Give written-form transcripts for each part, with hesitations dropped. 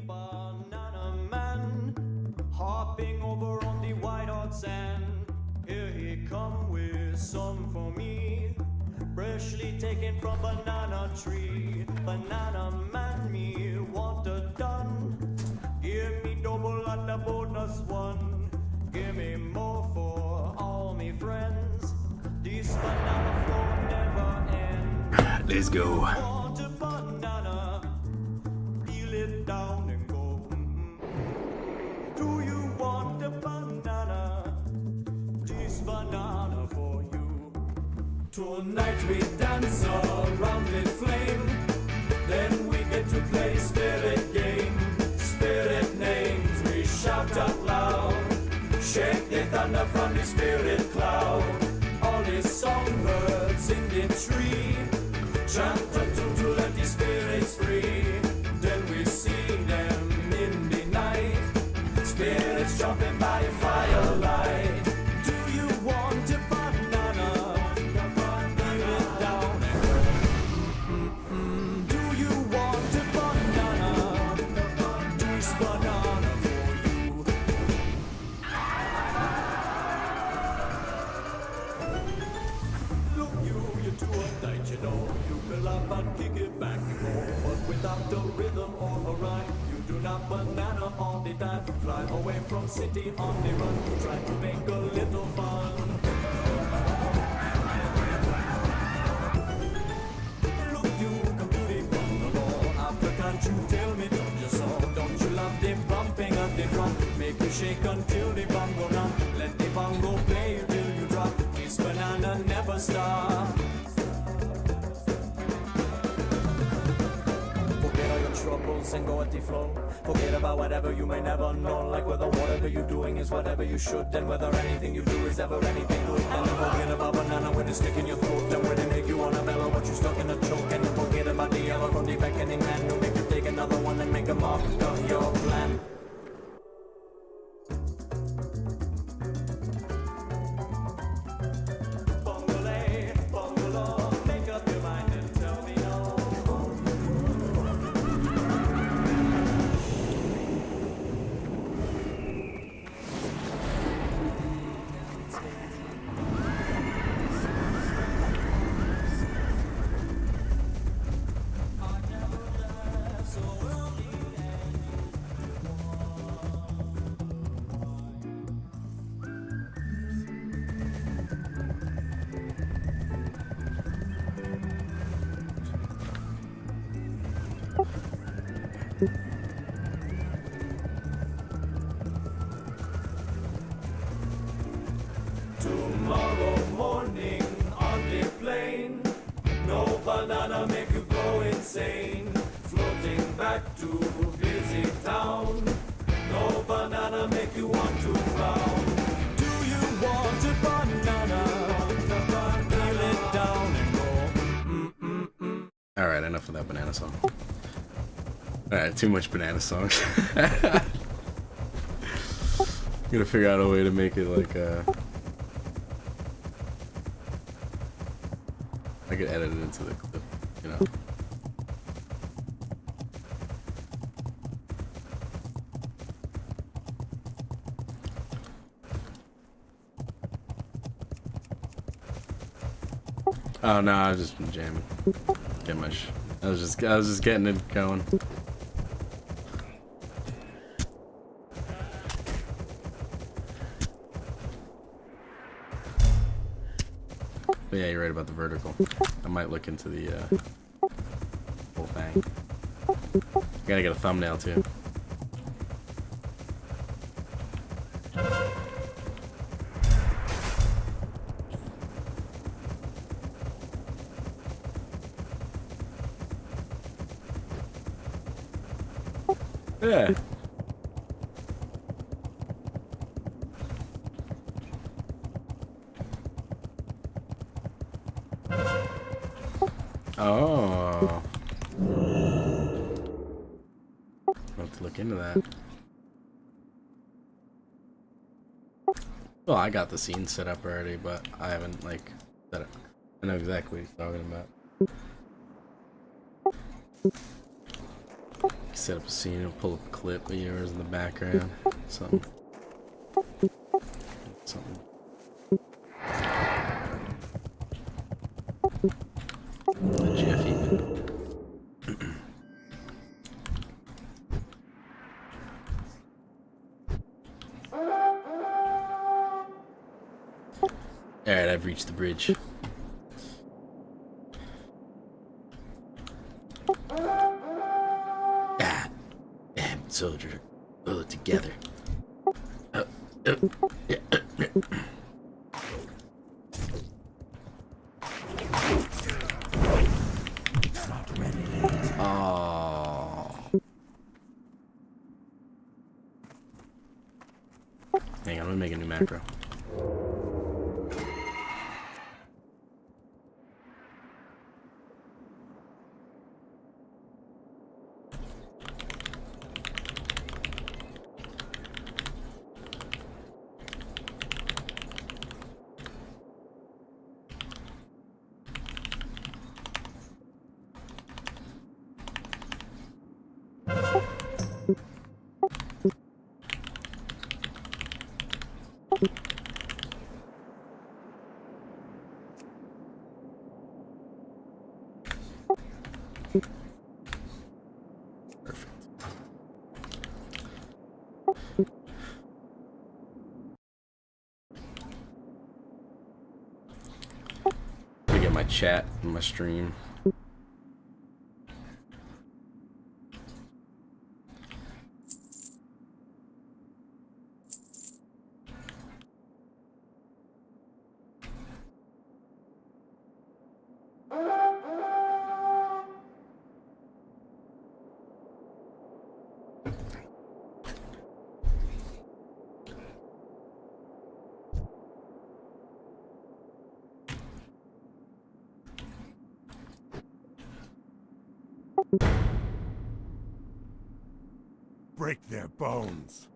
banana man, hopping over on the white hot sand. Here he come with some for me, freshly taken from banana tree. Banana man, me want a done. Give me double at the bonus one. Give me more for all me friends. This banana flow never ends. Let's go. Want a banana? Peel it down and go. Do you want a banana? This banana for you. Tonight we dance around the flame. Then we get to play spirit game. Spirit names we shout out loud. Shake the thunder from the spirit cloud. All the songbirds in the tree chant a tune to let the spirits free. Then we see them in the night. Spirits jumping by firelight. Do you want a banana? Peel it down and go. Do you want a banana? This banana for you. Look, you're too uptight, you know. You can laugh and kick it back and forth, but without the rhythm or a rhyme, you do not banana all the time. Fly away from city on the run, try to make a little fun. Look, you come to the bungalow. After can't you tell me, don't you so? Don't you love the bumping of the drum? Make you shake until the bongo run. Let the bongo play till you drop. This banana never stop. Forget all your troubles and go with the flow. Forget about whatever you may never know. Like whether whatever you're doing is whatever you should, and whether anything you do is ever anything good. And then forget about banana when it's stick in your throat, and when they make you wanna mellow, but you stuck in a choke. And then forget about the yellow from the beckoning man who make you take another one and make a mark of your plan. Bungalow, make up your mind and tell me no. Tomorrow morning on the plane, no banana make you go insane. Floating back to busy town, no banana make you want to frown. Do you want a banana? Peel it down and go. Alright, enough of that banana song. Alright, too much banana songs. Gotta figure out a way to make it like I could edit it into the clip, you know. Oh no, I was just jamming. Getting my I was just getting it going. But yeah, you're right about the vertical. I might look into the whole thing. Gotta get a thumbnail too. Yeah. Oh. Let's look into that. Well, I got the scene set up already, but I haven't, like, set it. I know exactly what he's talking about. Set up a scene and pull up a clip of yours in the background. Something. A GIF even. Alright, I've reached the bridge. Ah, damn soldier, pull it together. Oh. Hang on, let me make a new macro. My chat and my stream. Break their bones.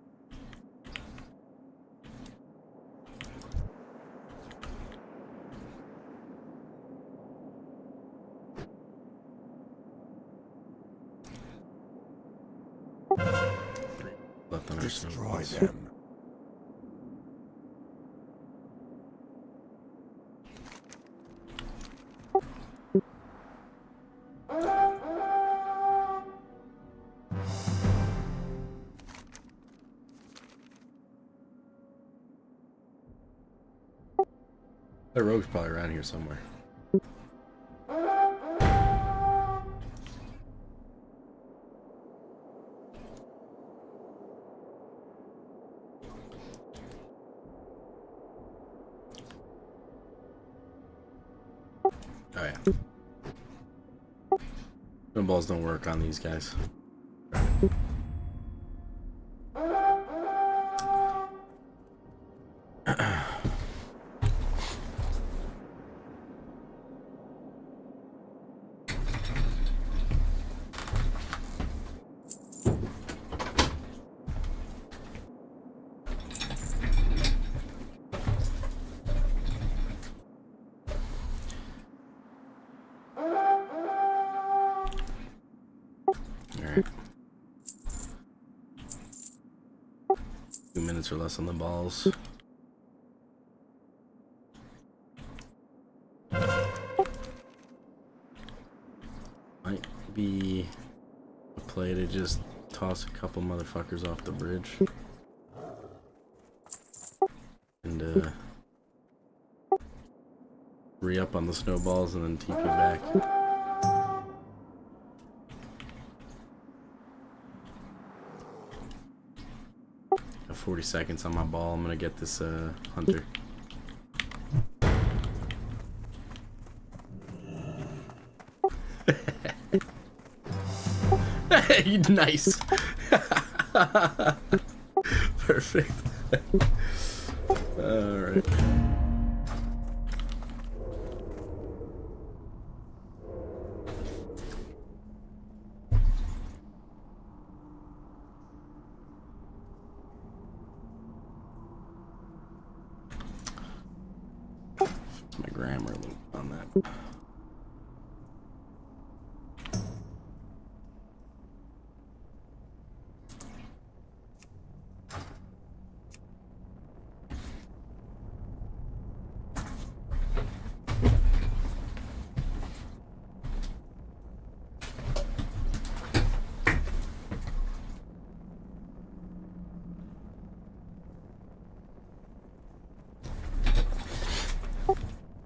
Left on our Destroy snowballs. them. That rogue's probably around here somewhere. Oh yeah. Snowballs don't work on these guys. Alright. 2 minutes or less on the balls. Might be a play to just toss a couple motherfuckers off the bridge. And re-up on the snowballs and then TP back. 40 seconds on my ball. I'm gonna get this hunter. Nice. Perfect. All right. My grammar a little on that.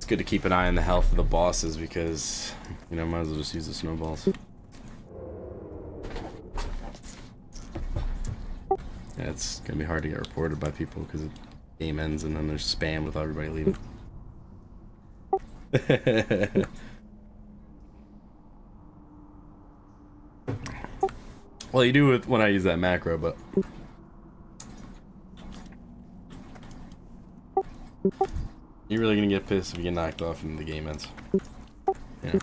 good to keep an eye on the health of the bosses because, you know, might as well just use the snowballs. Yeah, it's gonna be hard to get reported by people because the game ends and then there's spam with everybody leaving. Well, you do it when I use that macro, but you're really gonna get pissed if you get knocked off and the game ends. Yeah.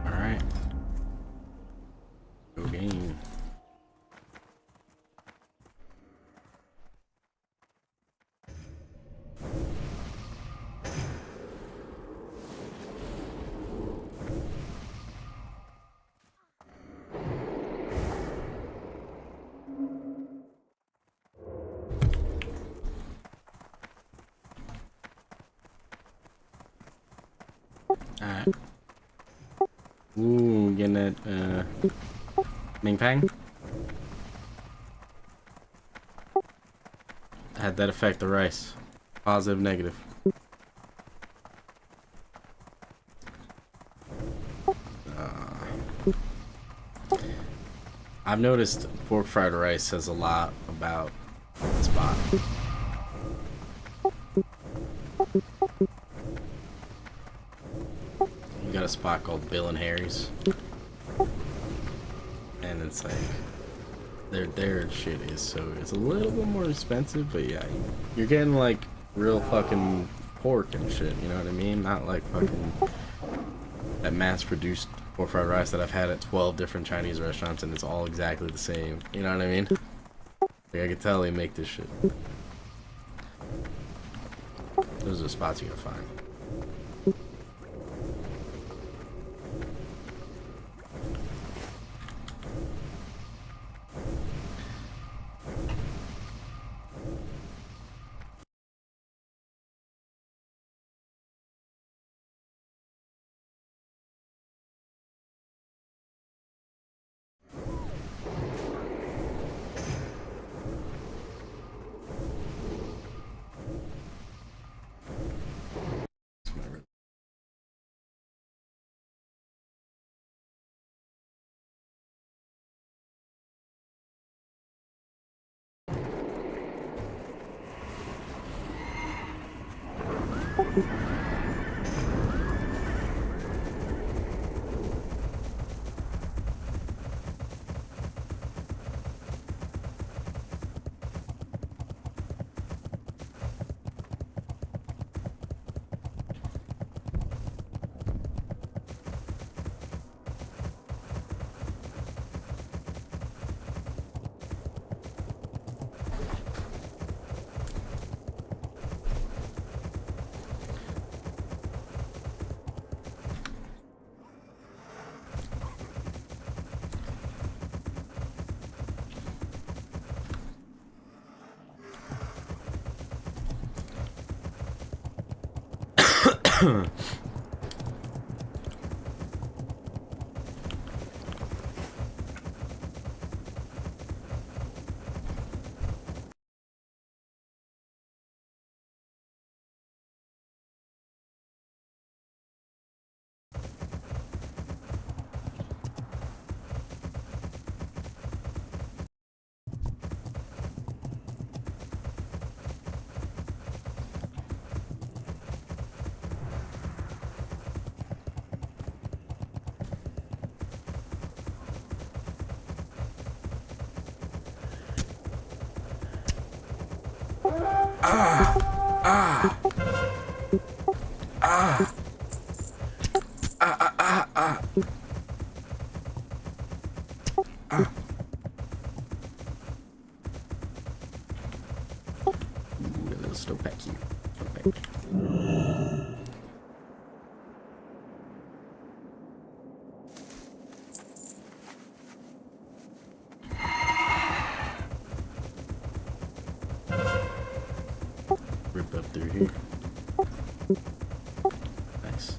Alright. Go game. Alright. Ooh, getting that, Ming Pang? Had that affect the rice? Positive, negative? I've noticed pork fried rice says a lot about the spot. We got a spot called Bill and Harry's, and it's like their shit is so it's a little bit more expensive, but yeah, you're getting like real fucking pork and shit. You know what I mean? Not like fucking that mass-produced pork fried rice that I've had at 12 different Chinese restaurants, and it's all exactly the same. You know what I mean? Like I can tell they make this shit. Those are the spots you gotta find. Still pack you. Rip up through here. Nice.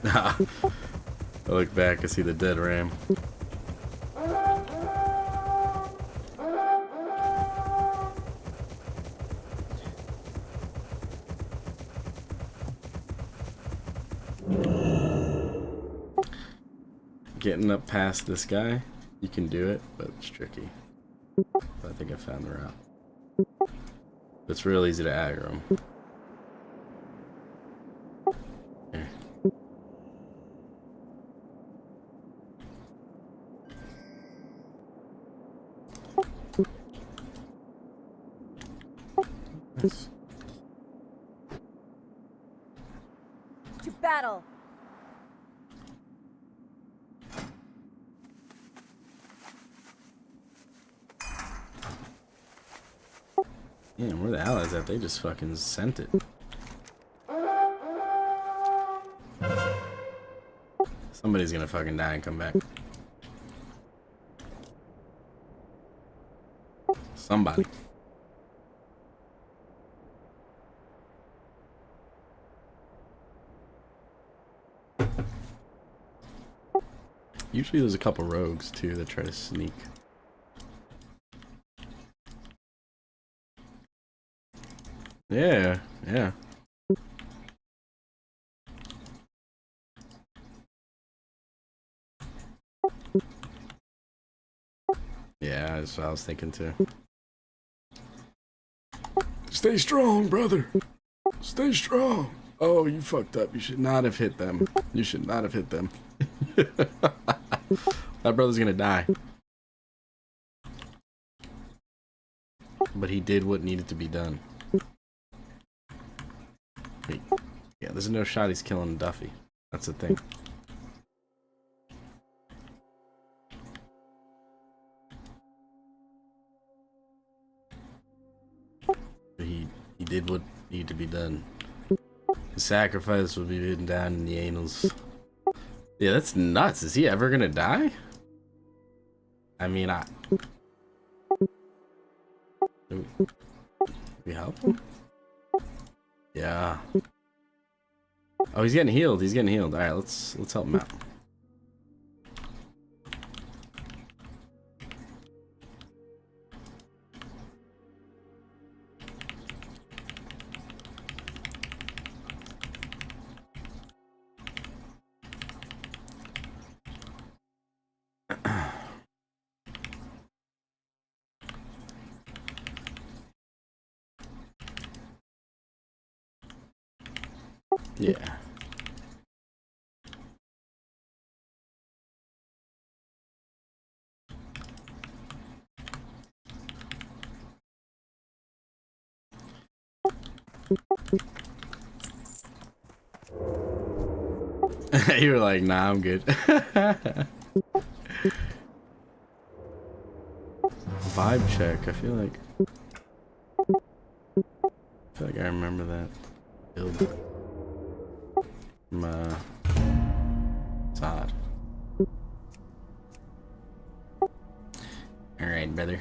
I look back, I see the dead ram. Getting up past this guy, you can do it, but it's tricky. But I think I found the route. It's real easy to aggro him. Here. Nice. To battle. Damn, where the allies at? They just fucking sent it. Somebody's gonna fucking die and come back. Somebody. Usually there's a couple rogues too that try to sneak. Yeah, yeah. Yeah, that's what I was thinking too. Stay strong, brother. Stay strong. Oh, you fucked up. You should not have hit them. You should not have hit them. That brother's gonna die. But he did what needed to be done. Wait. Yeah, there's no shot he's killing Duffy. That's the thing. But he did what needed to be done. His sacrifice will be written down in the annals. Yeah, that's nuts. Is he ever gonna die? I mean, do we help him? Yeah. Oh, he's getting healed. He's getting healed. All right, let's help him out. Yeah. You were like, nah, I'm good. Vibe check, I feel like. I feel like I remember that build from Todd. All right, brother.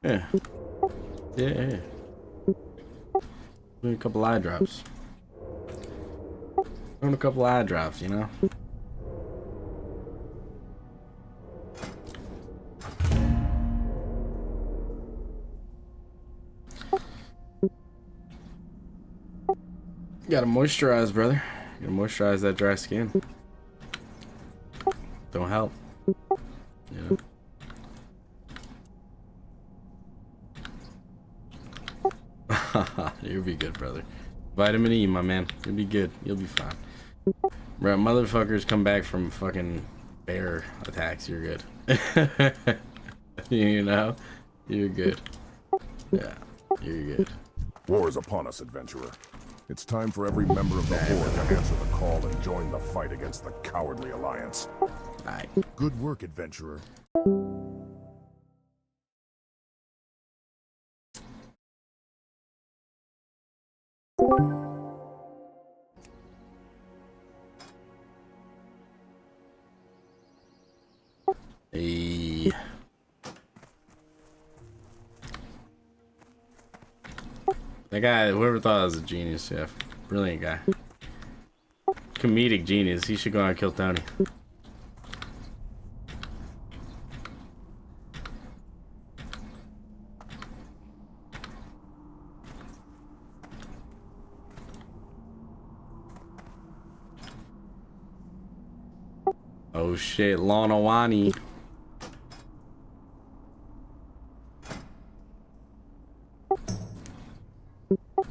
Yeah. Yeah. Doing a couple eye drops. Doing a couple eye drops, you know? You gotta moisturize, brother. You gotta moisturize that dry skin. Don't help. You know? You'll be good, brother. Vitamin E, my man. You'll be good. You'll be fine. Bro, motherfuckers come back from fucking bear attacks. You're good. You know? You're good. Yeah, you're good. War is upon us, adventurer. It's time for every member of the Horde to answer the call and join the fight against the cowardly alliance. Alright. Good work, adventurer. Hey. That guy, whoever thought I was a genius, yeah, brilliant guy. Comedic genius. He should go out and kill Tony. Oh shit, Lonawani.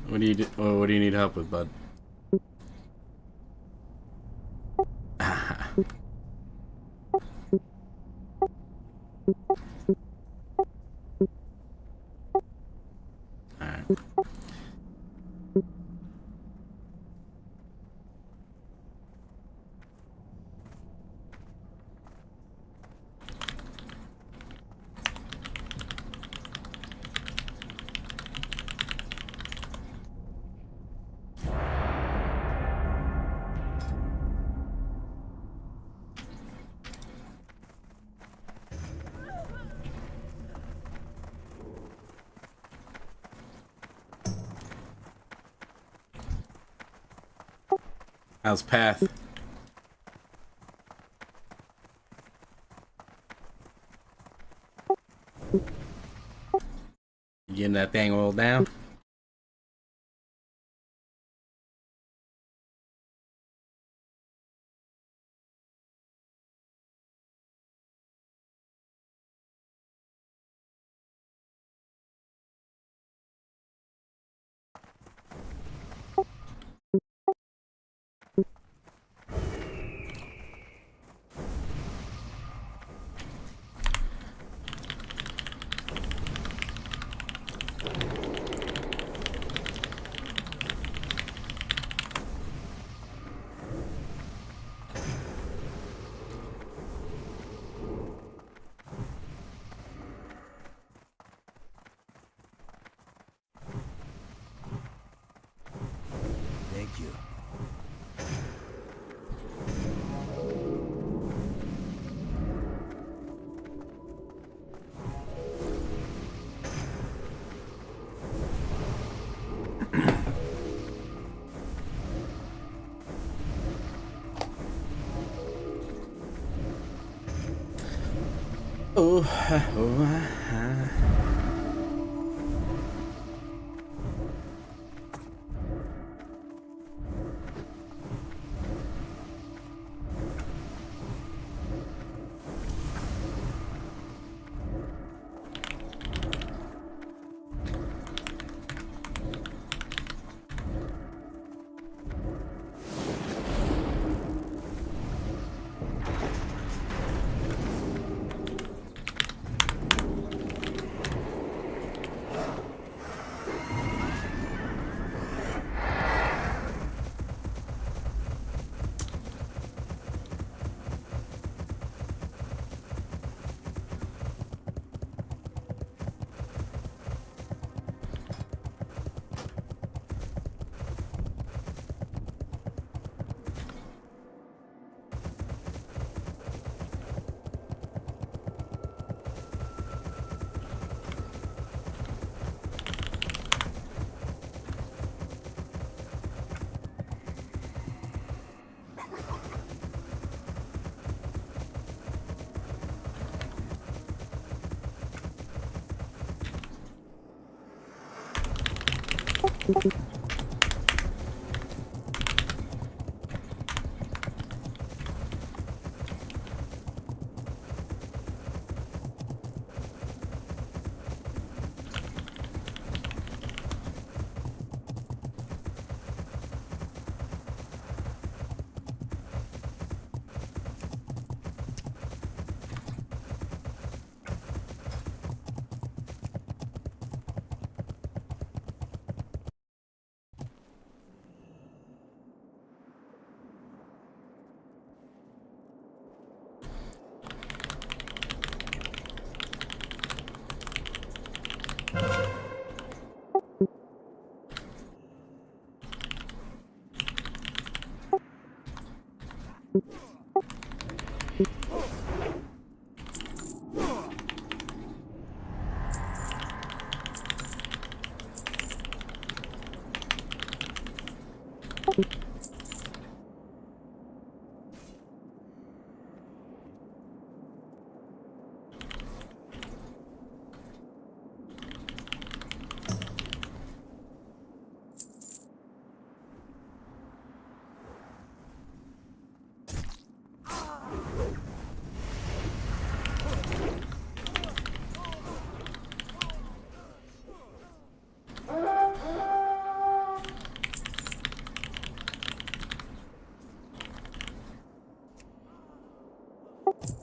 What do you do? Oh, what do you need help with, bud? Alright. How's Path? You getting that thing oiled down? Thank you.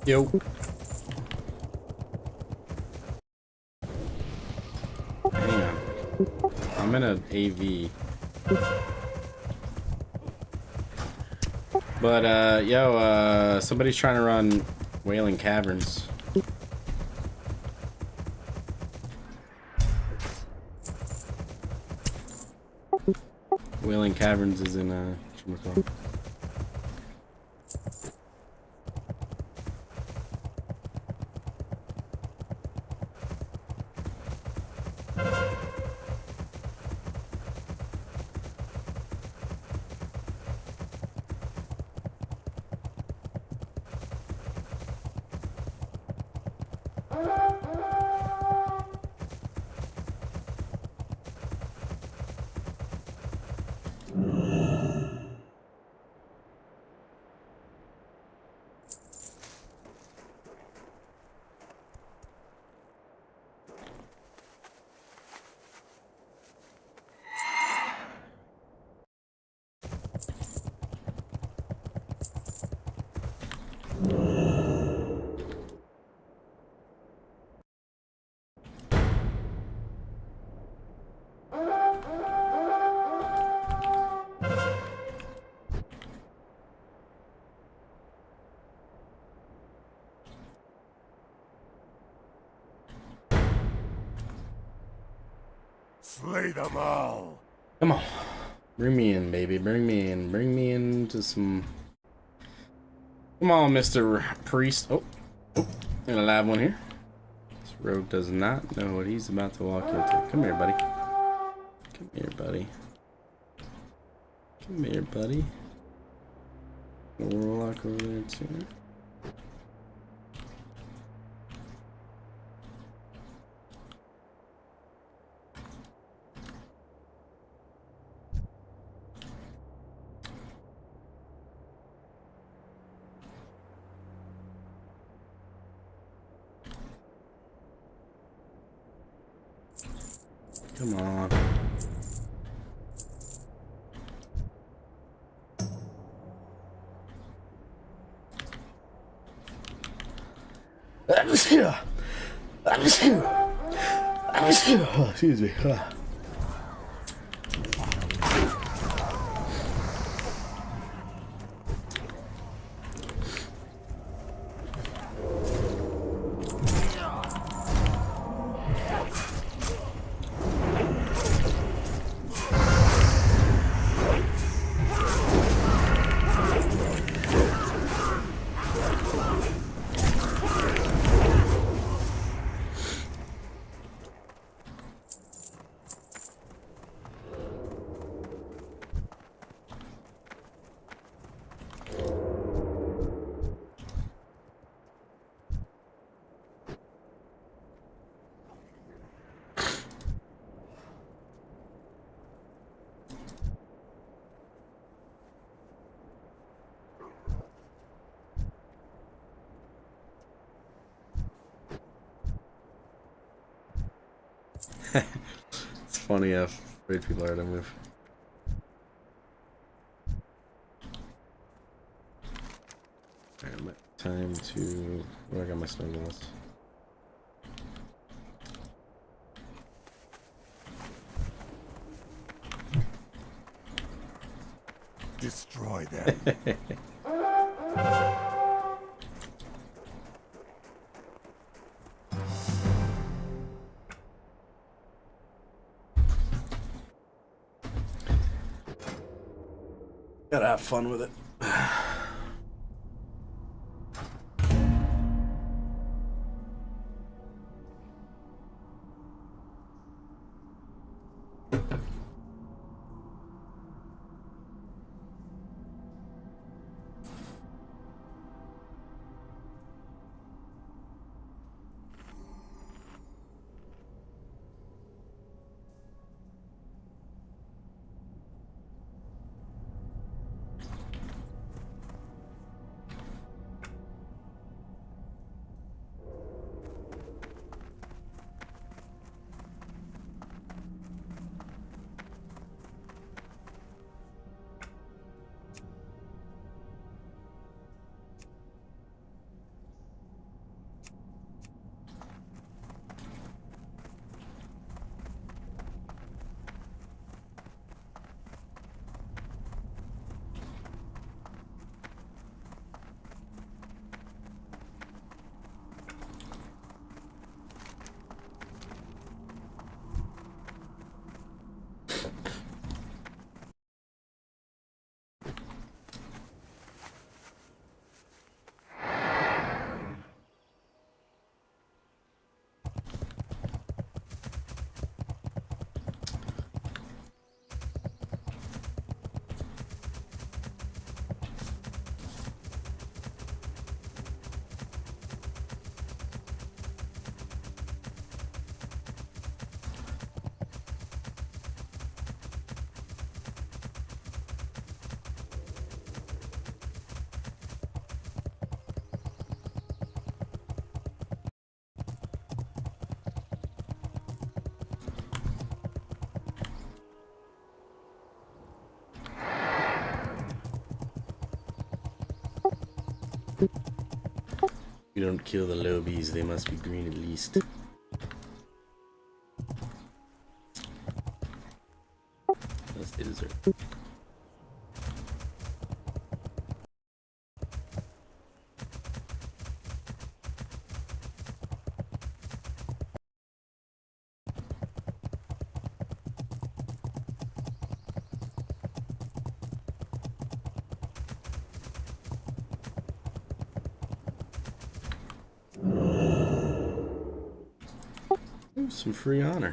Yo. Hang on. I'm in an AV. But, yo, somebody's trying to run Wailing Caverns. Wailing Caverns is in, whatchamacallit. Slay them all. Come on. Bring me in, baby. Bring me in. Bring me into some... Come on, Mr. Priest. Oh. And a live one here. This rogue does not know what he's about to walk into. Come here, buddy. Come here, buddy. Come here, buddy. Warlock over there, too. Come on. Excuse me. funny how afraid people are to move. Alright, time to... Where I got my snowballs? Destroy them. Gotta have fun with it. You don't kill the lobies, they must be green at least. That's the dessert. Ooh, some free honor.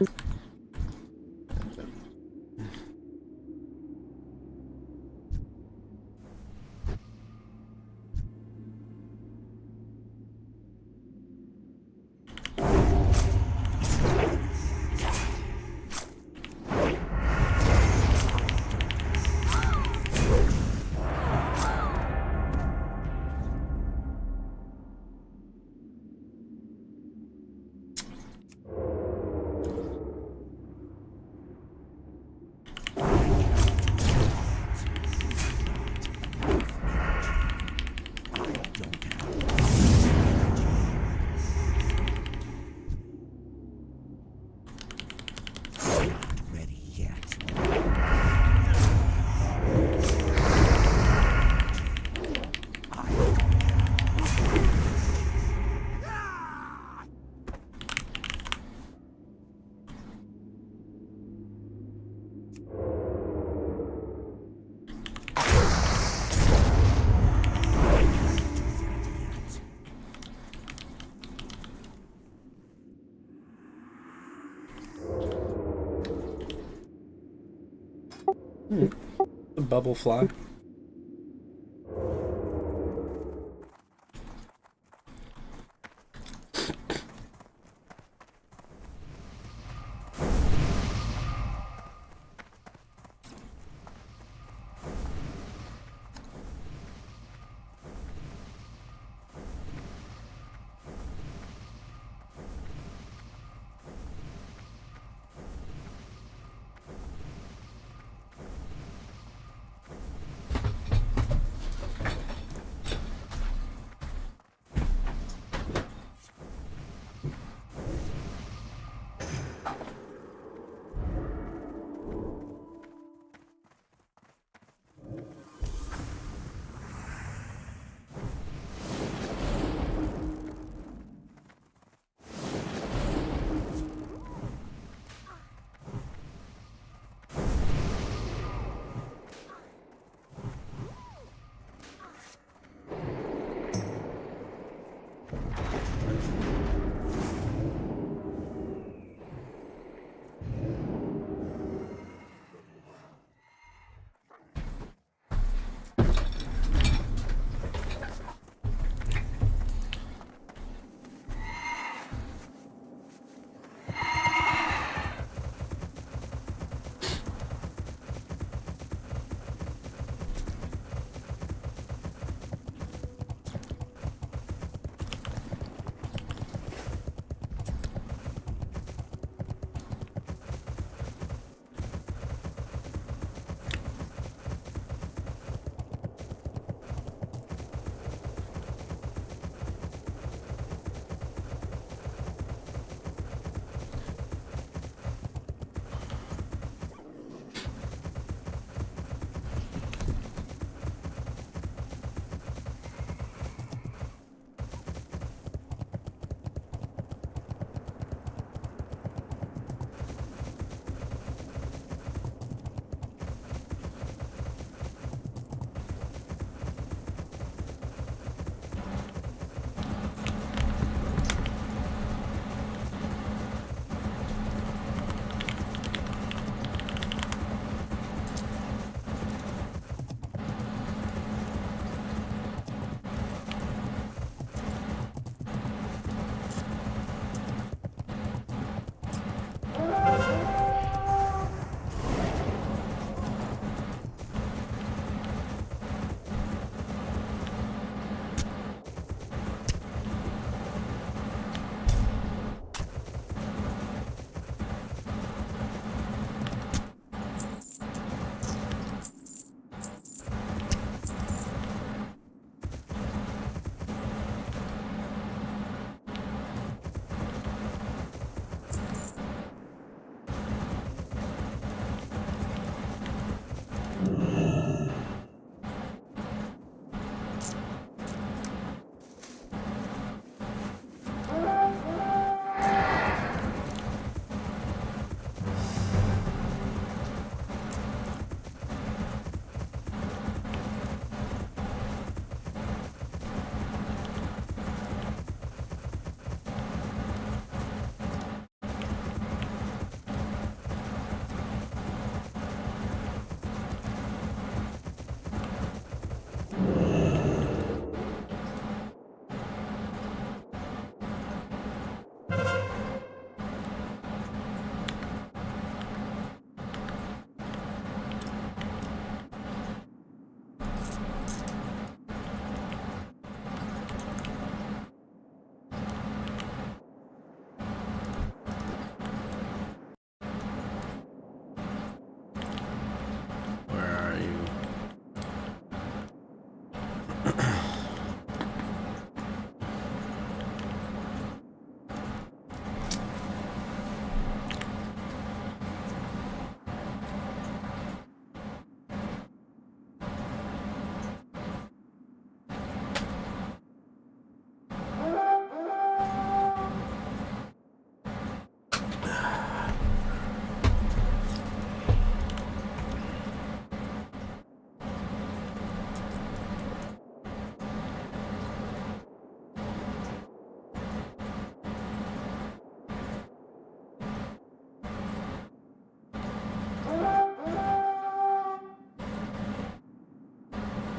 A bubble fly.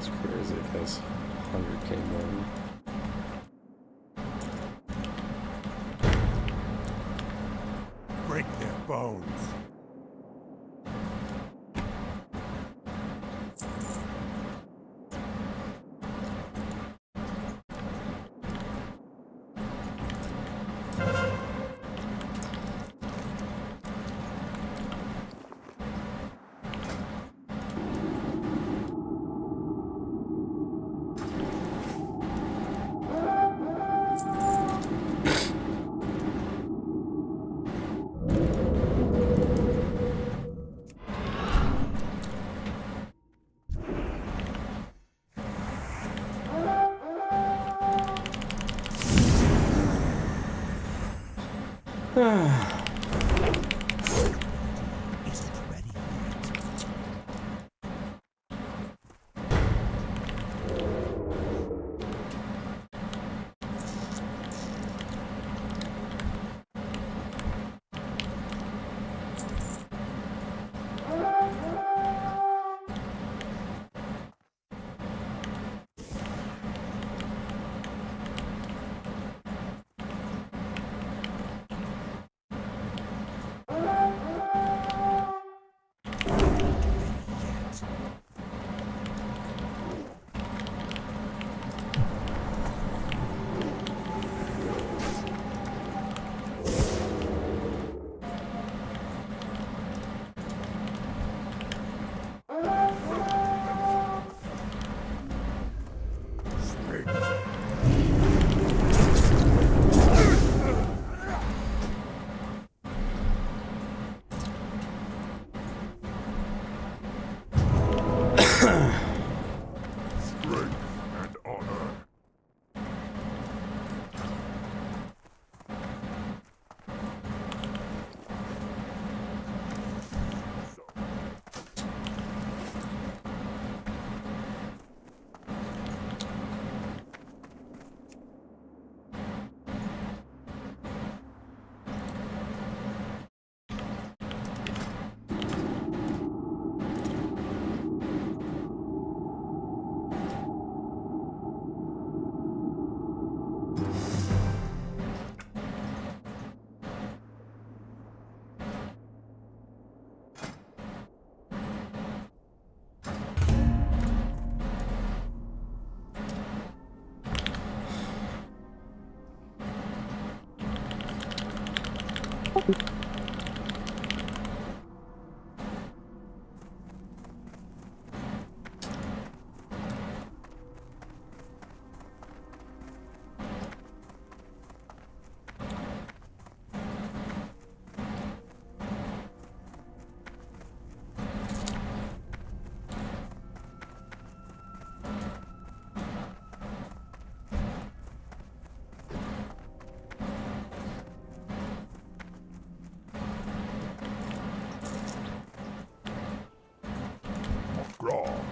It's crazy because 100K more. Break their bones.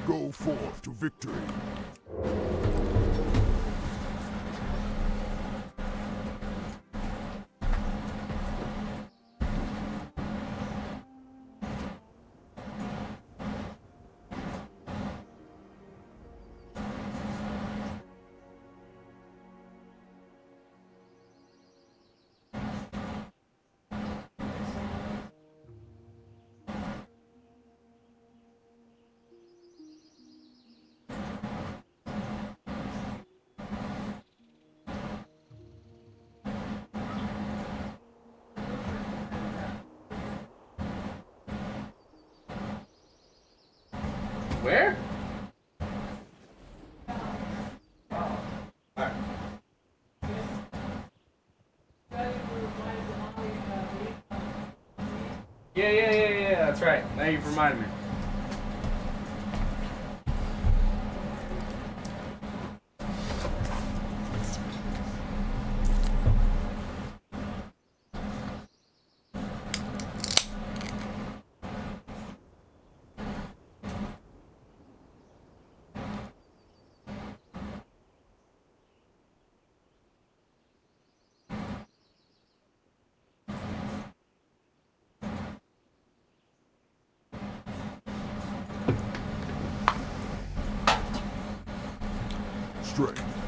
Go forth to victory. Where? Yeah, that's right. Thank you for reminding me. straight.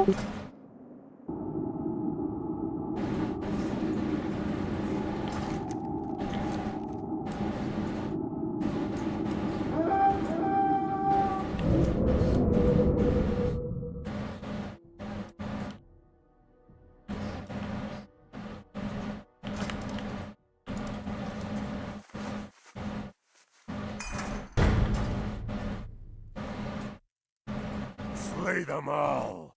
Slay them all!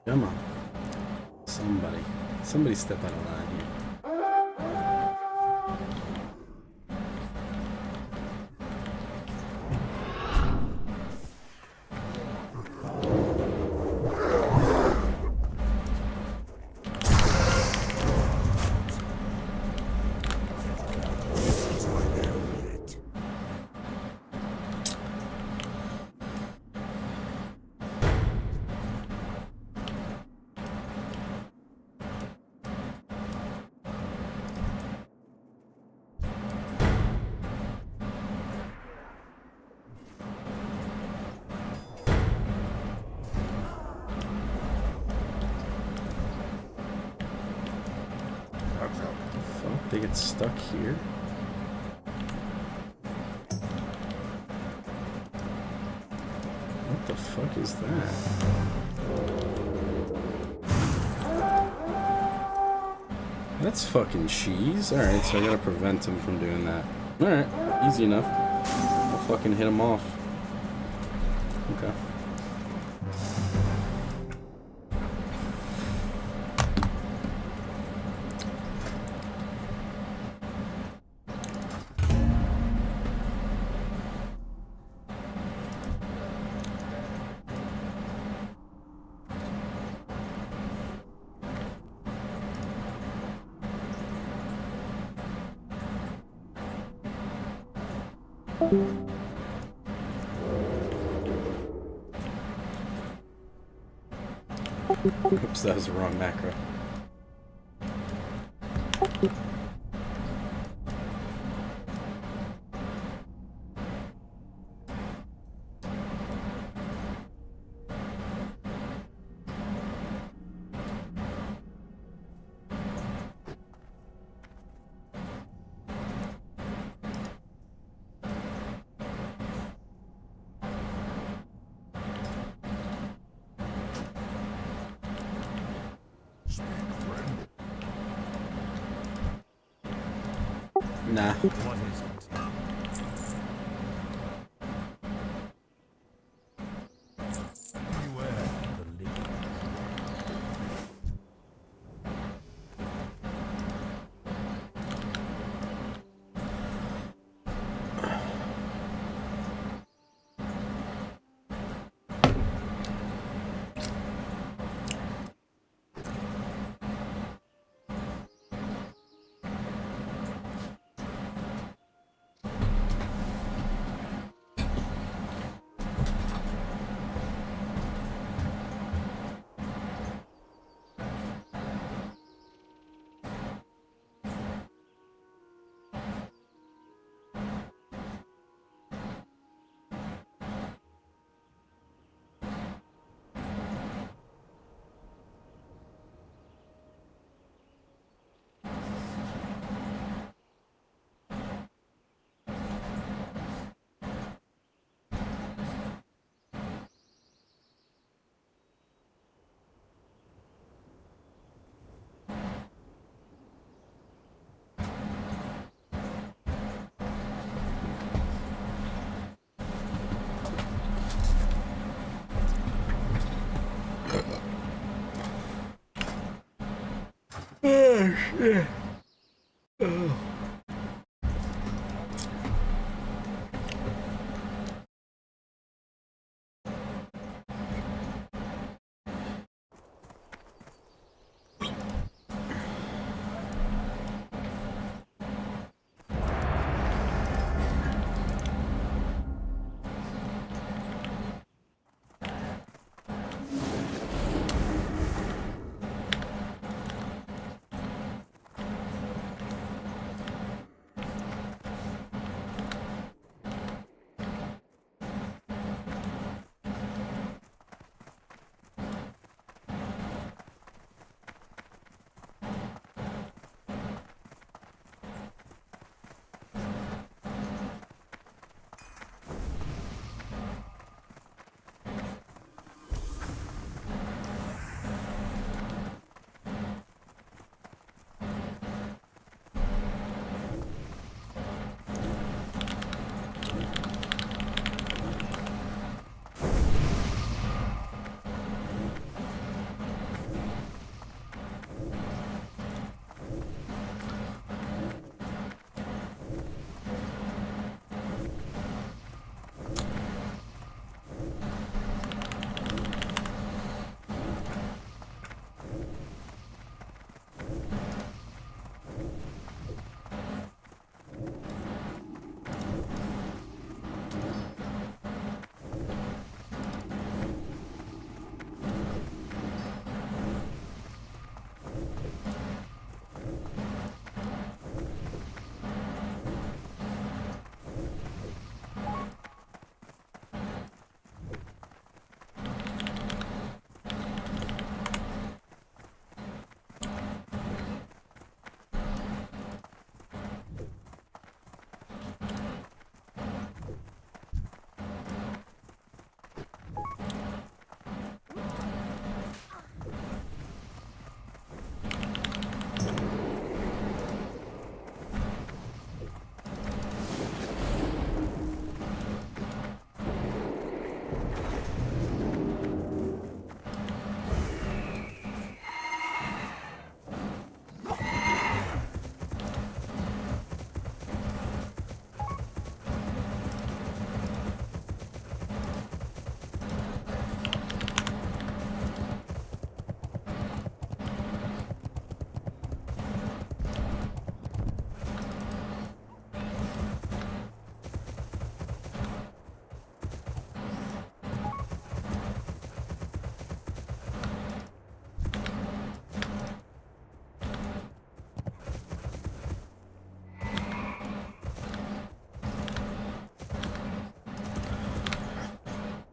Come on. Somebody step out of line here. Fuck, they get stuck here. What the fuck is that? That's fucking cheese. Alright, so I gotta prevent him from doing that. Alright, easy enough. I'll fucking hit him off. Okay. Oops, that was the wrong macro. Nah. What is it? Beware the living.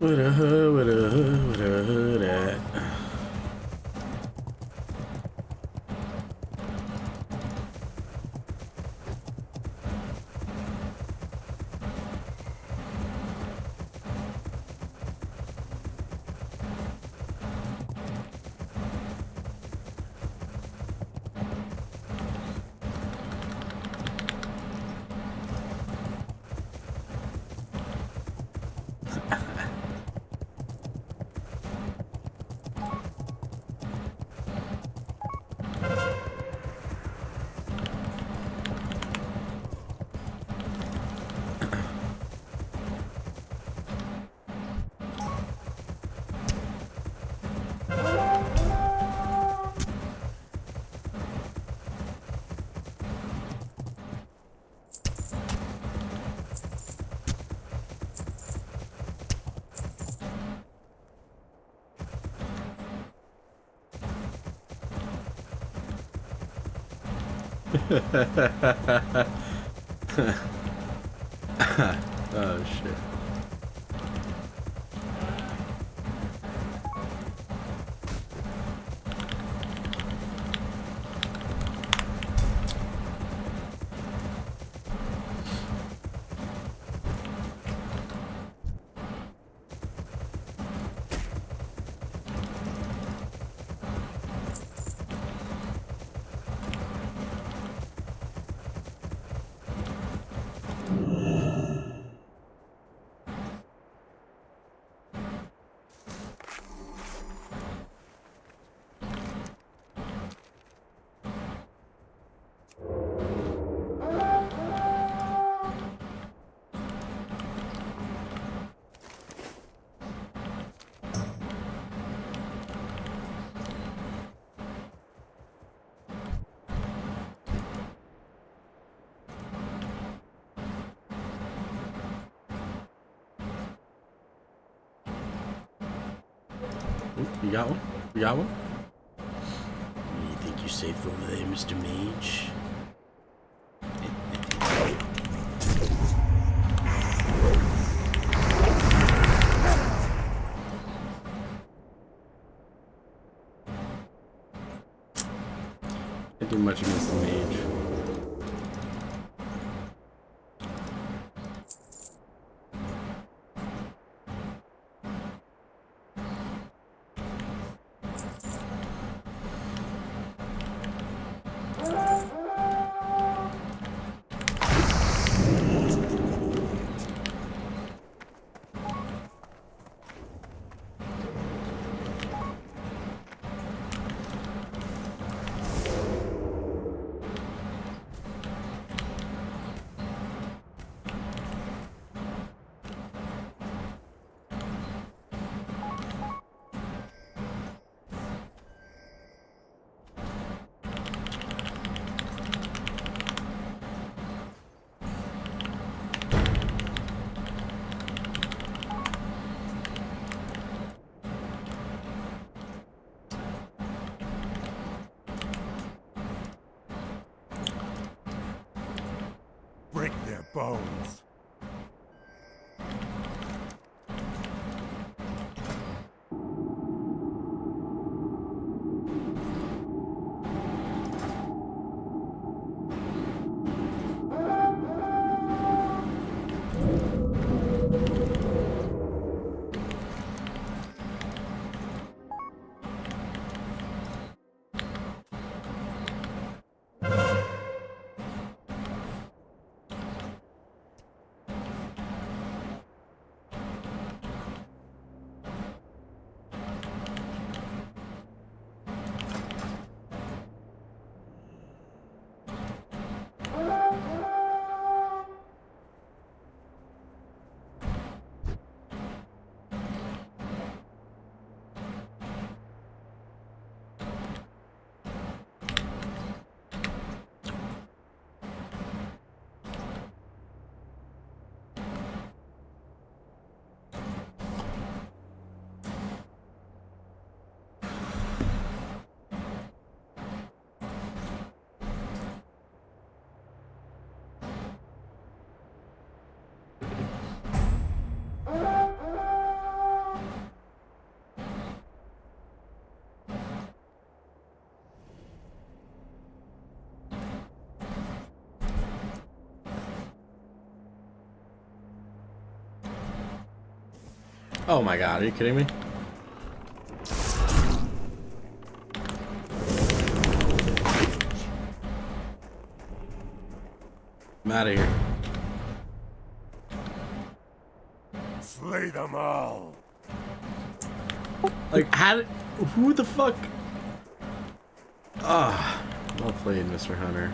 What a hood, what a hood, what a hood at. Oh shit. You got one? You got one? You think you're safe over there, Mr. Mage? Can't do much against the mage. Break their bones. Oh my god, are you kidding me? I'm out of here. Slay them all. Like, who the fuck? Ah, well played, Mr. Hunter.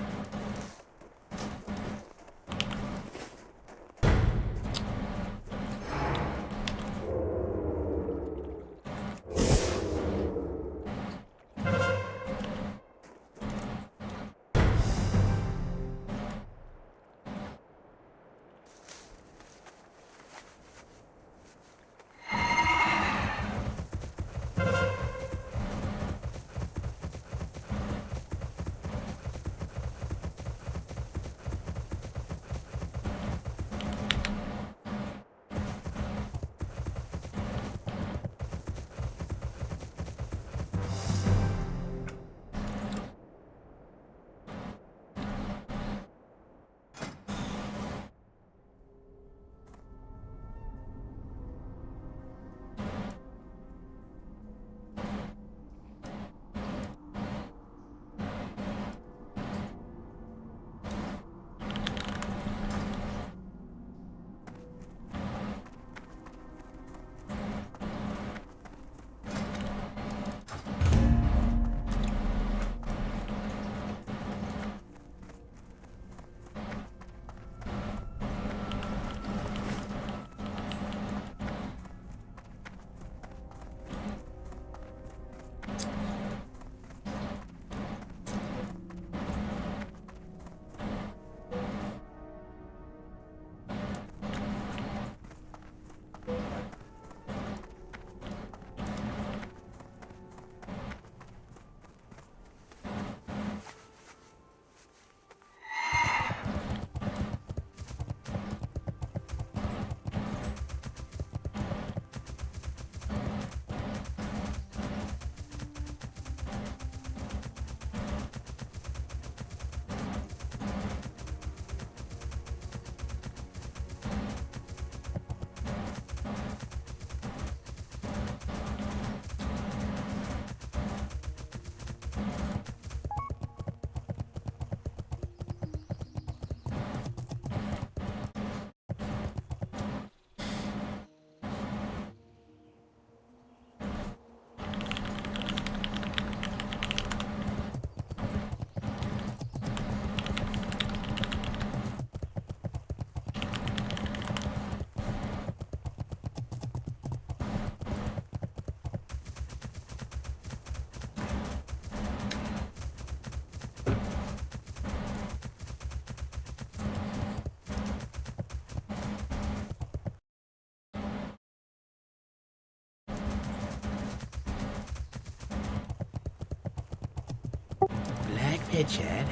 Richard.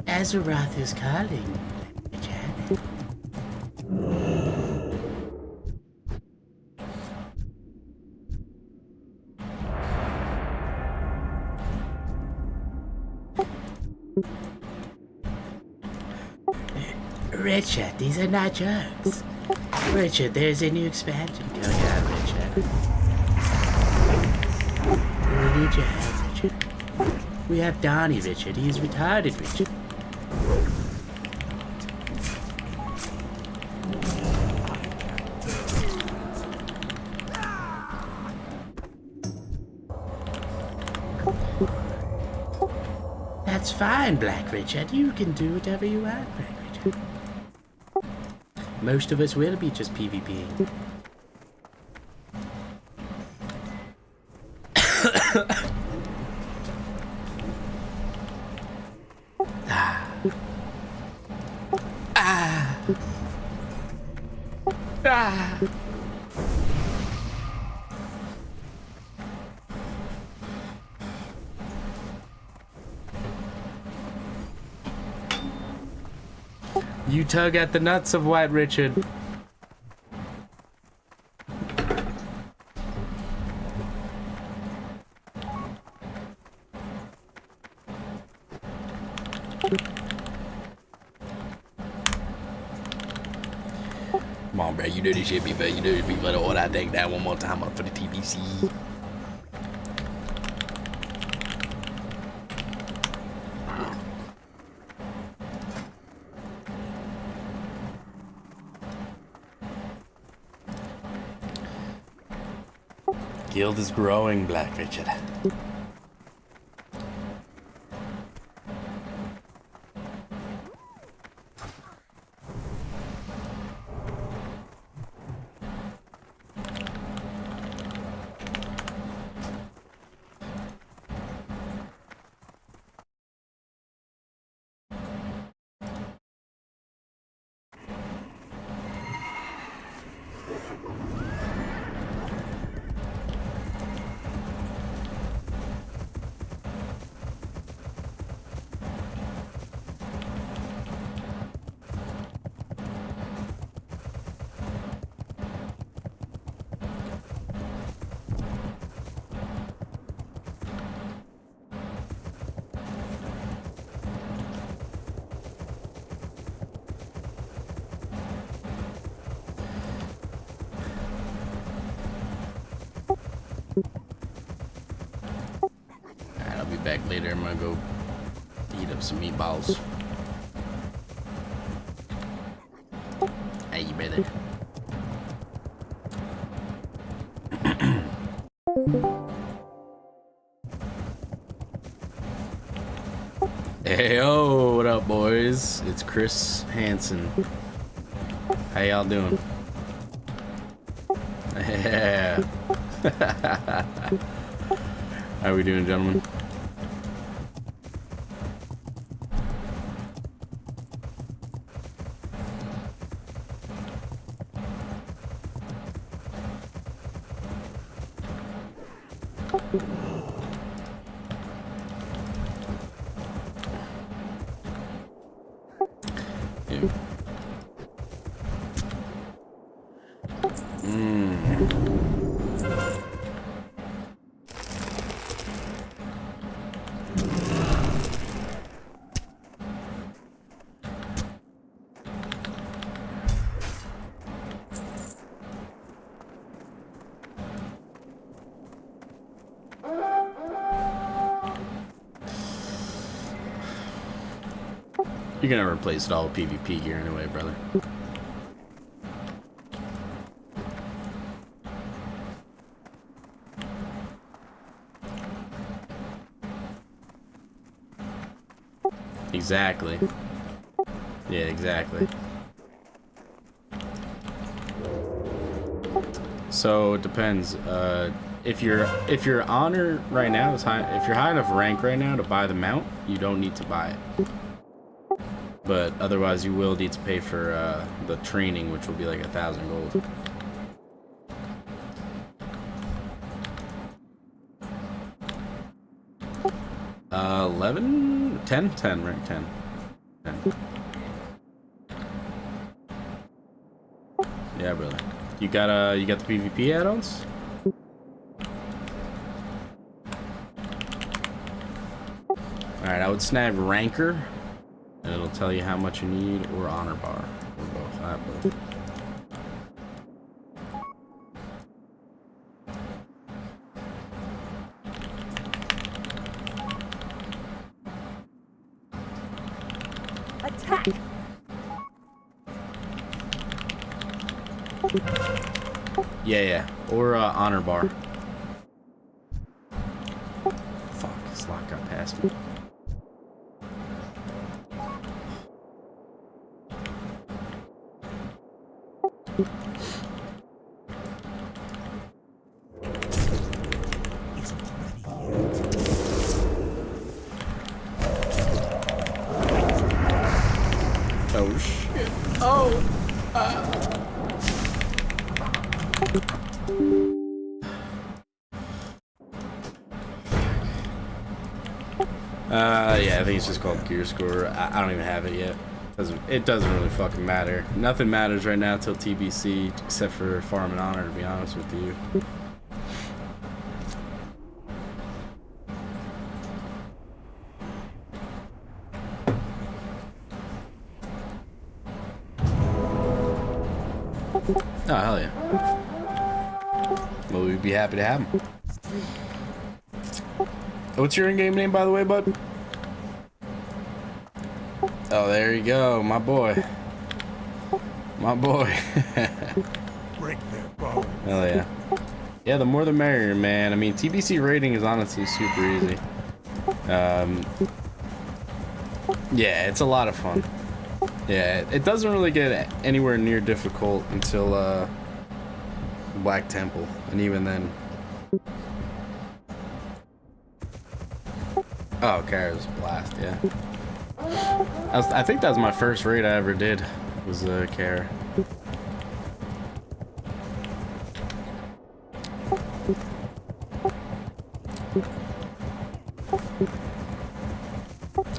Azeroth is calling, Richard. Richard, these are not jokes. Richard, there's a new expansion going out, Richard. Who need your help, Richard? We have Donnie, Richard. He's retarded, Richard. That's fine, Black Richard. You can do whatever you want, Black Richard. Most of us will be just PvPing. You tug at the nuts of White Richard. Come on, bro. You do this shit, bro. You do this before the order. I take that one more time for the TBC. Guild is growing, Black Richard. Alright, I'll be back later. I'm gonna go eat up some meatballs. Hey, brother. Hey, yo, what up, boys? It's Chris Hansen. How y'all doing? Yeah. How we doing, gentlemen? Yeah. You're gonna replace it all with PvP gear anyway, brother. Exactly. Yeah, exactly. So it depends. If your honor right now is high, if you're high enough rank right now to buy the mount, you don't need to buy it. But otherwise, you will need to pay for the training, which will be like 1,000 gold. 11, 10, 10, right? 10. Yeah, brother. You got the PvP add-ons? Alright, I would snag Ranker, and it'll tell you how much you need, or Honor Bar, or both. I have both. Attack! Yeah, or Honor Bar. Fuck, this lock got past me. Oh shit. Oh! Yeah, I think it's just called Gear Score. I don't even have it yet. It doesn't really fucking matter. Nothing matters right now till TBC, except for Farm and Honor, to be honest with you. Oh, hell yeah. Well, we'd be happy to have him. What's your in-game name, by the way, bud? Oh, there you go, my boy. My boy. Break their bones. Hell yeah. Yeah, the more the merrier, man. I mean, TBC rating is honestly super easy. Yeah, it's a lot of fun. Yeah, it doesn't really get anywhere near difficult until Black Temple, and even then. Oh, Kara's Blast, yeah. I think that was my first raid I ever did, was Kara.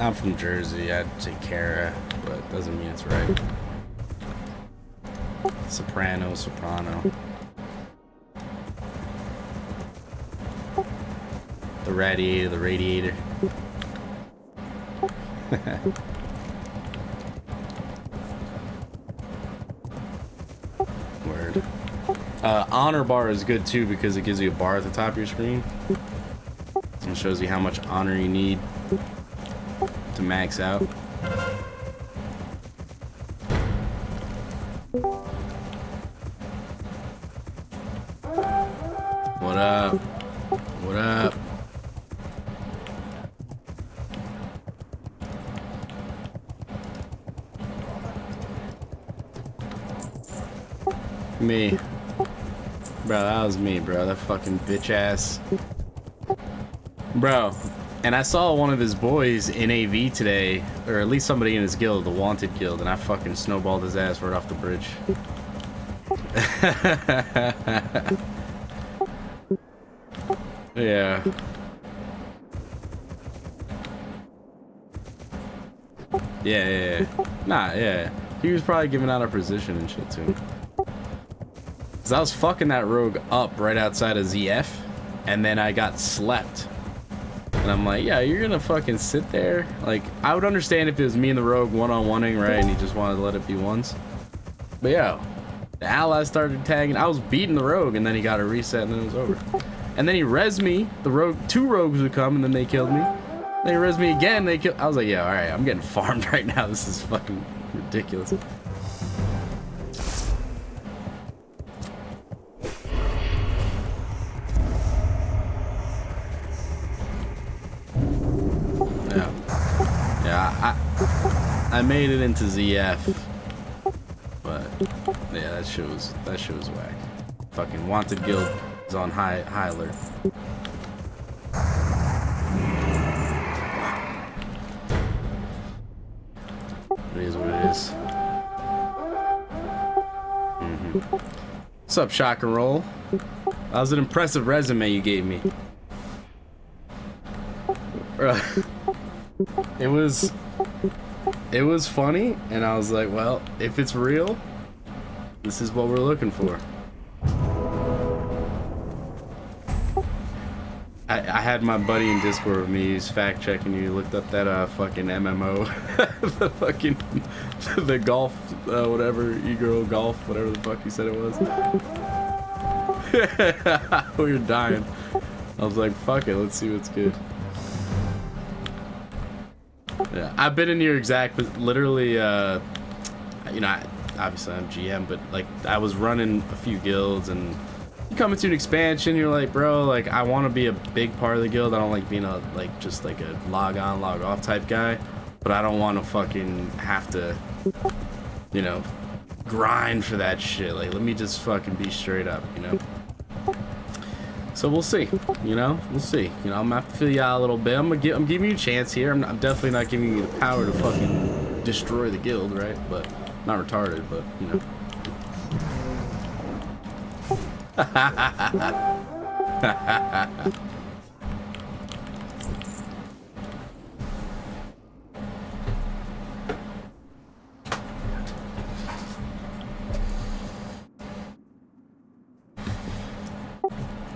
I'm from Jersey, I'd say Kara, but doesn't mean it's right. Soprano. The radiator. Word. Honor bar is good too because it gives you a bar at the top of your screen. And shows you how much honor you need to max out. What up? What up? Me. Bro, that was me, bro. That fucking bitch ass. Bro, and I saw one of his boys in AV today, or at least somebody in his guild, the Wanted Guild, and I fucking snowballed his ass right off the bridge. Yeah. Yeah. Nah, yeah. He was probably giving out our position and shit too. Cause I was fucking that rogue up right outside of ZF, and then I got slept. And I'm like, yeah, you're gonna fucking sit there? Like, I would understand if it was me and the rogue one-on-one-ing, right, and he just wanted to let it be once. But yeah, the allies started tagging. I was beating the rogue, and then he got a reset, and then it was over. And then he res me. The rogue, 2 rogues would come, and then they killed me. Then he res me again. They killed. I was like, yeah, all right, I'm getting farmed right now. This is fucking ridiculous. I made it into ZF, but yeah, that shit was whack. Fucking Wanted Guild is on high alert. It is what it is. What's up, Shock and Roll? That was an impressive resume you gave me. It was funny, and I was like, well, if it's real, this is what we're looking for. I had my buddy in Discord with me. He's fact checking you. Looked up that fucking MMO, the fucking the golf, whatever, e-girl golf, whatever the fuck he said it was. We were dying. I was like, fuck it, let's see what's good. Yeah, I've been in your exact, literally, you know, obviously I'm GM, but like I was running a few guilds, and you come into an expansion, you're like, bro, like I want to be a big part of the guild. I don't like being a just like a log on, log off type guy, but I don't want to fucking have to, you know, grind for that shit. Like, let me just fucking be straight up, you know. So we'll see, you know, we'll see. You know, I'm gonna have to fill you out a little bit. I'm giving you a chance here. I'm definitely not giving you the power to fucking destroy the guild, right? But not retarded, but you know.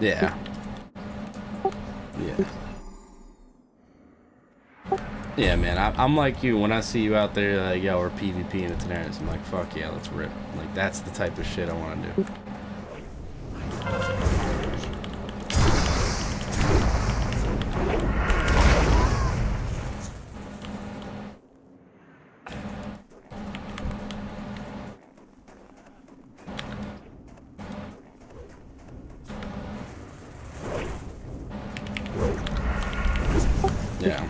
Yeah. Yeah. Yeah, man. I'm like you. When I see you out there, like, yo, we're PvP in the Daenerys, I'm like, fuck yeah, let's rip. Like, that's the type of shit I want to do. Yeah.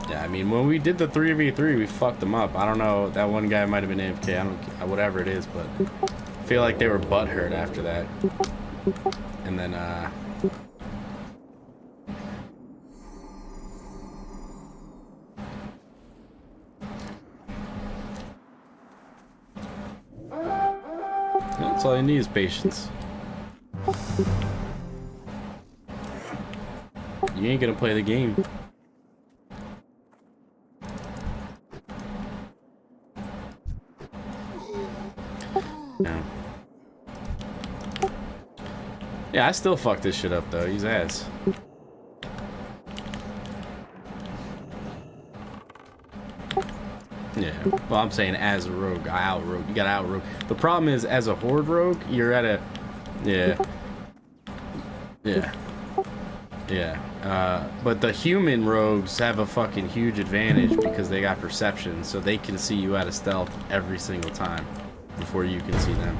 Yeah, I mean, when we did the 3v3, we fucked them up. I don't know, that one guy might have been AFK, I don't, whatever it is, but I feel like they were butthurt after that. And then, that's all you need is patience. You ain't gonna play the game. No. Yeah, I still fuck this shit up though. He's ass. Yeah. Well, I'm saying as a rogue, I out-rogue. You gotta out-rogue. The problem is, as a horde rogue, you're at a... Yeah. Yeah. Yeah. But the human rogues have a fucking huge advantage because they got perception, so they can see you out of stealth every single time before you can see them.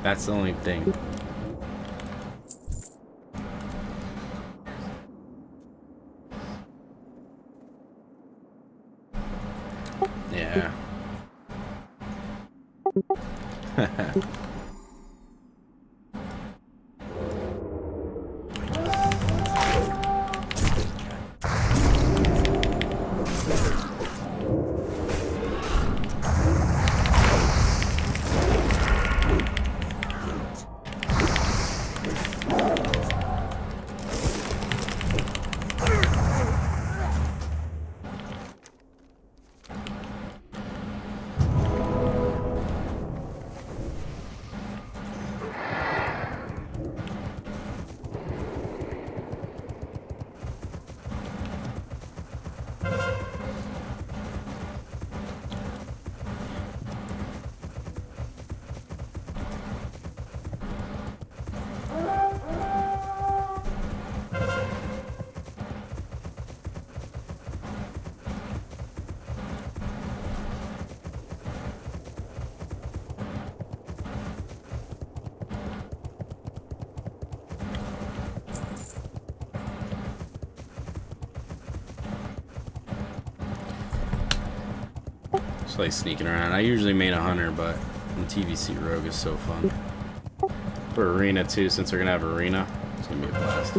That's the only thing. Yeah. Just like sneaking around. I usually main a hunter, but the TVC rogue is so fun. For arena too, since they're gonna have arena, it's gonna be a blast.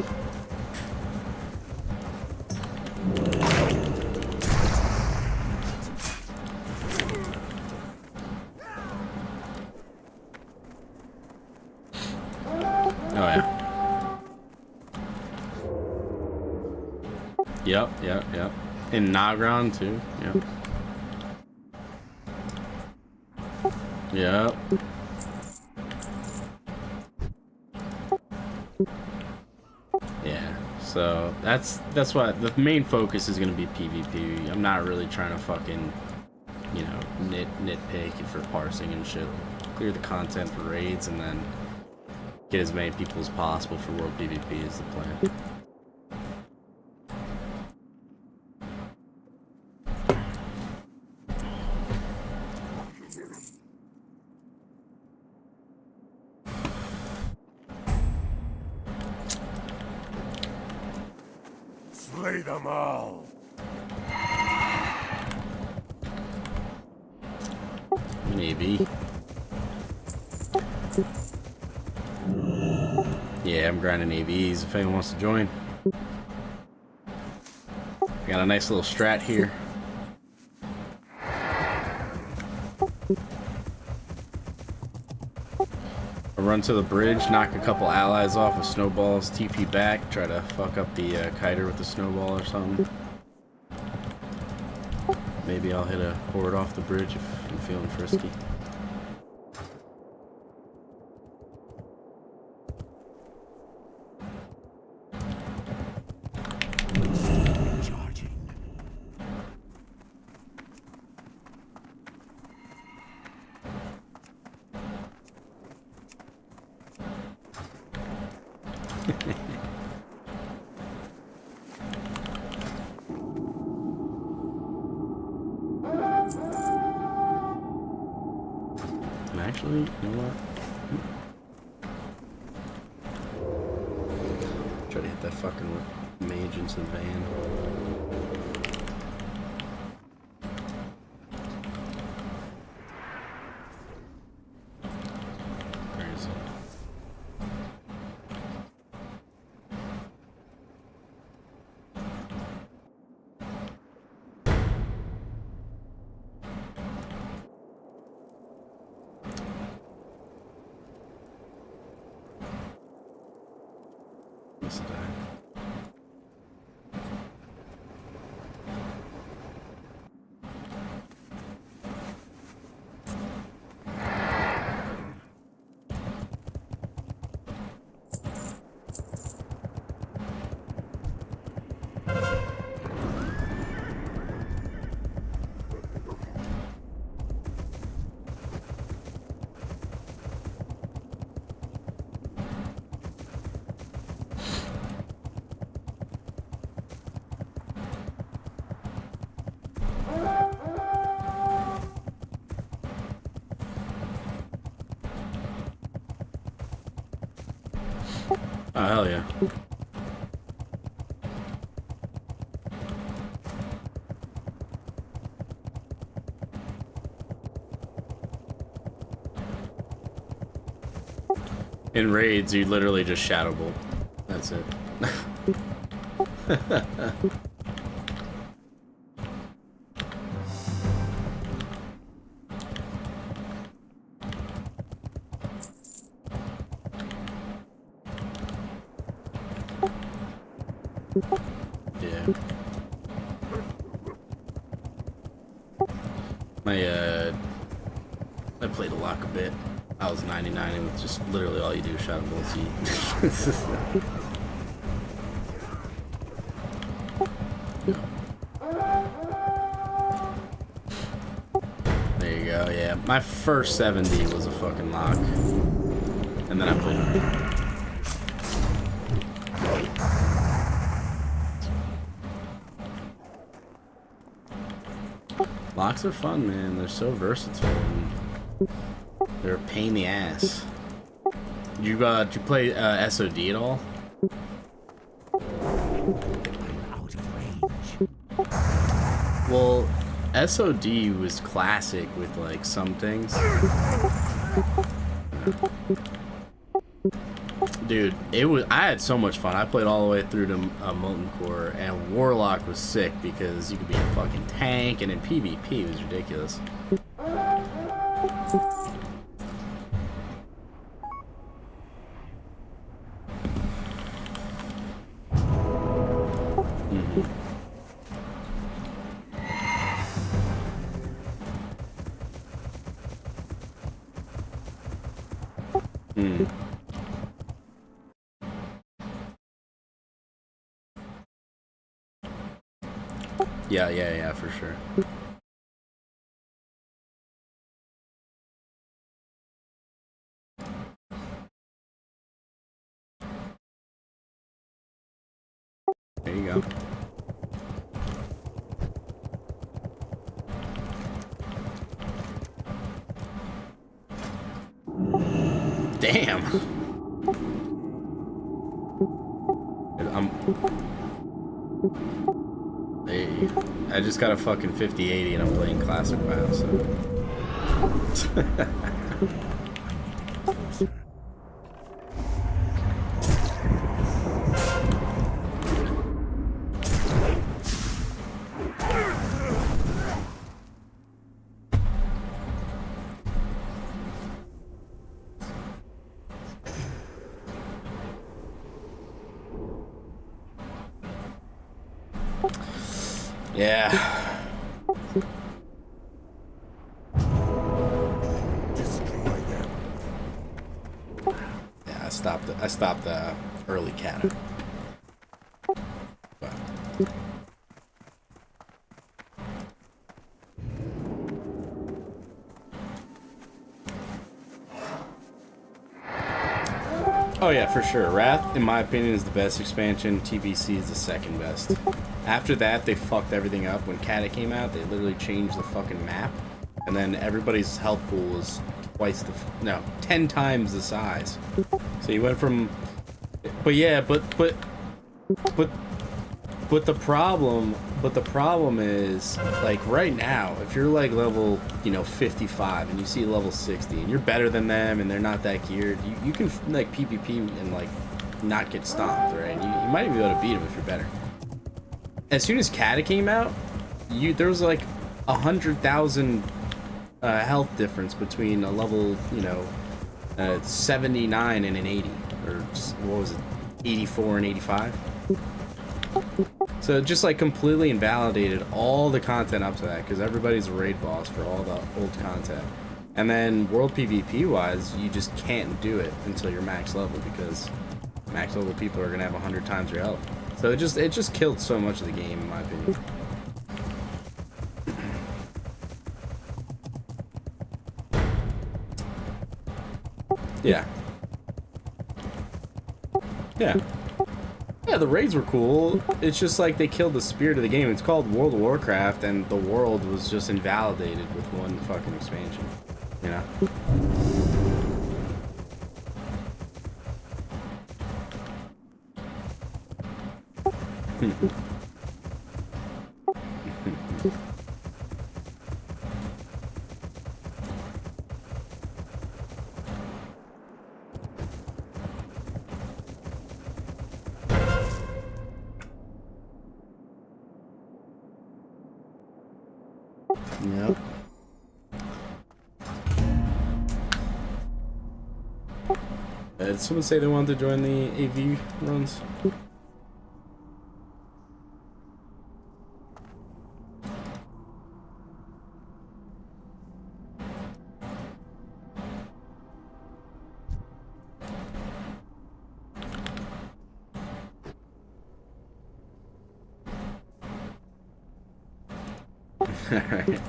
Yep. In Nagron too. Yep. Yeah. So that's why the main focus is gonna be PvP. I'm not really trying to fucking, you know, nitpick for parsing and shit. Clear the content for raids and then get as many people as possible for world PvP is the plan. Slay them all. Maybe. Yeah, I'm grinding AVs if anyone wants to join. Got a nice little strat here. I'll run to the bridge, knock a couple allies off with snowballs, TP back, try to fuck up the kiter with the snowball or something. Maybe I'll hit a horde off the bridge if I'm feeling frisky. Actually, you know what? Try to hit that fucking mage into the van. Where is it? Must have died. Oh, hell yeah. In raids, you literally just shadow bolt. That's it. Yeah. I played a lock a bit. I was 99 and just literally all you do is shadow bolts. There you go, yeah. My first 70 was a fucking lock. And then I played locks are fun, man. They're so versatile. And they're a pain in the ass. Did you play SOD at all? Well, SOD was classic with like some things. Dude, I had so much fun. I played all the way through to Molten Core, and Warlock was sick because you could be a fucking tank, and in PvP it was ridiculous. Hmm. Yeah, for sure. There you go. Damn. Hey, I just got a fucking 50-80 and I'm playing classic WoW, so. Yeah. Yeah, I stopped the early cannon. But oh yeah, for sure. Wrath, in my opinion, is the best expansion. TBC is the second best. After that, they fucked everything up. When Kata came out, they literally changed the fucking map. And then everybody's health pool was twice the... No, 10 times the size. So you went from... But yeah, but the problem is, like, right now, if you're, like, level, 55, and you see level 60, and you're better than them, and they're not that geared, you can, like, PvP and, like, not get stomped, right? You might even be able to beat them if you're better. As soon as Kata came out, there was, like, 100,000 health difference between a level, 79 and an 80, or, what was it, 84 and 85? So it just like completely invalidated all the content up to that, because everybody's a raid boss for all the old content. And then world PvP wise, you just can't do it until you're max level, because max level people are gonna have 100 times your health. So it just killed so much of the game, in my opinion. Yeah. Yeah. Yeah, the raids were cool. It's just like they killed the spirit of the game. It's called World of Warcraft, and the world was just invalidated with one fucking expansion. You know? Yep. Did someone say they wanted to join the AV runs? Alright.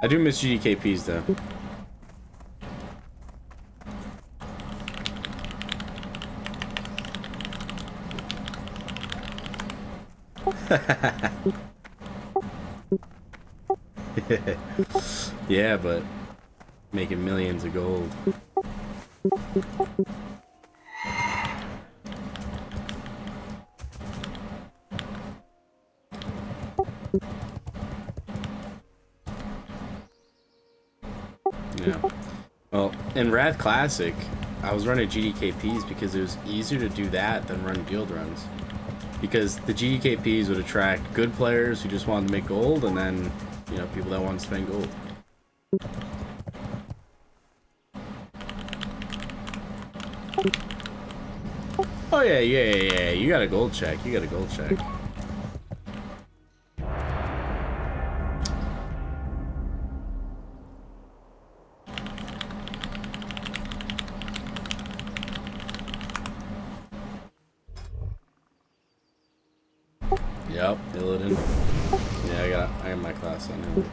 I do miss GDKPs though. Yeah, but making millions of gold. Yeah. Well, in Wrath Classic, I was running GDKPs because it was easier to do that than run guild runs. Because the GDKPs would attract good players who just wanted to make gold, and then, you know, people that want to spend gold. Oh yeah, yeah. You got a gold check. You got a gold check. Yep, Illidan. Yeah, I got my class on him.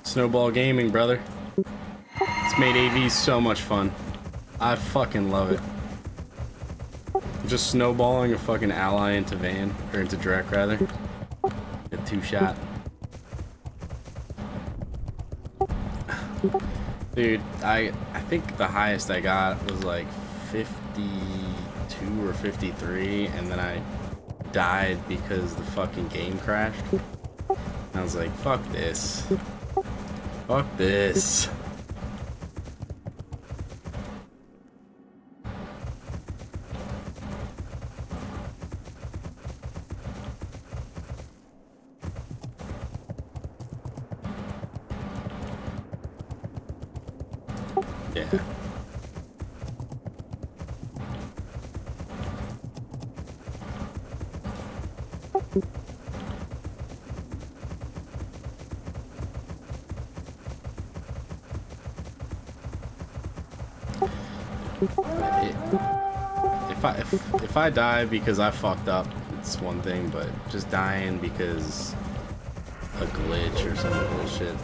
Snowball Gaming, brother. It's made AV so much fun. I fucking love it. Just snowballing a fucking ally into Van, or into Drek rather. Get 2-shot. Dude, I think the highest I got was like 52 or 53, and then I died because the fucking game crashed. I was like, fuck this. Fuck this. Yeah. If I die because I fucked up, it's one thing, but just dying because a glitch or some bullshit,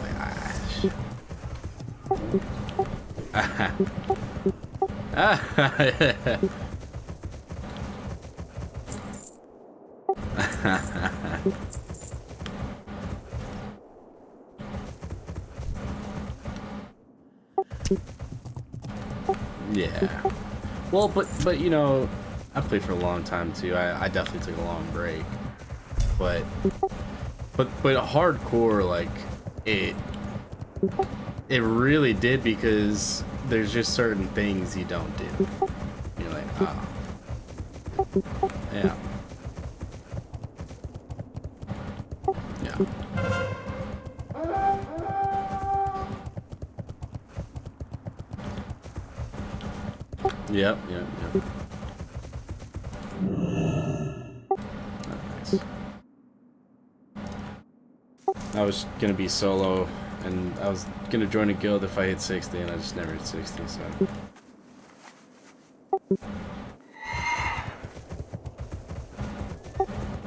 yeah. Well, but you know, I played for a long time too. I definitely took a long break, but But hardcore, like, it really did, because there's just certain things you don't do. You're like, oh. Yeah. Yeah. Yep, yep, yep. Nice. I was gonna be solo, and I was gonna join a guild if I hit 60, and I just never hit 60, so.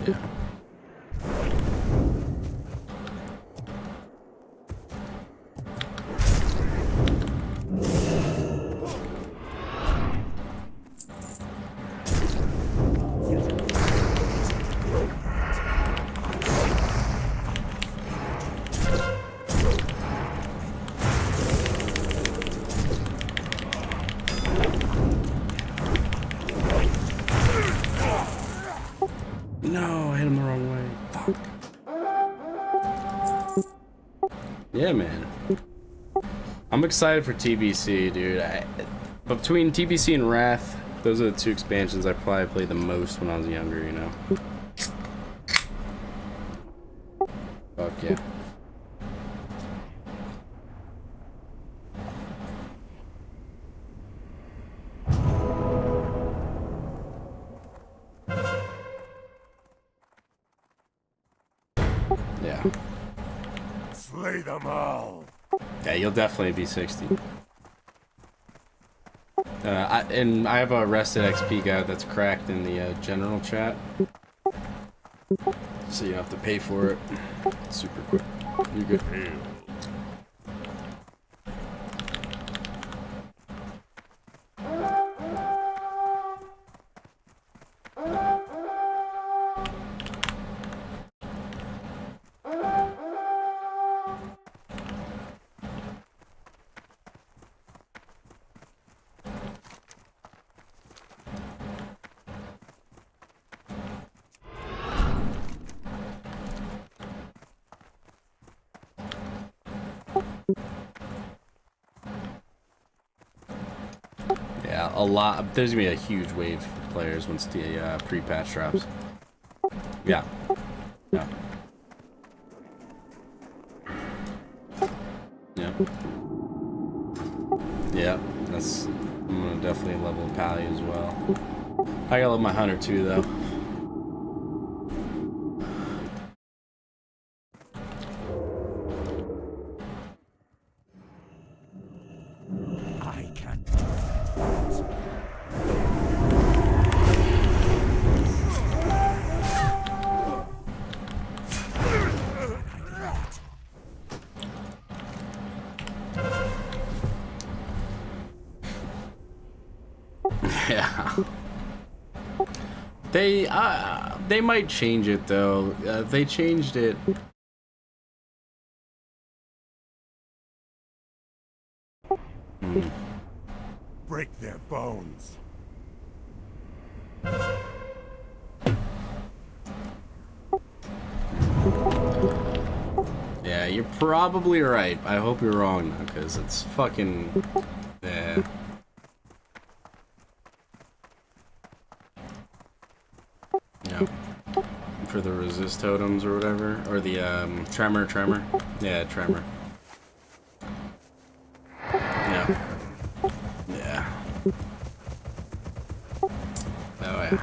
Yeah. No, I hit him the wrong way. Fuck. Yeah, man. I'm excited for TBC, dude. Between TBC and Wrath, those are the two expansions I probably played the most when I was younger, you know? Fuck yeah. Yeah. Slay them all. Yeah, you'll definitely be 60. And I have a Rested XP guide that's cracked in the general chat. So you don't have to pay for it. Super quick. You're good. Yeah, a lot. There's gonna be a huge wave of players once the pre-patch drops. Yeah. Yeah. Yeah. Yeah. That's. I'm gonna definitely level Pally as well. I gotta love my hunter too, though. Yeah. They might change it though. They changed it. Break their bones. Yeah, you're probably right. I hope you're wrong though, because it's fucking. Yeah. Yeah. For the resist totems or whatever, or the tremor. Yeah, tremor. Yeah. Yeah. Oh yeah.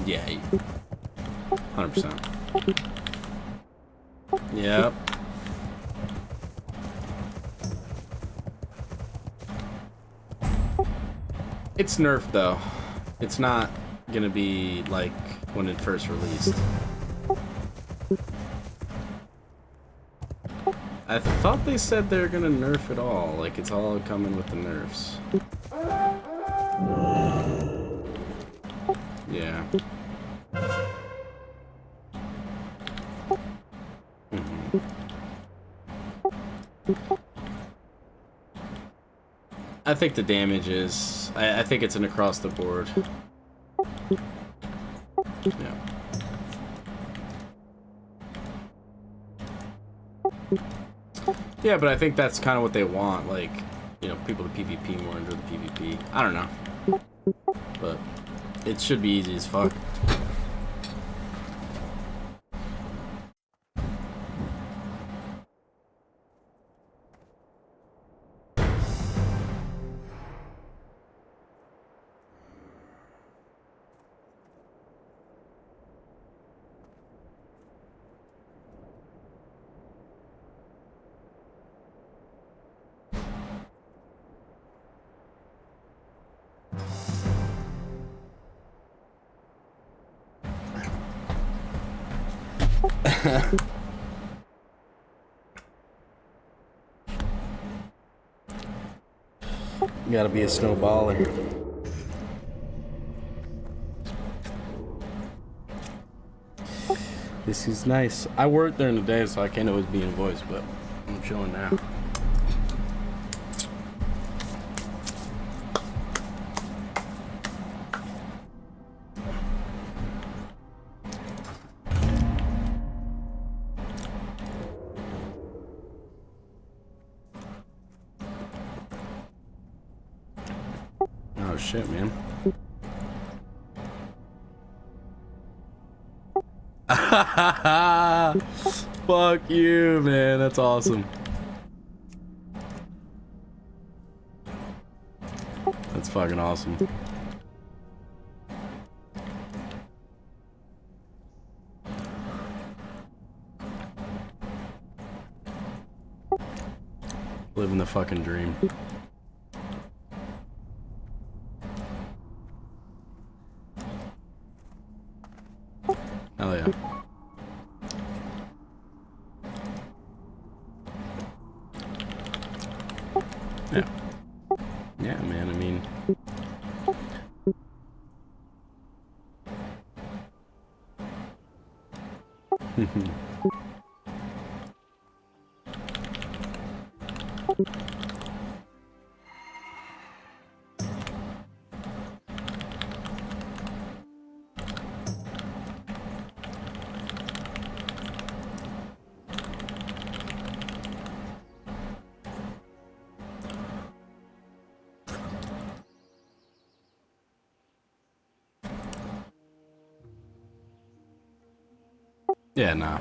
Yeah. 100%. Yep. It's nerfed though. It's not gonna be like when it first released. I thought they said they're gonna nerf it all. Like it's all coming with the nerfs. Yeah. I think the damage is. I think it's an across the board. Yeah. Yeah, but I think that's kind of what they want, like, you know, people to PvP more into the PvP. I don't know. But it should be easy as fuck. You gotta be a snowballer. This is nice. I work during the day, so I can't always be in voice, but I'm chilling now. Oh shit, man. Fuck you, man. That's awesome. That's fucking awesome. Living the fucking dream. Hell yeah. Yeah. Yeah, man, I mean... Yeah, nah.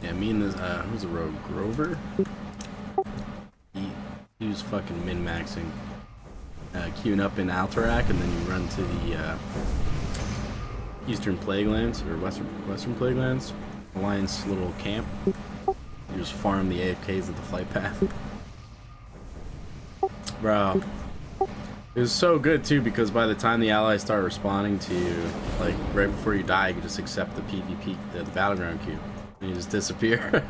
Yeah, me and this, who's the rogue? Grover? He was fucking min-maxing. Queuing up in Alterac, and then you run to the, Eastern Plaguelands, or Western Plaguelands. Alliance little camp. You just farm the AFKs at the flight path. Bro. It was so good, too, because by the time the allies start responding to you, like, right before you die, you can just accept the PvP, the battleground queue. And you just disappear.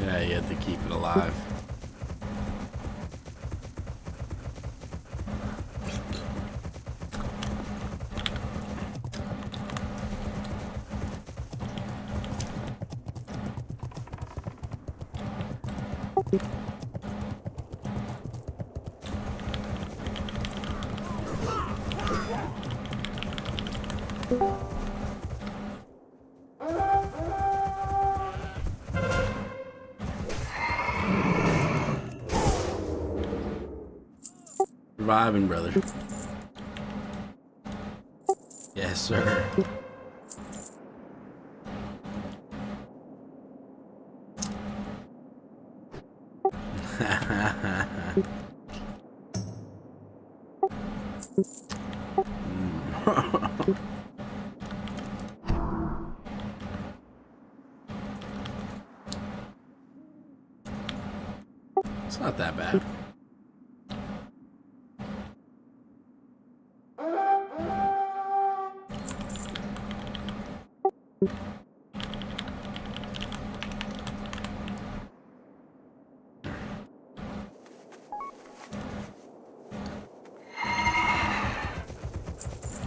Yeah, you had to keep it alive. Surviving, brother. Yes, sir. It's not that bad.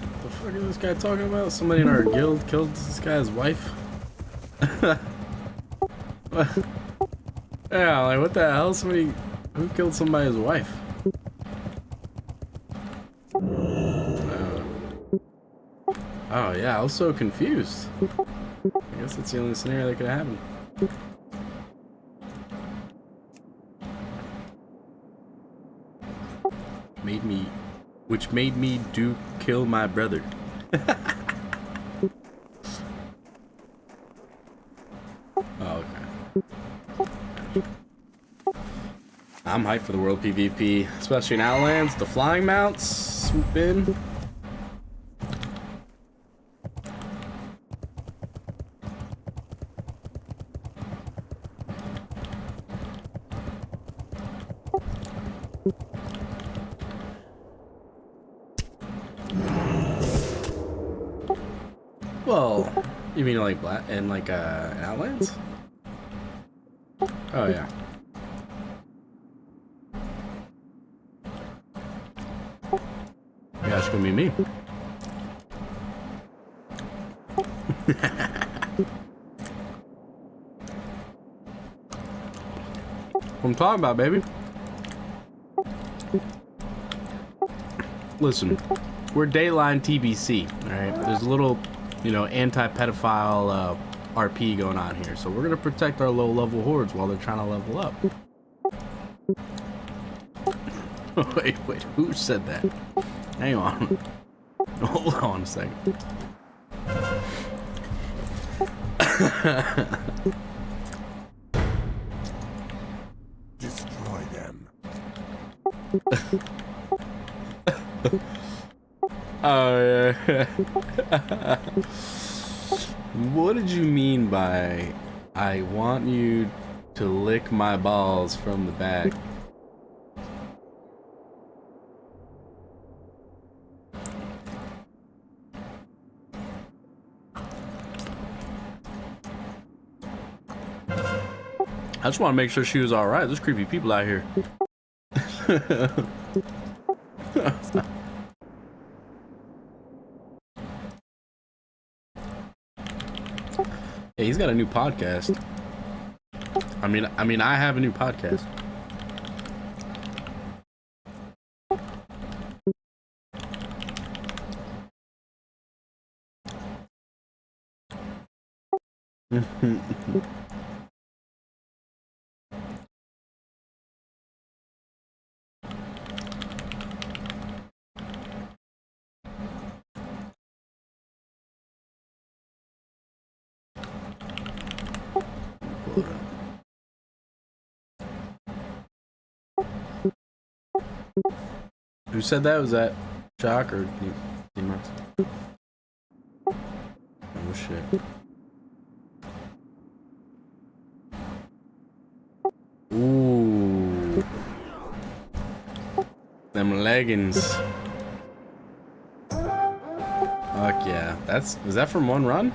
What the fuck is this guy talking about? Somebody in our guild killed this guy's wife? What? Yeah, like what the hell? Somebody who killed somebody's wife? Oh yeah, I was so confused. I guess that's the only scenario that could happen. Which made me do kill my brother. Oh, okay. I'm hyped for the world PvP, especially in Outlands. The flying mounts swoop in. Well, you mean like black and like Outlands? Oh yeah. Yeah, it's gonna be me. What I'm talking about, baby. Listen, we're Dateline TBC, alright? There's a little, you know, anti-pedophile RP going on here, so we're gonna protect our low-level hordes while they're trying to level up. Wait, who said that? Hang on. Hold on a second. Destroy them. Oh yeah. What did you mean by I want you to lick my balls from the back? I just want to make sure she was all right. There's creepy people out here. Yeah, he's got a new podcast. I mean, I have a new podcast. Who said that? Was that Jock or D-Mark? Oh shit. Ooh. Them leggings. Fuck yeah. Was that from one run?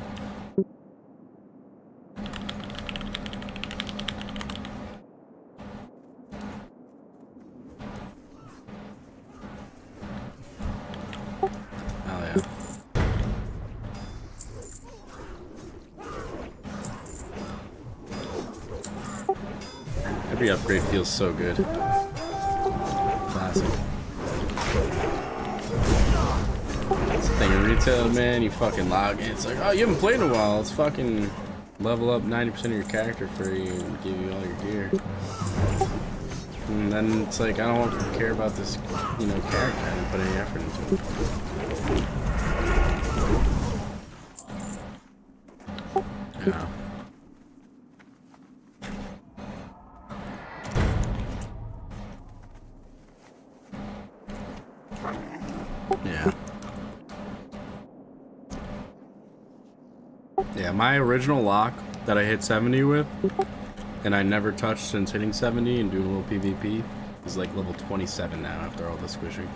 Every upgrade feels so good. Classic. It's the thing in retail, man. You fucking log in. It's like, oh, you haven't played in a while. Let's fucking level up 90% of your character for you and give you all your gear. And then it's like, I don't care about this, you know, character. I didn't put any effort into it. Yeah. Yeah, my original lock that I hit 70 with, and I never touched since hitting 70 and doing a little PvP, is like level 27 now after all the squishing.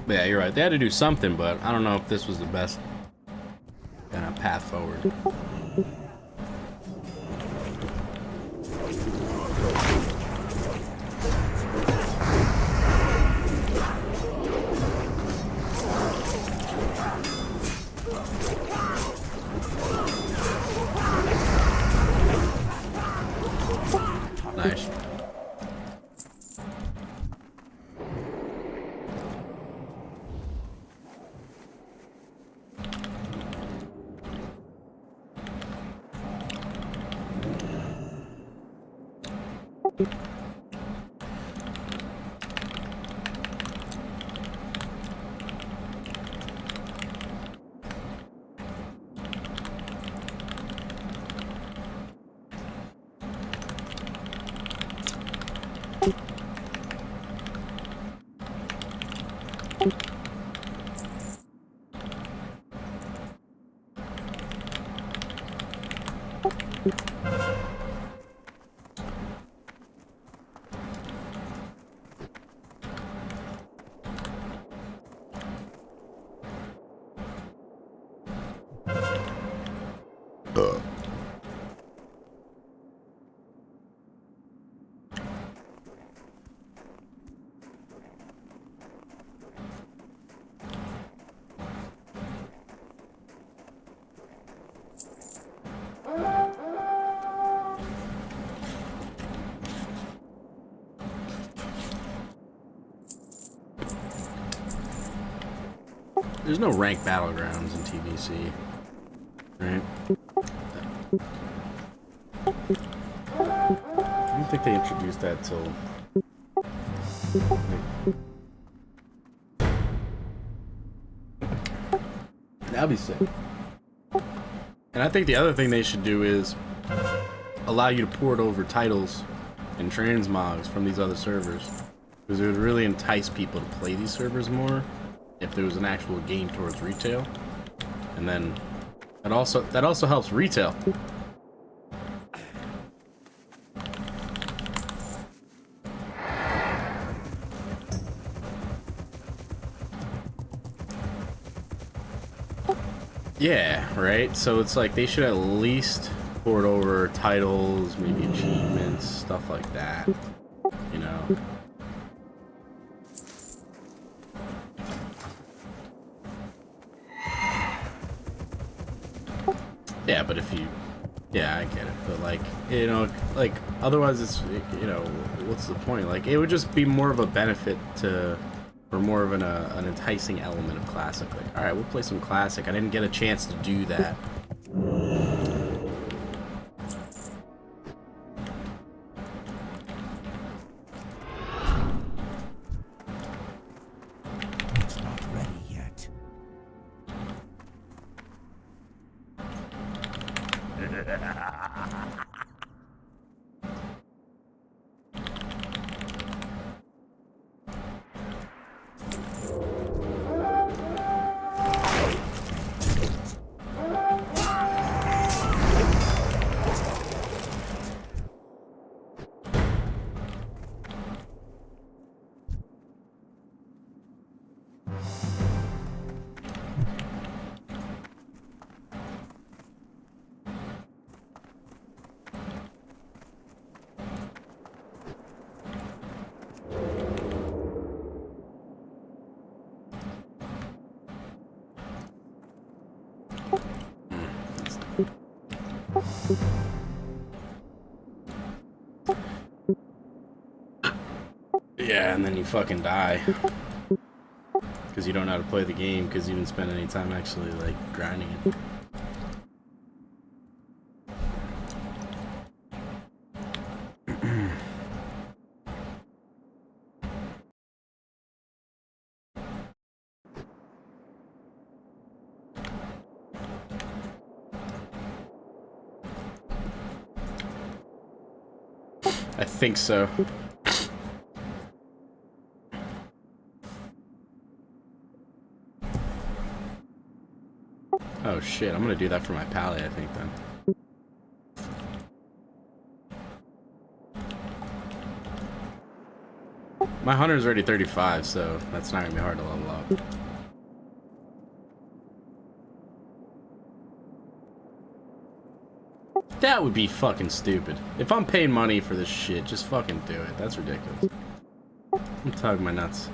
But yeah, you're right. They had to do something, but I don't know if this was the best kind of path forward. Nice. There's no ranked battlegrounds in TVC, right? I don't think they introduced that till... That'd be sick. And I think the other thing they should do is allow you to port over titles and transmogs from these other servers, because it would really entice people to play these servers more if there was an actual game towards retail. And then that also helps retail. Yeah, right? So it's like they should at least port over titles, maybe achievements, stuff like that. You know? Yeah, but if you, yeah, I get it. But like, you know, like otherwise it's, you know, what's the point? Like, it would just be more of a benefit to, or more of an enticing element of classic. Like, all right, we'll play some classic. I didn't get a chance to do that. It's not ready yet. Yeah, and then you fucking die. Because you don't know how to play the game, because you didn't spend any time actually, like, grinding it. I think so. Oh shit, I'm gonna do that for my pally, I think, then. My hunter's already 35, so that's not gonna be hard to level up. That would be fucking stupid. If I'm paying money for this shit, just fucking do it. That's ridiculous. I'm tugging my nuts.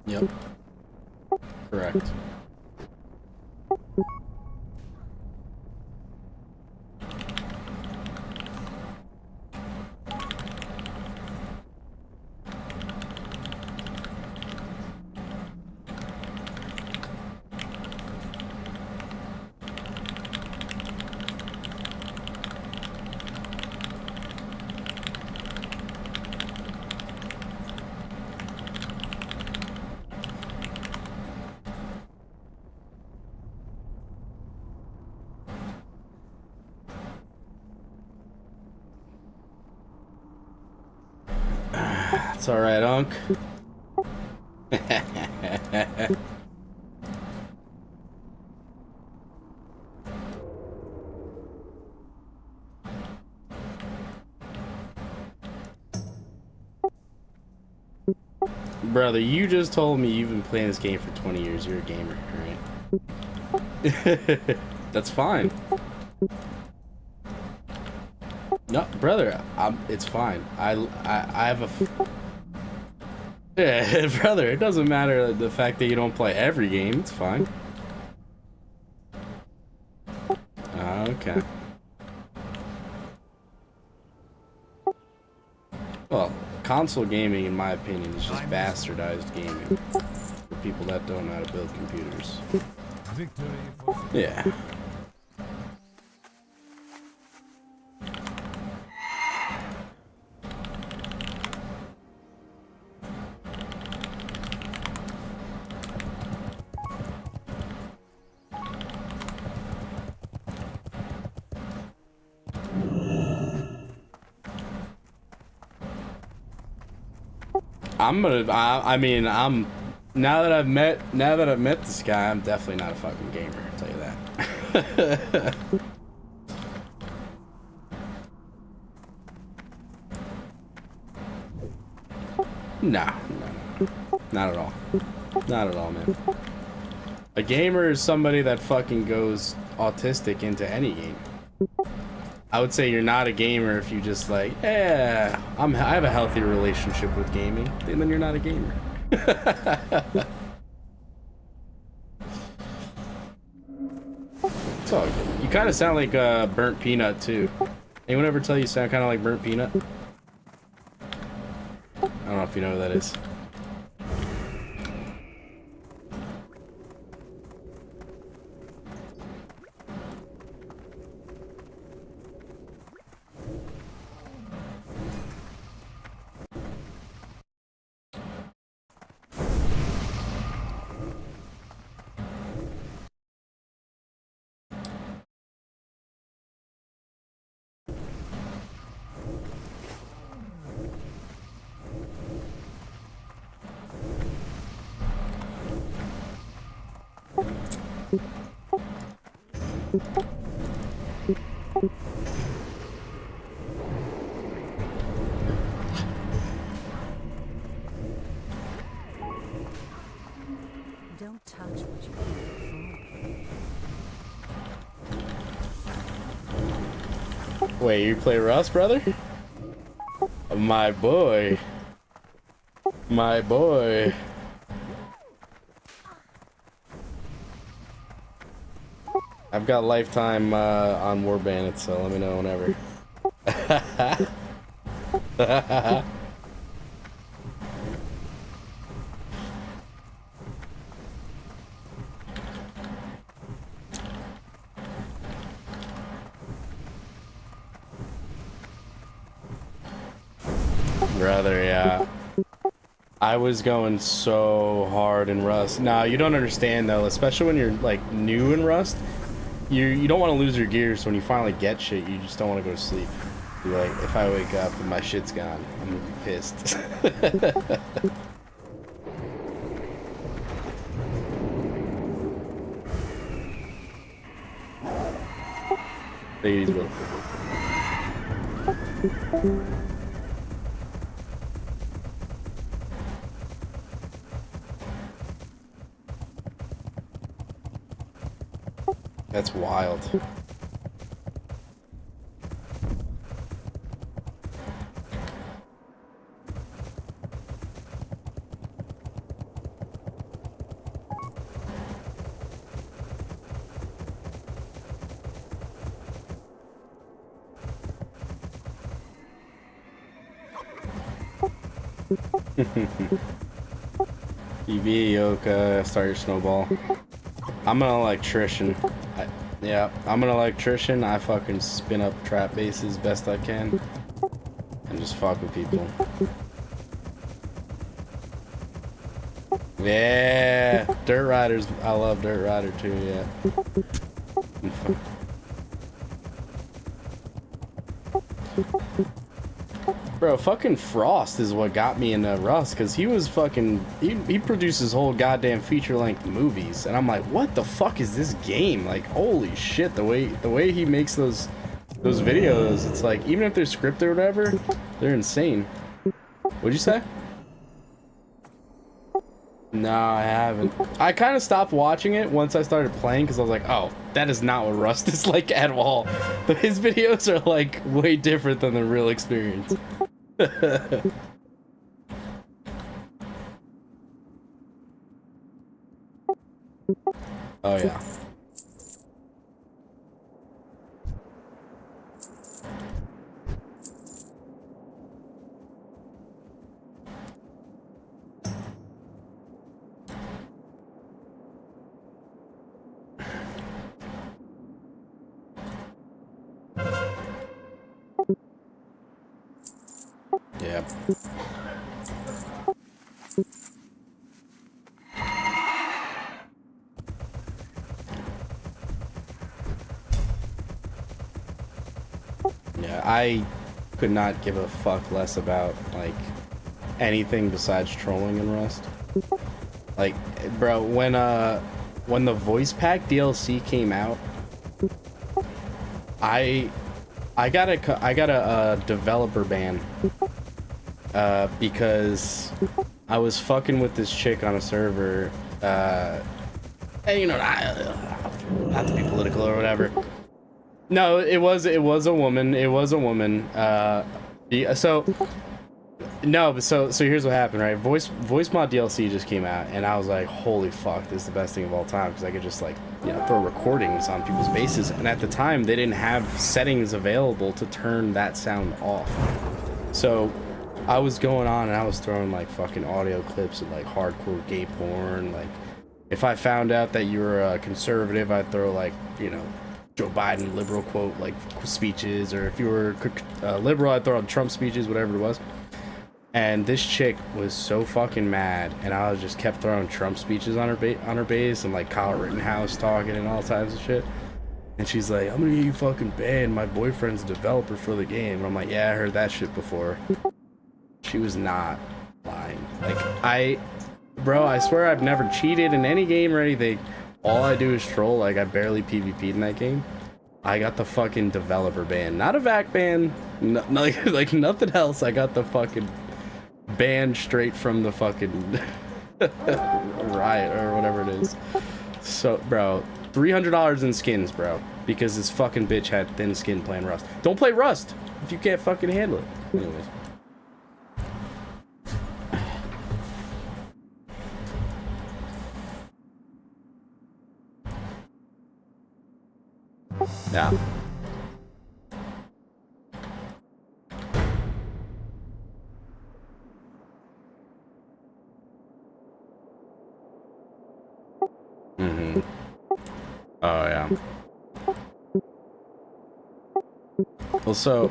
Yep. Correct. It's alright, Unc. Brother, you just told me you've been playing this game for 20 years. You're a gamer, right? That's fine. No, brother, it's fine. I have a... Yeah, brother, it doesn't matter the fact that you don't play every game. It's fine. Okay. Well, console gaming, in my opinion, is just bastardized gaming for people that don't know how to build computers. Yeah. I mean, now that I've met this guy, I'm definitely not a fucking gamer, I'll tell you that. No, not at all. Not at all, man. A gamer is somebody that fucking goes autistic into any game. I would say you're not a gamer if you just like, yeah, I have a healthy relationship with gaming, and then you're not a gamer. It's all good. You kind of sound like Burnt Peanut too. Anyone ever tell you sound kind of like Burnt Peanut? I don't know if you know who that is. Don't touch what you can't. Wait, you play Rust, brother? My boy. My boy. I've got lifetime on War Bandits, so let me know whenever. Brother, yeah. I was going so hard in Rust. Now, you don't understand though, especially when you're like new in Rust, you don't want to lose your gears. When you finally get shit, you just don't want to go to sleep. You're like, if I wake up and my shit's gone, I'm gonna be pissed. Take it easy, bro. That's wild. TV, Yoka, start your snowball. I'm an electrician. Yeah, I'm an electrician. I fucking spin up trap bases best I can. And just fuck with people. Yeah, Dirt Riders. I love Dirt Rider too, yeah. Bro, fucking Frost is what got me into Rust, because he was fucking, he produces whole goddamn feature-length movies, and I'm like, what the fuck is this game? Like, holy shit, the way he makes those videos, it's like, even if they're scripted or whatever, they're insane. What'd you say? No, I haven't. I kind of stopped watching it once I started playing, because I was like, oh, that is not what Rust is like at all. His videos are like way different than the real experience. Oh yeah. Yeah. Yeah, I could not give a fuck less about like anything besides trolling in Rust. Like, bro, when the voice pack DLC came out, I got a developer ban because I was fucking with this chick on a server, and you know, not to be political or whatever. No, it was a woman. It was a woman. So here's what happened, right? Voice mod DLC just came out, and I was like, holy fuck, this is the best thing of all time, because I could just like, you know, throw recordings on people's bases, and at the time they didn't have settings available to turn that sound off. So I was going on and I was throwing like fucking audio clips of like hardcore gay porn. Like, if I found out that you were a conservative, I'd throw like, you know, Joe Biden liberal quote like speeches, or if you were liberal, I'd throw out Trump speeches, whatever it was. And this chick was so fucking mad, and I was just kept throwing Trump speeches on her base, and like Kyle Rittenhouse talking and all types of shit. And she's like, I'm gonna get you fucking banned. My boyfriend's a developer for the game. And I'm like, yeah, I heard that shit before. She was not lying. Like, bro, I swear I've never cheated in any game or anything. All I do is troll. Like, I barely PvP'd in that game. I got the fucking developer ban, not a VAC ban, like nothing else. I got the fucking ban straight from the fucking riot or whatever it is. So, bro, $300 in skins, bro, because this fucking bitch had thin skin playing Rust. Don't play Rust if you can't fucking handle it. Anyways. Yeah. Mm-hmm. Oh yeah. Well, so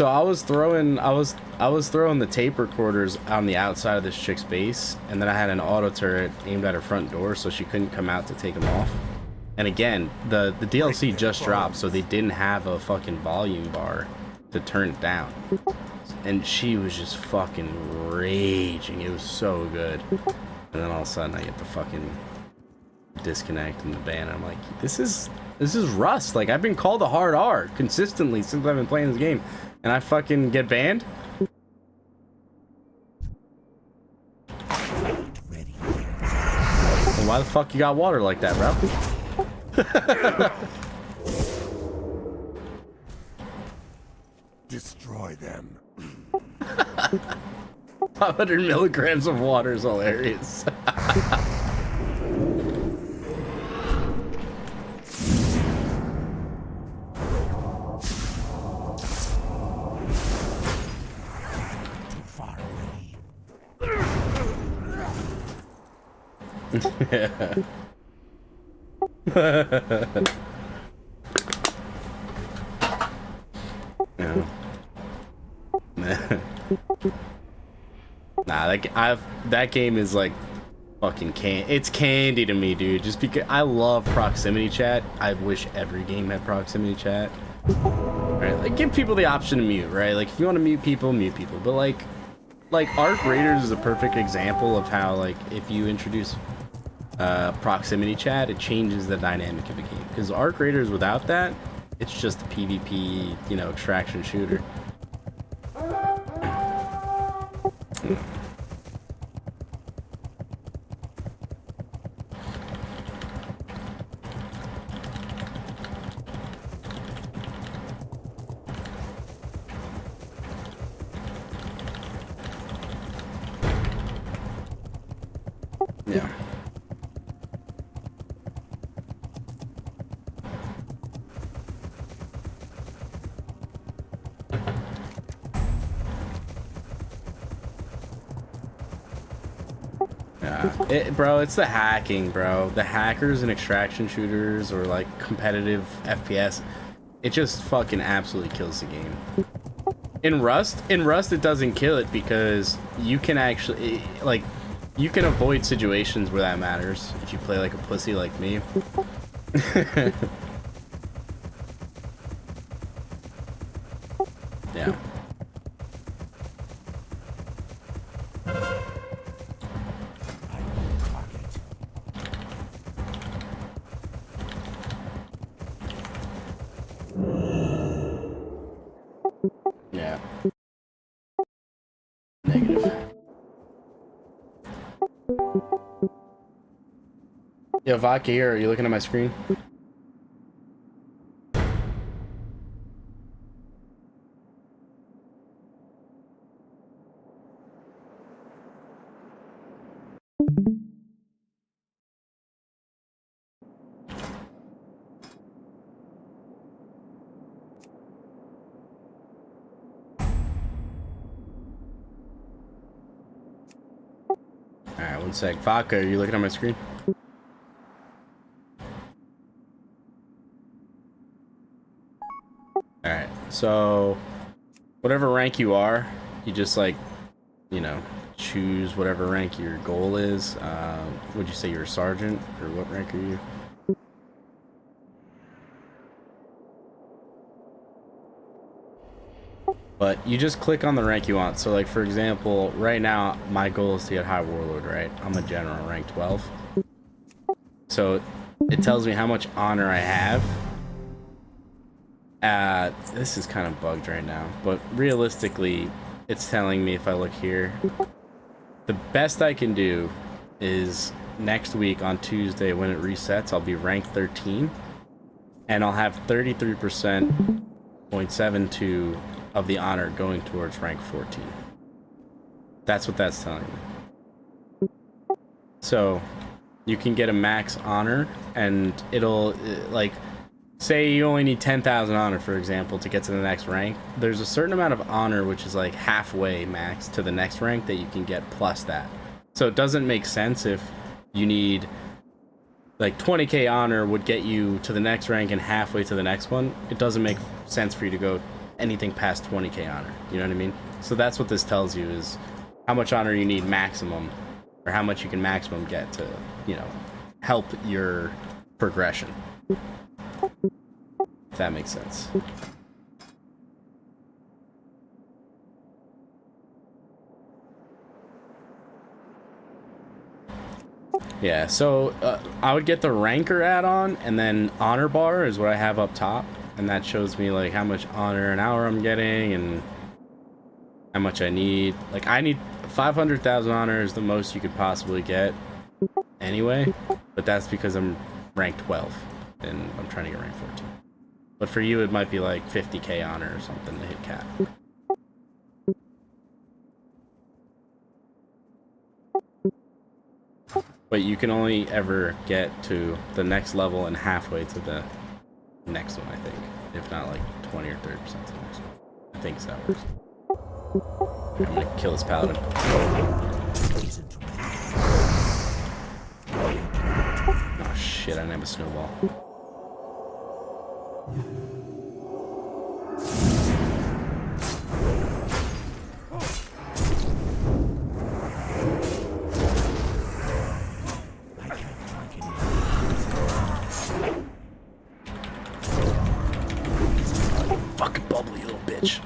I was throwing the tape recorders on the outside of this chick's base, and then I had an auto turret aimed at her front door, so she couldn't come out to take them off. And again, the DLC just dropped, so they didn't have a fucking volume bar to turn it down. And she was just fucking raging. It was so good. And then all of a sudden I get the fucking disconnect and the ban. I'm like, this is Rust. Like, I've been called a hard R consistently since I've been playing this game, and I fucking get banned? Well, why the fuck you got water like that, bro? 'Destroy them. 500 milligrams of water is hilarious. Too far away. No. Nah, that game is like fucking it's candy to me, dude. Just because I love proximity chat. I wish every game had proximity chat. Right? Like give people the option to mute, right? Like if you want to mute people, mute people. But like Arc Raiders is a perfect example of how like if you introduce proximity chat, it changes the dynamic of the game. Because Arc Raiders without that, it's just a PvP, you know, extraction shooter. Yeah. Bro, it's the hacking, bro. The hackers and extraction shooters or like competitive FPS, it just fucking absolutely kills the game. In Rust it doesn't kill it because you can actually like you can avoid situations where that matters if you play like a pussy like me. Yeah. Yeah. Negative. Yo, Vodka here, are you looking at my screen? Alright, one sec. Vodka, are you looking at my screen? Alright, so whatever rank you are, you just like, you know, choose whatever rank your goal is. Would you say you're a sergeant, or what rank are you? But you just click on the rank you want. So like for example, right now my goal is to get High Warlord, right? I'm a general, rank 12. So it tells me how much honor I have. This is kind of bugged right now, but realistically it's telling me if I look here, the best I can do is next week on Tuesday when it resets, I'll be rank 13 and I'll have 33.72 of the honor going towards rank 14. That's what that's telling me. So you can get a max honor and it'll like say you only need 10,000 honor, for example, to get to the next rank. There's a certain amount of honor which is like halfway max to the next rank that you can get plus that. So it doesn't make sense if you need like 20k honor would get you to the next rank and halfway to the next one. It doesn't make sense for you to go anything past 20k honor. You know what I mean? So that's what this tells you, is how much honor you need maximum, or how much you can maximum get to, you know, help your progression. If that makes sense. Yeah, so I would get the ranker add-on, and then honor bar is what I have up top, and that shows me like how much honor an hour I'm getting and how much I need. Like I need 500,000 honor is the most you could possibly get anyway, but that's because I'm rank 12 and I'm trying to get rank 14. But for you it might be like 50k honor or something to hit cap. But you can only ever get to the next level and halfway to the next one, I think. If not like 20 or 30% to the next one. I think so. I'm gonna kill this paladin. shit, I didn't have a snowball. I can't drink it in. Fucking bubble, you little bitch.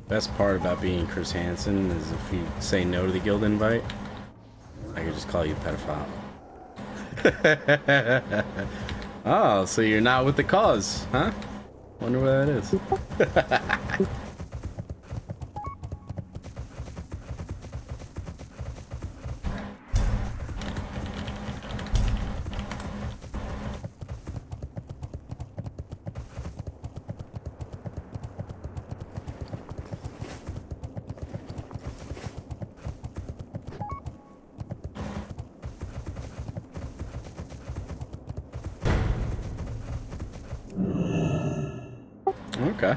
Best part about being Chris Hansen is if you say no to the guild invite, I can just call you a pedophile. Oh, so you're not with the cause, huh? Wonder what that is. Okay.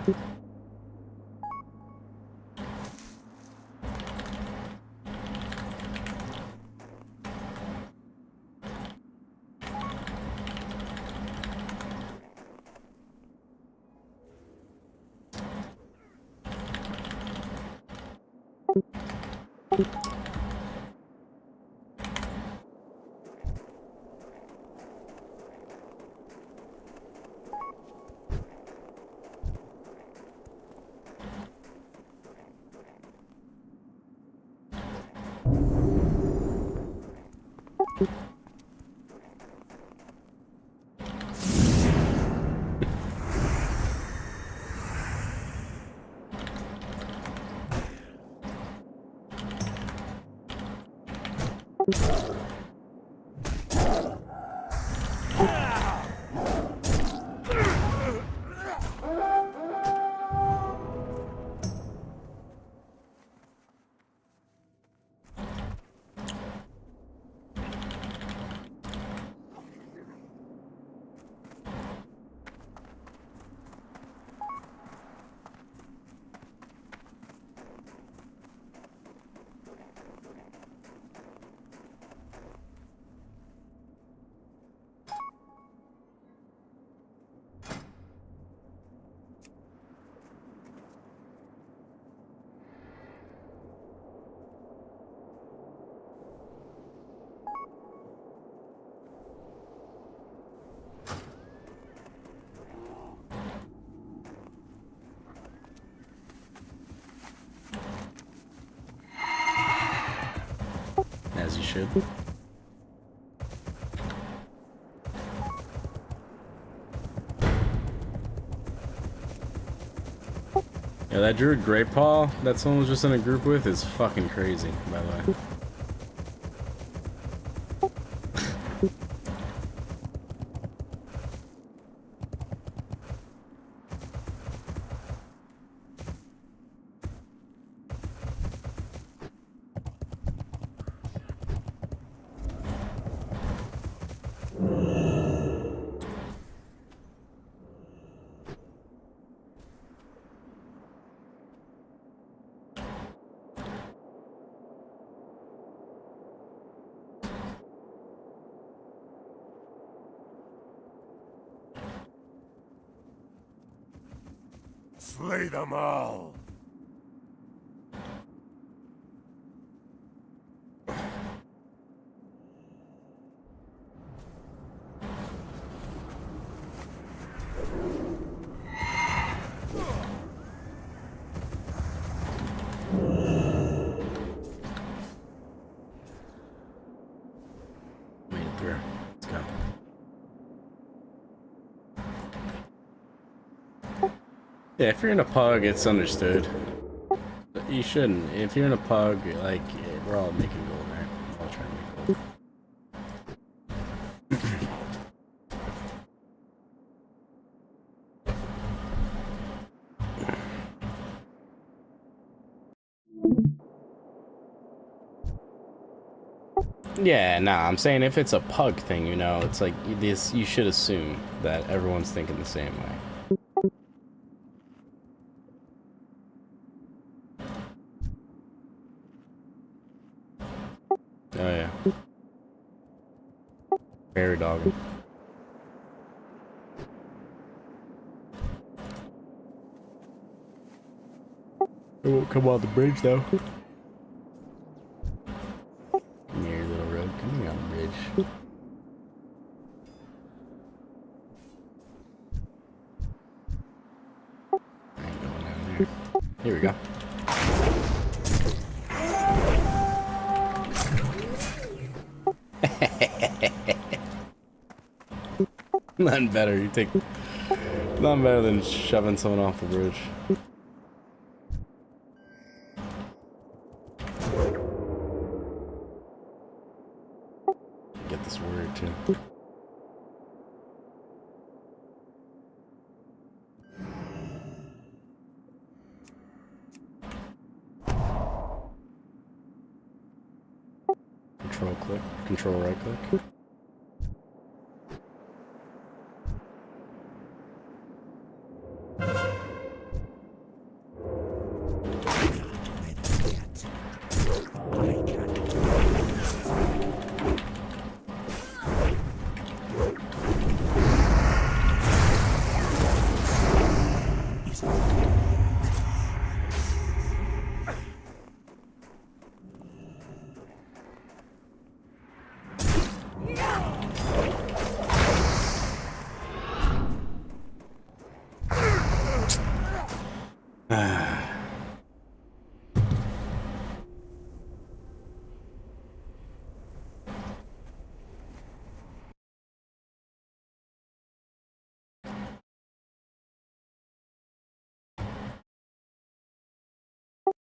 As you should. Yeah, that druid Great Paw that someone was just in a group with is fucking crazy, by the way. Slay them all! Yeah, if you're in a pug, it's understood. But you shouldn't. If you're in a pug, like, we're all making gold, right? We're all trying to make gold. Yeah, nah, I'm saying if it's a pug thing, you know, it's like this. You should assume that everyone's thinking the same way. Oh yeah, prairie dogging. It won't come on the bridge though. Come here, little road. Coming on the bridge. I ain't going down there. Here we go. Nothing better. You take nothing better than shoving someone off the bridge. Get this word too. Control click, control right click.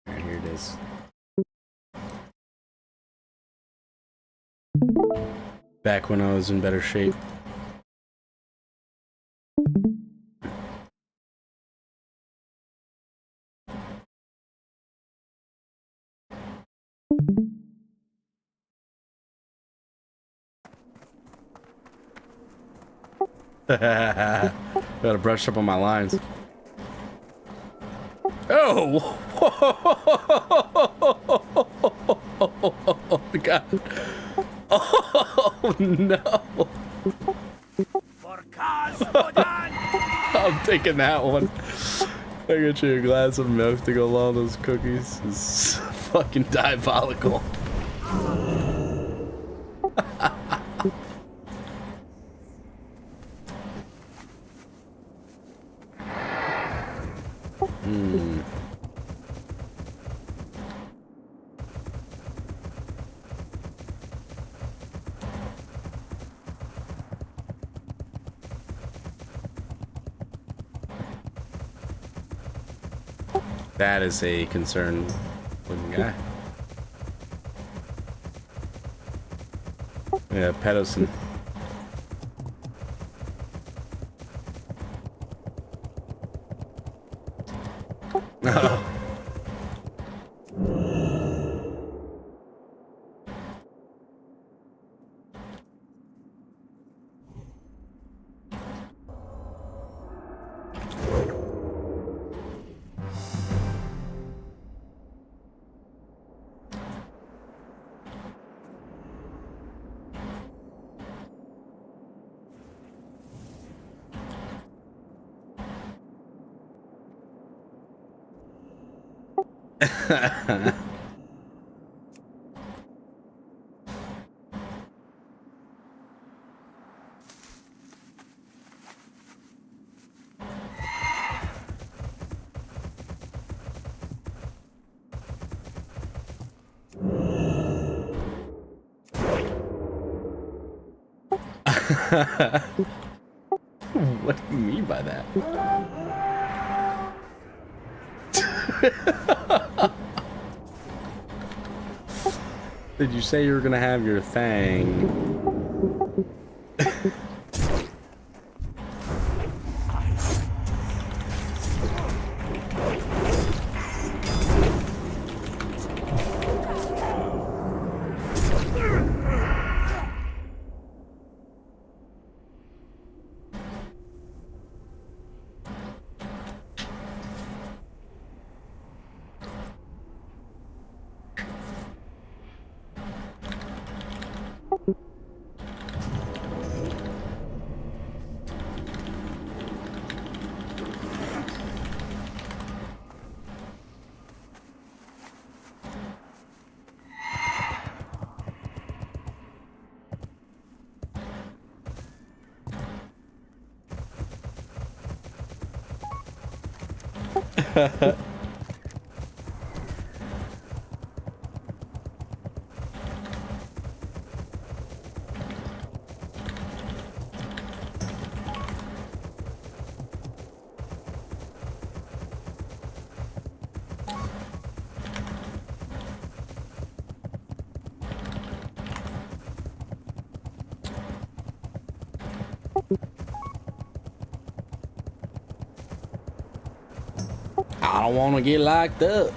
Alright, here it is. Back when I was in better shape. Gotta brush up on my lines. Oh! God. Oh no! I'm taking that one. I got you a glass of milk to go along those cookies. It's fucking diabolical. That is a concerned looking guy. Yeah, Pedderson. Oh. What do you mean by that? Did you say you were gonna have your thing? I don't want to get locked up.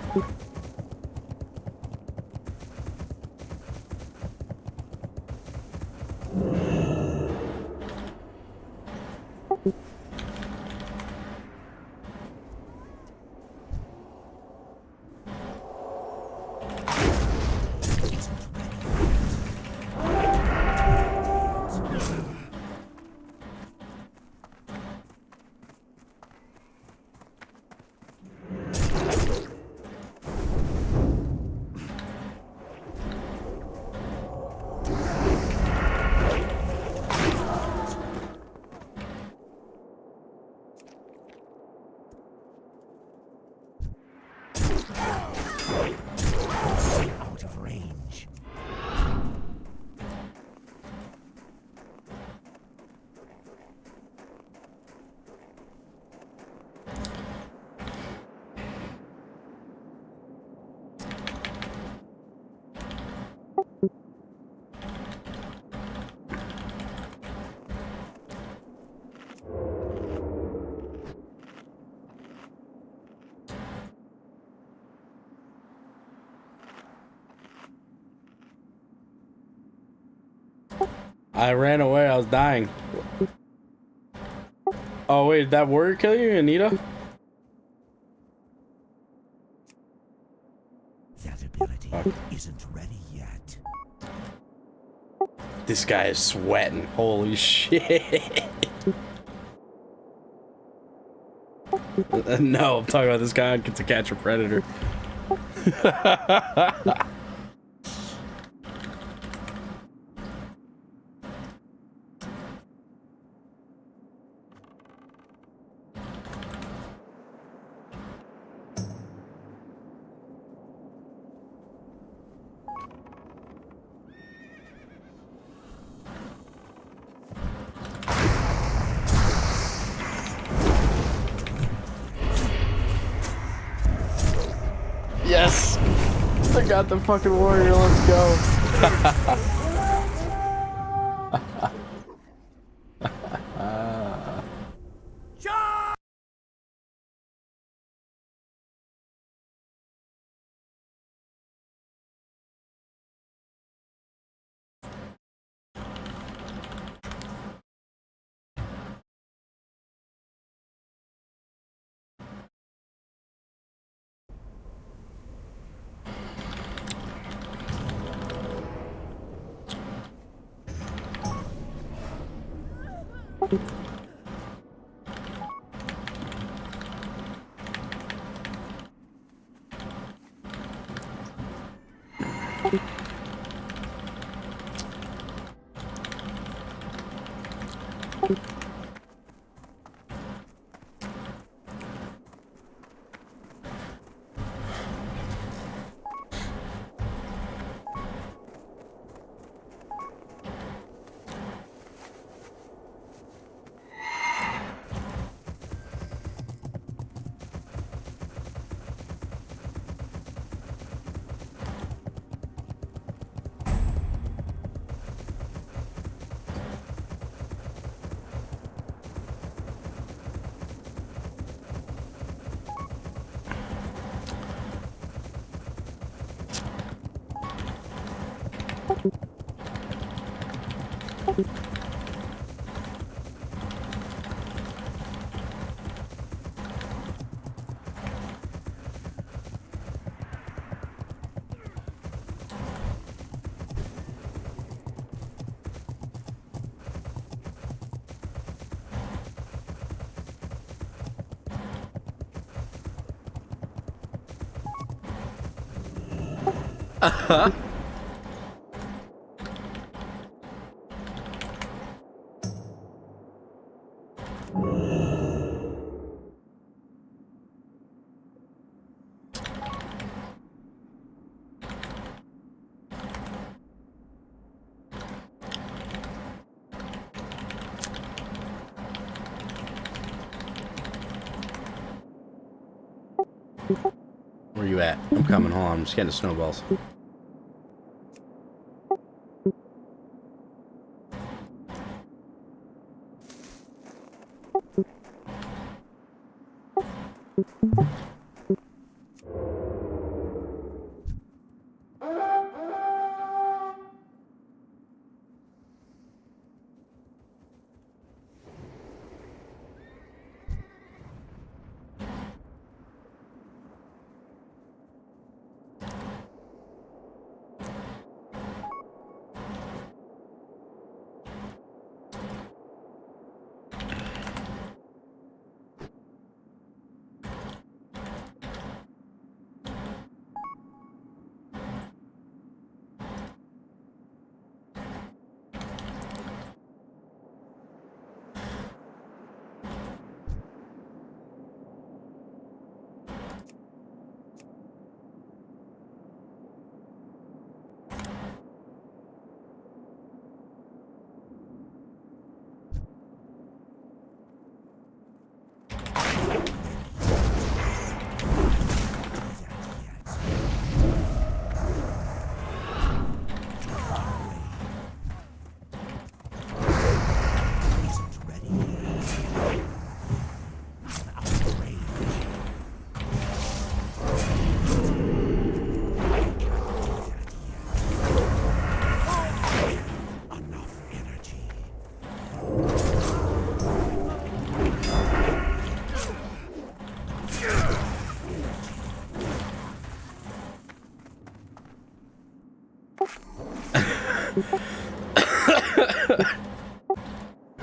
Out of range. I ran away. I was dying. Oh wait, did that warrior kill you, Anita? That ability isn't ready yet. This guy is sweating. Holy shit. No, I'm talking about this guy gets to catch a predator. Yes! I got the fucking warrior, let's go. Where you at? I'm coming. Hold on. I'm just getting the snowballs.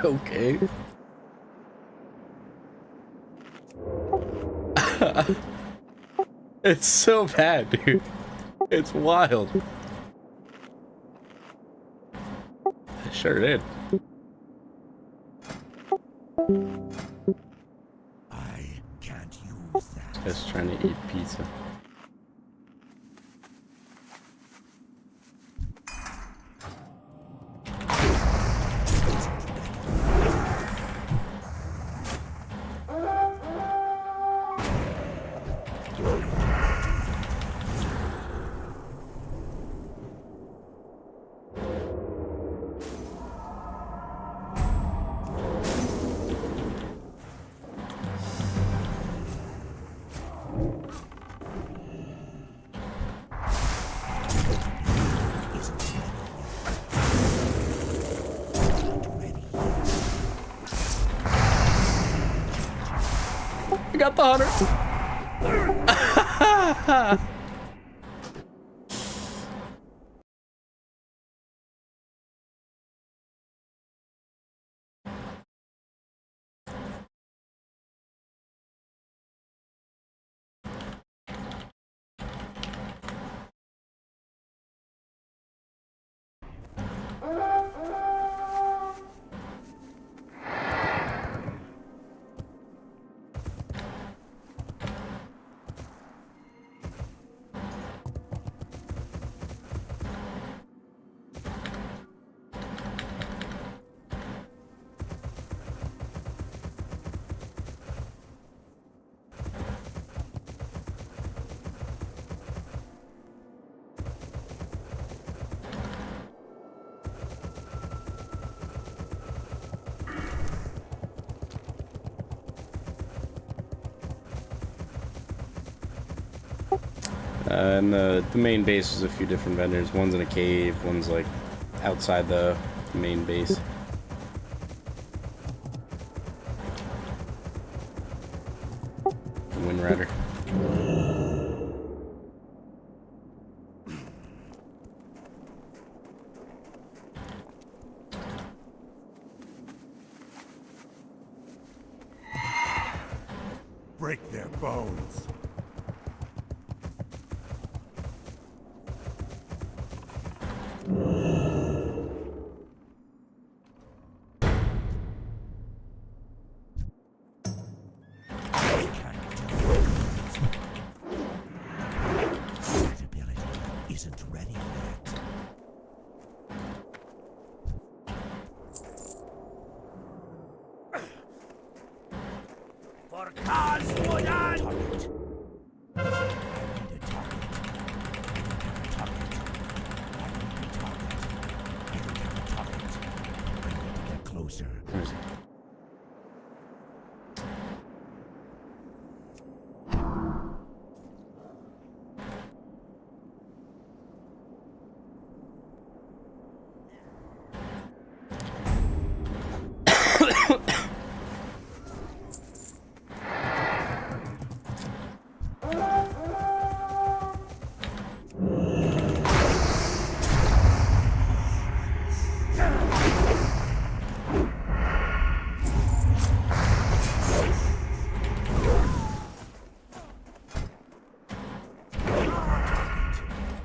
Okay. It's so bad, dude. It's wild. I sure did. I can't use that. Just trying to eat pizza. I got the hunter. And the main base is a few different vendors. One's in a cave, one's like outside the main base. Wind Rider. Break their bones. That ability isn't ready yet. For God's blood! Target. I need a target. Target. I need a target. I don't have a target. I need to get closer. Where is he?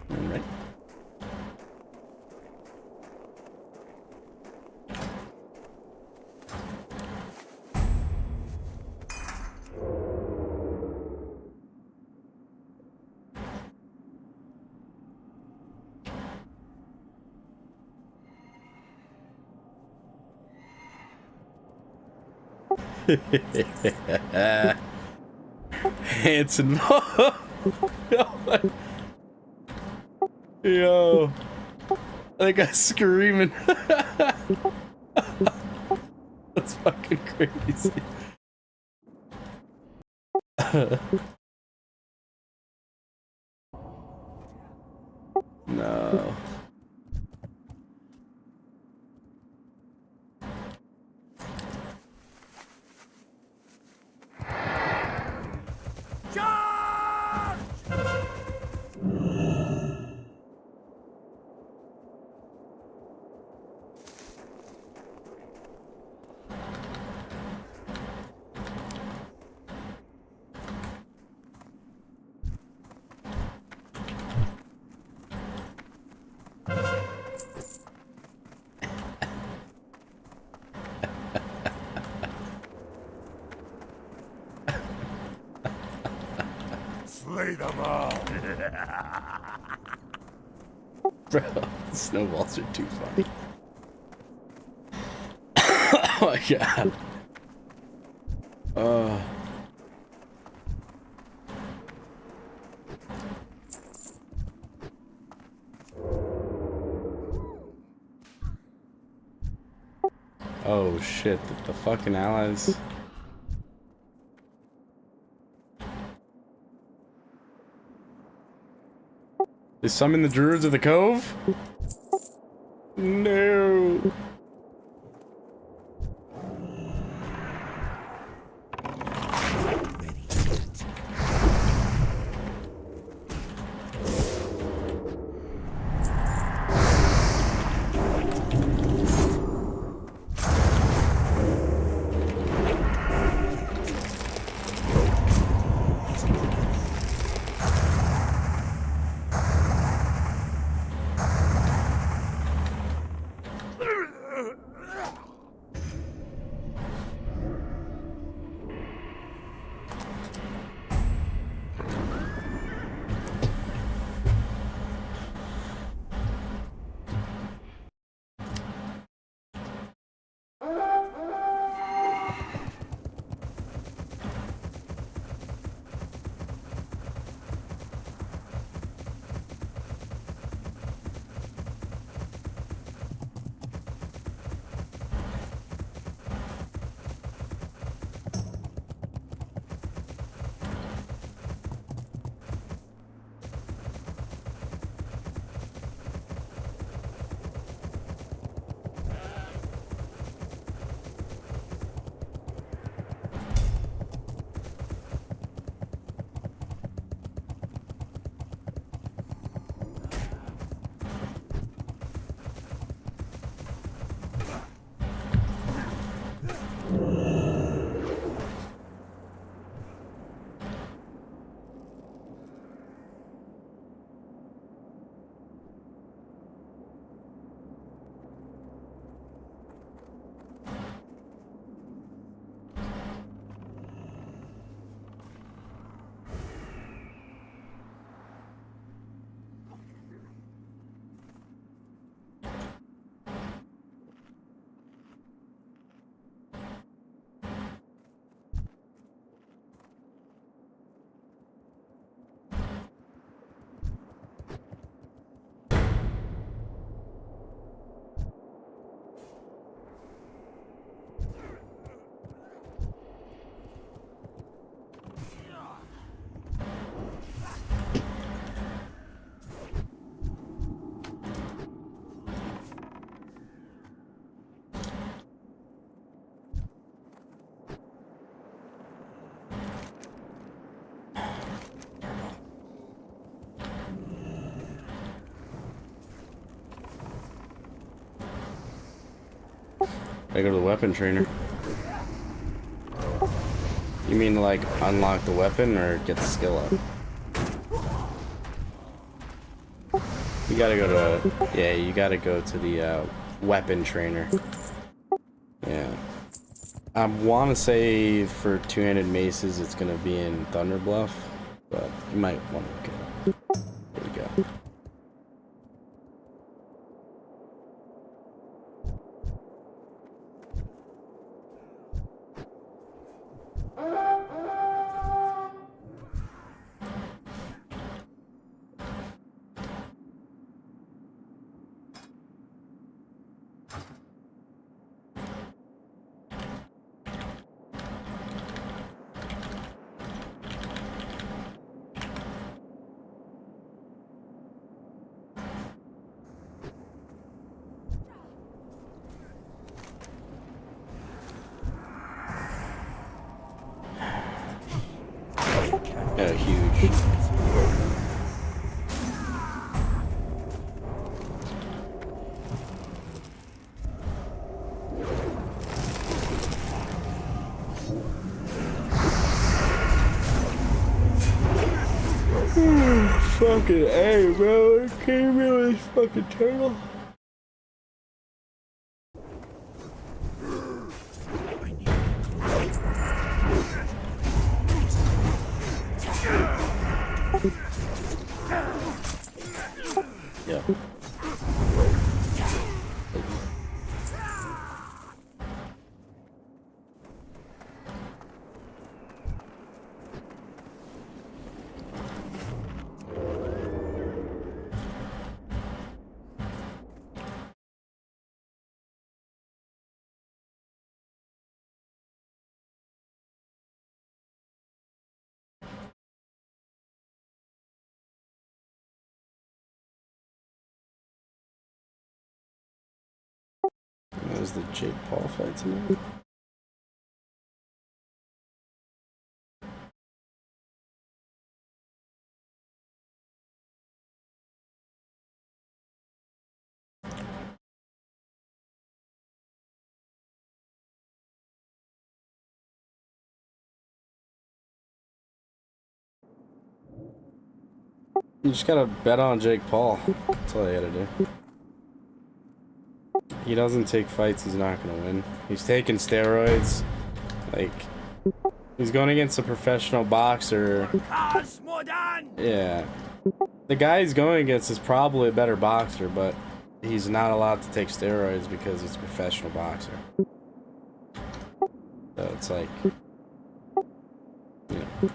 Alright. Hanson. Yo. That guy's screaming. That's fucking crazy. No. Slay them all. Bro, snowballs are too funny. Oh my god. Oh shit, the fucking allies. They summon the druids of the cove? No. I go to the weapon trainer. You mean like unlock the weapon or get the skill up? You gotta go to, yeah, you gotta go to the weapon trainer. Yeah. I want to say for two-handed maces it's gonna be in Thunder Bluff, but you might want to look it up. There we go. Yeah, huge. Fucking A, bro. I can't with this fucking turtle. Yeah. That was the Jake Paul fight tonight. You just gotta bet on Jake Paul. That's all you gotta do. He doesn't take fights, he's not gonna win. He's taking steroids. Like, he's going against a professional boxer. Yeah. The guy he's going against is probably a better boxer, but he's not allowed to take steroids because he's a professional boxer. So it's like, you know.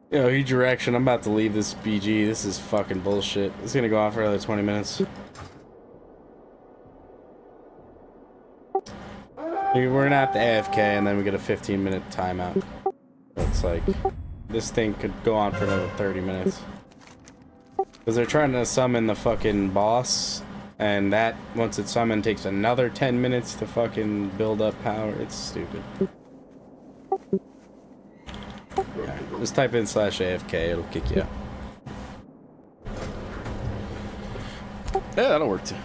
Yo, E-Direction, I'm about to leave this BG. This is fucking bullshit. It's gonna go on for another 20 minutes. We're gonna have to AFK and then we get a 15-minute timeout. It's like, this thing could go on for another 30 minutes. Because they're trying to summon the fucking boss, and that, once it's summoned, takes another 10 minutes to fucking build up power. It's stupid. Yeah, just type in /AFK, it'll kick you out. Yeah, that'll work too.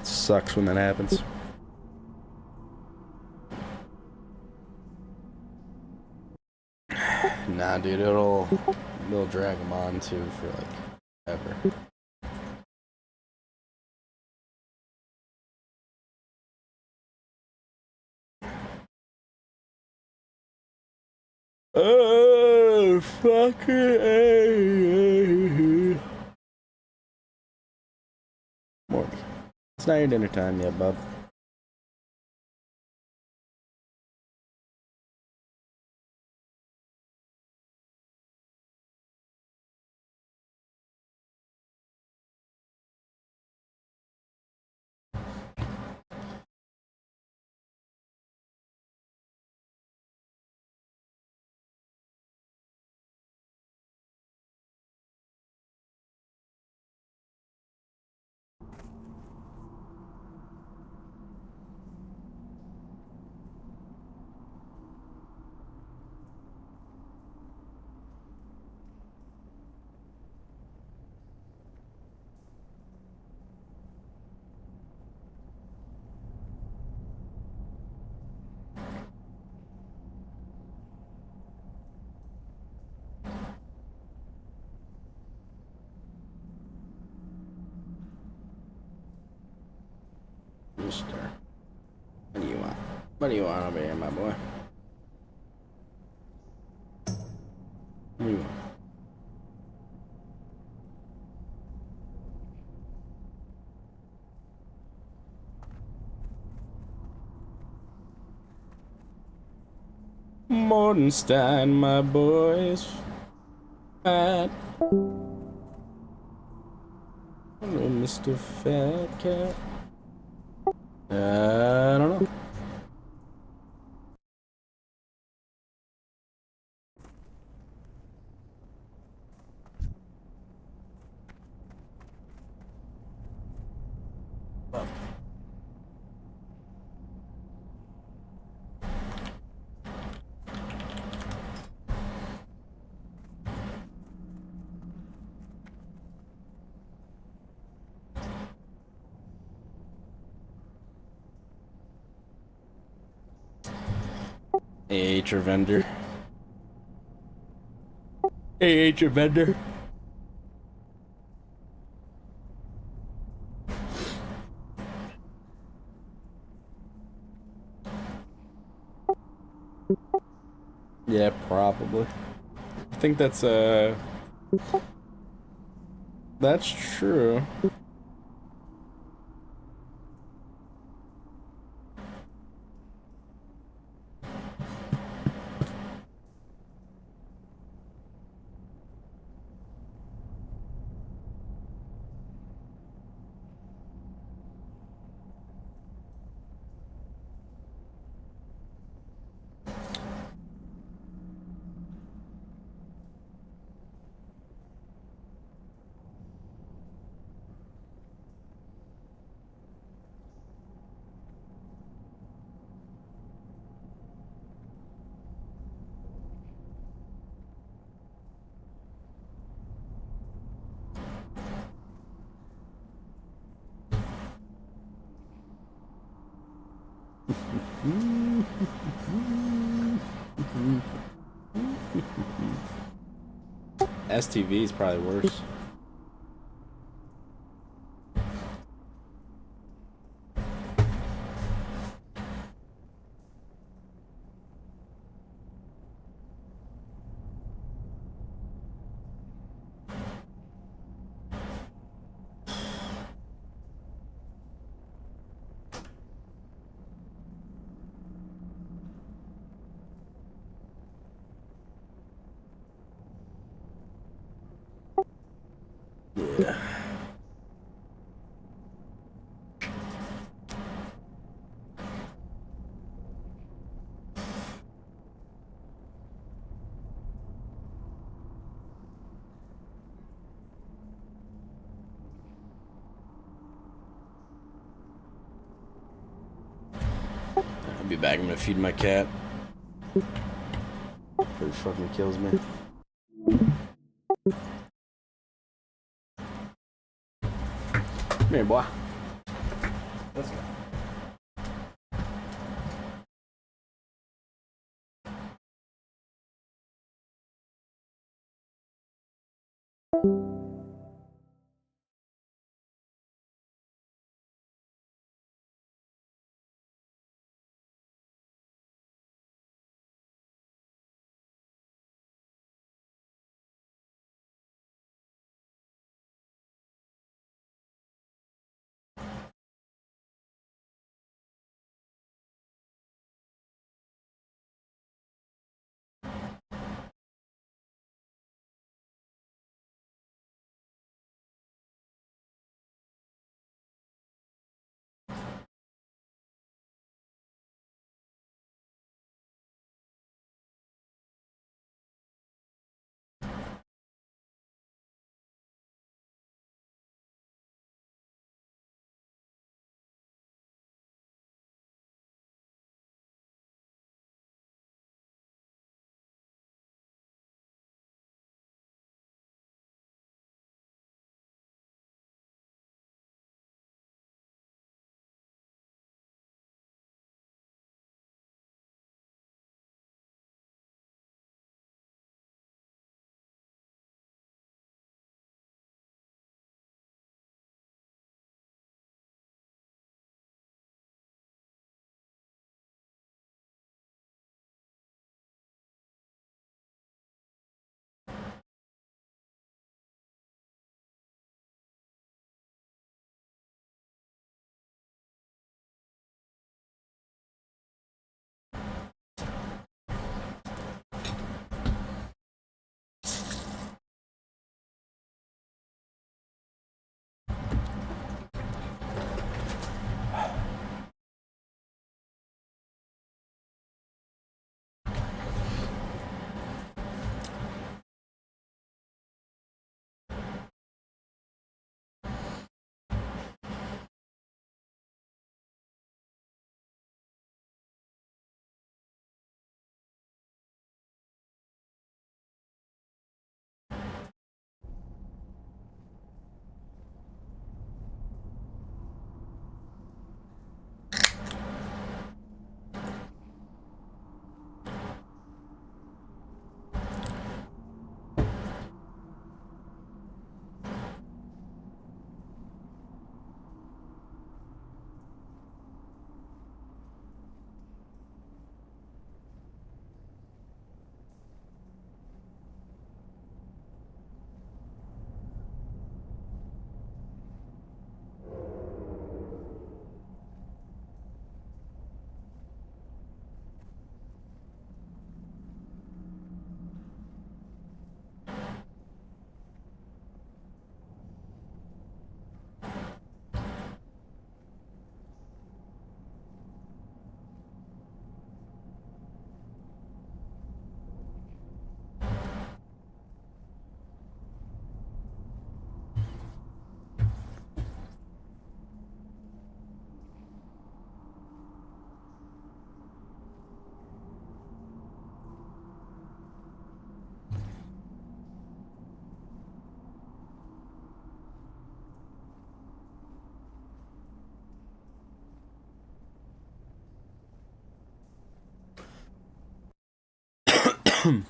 Sucks when that happens. Nah, dude, it'll drag them on too for like ever. Oh, fucking Morty. It's not your dinner time yet, bub. mister. What do you want? What do you want over here, my boy? What do you want? Mordenstein, my boys. Fat. Hello, Mr. Fat Cat. I don't know. AH or vendor. AH or vendor. Yeah, probably. I think that's true. STV is probably worse. Yeah. I'll be back. I'm gonna feed my cat. Before he fucking kills me. Come here, boy. Let's go. Done,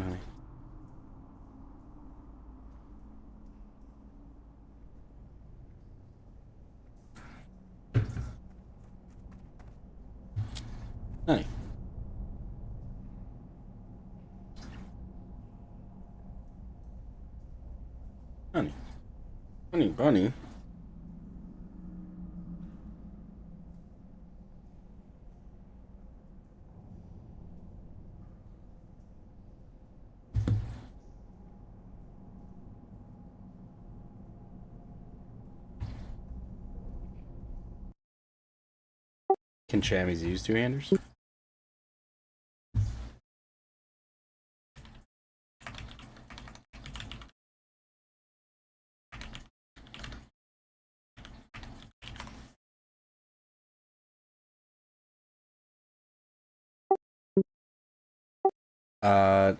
honey. Honey. Honey. Honey bunny. Can chamois use two-handers?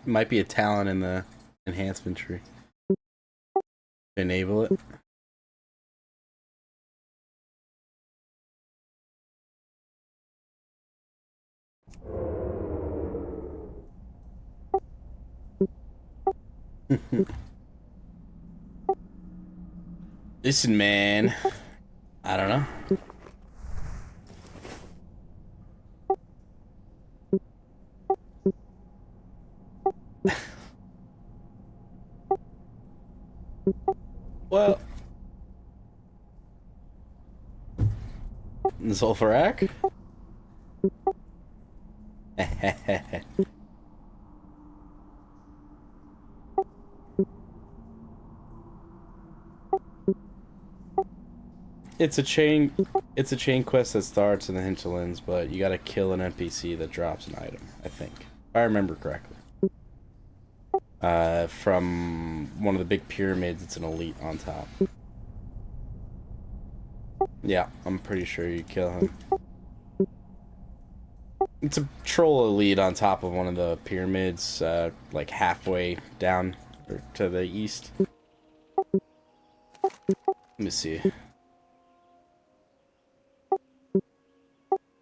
Might be a talent in the enhancement tree. Enable it. Listen, man. I don't know. Well, Zolfarak? It's a chain quest that starts in the hinterlands, but you gotta kill an NPC that drops an item, I think. If I remember correctly. From one of the big pyramids, it's an elite on top. Yeah, I'm pretty sure you kill him. It's a troll elite on top of one of the pyramids, like halfway down or to the east. Let me see.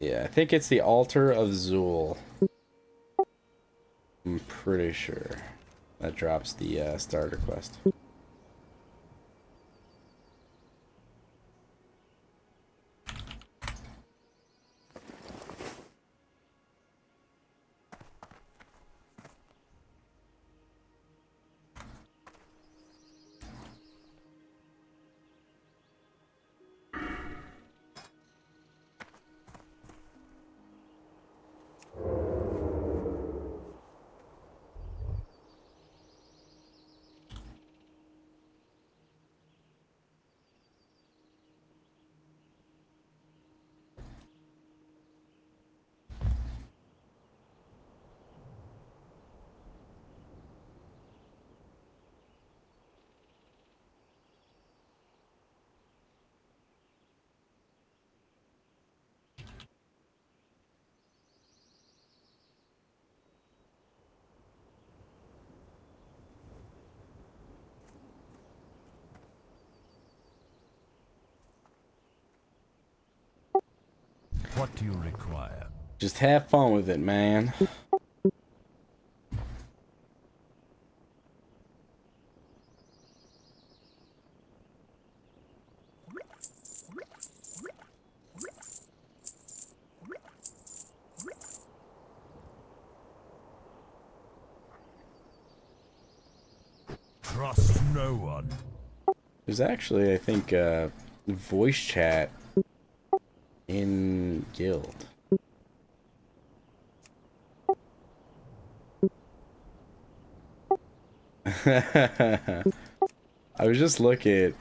Yeah, I think it's the Altar of Zul. I'm pretty sure that drops the starter quest. What do you require? Just have fun with it, man. Trust no one. There's actually, I think, voice chat in guild. I was just looking.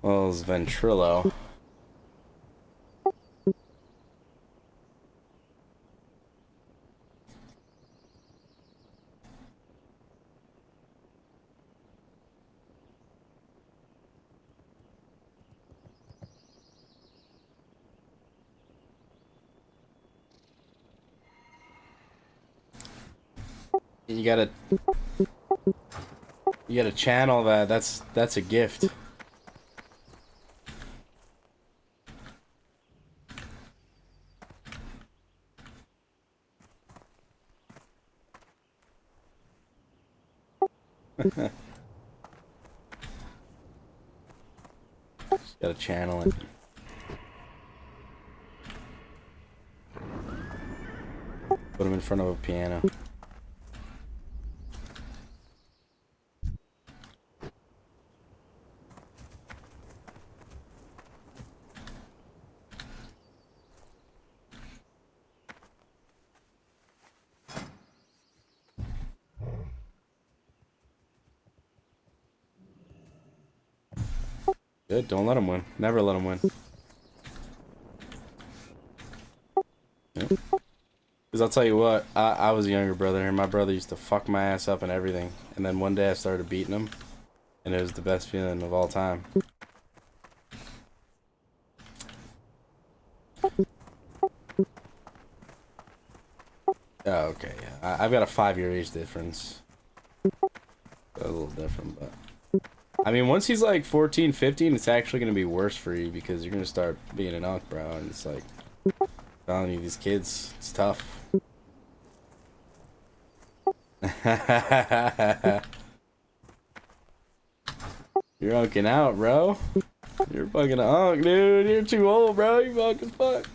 Well, it's Ventrilo. You gotta channel that. That's a gift. Just gotta channel it. Put him in front of a piano. Good, don't let him win. Never let him win. Yep. Because I'll tell you what, I was a younger brother, and my brother used to fuck my ass up and everything. And then one day I started beating him, and it was the best feeling of all time. Oh, okay, yeah. I've got a 5-year age difference. A little different, but... I mean, once he's like 14, 15, it's actually going to be worse for you because you're going to start being an unk, bro. And it's like, I'm telling you, these kids, it's tough. You're unking out, bro. You're fucking an unk, dude. You're too old, bro. You fucking fuck.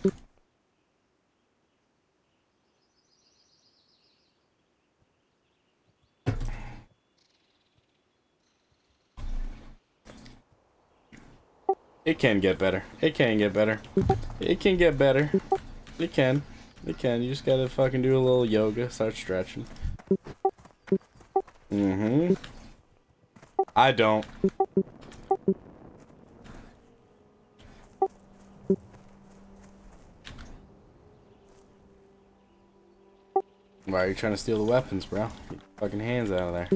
It can get better. It can get better. It can get better. It can. It can. You just gotta fucking do a little yoga, start stretching. Mm-hmm. I don't. Why are you trying to steal the weapons, bro? Get your fucking hands out of there.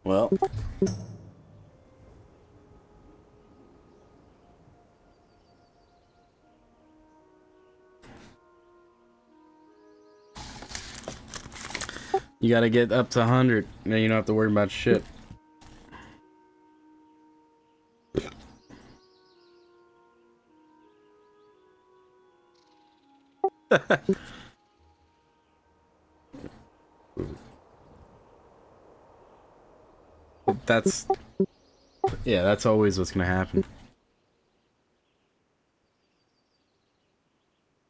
Well, you gotta get up to 100, then you don't have to worry about shit. That's always what's gonna happen.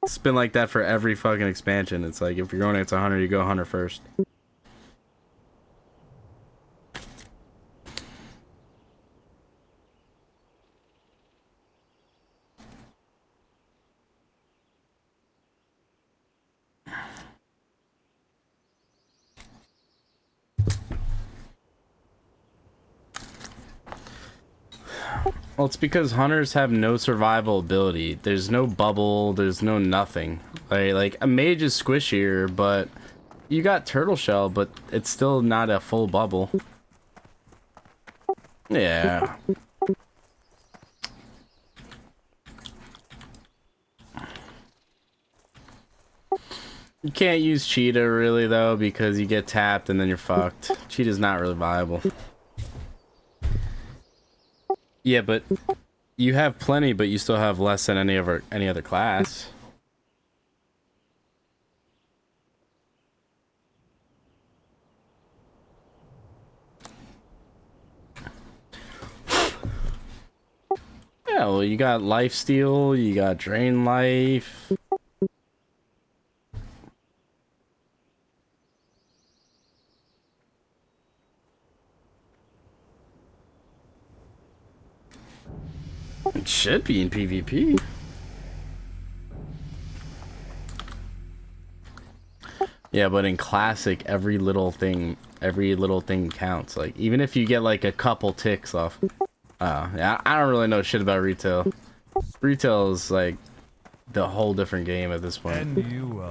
It's been like that for every fucking expansion. It's like if you're going into 100, you go 100 first. Well, it's because hunters have no survival ability. There's no bubble, there's no nothing. Like a mage is squishier, but you got turtle shell, but it's still not a full bubble. Yeah. You can't use cheetah really though because you get tapped and then you're fucked. Cheetah's not really viable. Yeah, but you have plenty, but you still have less than any other class. Yeah, well, you got lifesteal, you got drain life. It should be in PvP. Yeah, but in classic, every little thing counts. Like, even if you get like a couple ticks off. Yeah, I don't really know shit about retail. Retail is like the whole different game at this point. And you,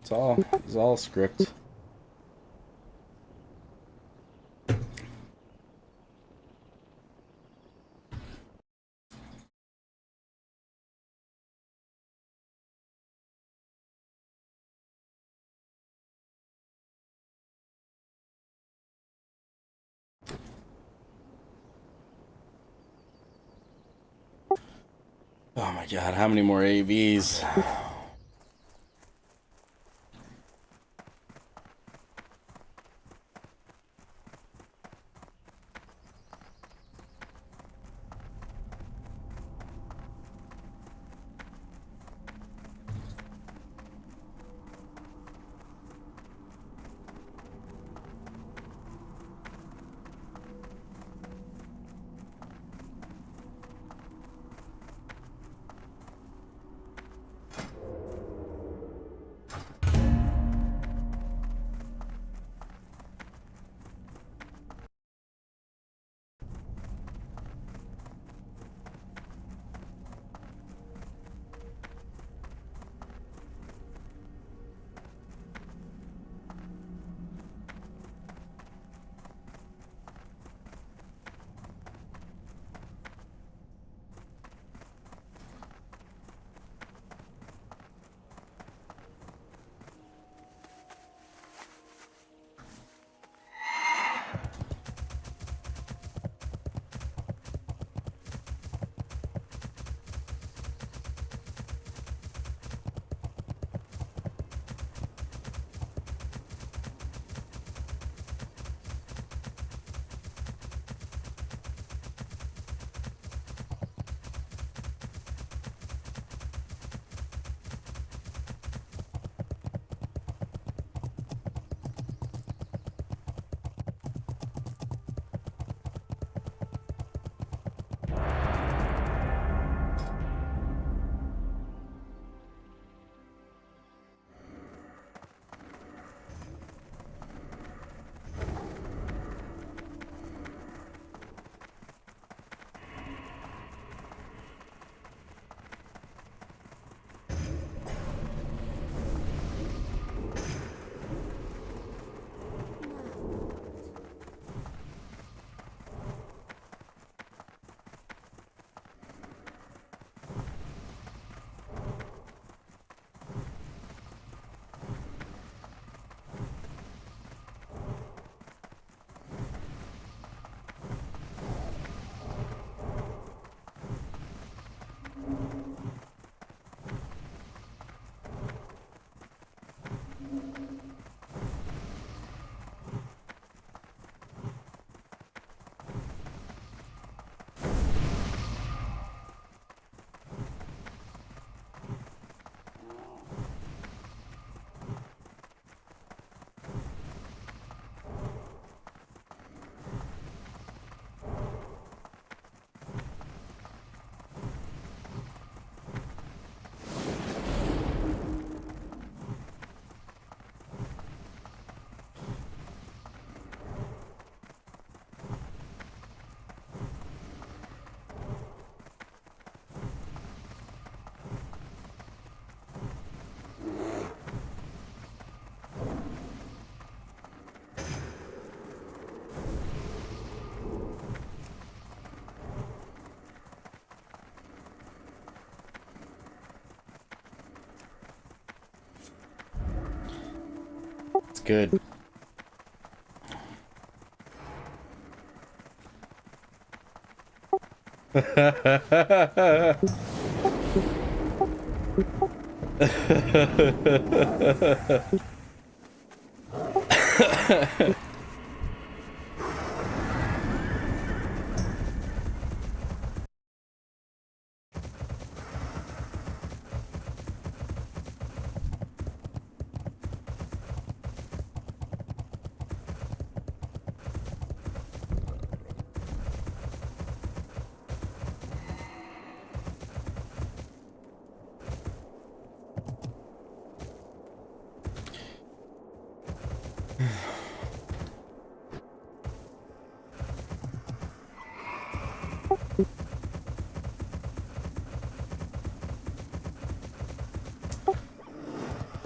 It's all script. Oh my god, how many more AVs? good.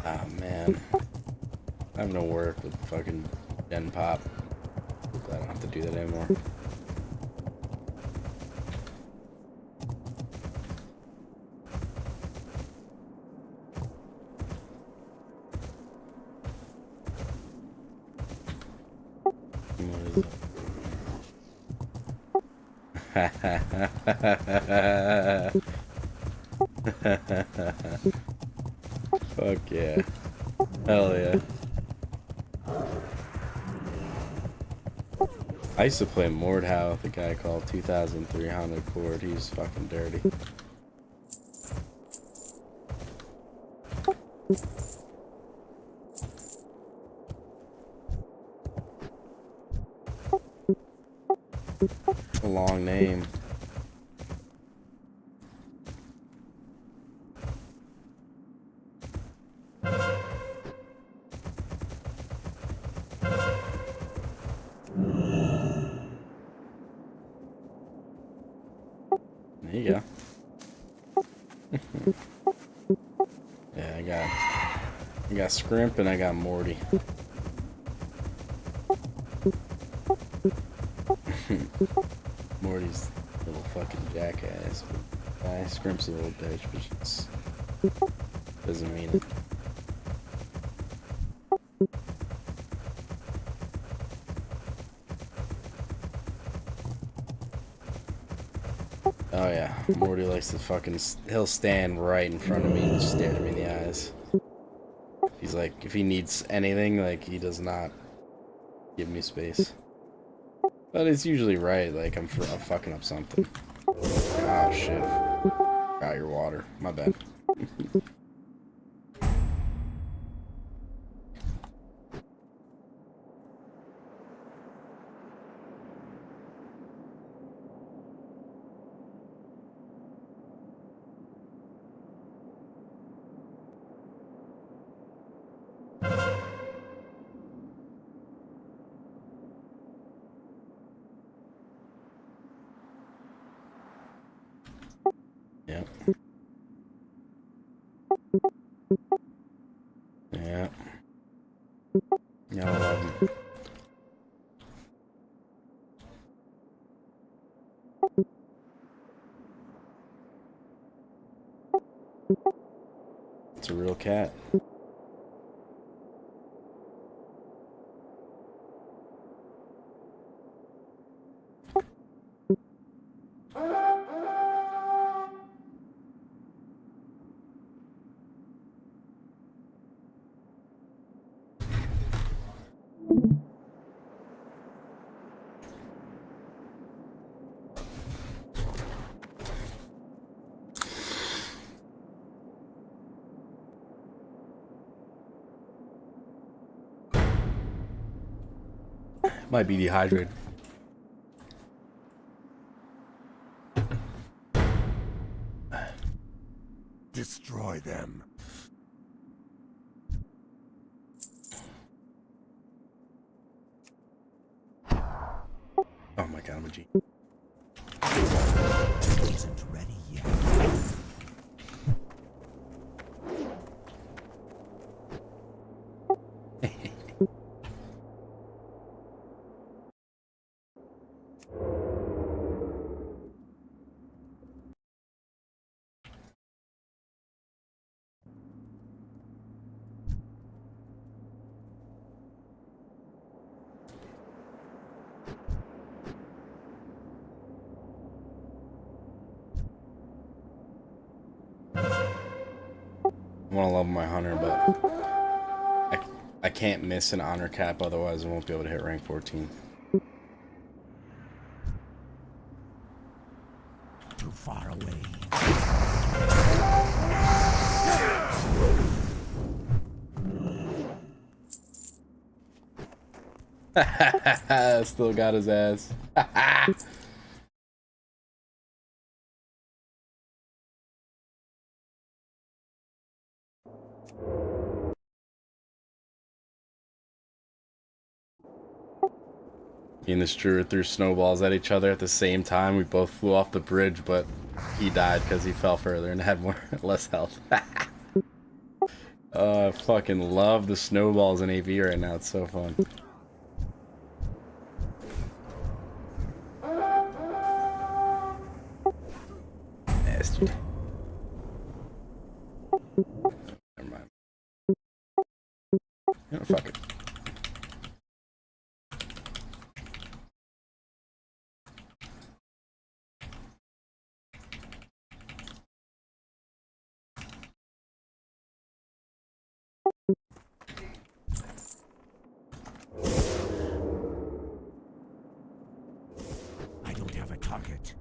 Ah, man. I have no work with fucking Gen Pop. I don't have to do that anymore. What is it? Fuck yeah. Hell yeah. I used to play Mordhau with a guy called 2300 Chord. He's fucking dirty. A long name. There you go. Yeah, I got Scrimp and I got Morty. Morty's a little fucking jackass. Scrimp's a little bitch, but just doesn't mean it. Oh yeah, Morty likes to fucking, he'll stand right in front of me and stare at me in the eyes. He's like, if he needs anything, like, he does not give me space. But it's usually right, like, I'm fucking up something. Oh shit. Got your water. My bad. Yep. Yeah. Yeah, I love him. It's a real cat. Might be dehydrated. Destroy them. Oh my god, I'm a G. Isn't ready yet. I want to level my hunter, but I can't miss an honor cap, otherwise I won't be able to hit rank 14. Too far away. Still got his ass. Me and this druid threw snowballs at each other at the same time. We both flew off the bridge, but he died because he fell further and had less health. I fucking love the snowballs in AV right now. It's so fun. Nasty. Never mind. Oh, fuck it. I don't have a target.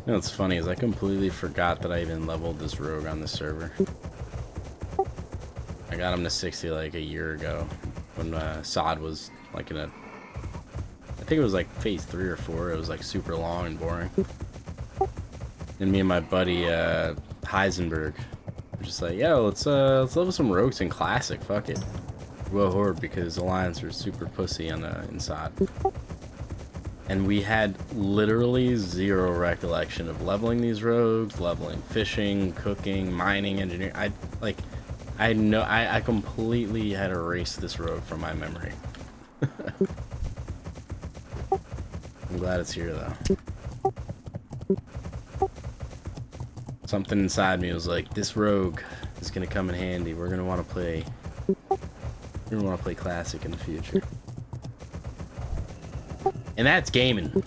You know what's funny is I completely forgot that I even leveled this rogue on the server. I got him to 60 like a year ago when Sod was like in a, I think it was like phase 3 or 4. It was like super long and boring. And me and my buddy Heisenberg were just like, yo, let's level some rogues in classic. Fuck it. Well, horde because Alliance are super pussy on the inside. And we had literally zero recollection of leveling these rogues, leveling fishing, cooking, mining, engineering. I completely had erased this rogue from my memory. I'm glad it's here though. Something inside me was like, this rogue is gonna come in handy. We're gonna want to play classic in the future. And that's gaming.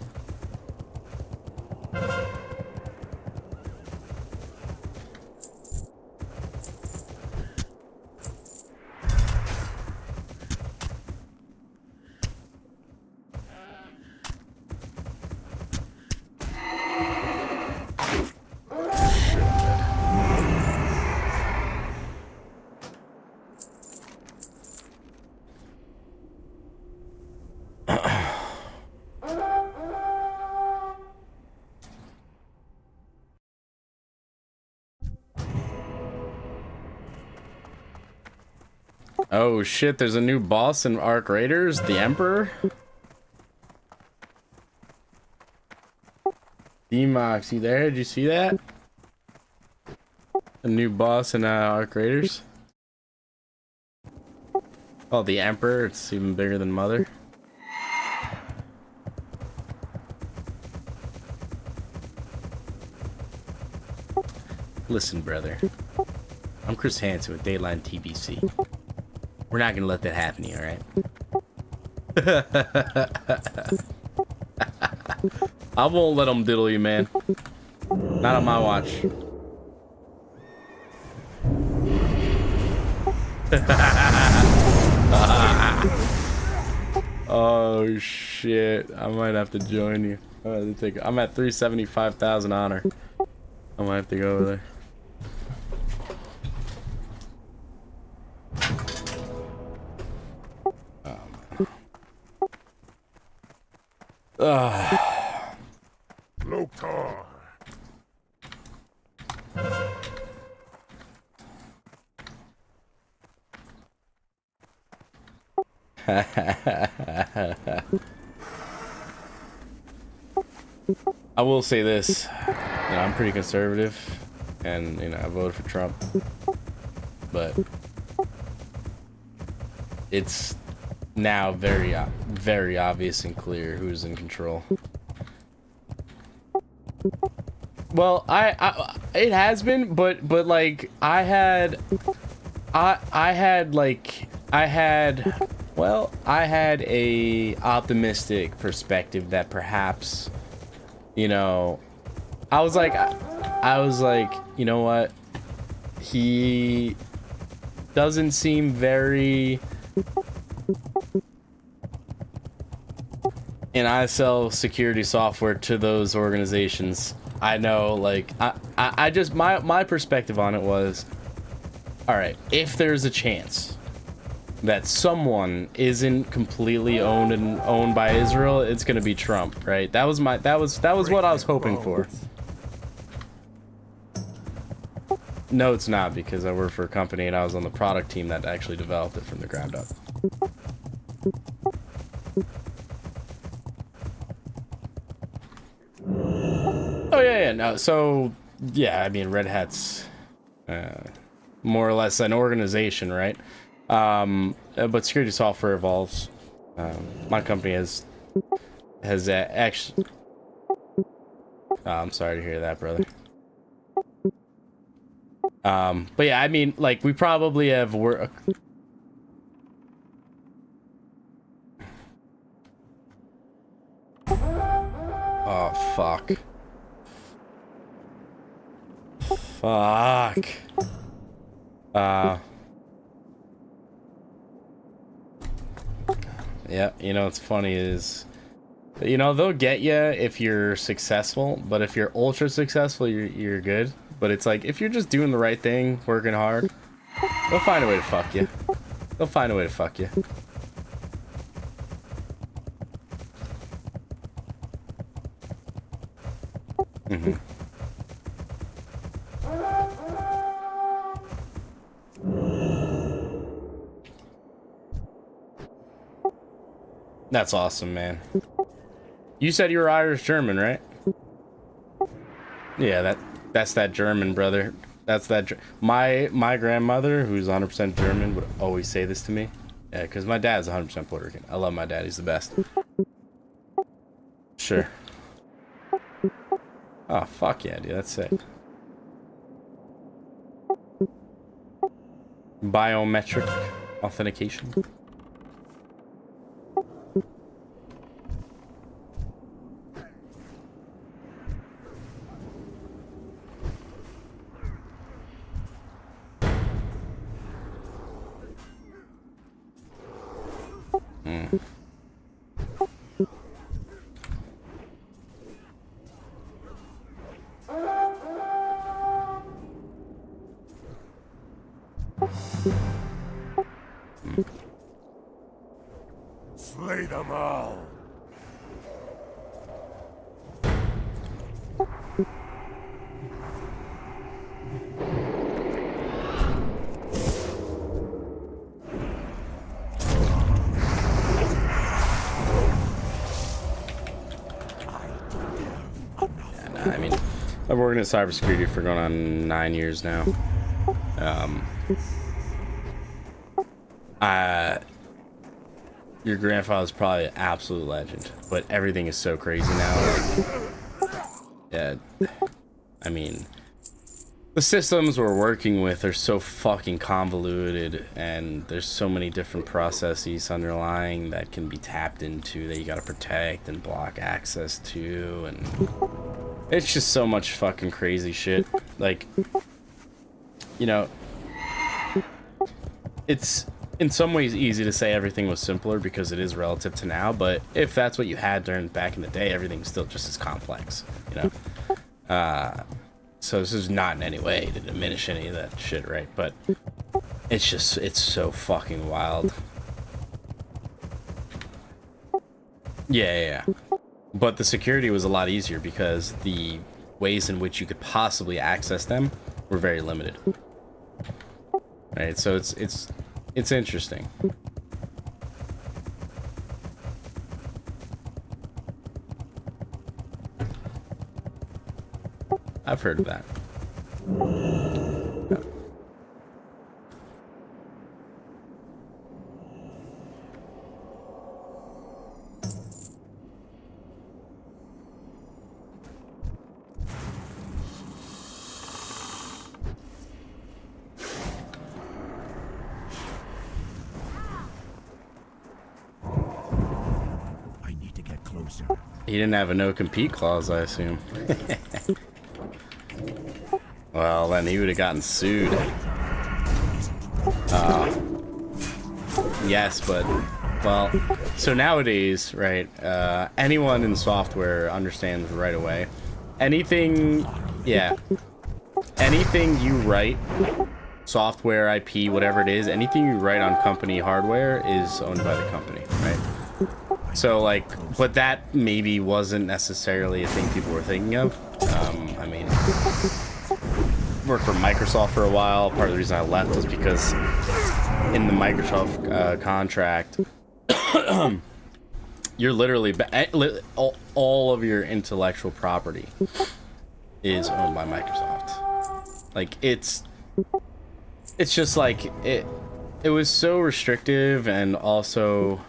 Oh shit, there's a new boss in Arc Raiders, the Emperor. D-Mox, you there? Did you see that? A new boss in Arc Raiders. Oh, the Emperor, it's even bigger than Mother. Listen, brother. I'm Chris Hansen with Dayline TBC. We're not gonna let that happen to you, alright? I won't let them diddle you, man. Not on my watch. Oh shit! I might have to join you. I'm at 375,000 honor. I might have to go over there. Loktar. I will say this, I'm pretty conservative, and I voted for Trump, but it's now very obvious and clear who's in control. Well, it has been, but like I had a optimistic perspective that perhaps, I was like, you know what? He doesn't seem very. And I sell security software to those organizations. I know, like, I just, my perspective on it was, all right, if there's a chance that someone isn't completely owned by Israel, it's gonna be Trump, right? That was what I was hoping for. No, it's not, because I work for a company and I was on the product team that actually developed it from the ground up. Oh yeah, no. So yeah, I mean, Red Hat's more or less an organization, right? But security software evolves. My company has actually. I'm sorry to hear that, brother. But yeah, I mean, like, we probably have work. Oh fuck. Fuck. Yeah, what's funny is You know, they'll get you if you're successful, but if you're ultra successful, you're good. But it's like, if you're just doing the right thing, working hard, they'll find a way to fuck you. They'll find a way to fuck you. Mm-hmm. That's awesome, man. You said you were Irish German, right? Yeah, that's that German, brother. That's that. My grandmother, who's 100% German, would always say this to me. Yeah, because my dad's 100% Puerto Rican. I love my dad. He's the best. Sure. Oh, fuck yeah, dude. That's sick. Biometric authentication. Slay them all. I mean, I've worked in cybersecurity for going on 9 years now. Your grandfather's probably an absolute legend, but everything is so crazy now. Like, yeah, I mean, the systems we're working with are so fucking convoluted, and there's so many different processes underlying that can be tapped into that you gotta protect and block access to, and it's just so much fucking crazy shit. Like, you know, it's in some ways easy to say everything was simpler because it is relative to now, but if that's what you had during back in the day, everything's still just as complex, you know? So this is not in any way to diminish any of that shit, right? But it's just, it's so fucking wild. Yeah. But the security was a lot easier because the ways in which you could possibly access them were very limited. Right, so it's interesting. I've heard of that. Yeah. I need to get closer. He didn't have a no-compete clause, I assume. Well, then he would have gotten sued. Yes, but, well, so nowadays, right, anyone in software understands right away. Anything, yeah, anything you write, software, IP, whatever it is, anything you write on company hardware is owned by the company, right? So, like, but that maybe wasn't necessarily a thing people were thinking of. I mean, worked for Microsoft for a while. Part of the reason I left was because in the Microsoft contract, you're literally all of your intellectual property is owned by Microsoft. Like, it's just like it was so restrictive, and also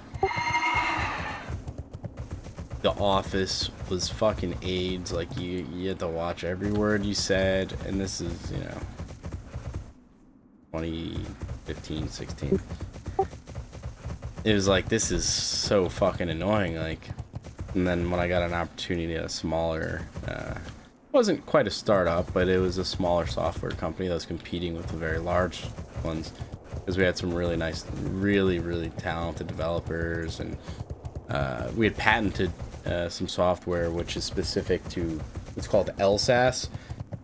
the office was fucking AIDS. Like, you had to watch every word you said, and this is, you know, 2015, 16. It was like, this is so fucking annoying. Like, and then when I got an opportunity at a smaller, wasn't quite a startup, but it was a smaller software company that was competing with the very large ones, because we had some really nice, really talented developers, and we had patented some software which is specific to, it's called LSAS.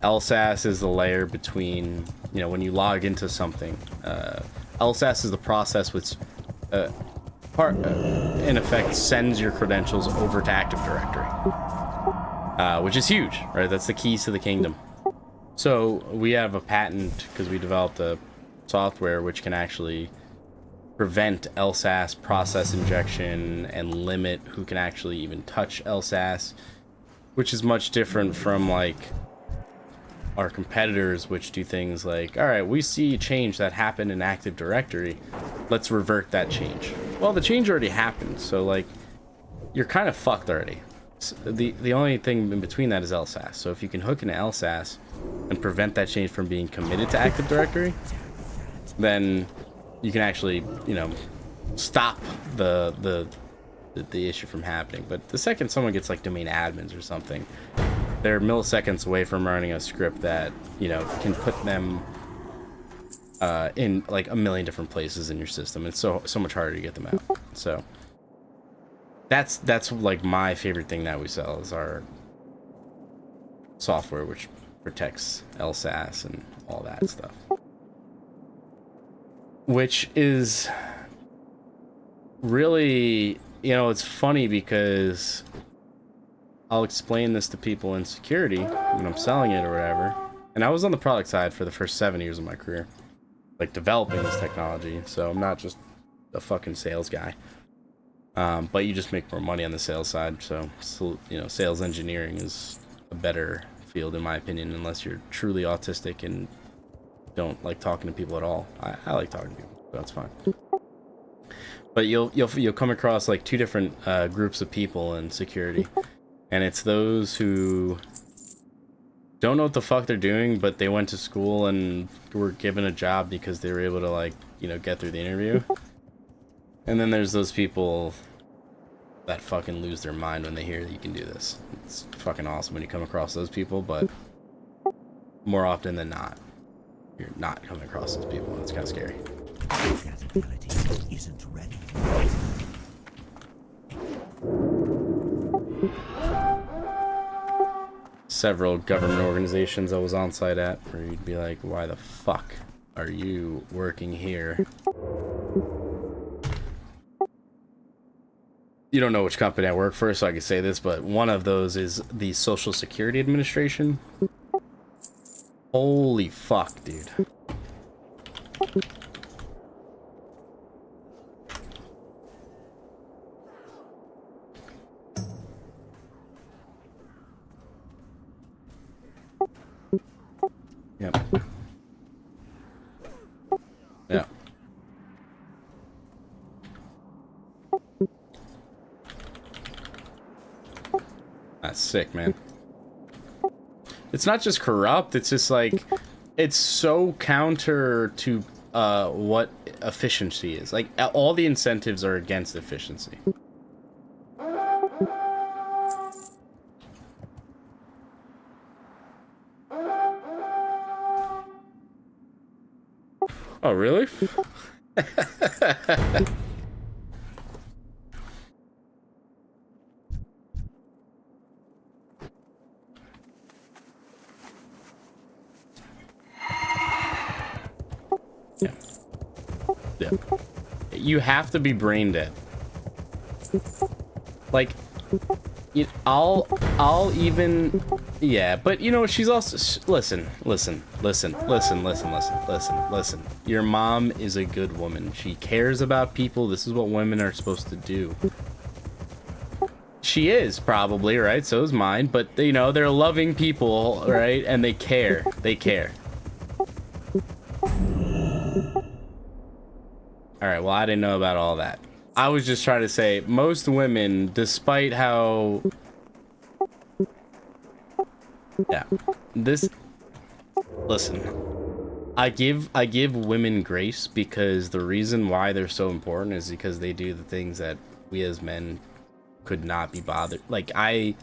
LSAS is the layer between, you know, when you log into something. LSAS is the process which, in effect, sends your credentials over to Active Directory, which is huge, right? That's the keys to the kingdom. So we have a patent because we developed a software which can actually prevent LSAS process injection and limit who can actually even touch LSAS, which is much different from like our competitors, which do things like, all right, we see a change that happened in Active Directory, let's revert that change. Well, the change already happened, so like you're kind of fucked already. So the only thing in between that is LSAS. So if you can hook into LSAS and prevent that change from being committed to Active Directory, then you can actually, you know, stop the issue from happening. But the second someone gets like domain admins or something, they're milliseconds away from running a script that, you know, can put them in like a million different places in your system. It's so much harder to get them out. So that's like my favorite thing that we sell is our software which protects LSAS and all that stuff. Which is really, you know, it's funny because I'll explain this to people in security when I'm selling it or whatever. And I was on the product side for the first 7 years of my career, like developing this technology. So I'm not just a fucking sales guy. But you just make more money on the sales side. So, you know, sales engineering is a better field in my opinion, unless you're truly autistic and don't like talking to people at all. I like talking to people, so that's fine. But you'll come across like two different groups of people in security, and it's those who don't know what the fuck they're doing, but they went to school and were given a job because they were able to, like, you know, get through the interview. And then there's those people that fucking lose their mind when they hear that you can do this. It's fucking awesome when you come across those people, but more often than not, you're not coming across those people, and it's kind of scary. Gatherability isn't ready. Several government organizations I was on site at where you'd be like, why the fuck are you working here? You don't know which company I work for, so I can say this, but one of those is the Social Security Administration. Holy fuck, dude. Yep. Yeah. That's sick, man. It's not just corrupt, it's just like, it's so counter to what efficiency is. Like, all the incentives are against efficiency. Oh, really? Yeah. Yeah. You have to be brain dead. Like, I'll even, yeah, but you know, she's also, listen. Your mom is a good woman. She cares about people. This is what women are supposed to do. She is, probably, right? So is mine, but you know, they're loving people, right? And they care. They care. Alright, well, I didn't know about all that. I was just trying to say, most women, despite how... Yeah. This... Listen. I give women grace because the reason why they're so important is because they do the things that we as men could not be bothered. Like, I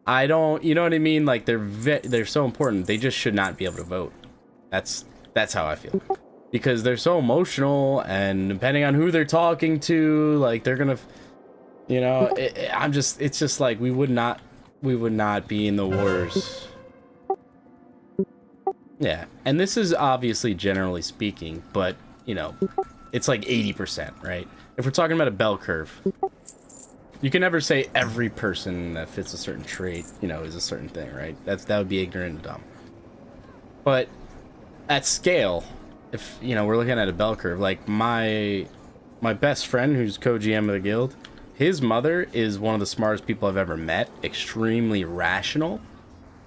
don't... You know what I mean? Like, they're so important. They just should not be able to vote. That's how I feel. Because they're so emotional, and depending on who they're talking to, like, they're gonna, You know, it's just like we would not be in the wars. Yeah, and this is obviously generally speaking, but you know, it's like 80%, right? If we're talking about a bell curve, you can never say every person that fits a certain trait, you know, is a certain thing, right? That would be ignorant and dumb. But at scale, if you know, we're looking at a bell curve, like my best friend who's co-GM of the guild, his mother is one of the smartest people I've ever met, extremely rational,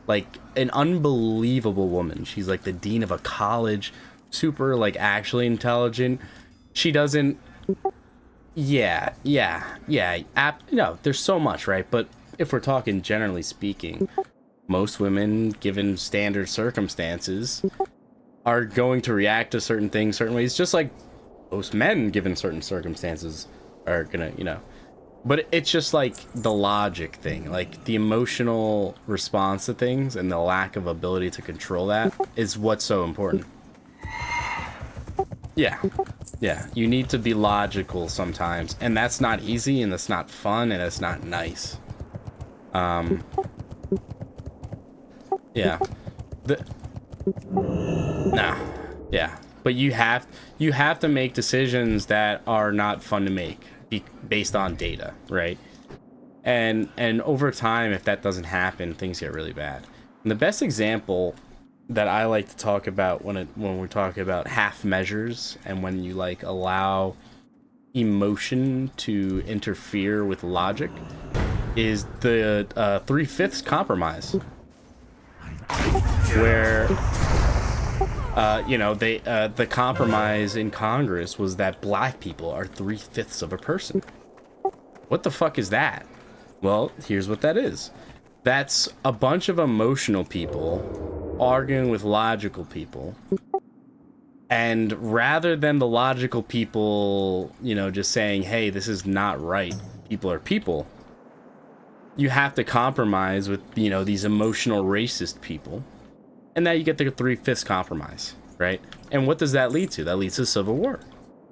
like an unbelievable woman. She's like the dean of a college, super like actually intelligent. She doesn't no, there's so much, right? But if we're talking generally speaking, most women, given standard circumstances, are going to react to certain things certain ways, just like most men, given certain circumstances, are gonna, you know. But it's just like the logic thing, like the emotional response to things and the lack of ability to control that is what's so important. Yeah. Yeah, you need to be logical sometimes, and that's not easy, and that's not fun, and that's not nice. Yeah. Yeah. But you have to make decisions that are not fun to make based on data, right? And over time, if that doesn't happen, things get really bad. And the best example that I like to talk about when we're talking about half measures and when you like allow emotion to interfere with logic is the 3/5 compromise, where you know, the compromise in Congress was that black people are 3/5 of a person. What the fuck is that? Well, here's what that is. That's a bunch of emotional people arguing with logical people. And rather than the logical people, you know, just saying, hey, this is not right, people are people, you have to compromise with, you know, these emotional racist people. And now you get the 3/5 compromise, right? And what does that lead to? That leads to civil war,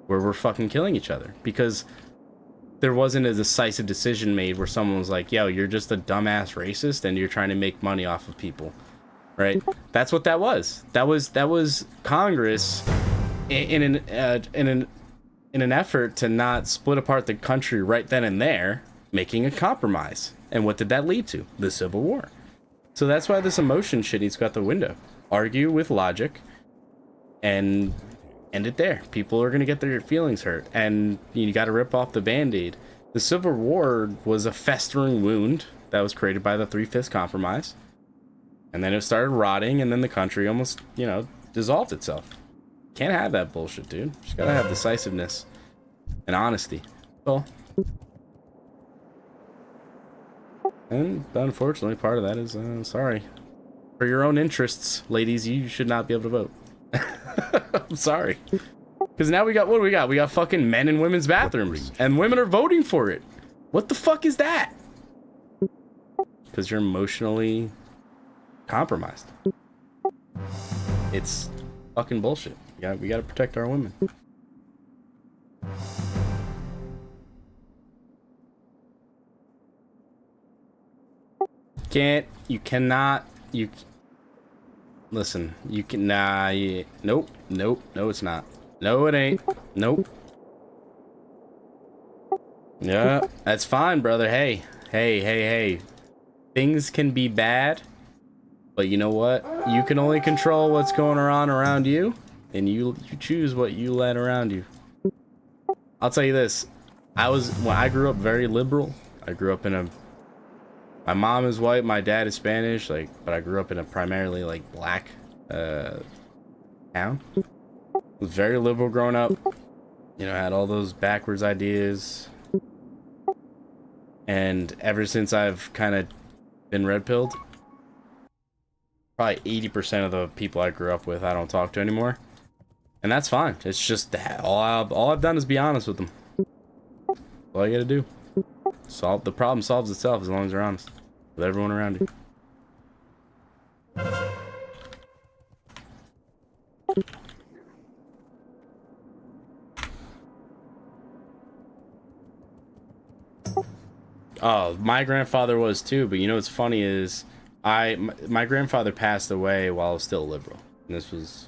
where we're fucking killing each other because there wasn't a decisive decision made where someone was like, yo, you're just a dumbass racist and you're trying to make money off of people, right? That's what that was. That was Congress in an effort to not split apart the country right then and there, making a compromise. And what did that lead to? The Civil War. So that's why this emotion shit needs to go out the window. Argue with logic and end it there. People are going to get their feelings hurt, and you got to rip off the Band-Aid. The Civil War was a festering wound that was created by the 3/5 compromise, and then it started rotting, and then the country almost, you know, dissolved itself. Can't have that bullshit, dude. Just gotta have decisiveness and honesty. Well, and unfortunately, part of that is, sorry. For your own interests, ladies, you should not be able to vote. I'm sorry. Because now we got, what do we got? We got fucking men in women's bathrooms. And women are voting for it. What the fuck is that? Because you're emotionally compromised. It's fucking bullshit. Yeah, we gotta protect our women. Listen, you can, nope, no it's not. No it ain't, nope. Yeah, that's fine, brother, hey. Things can be bad, but you know what? You can only control what's going on around you, and you choose what you let around you. I'll tell you this, when I grew up very liberal, I grew up in my mom is white, my dad is Spanish, like, but I grew up in a primarily like black town. I was very liberal growing up. You know, had all those backwards ideas. And ever since I've kind of been red-pilled, probably 80% of the people I grew up with I don't talk to anymore. And that's fine. It's just that all I've done is be honest with them. All you gotta do. The problem solves itself as long as you're honest with everyone around you. Oh, my grandfather was too, but you know what's funny is my grandfather passed away while I was still a liberal. And this was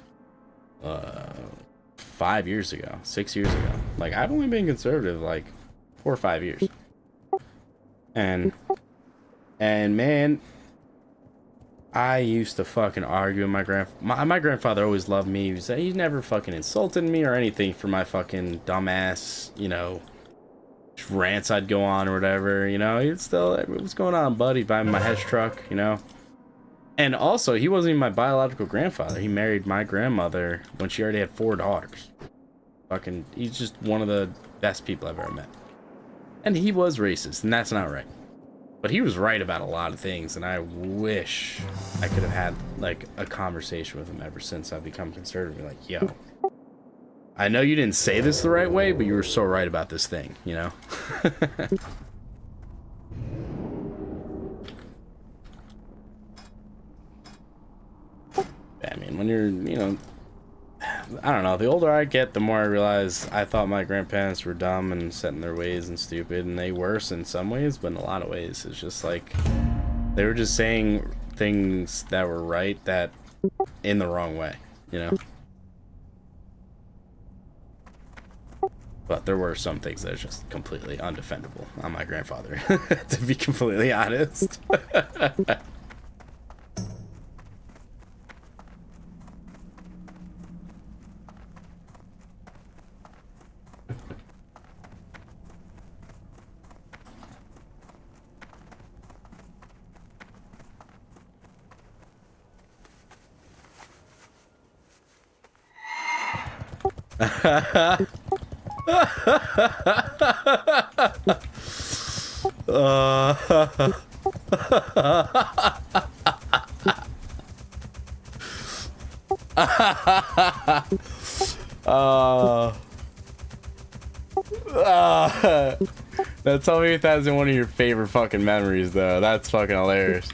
5 years ago, 6 years ago. Like, I've only been conservative like 4 or 5 years. And man, I used to fucking argue with my grandfather always loved me. He never fucking insulted me or anything for my fucking dumbass, you know, rants I'd go on or whatever, you know. He'd still, what's going on, buddy? Buying my hedge truck, you know. And also, he wasn't even my biological grandfather. He married my grandmother when she already had 4 daughters. Fucking, he's just one of the best people I've ever met. And he was racist, and that's not right. But he was right about a lot of things, and I wish I could have had, like, a conversation with him ever since I've become conservative. Like, yo, I know you didn't say this the right way, but you were so right about this thing, you know? I mean, when you're, you know, I don't know, the older I get, the more I realize I thought my grandparents were dumb and set in their ways and stupid, and they were in some ways, but in a lot of ways, it's just like, they were just saying things that were right that in the wrong way, you know? But there were some things that are just completely undefendable on my grandfather, to be completely honest. Now tell me if that's in one of your favorite fucking memories, though. That's fucking hilarious.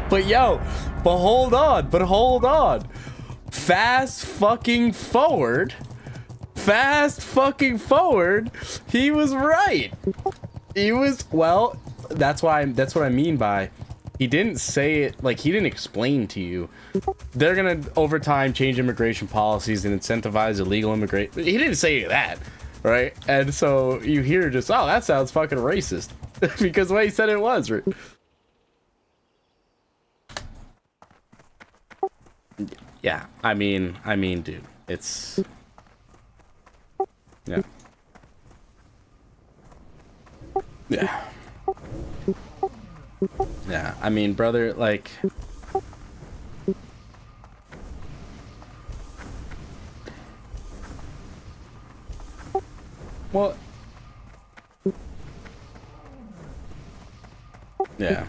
But yo, hold on. Fast fucking forward. He was right. He was, well, that's what I mean by, he didn't say it, like, he didn't explain to you they're gonna over time change immigration policies and incentivize illegal immigration. He didn't say that, right? And so you hear just, oh, that sounds fucking racist. Because the way he said it was right. Yeah, I mean, dude, it's, yeah. Yeah, I mean, brother, like, well, yeah,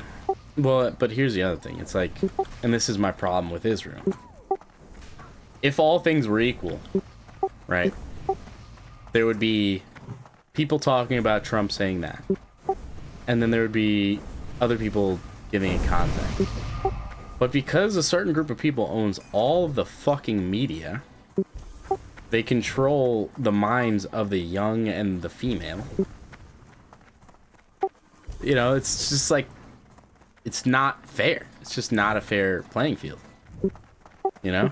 well, but here's the other thing. It's like, and this is my problem with Israel. If all things were equal, right, there would be people talking about Trump saying that, and then there would be other people giving it context. But because a certain group of people owns all of the fucking media, they control the minds of the young and the female. You know, it's just like, it's not fair. It's just not a fair playing field. You know?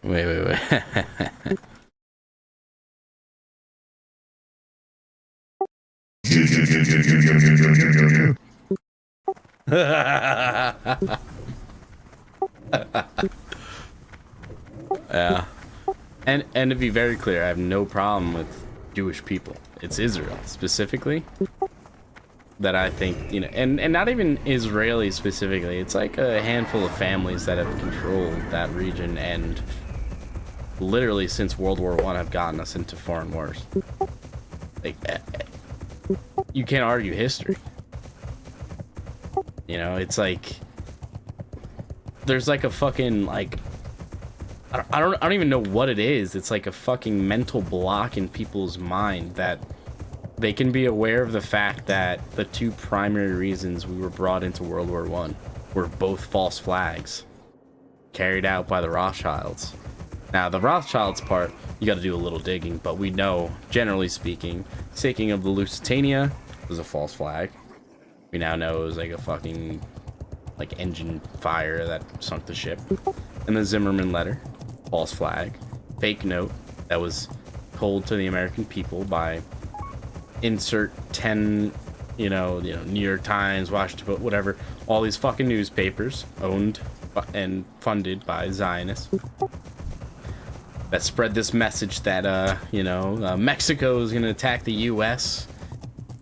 Wait. Yeah. And to be very clear, I have no problem with Jewish people. It's Israel specifically that I think, you know, and not even Israeli specifically. It's like a handful of families that have controlled that region and literally since World War I have gotten us into foreign wars. Like, you can't argue history. You know, it's like there's like a fucking, like, I don't even know what it is. It's like a fucking mental block in people's mind that they can be aware of the fact that the two primary reasons we were brought into World War I were both false flags carried out by the Rothschilds. Now, the Rothschilds part, you got to do a little digging, but we know, generally speaking, sinking of the Lusitania was a false flag. We now know it was like a fucking, like, engine fire that sunk the ship. And the Zimmerman letter, false flag, fake note that was told to the American people by insert 10, you know, New York Times, Washington Post, whatever, all these fucking newspapers owned and funded by Zionists that spread this message that, Mexico is going to attack the U.S.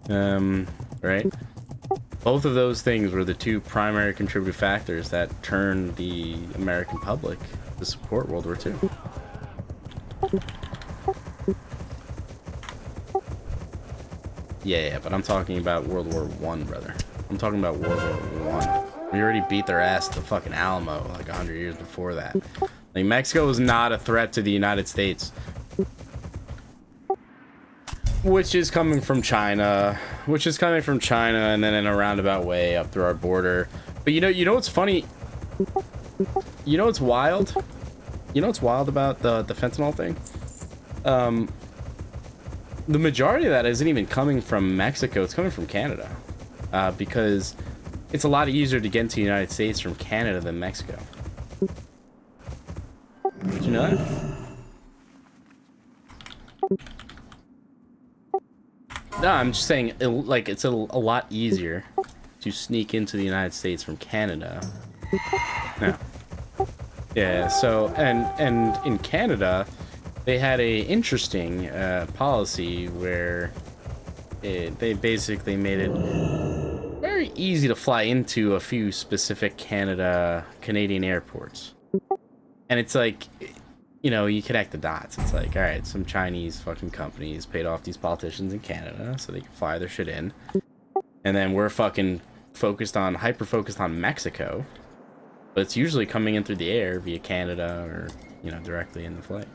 Right? Both of those things were the two primary contributing factors that turned the American public to support World War II. Yeah, but I'm talking about World War I, brother. I'm talking about World War I. We already beat their ass to fucking Alamo like 100 years before that. Like, Mexico was not a threat to the United States. Which is coming from China. And then in a roundabout way up through our border. But you know what's funny? You know what's wild? You know what's wild about the fentanyl thing? The majority of that isn't even coming from Mexico. It's coming from Canada. Because it's a lot easier to get into the United States from Canada than Mexico. Did you know that? No, I'm just saying, it's a lot easier to sneak into the United States from Canada. No. Yeah, so, and in Canada, they had a interesting policy where they basically made it very easy to fly into a few specific Canadian airports. And it's like, you know, you connect the dots. It's like, all right, some Chinese fucking companies paid off these politicians in Canada so they can fly their shit in. And then we're fucking hyper-focused on Mexico. But it's usually coming in through the air via Canada or, you know, directly in the flight.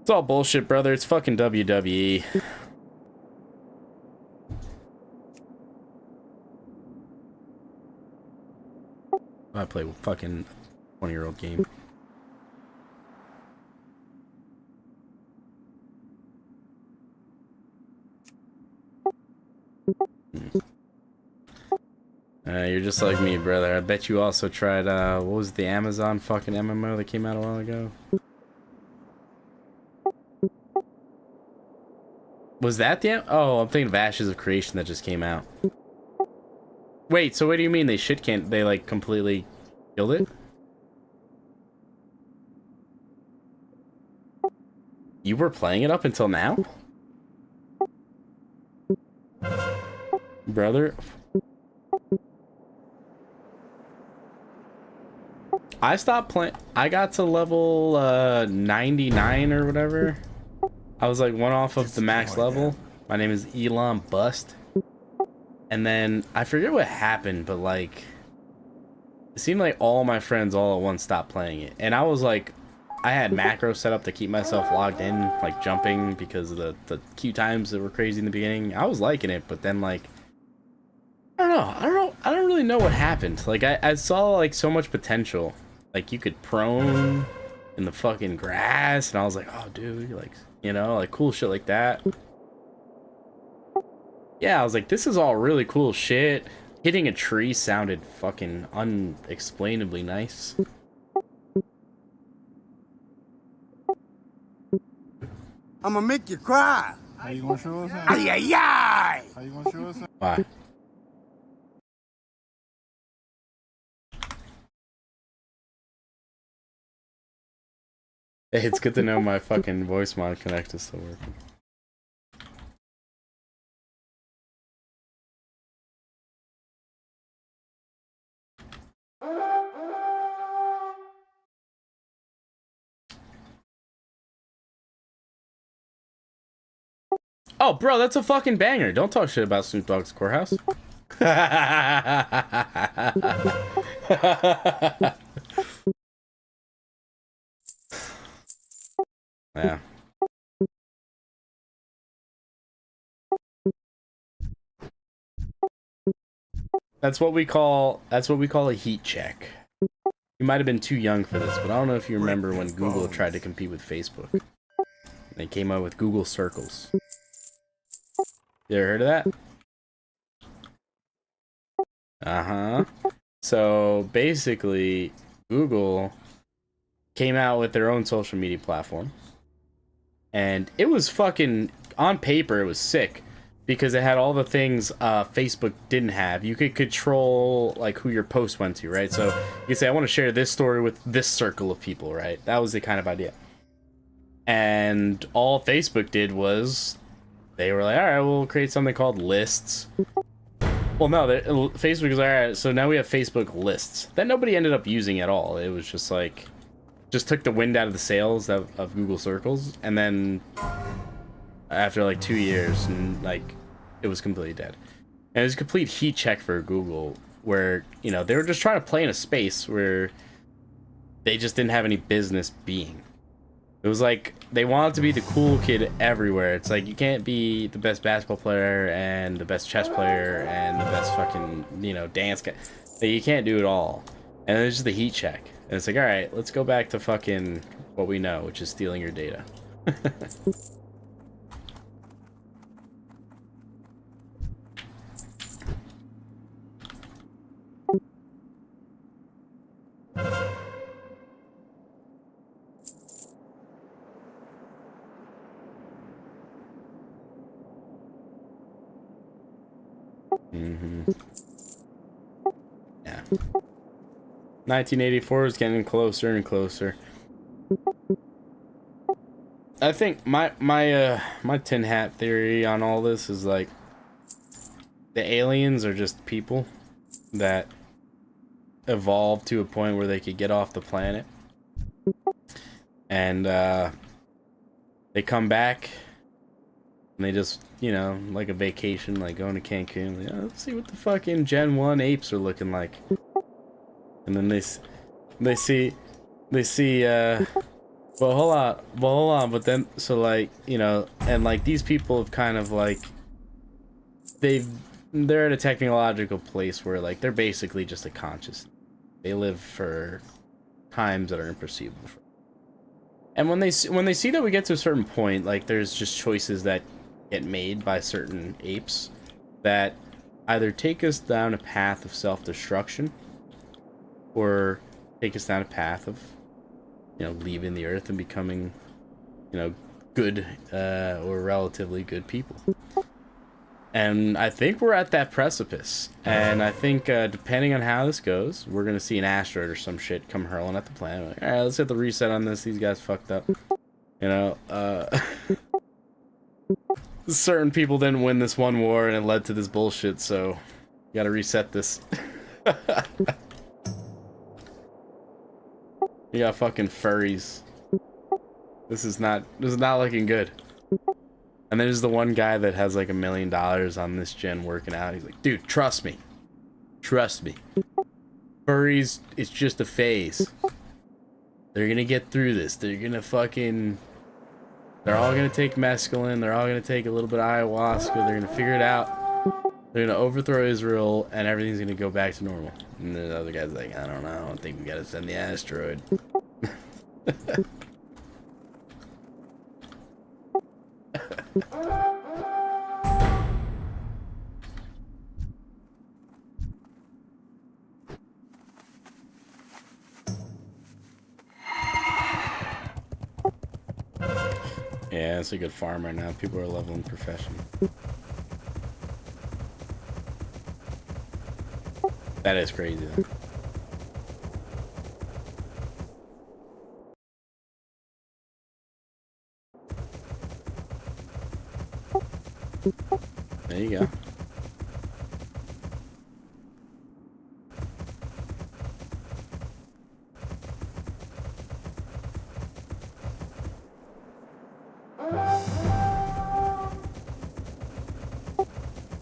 It's all bullshit, brother. It's fucking WWE. I play a fucking 20-year-old game. You're just like me, brother. I bet you also tried, what was the Amazon fucking MMO that came out a while ago? Was that the... Oh, I'm thinking of Ashes of Creation that just came out. Wait, so what do you mean they like completely killed it? You were playing it up until now? Brother? I stopped playing. I got to level 99 or whatever. I was like one off of the max level. My name is Elon Bust. And then I forget what happened, but like it seemed like all my friends all at once stopped playing it. And I was like, I had macros set up to keep myself logged in, like jumping because of the queue times that were crazy in the beginning. I was liking it, but then like I don't really know what happened. Like I saw like so much potential. Like you could prone in the fucking grass, and I was like, oh dude, like, you know, like cool shit like that. Yeah, I was like, this is all really cool shit. Hitting a tree sounded fucking unexplainably nice. I'm gonna make you cry. How you gonna show us? Ay, ay, ay. How you gonna show us? Why? Hey, it's good to know my fucking voice mod connect is still working. Oh, bro, that's a fucking banger. Don't talk shit about Snoop Dogg's Courthouse. Yeah. That's what we call a heat check. You might have been too young for this, but I don't know if you remember when Google tried to compete with Facebook. They came out with Google Circles. You ever heard of that? Uh-huh. So basically, Google came out with their own social media platform. And it was fucking, on paper, it was sick. Because it had all the things Facebook didn't have. You could control like who your post went to, right? So you could say, I want to share this story with this circle of people, right? That was the kind of idea. And all Facebook did was, they were like, all right, we'll create something called lists. Well, no, Facebook was all right. So now we have Facebook lists that nobody ended up using at all. It was just like, just took the wind out of the sails of Google Circles, and then after like 2 years, and like it was completely dead. And it was a complete heat check for Google, where, you know, they were just trying to play in a space where they just didn't have any business being. It was like they wanted to be the cool kid everywhere. It's like you can't be the best basketball player and the best chess player and the best fucking, you know, dance guy. You can't do it all. And it's just the heat check. And it's like, all right, let's go back to fucking what we know, which is stealing your data. Yeah. 1984 is getting closer and closer. I think my tin hat theory on all this is like the aliens are just people that evolved to a point where they could get off the planet, and they come back and they just, you know, like a vacation, like going to Cancun, like, oh, let's see what the fucking Gen 1 apes are looking like. And then they see well, hold on, but then, so like, you know, and like these people have kind of like, they're at a technological place where like they're basically just a conscious. They live for times that are imperceivable. And when they see that we get to a certain point, like there's just choices that get made by certain apes that either take us down a path of self-destruction or take us down a path of, you know, leaving the earth and becoming, you know, good or relatively good people. And I think we're at that precipice. And I think depending on how this goes, we're gonna see an asteroid or some shit come hurling at the planet. Like, all right, let's hit the reset on this. These guys fucked up. You know, certain people didn't win this one war and it led to this bullshit, so you gotta reset this. You got fucking furries. This is not looking good. And there's the one guy that has like $1 million on this gen working out. He's like, dude, trust me. Trust me. Furries, it's just a phase. They're gonna get through this. They're gonna fucking... They're all gonna take mescaline. They're all gonna take a little bit of ayahuasca. They're gonna figure it out. They're gonna overthrow Israel, and everything's gonna go back to normal. And the other guy's like, I don't know. I don't think we gotta send the asteroid. Yeah, it's a good farm right now. People are leveling profession. That is crazy, though. There you go.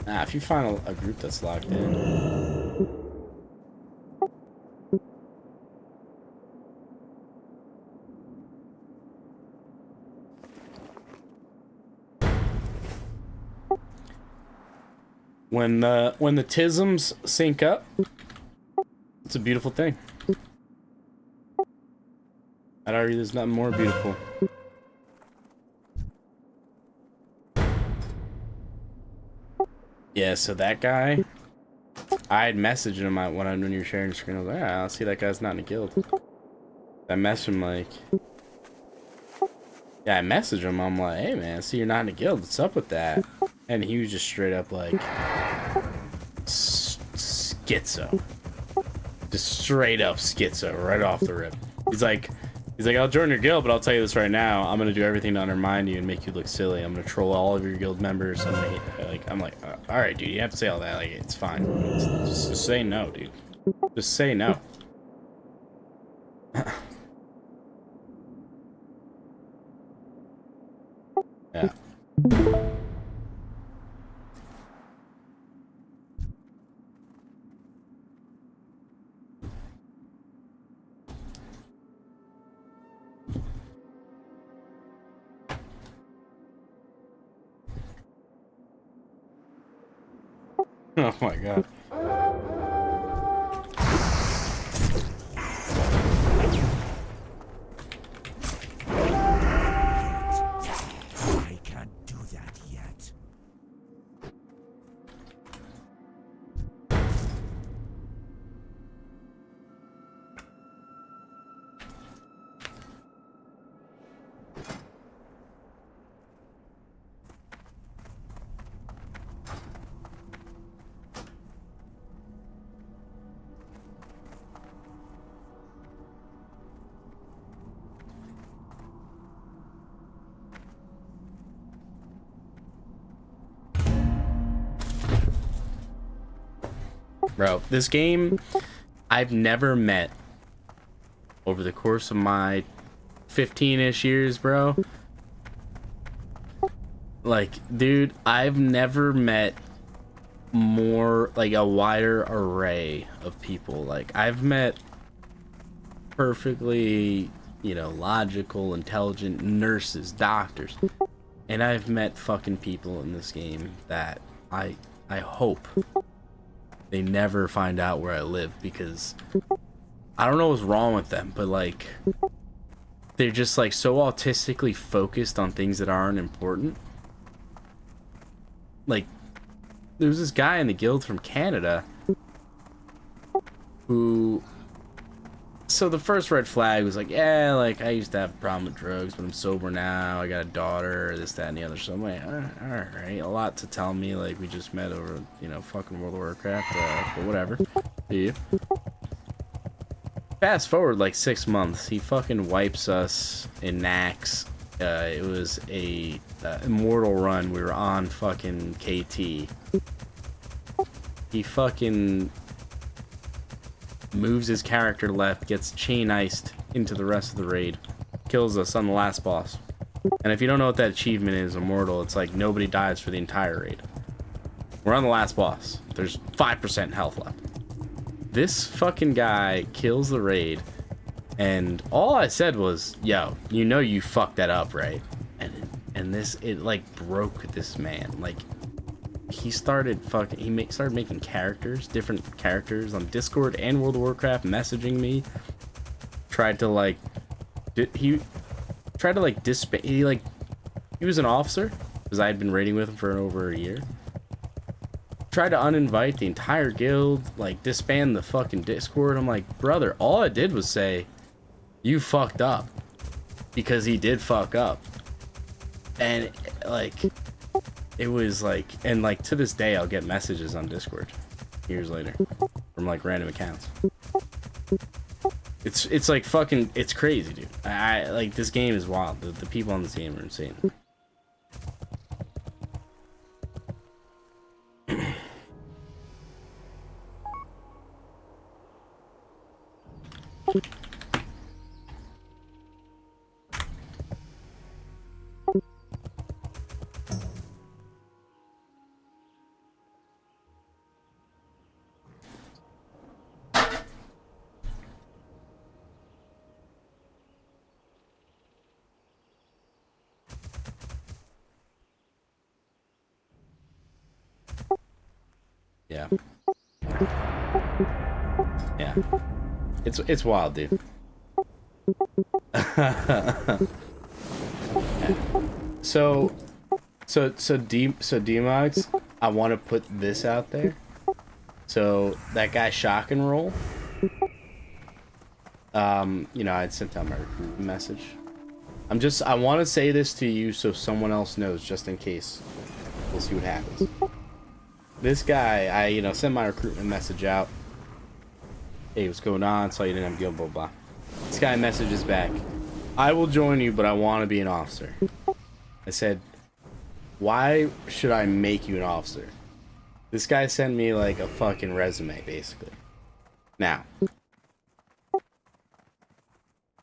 Nah, if you find a group that's locked in. when the tisms sync up, it's a beautiful thing. I'd argue there's nothing more beautiful. Yeah, so that guy, I had messaged him when you were sharing the screen. I was like, yeah, I'll see that guy's not in a guild. I messaged him like, yeah, I messaged him. I'm like, hey man, I see you're not in a guild. What's up with that? And he was just straight up like, schizo. Just straight up schizo, right off the rip. He's like, I'll join your guild, but I'll tell you this right now. I'm gonna do everything to undermine you and make you look silly. I'm gonna troll all of your guild members. I'm like, all right, dude, you have to say all that. Like, it's fine. Just say no, dude. Just say no. Yeah. Oh my god. I can't do that yet. Bro, this game, I've never met over the course of my 15-ish years, bro. Like, dude, I've never met more, like, a wider array of people. Like, I've met perfectly, you know, logical, intelligent nurses, doctors. And I've met fucking people in this game that I hope they never find out where I live, because I don't know what's wrong with them, but like they're just like so autistically focused on things that aren't important. Like, there's this guy in the guild from Canada who, so the first red flag was like, yeah, like I used to have a problem with drugs, but I'm sober now, I got a daughter, this, that, and the other. So I'm like, alright, a lot to tell me, like we just met over, you know, fucking World of Warcraft, but whatever. Do you? Fast forward like 6 months, he fucking wipes us in Nax. It was a immortal run, we were on fucking KT. He fucking moves his character left, gets chain iced into the rest of the raid, kills us on the last boss. And if you don't know what that achievement is, immortal, it's like nobody dies for the entire raid. We're on the last boss. There's 5% health left. This fucking guy kills the raid, and all I said was, yo, you know you fucked that up, right? And this, it like broke this man. Like, he started started making characters, different characters on Discord and World of Warcraft, messaging me. Tried to like, he was an officer because I had been raiding with him for over a year. Tried to uninvite the entire guild, like disband the fucking Discord. I'm like, brother, all I did was say, you fucked up, because he did fuck up. And like, it was like, and like to this day I'll get messages on Discord years later from like random accounts. It's like fucking, it's crazy, dude. I like, this game is wild. The people on this game are insane. Yeah. Yeah. It's wild, dude. Yeah. So D-Mogs, I want to put this out there. So that guy Shock and Roll, you know, I'd sent out my recruitment message. I want to say this to you so someone else knows, just in case. We'll see what happens. This guy, I, you know, sent my recruitment message out. Hey, what's going on? Saw you didn't have guild, blah, blah. This guy messages back. I will join you, but I want to be an officer. I said, why should I make you an officer? This guy sent me like a fucking resume, basically. Now,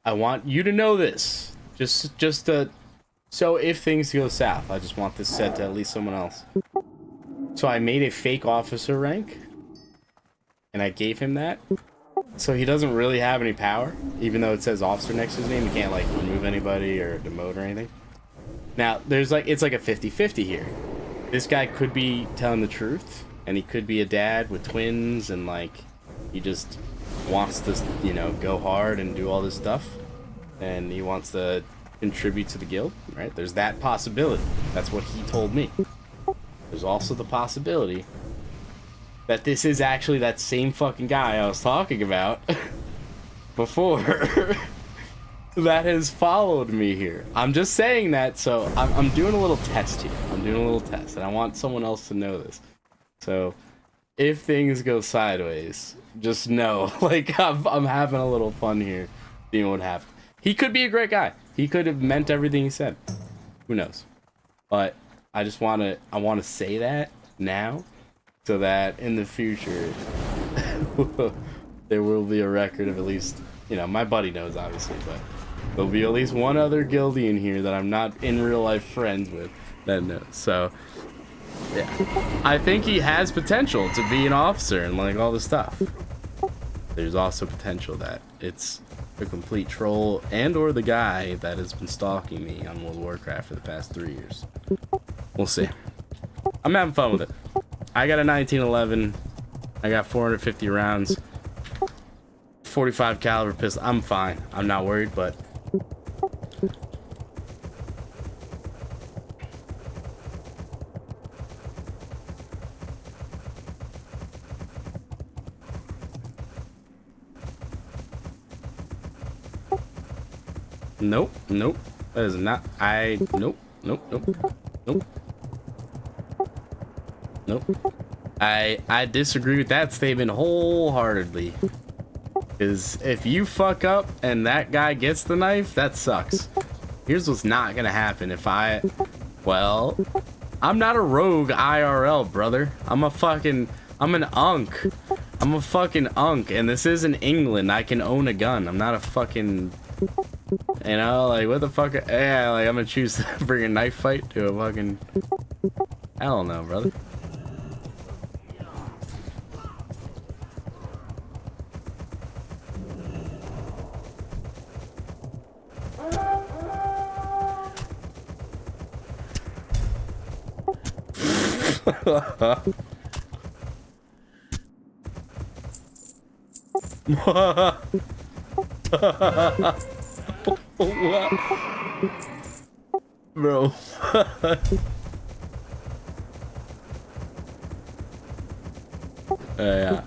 I want you to know this. Just to, so if things go south, I just want this said to at least someone else. So I made a fake officer rank, and I gave him that. So he doesn't really have any power, even though it says officer next to his name. He can't like remove anybody or demote or anything. Now, there's like, it's like a 50-50 here. This guy could be telling the truth, and he could be a dad with twins, and like, he just wants to, you know, go hard and do all this stuff, and he wants to contribute to the guild, right? There's that possibility. That's what he told me. There's also the possibility that this is actually that same fucking guy I was talking about before that has followed me here. I'm just saying that, so I'm doing a little test here. I'm doing a little test, and I want someone else to know this. So if things go sideways, just know, like, I'm having a little fun here, seeing what happens. He could be a great guy. He could have meant everything he said. Who knows? But I just want to say that now, so that in the future there will be a record of at least, you know, my buddy knows obviously, but there'll be at least one other guildie in here that I'm not in real life friends with that knows. So yeah, I think he has potential to be an officer and like all this stuff. There's also potential that it's a complete troll and or the guy that has been stalking me on World of Warcraft for the past 3 years. We'll see. I'm having fun with it. I got a 1911. I got 450 rounds. 45 caliber pistol. I'm fine. I'm not worried, but nope, nope. That is not. Nope, nope, nope, nope. Nope. I disagree with that statement wholeheartedly. Because if you fuck up and that guy gets the knife, that sucks. Here's what's not gonna happen if well, I'm not a rogue IRL, brother. I'm an unk. I'm a fucking unk, and this isn't England. I can own a gun. I'm not a fucking, you know, like, what the fuck? Yeah, like, I'm gonna choose to bring a knife fight to a fucking, hell no, brother. Bro. Yeah.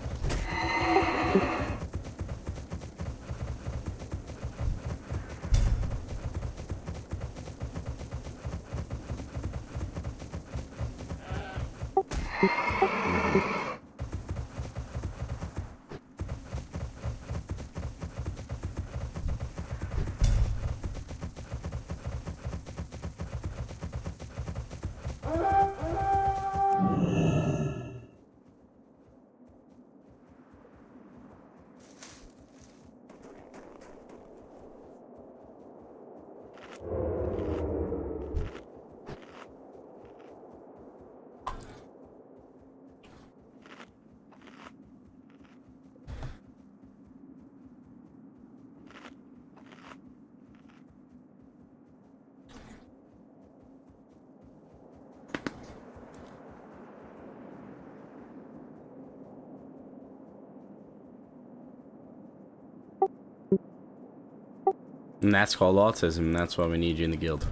And that's called autism, and that's why we need you in the guild.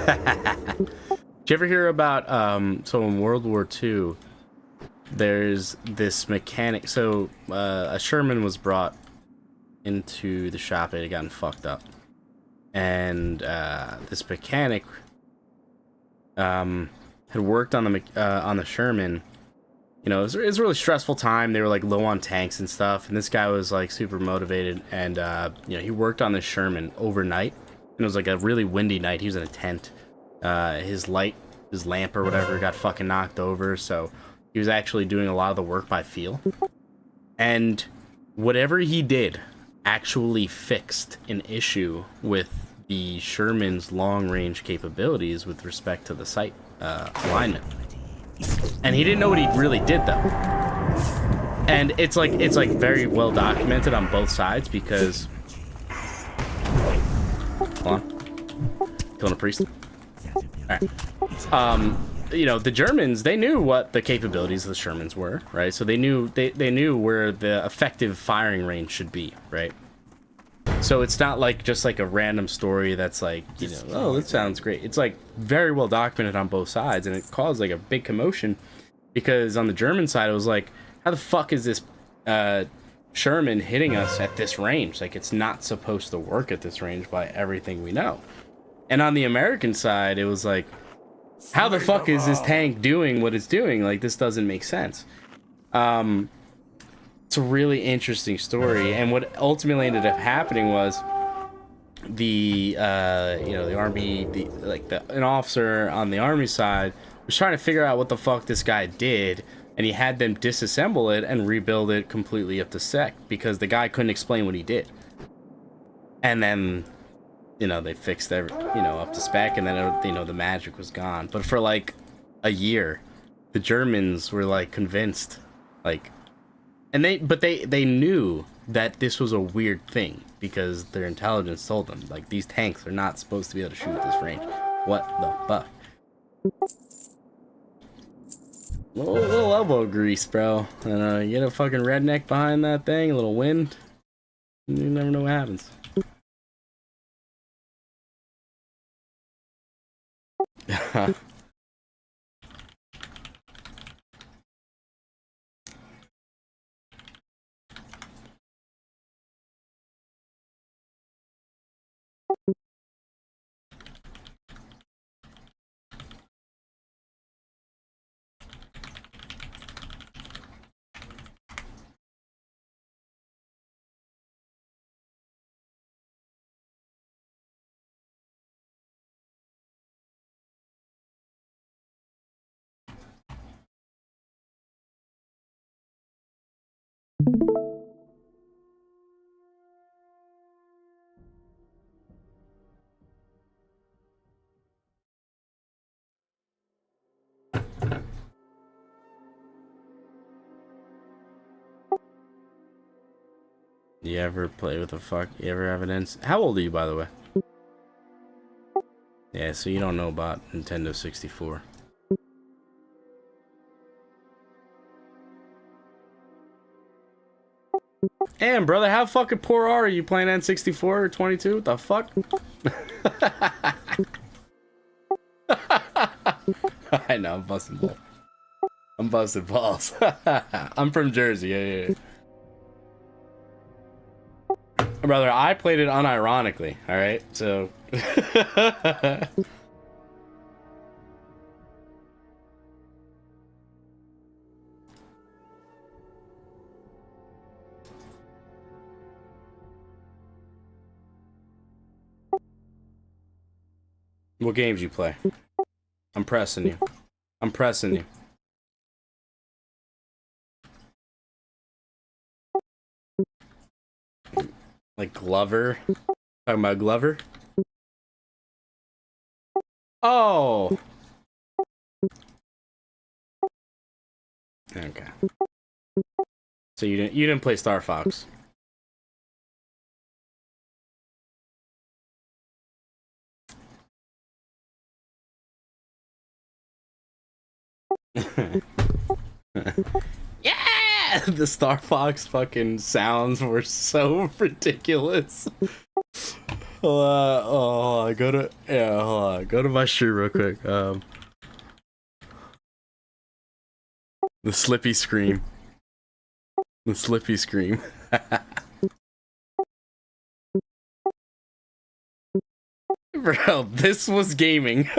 Did you ever hear about, so in World War II, there's this mechanic, so a Sherman was brought into the shop. It had gotten fucked up, and this mechanic had worked on the Sherman. You know, it was a really stressful time. They were like low on tanks and stuff, and this guy was like super motivated, and you know, he worked on the Sherman overnight, and it was like a really windy night. He was in a tent. His lamp or whatever got fucking knocked over, so he was actually doing a lot of the work by feel. And whatever he did actually fixed an issue with the Sherman's long-range capabilities with respect to the sight alignment. And he didn't know what he really did, though. And it's like very well documented on both sides, because hold on, killing a priest. All right. You know, the Germans, they knew what the capabilities of the Shermans were, right? So they knew where the effective firing range should be, right? So it's not like just like a random story that's like, you know, oh, that sounds great. It's like very well documented on both sides, and it caused like a big commotion, because on the German side it was like, how the fuck is this Sherman hitting us at this range? Like, it's not supposed to work at this range by everything we know. And on the American side it was like, how the fuck is this tank doing what it's doing? Like, this doesn't make sense. It's a really interesting story, and what ultimately ended up happening was the you know, the army, an officer on the army side was trying to figure out what the fuck this guy did, and he had them disassemble it and rebuild it completely up to spec, because the guy couldn't explain what he did. And then, you know, they fixed every, you know, up to spec, and then you know, the magic was gone. But for like a year, the Germans were like convinced, like, and they knew that this was a weird thing, because their intelligence told them, like, these tanks are not supposed to be able to shoot at this range. What the fuck? Little elbow grease, bro. And you get a fucking redneck behind that thing, a little wind, you never know what happens. You ever play with a fuck? You ever have an ins? How old are you, by the way? Yeah, so you don't know about Nintendo 64. Damn, brother, how fucking poor are you playing N64 or 22? What the fuck? I know, I'm busting balls. I'm busting balls. I'm from Jersey, yeah. Brother, I played it unironically, alright? So... What games you play? I'm pressing you. I'm pressing you. Like Glover? Talking about Glover? Oh! Okay. So you didn't play Star Fox? Yeah! the Star Fox fucking sounds were so ridiculous. Hold on, go to my stream real quick. The Slippy scream. The Slippy scream. Bro, this was gaming.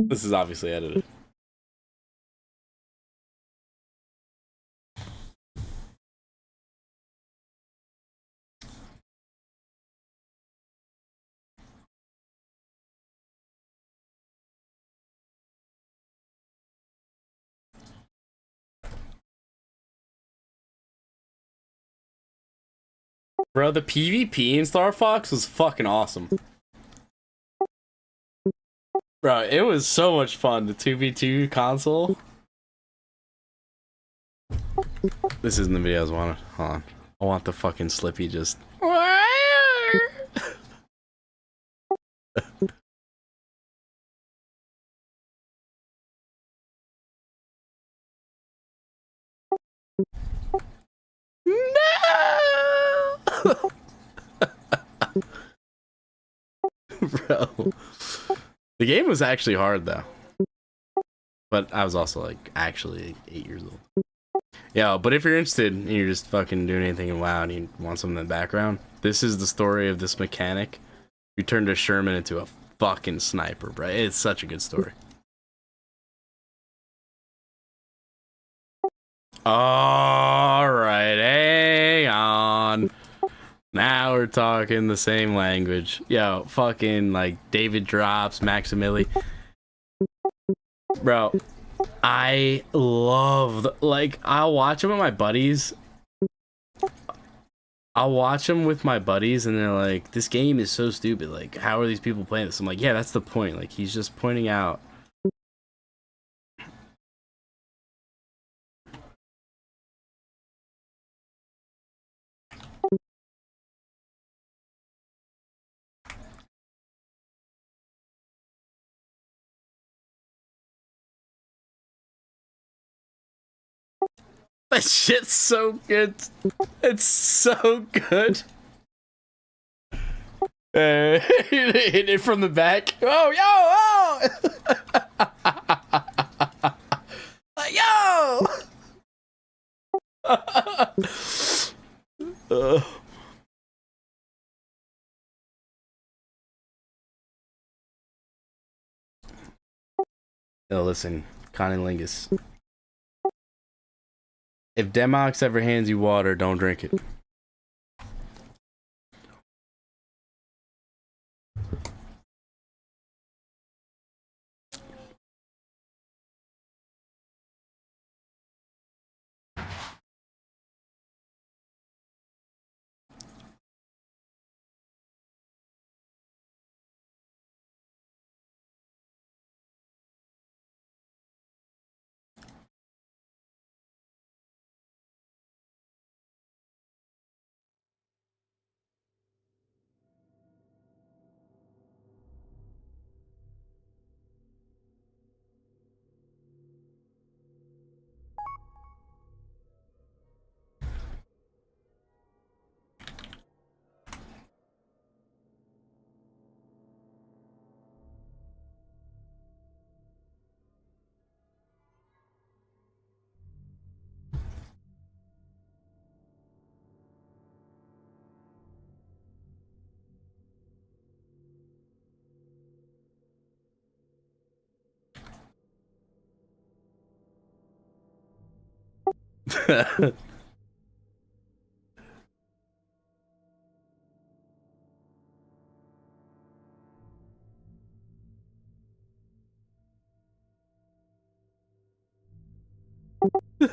This is obviously edited. Bro, the PvP in Star Fox was fucking awesome. Bro, it was so much fun, the 2v2 console. This isn't the video I was wanted. Hold on. I want the fucking Slippy just... No! Bro. The game was actually hard though. But I was also like actually 8 years old. Yeah, but if you're interested and you're just fucking doing anything in WoW and you want something in the background, this is the story of this mechanic who turned a Sherman into a fucking sniper, bro. It's such a good story. Alright, hang on. Now we're talking the same language. Yo, fucking like David Drops, Maximili. Bro, I love, like, I'll watch them with my buddies. And they're like, this game is so stupid. Like, how are these people playing this? I'm like, yeah, that's the point. Like, he's just pointing out. That shit's so good. It's so good. Hit it from the back. Oh, yo! Yo, listen, Conninlingus. If Demox ever hands you water, don't drink it.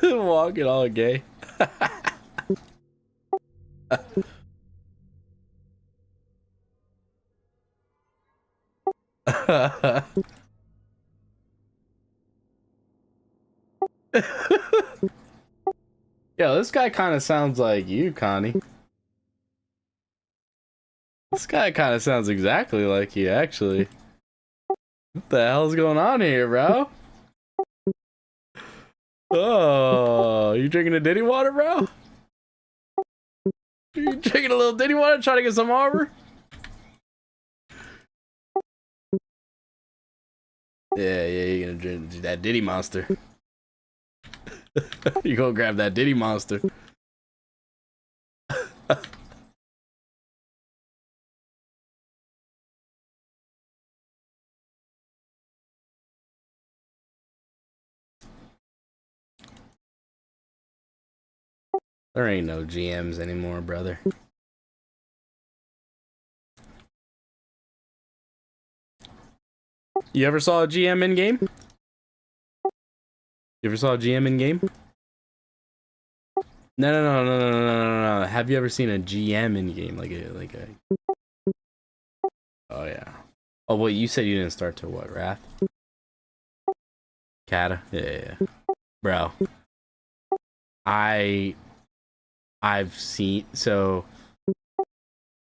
Walking all gay. Yo, this guy kind of sounds like you, Connie. This guy kind of sounds exactly like you, actually. What the hell's going on here, bro? Oh, you drinking a ditty water, bro? You drinking a little ditty water, trying to get some armor? Yeah, you're gonna drink that ditty monster. You go grab that ditty monster. There ain't no GMs anymore, brother. You ever saw a GM in game? You ever saw a GM in game? No. Have you ever seen a GM in game? Like a. Oh yeah. Oh wait, you said you didn't start to what? Wrath? Kata? Yeah. Bro. I've seen, so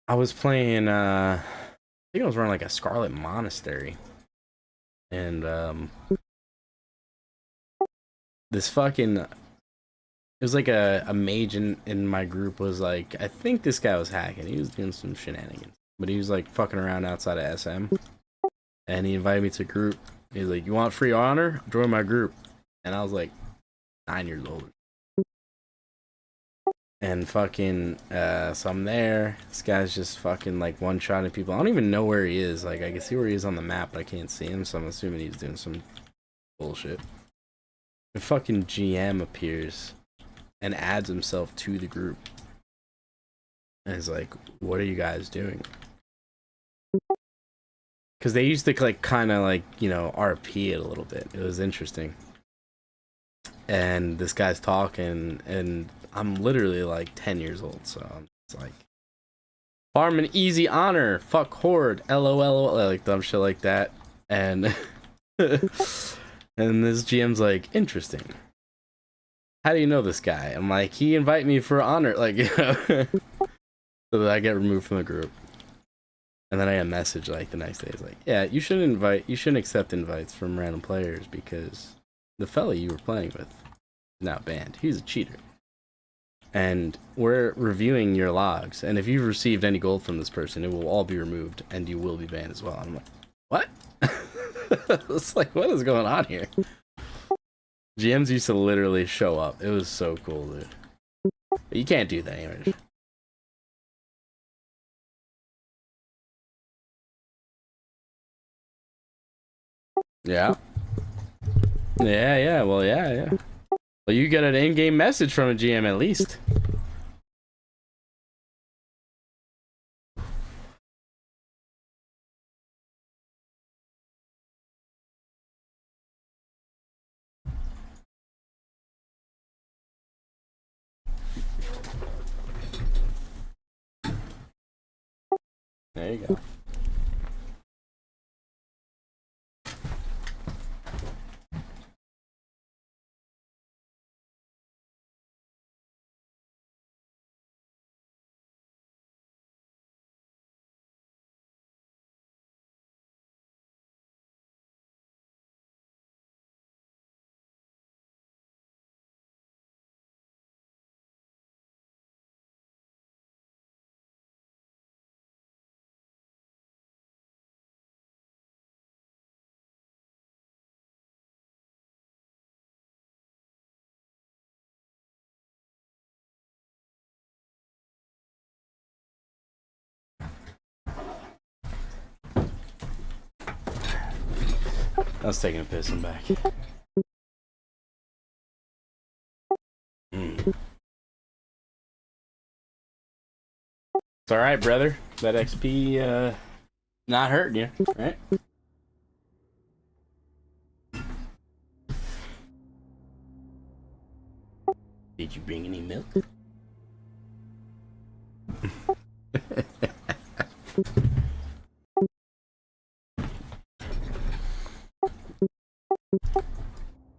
I was playing I think I was running like a Scarlet Monastery. And this fucking, it was like a mage in my group was like, I think this guy was hacking. He was doing some shenanigans. But he was like fucking around outside of SM. And he invited me to a group. He's like, you want free honor? Join my group. And I was like 9 years old. And fucking, so I'm there. This guy's just fucking like one-shotting people. I don't even know where he is. Like, I can see where he is on the map, but I can't see him, so I'm assuming he's doing some bullshit. The fucking GM appears and adds himself to the group. And is like, what are you guys doing? Because they used to like kind of like, you know, RP it a little bit. It was interesting. And this guy's talking, and I'm literally like 10 years old, so it's like, farm an easy honor, fuck horde, LOL, like dumb shit like that. And and this GM's like, interesting. How do you know this guy? I'm like, he invited me for honor, like, you know. So that I get removed from the group. And then I get a message like the next day. It's like, yeah, you shouldn't accept invites from random players because the fella you were playing with is now banned. He's a cheater. And we're reviewing your logs, and if you've received any gold from this person, it will all be removed, and you will be banned as well. And I'm like, what? It's like, what is going on here? GMs used to literally show up. It was so cool, dude. But you can't do that anymore. Yeah. Yeah, well, yeah. Well, you get an in-game message from a GM at least. There you go. I was taking a piss, I'm back. It's alright, brother. That XP, not hurting you, right? Did you bring any milk?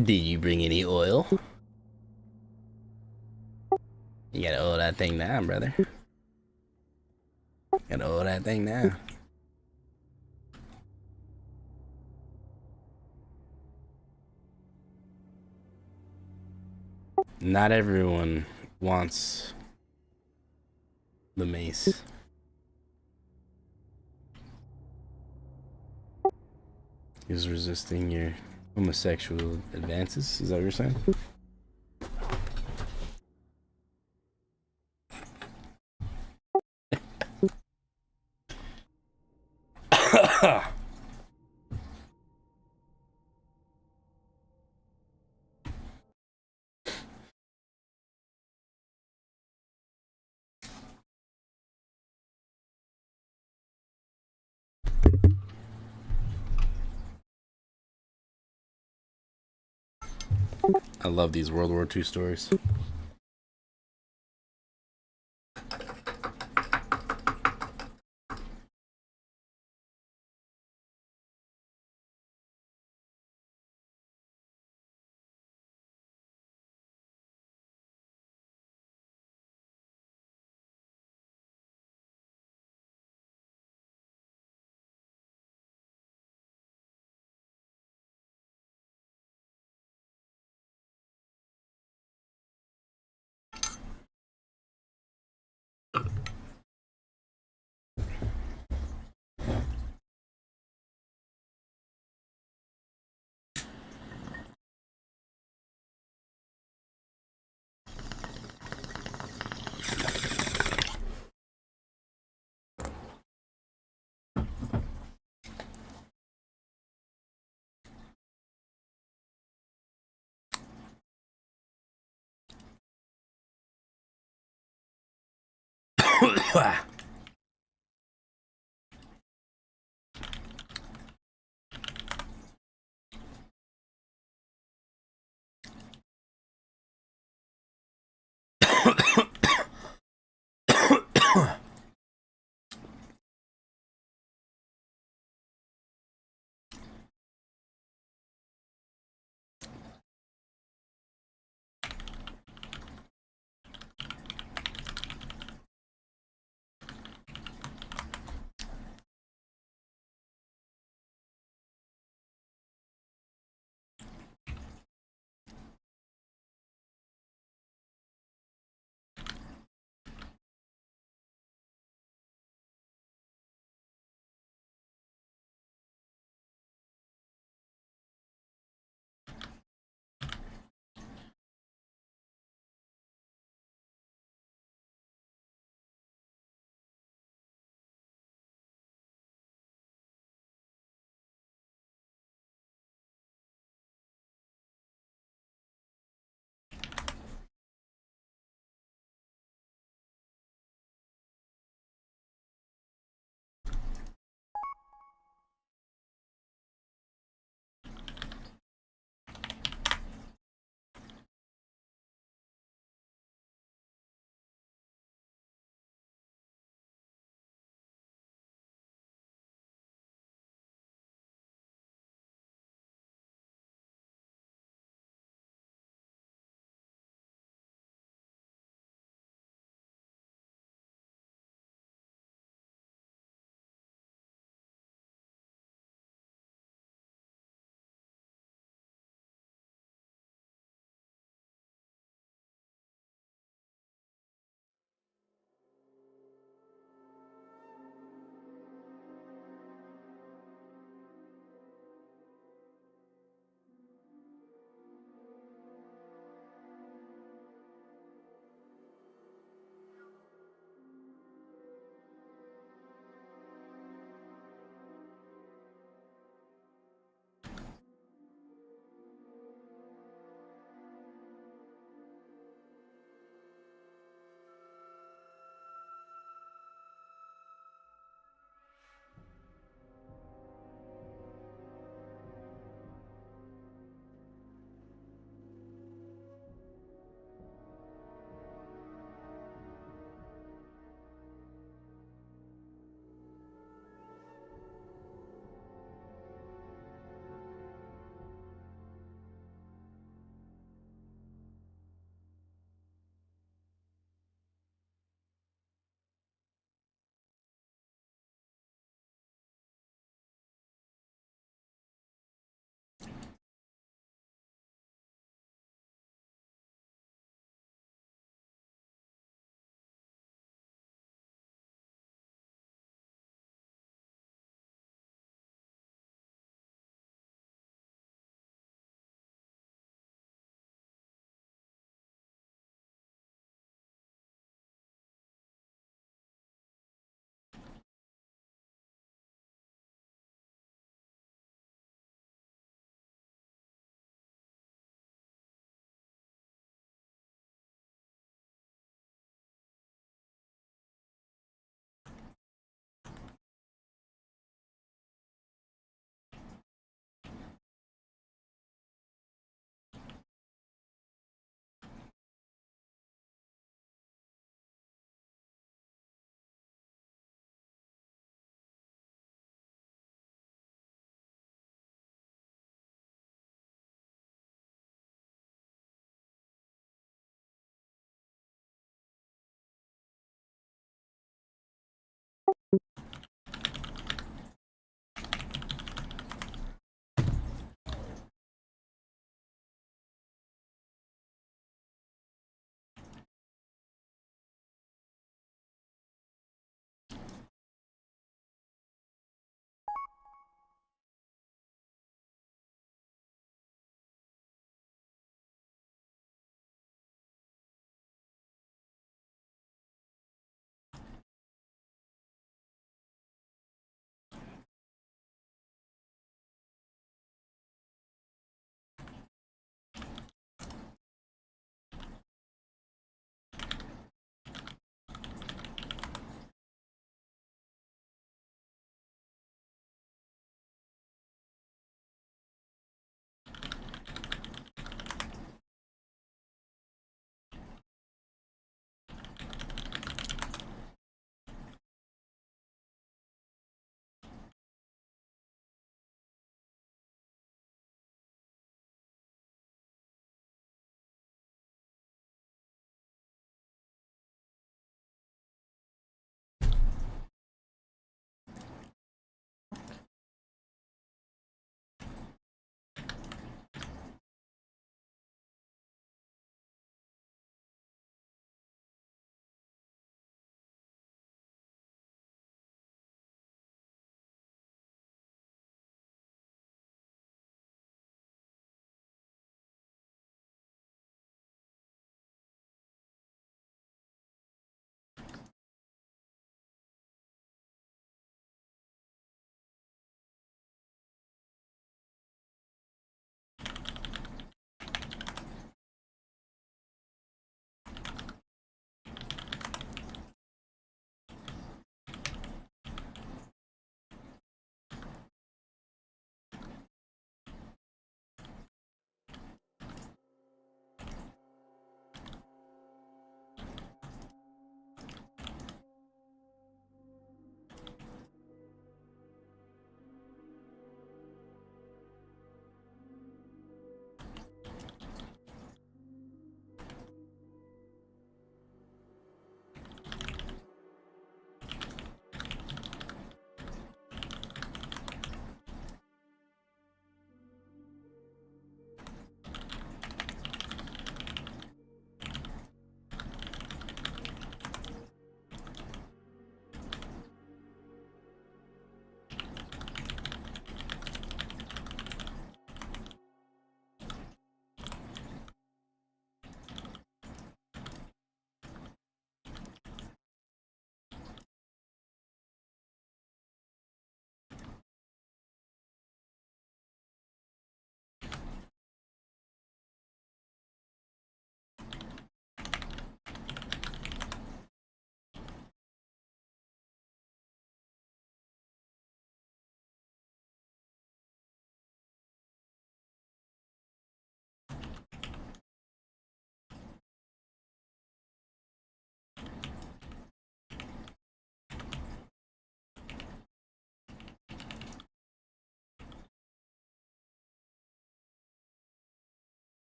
Did you bring any oil? You gotta hold that thing down, brother. Gotta hold that thing down. Not everyone wants the mace. Is resisting your homosexual advances? Is that what you're saying? I love these World War II stories.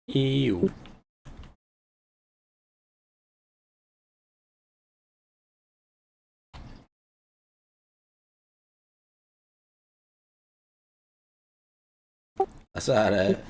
Ew. I saw that.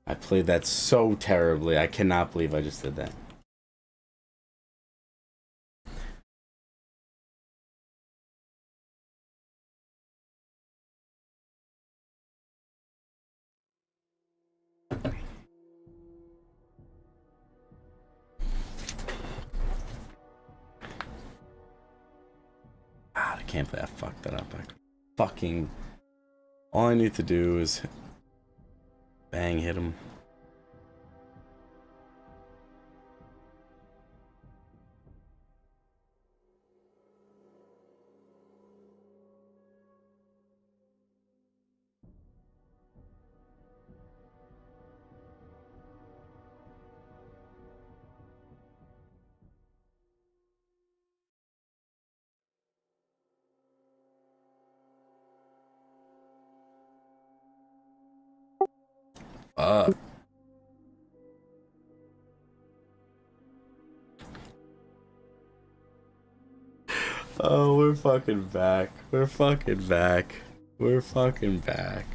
I played that so terribly. I cannot believe I just did that. I can't believe I fucked that up. Fucking... All I need to do is... Bang, hit him. Fuck. Oh, we're fucking back. We're fucking back. We're fucking back.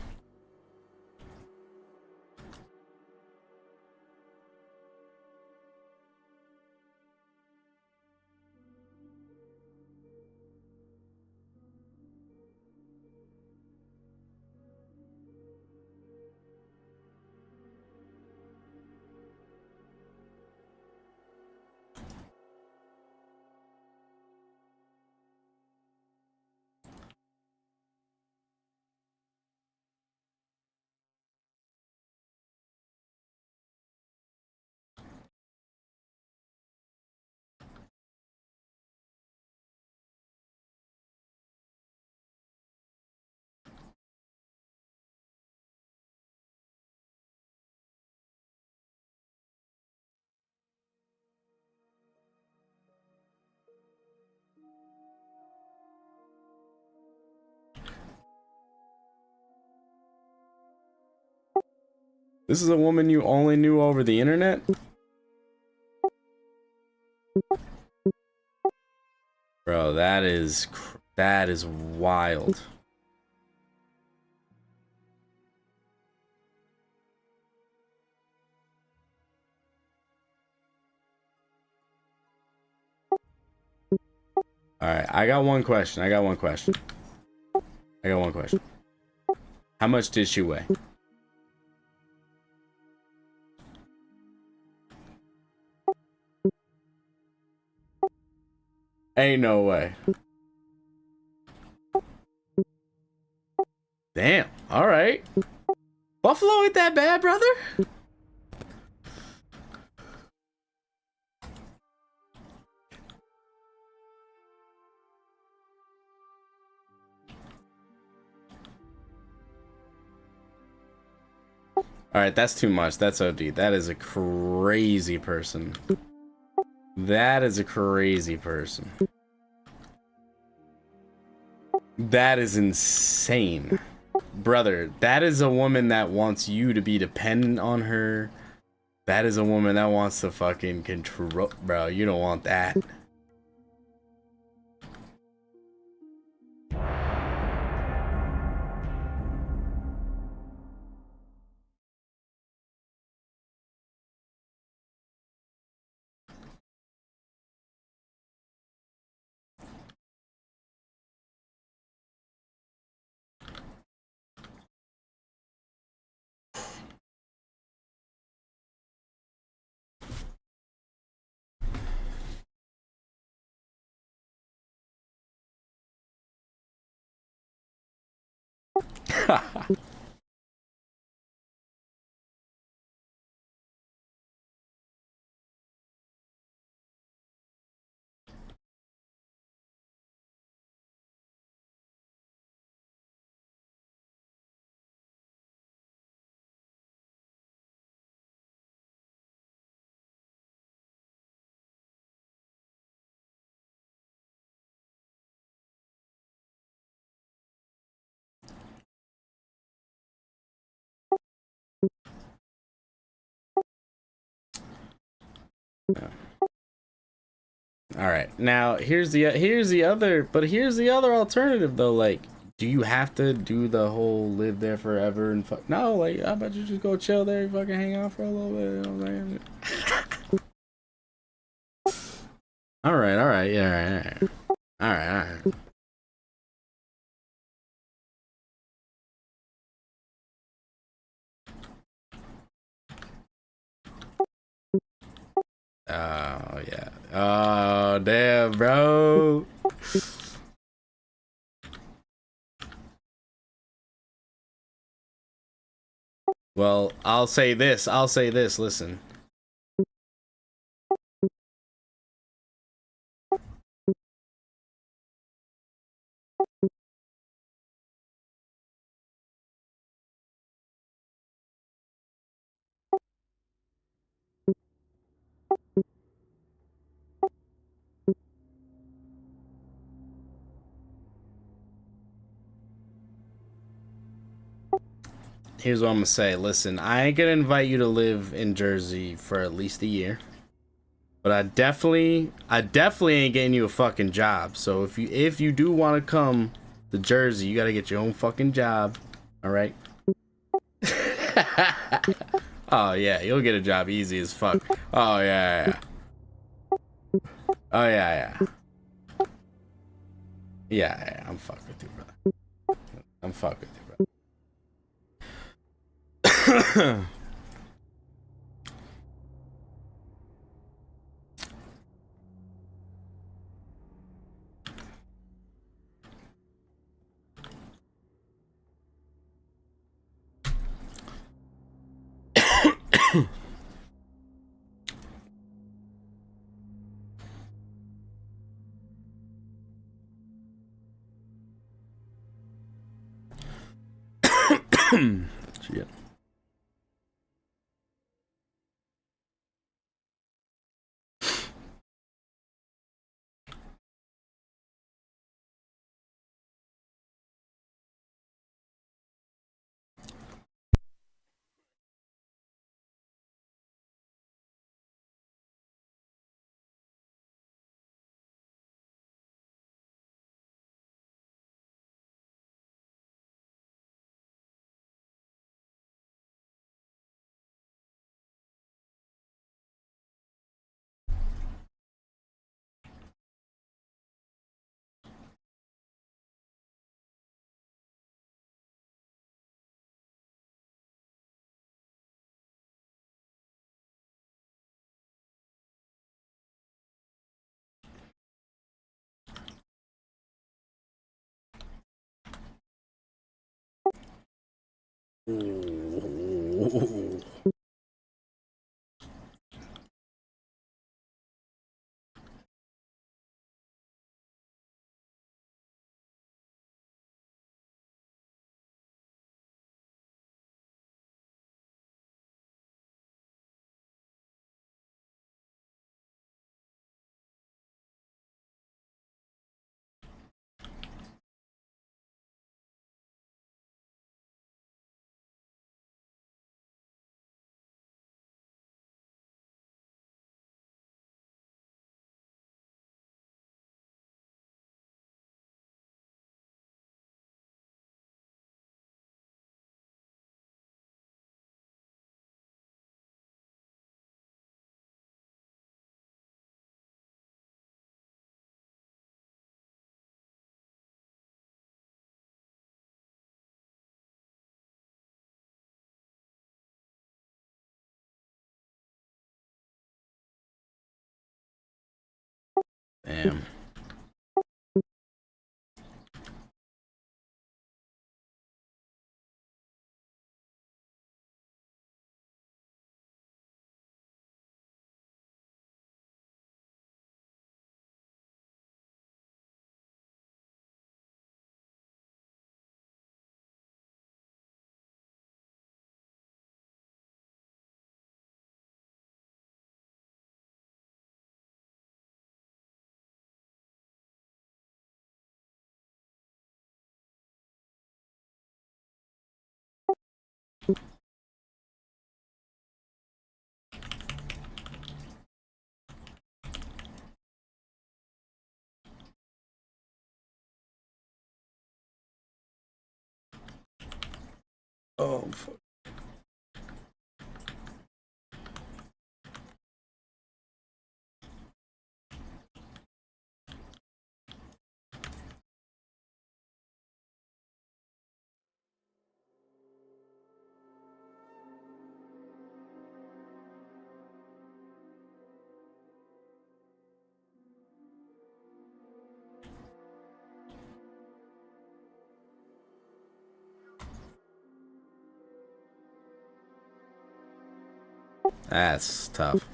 This is a woman you only knew over the internet? Bro, that is wild. All right, I got one question. How much did she weigh? Ain't no way. Damn. All right. Buffalo ain't that bad, brother. All right, that's too much. That's OD. That is a crazy person. That is a crazy person. That is insane. Brother, that is a woman that wants you to be dependent on her. That is a woman that wants to fucking control. Bro, you don't want that. All right, now here's the other alternative though. Like, do you have to do the whole live there forever and fuck? No, like, I bet you just go chill there, and fucking hang out for a little bit. You know what I'm saying? All right, yeah, all right. Oh yeah. Oh damn, bro. Well, I'll say this. Listen. Here's what I'm gonna say. Listen, I ain't gonna invite you to live in Jersey for at least a year. But I definitely ain't getting you a fucking job. So if you do want to come to Jersey, you gotta get your own fucking job. All right. Oh yeah, you'll get a job easy as fuck. Oh yeah. Oh yeah. Yeah, I'm fucking with you, brother. I'm fucking with you, brother. Shit. Ooh. Damn. Oh, fuck. That's tough.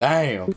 Damn.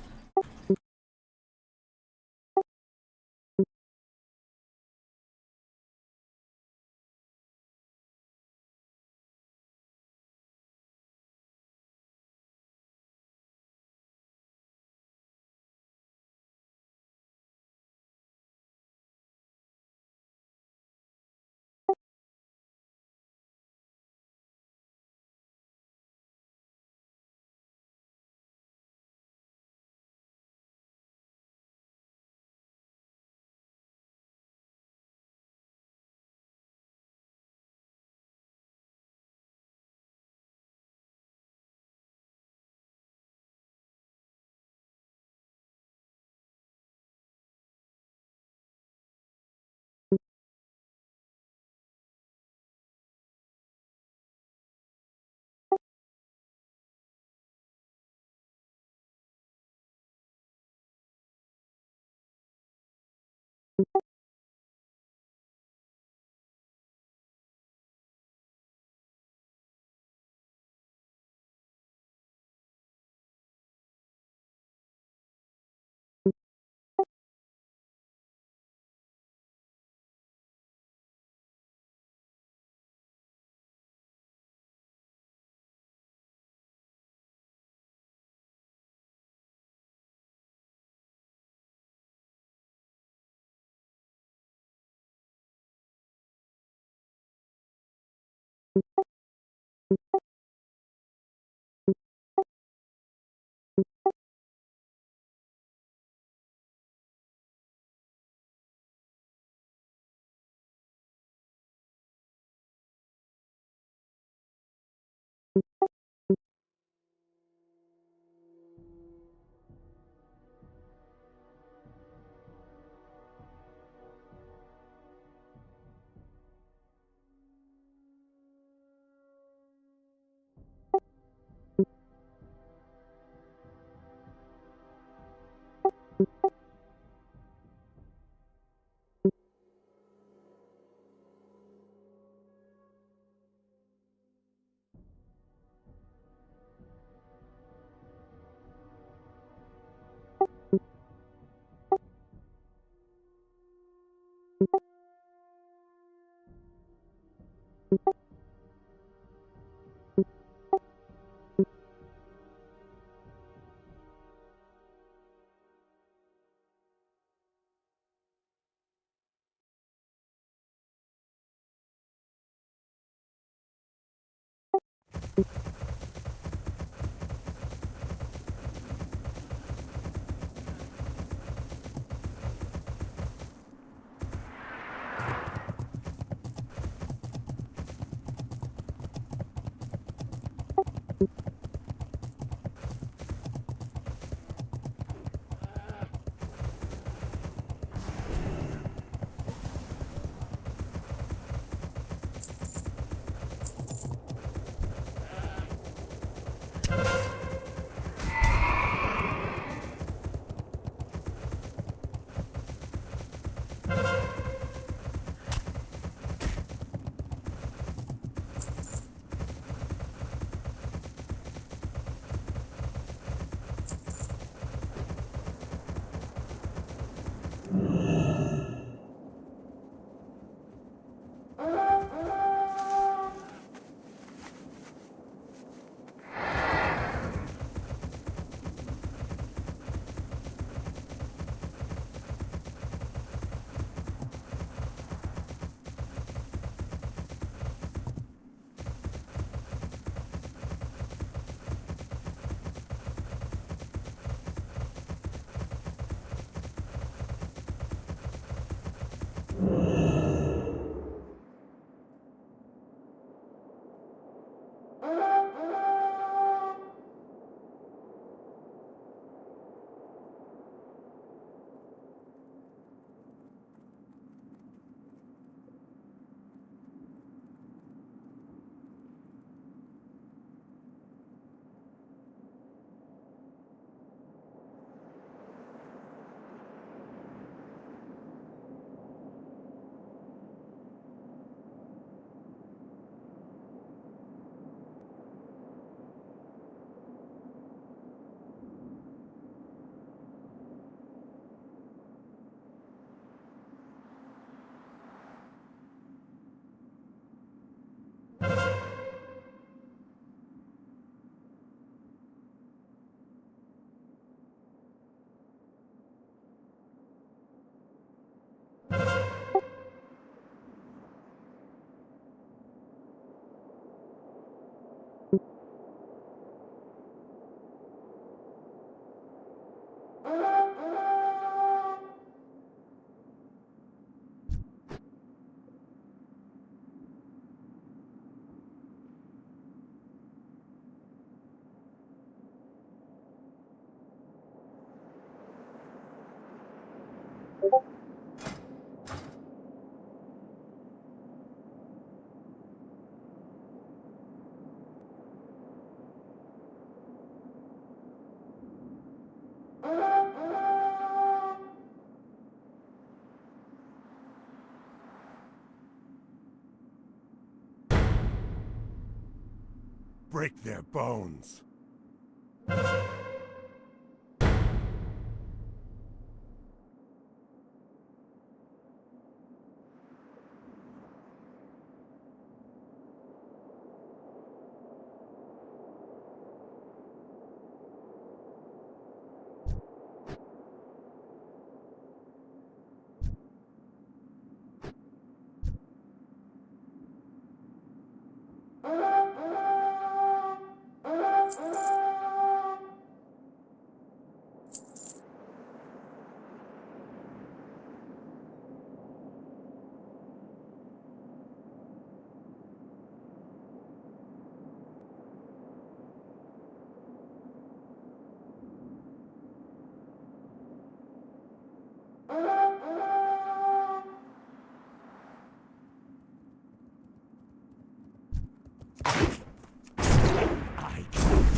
break their bones. I can't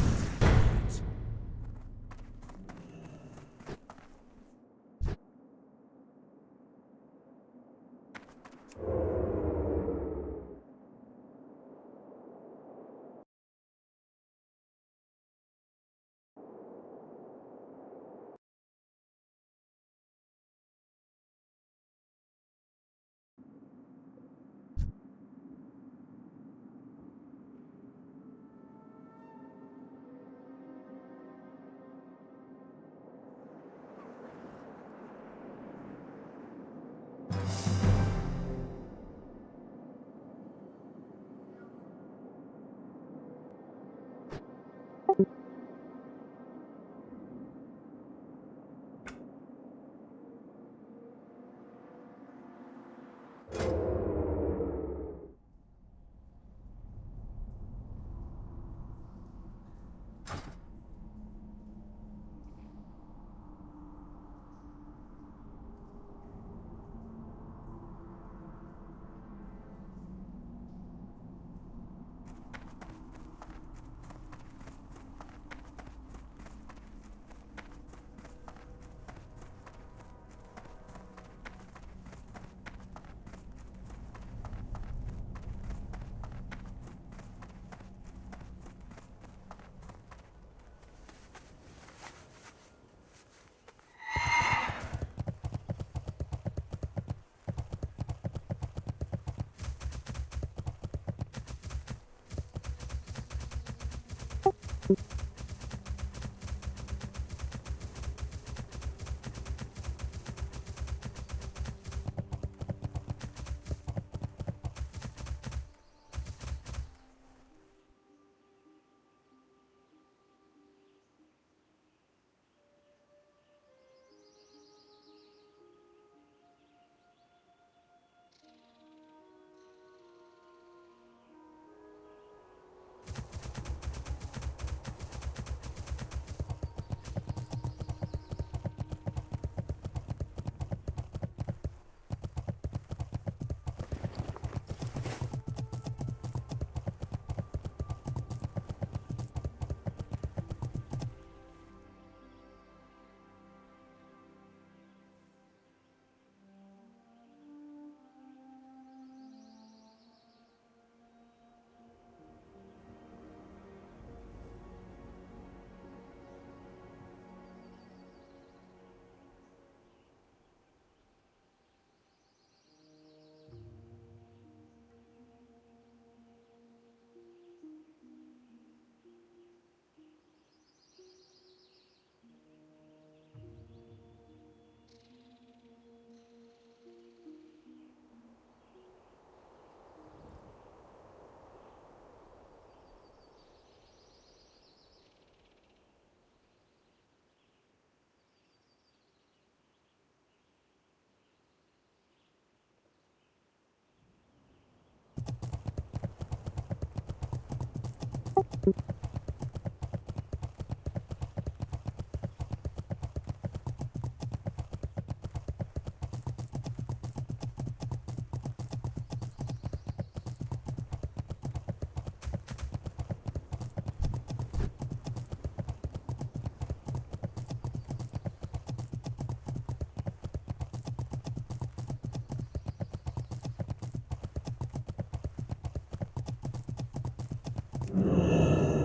do it.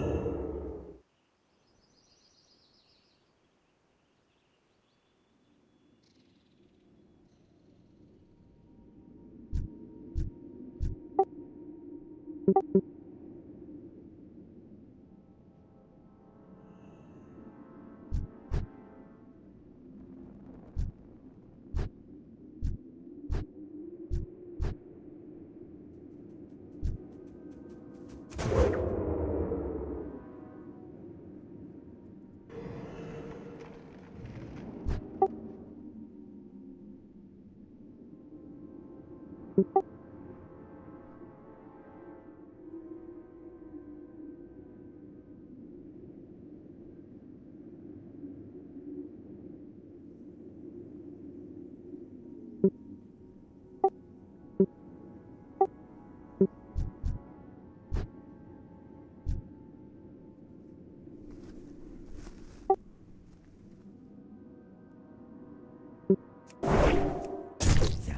That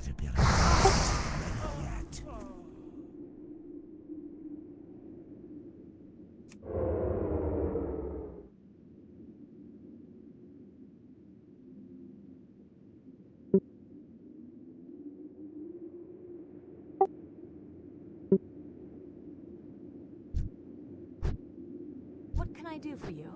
ability isn't ready yet. What can I do for you?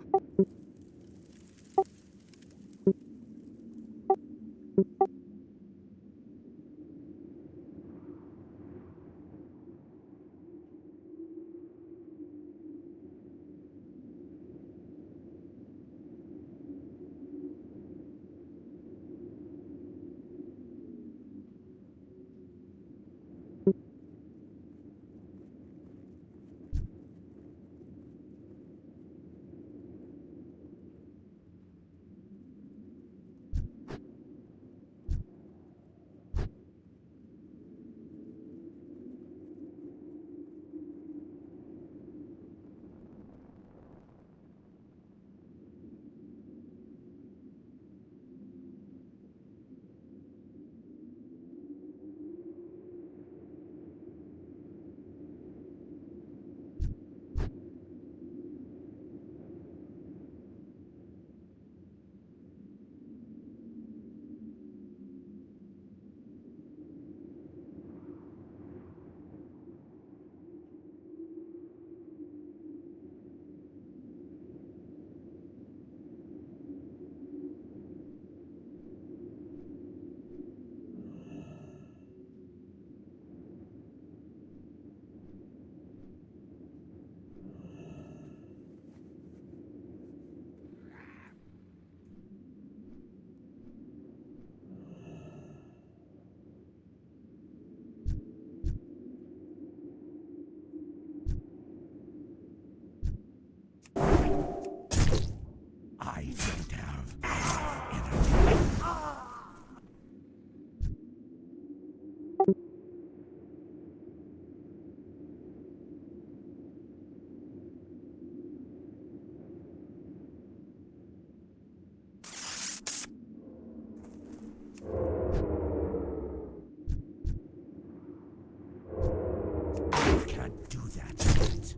I don't have enough energy. I can't do that yet.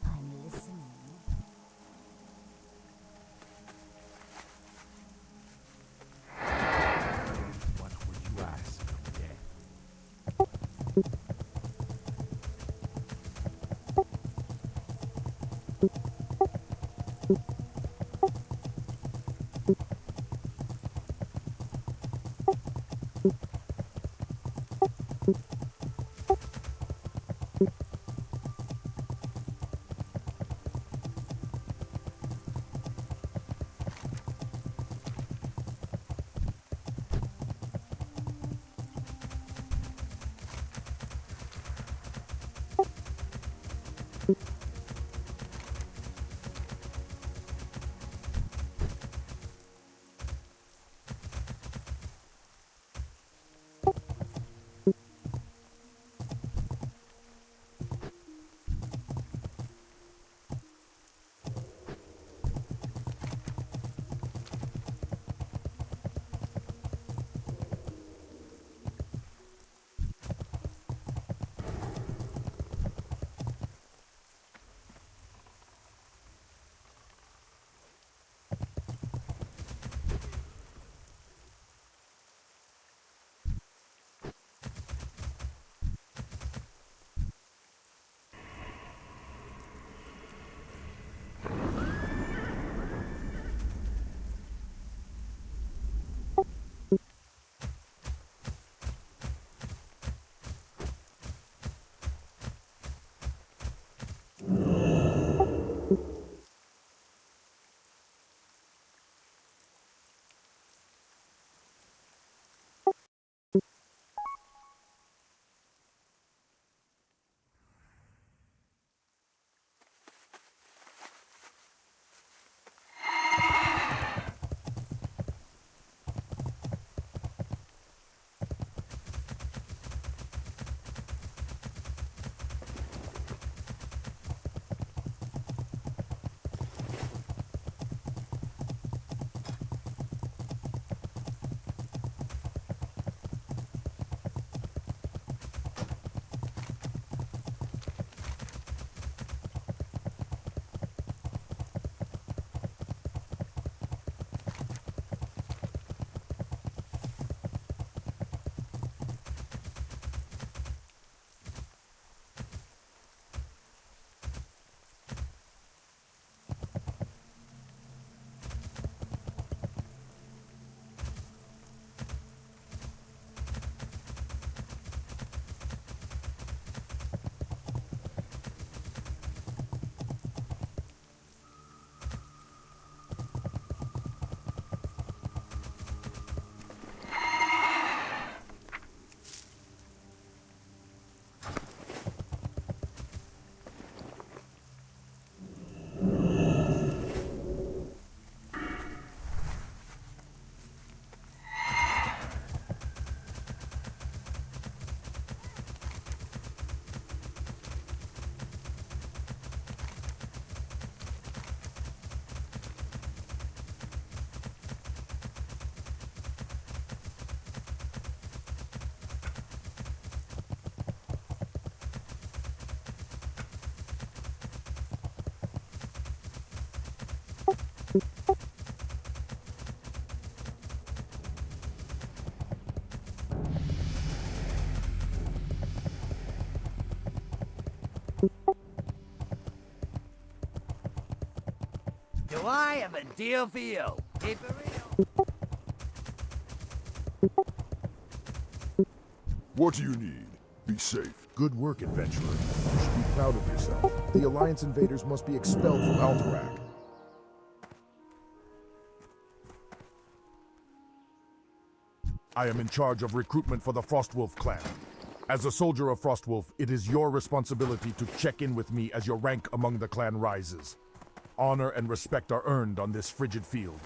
I'm listening. What would you ask of death? Do I have a deal for you? Keep it real. What do you need? Be safe. Good work, adventurer. You should be proud of yourself. The Alliance invaders must be expelled from Alterac. I am in charge of recruitment for the Frostwolf clan. As a soldier of Frostwolf, it is your responsibility to check in with me as your rank among the clan rises. Honor and respect are earned on this frigid field.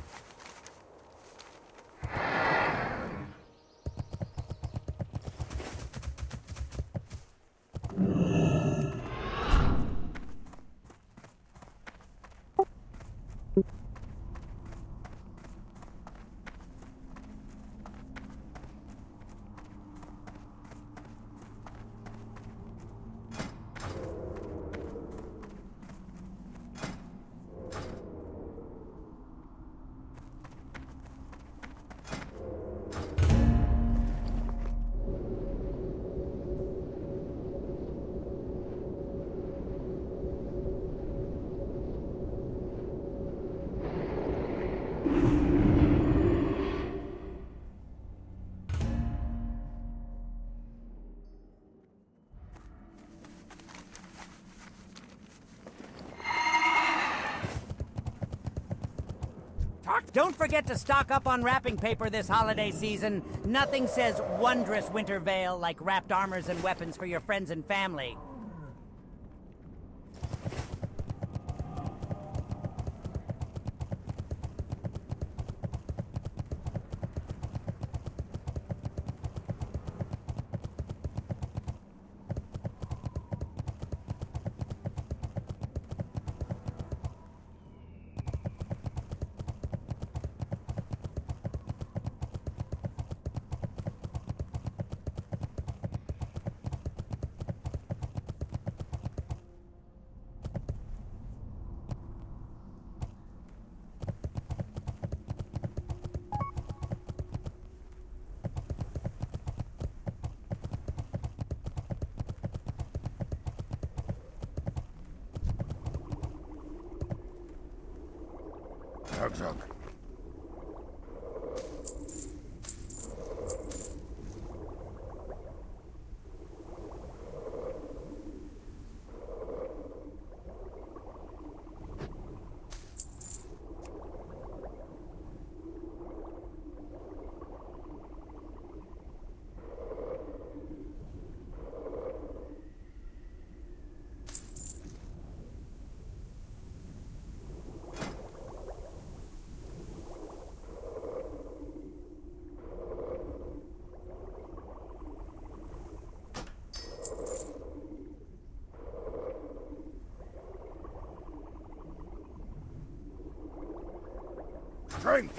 Don't forget to stock up on wrapping paper this holiday season. Nothing says wondrous winter veil like wrapped armors and weapons for your friends and family. Zug. Drink!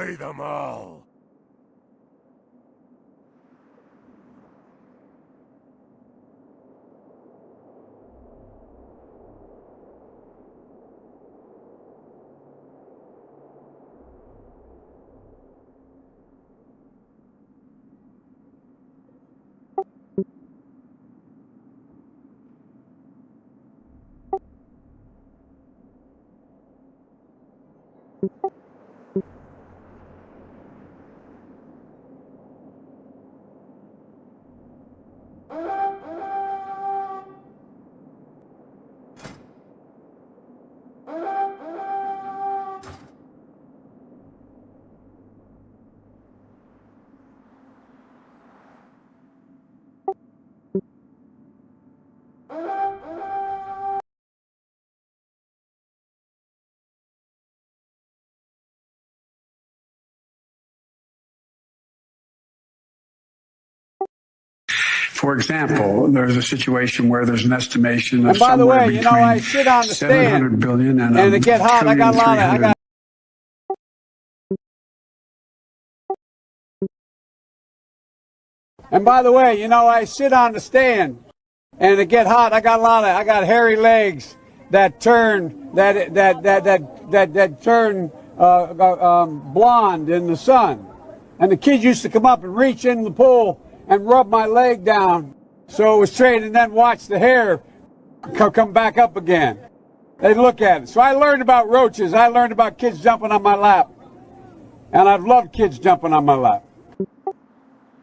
Slay them all! For example, there's a situation where there's an estimation of And by the somewhere way, you know, I between sit on the 700 stand, billion and and it get hot. I got a lot of. I got. And by the way, you know, I sit on the stand, and it get hot. I got a lot of. I got hairy legs that turn turn blonde in the sun. And the kids used to come up and reach in the pool and rub my leg down so it was straight, and then watch the hair come back up again. They'd look at it. So I learned about roaches. I learned about kids jumping on my lap. And I've loved kids jumping on my lap.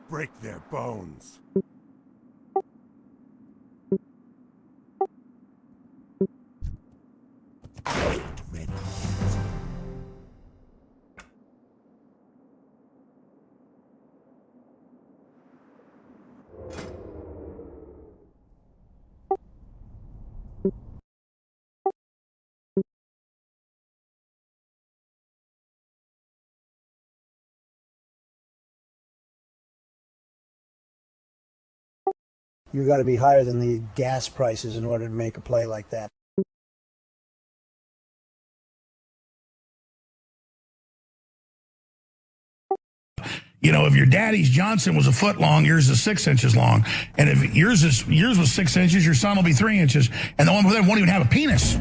Break their bones. You got to be higher than the gas prices in order to make a play like that. You know, if your daddy's Johnson was a foot long, yours is 6 inches long. And if yours was 6 inches, your son will be 3 inches. And the one with them won't even have a penis.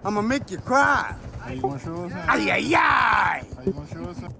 I'ma make you cry. How you gonna show us that? Ay, ay, ay! How you gonna show us that?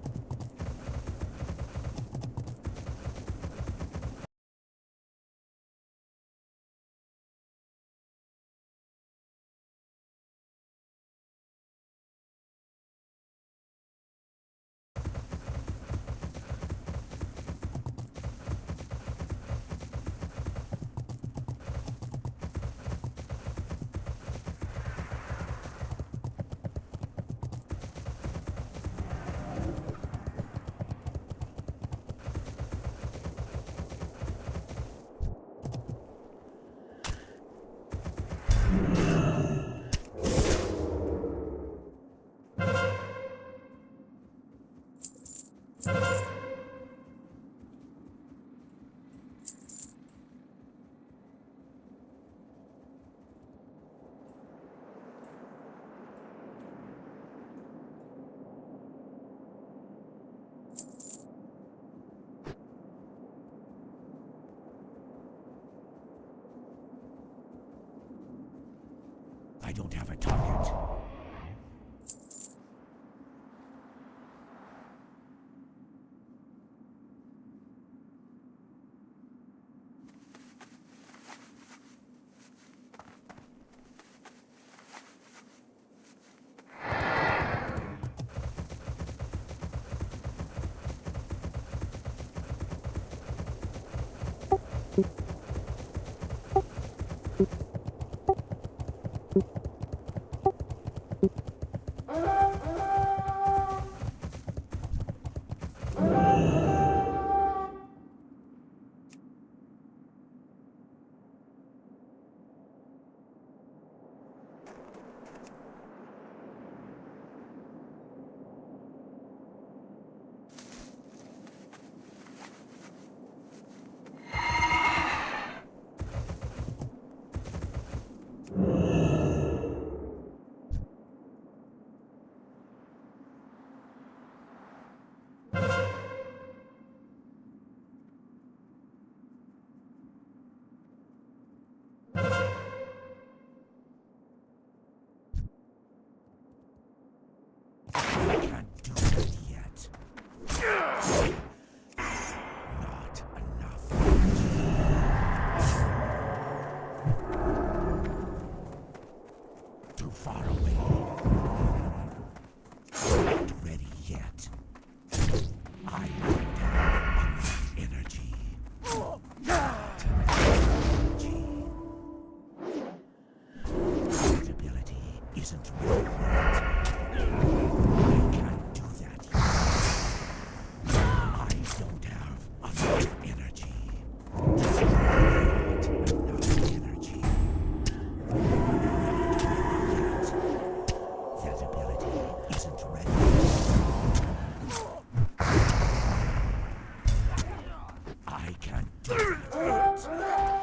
I don't have a target. I can't do that yet. Not enough. Too far away. Not ready yet. I don't have enough energy. Not enough energy. That ability isn't ready yet. I can't do that yet. I don't have enough energy. Not enough energy. Not ready yet. That ability isn't ready. I can't do that yet.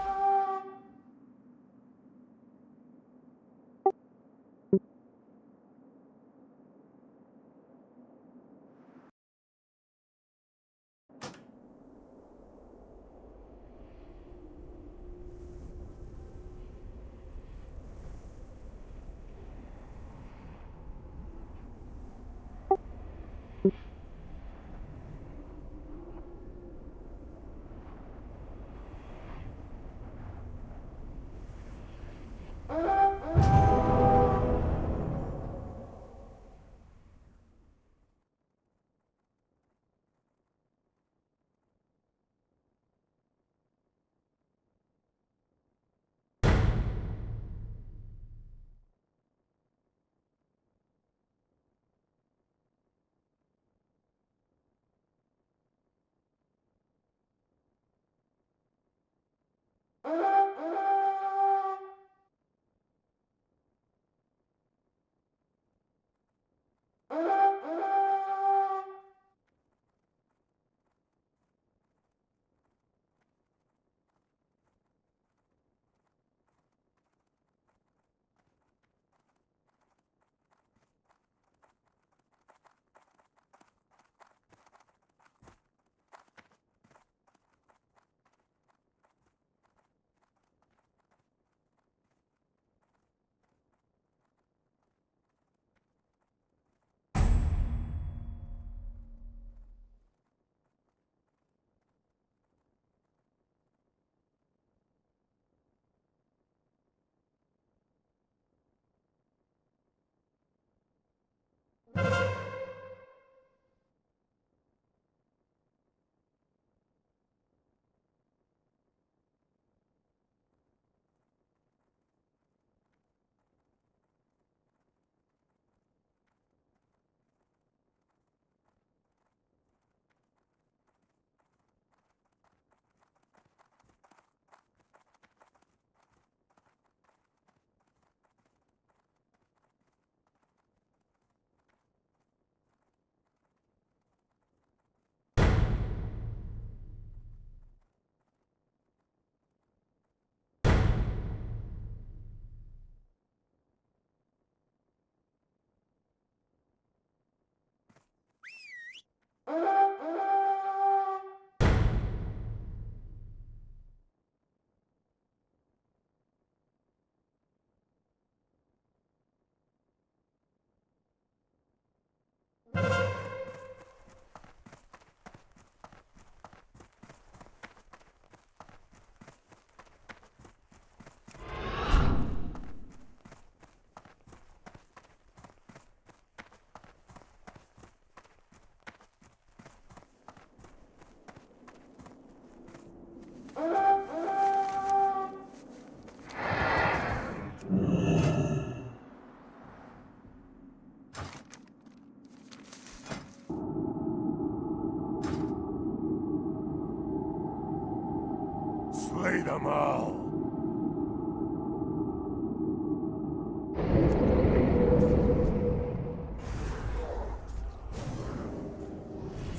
Slay them all!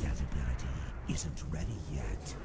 That ability isn't ready yet.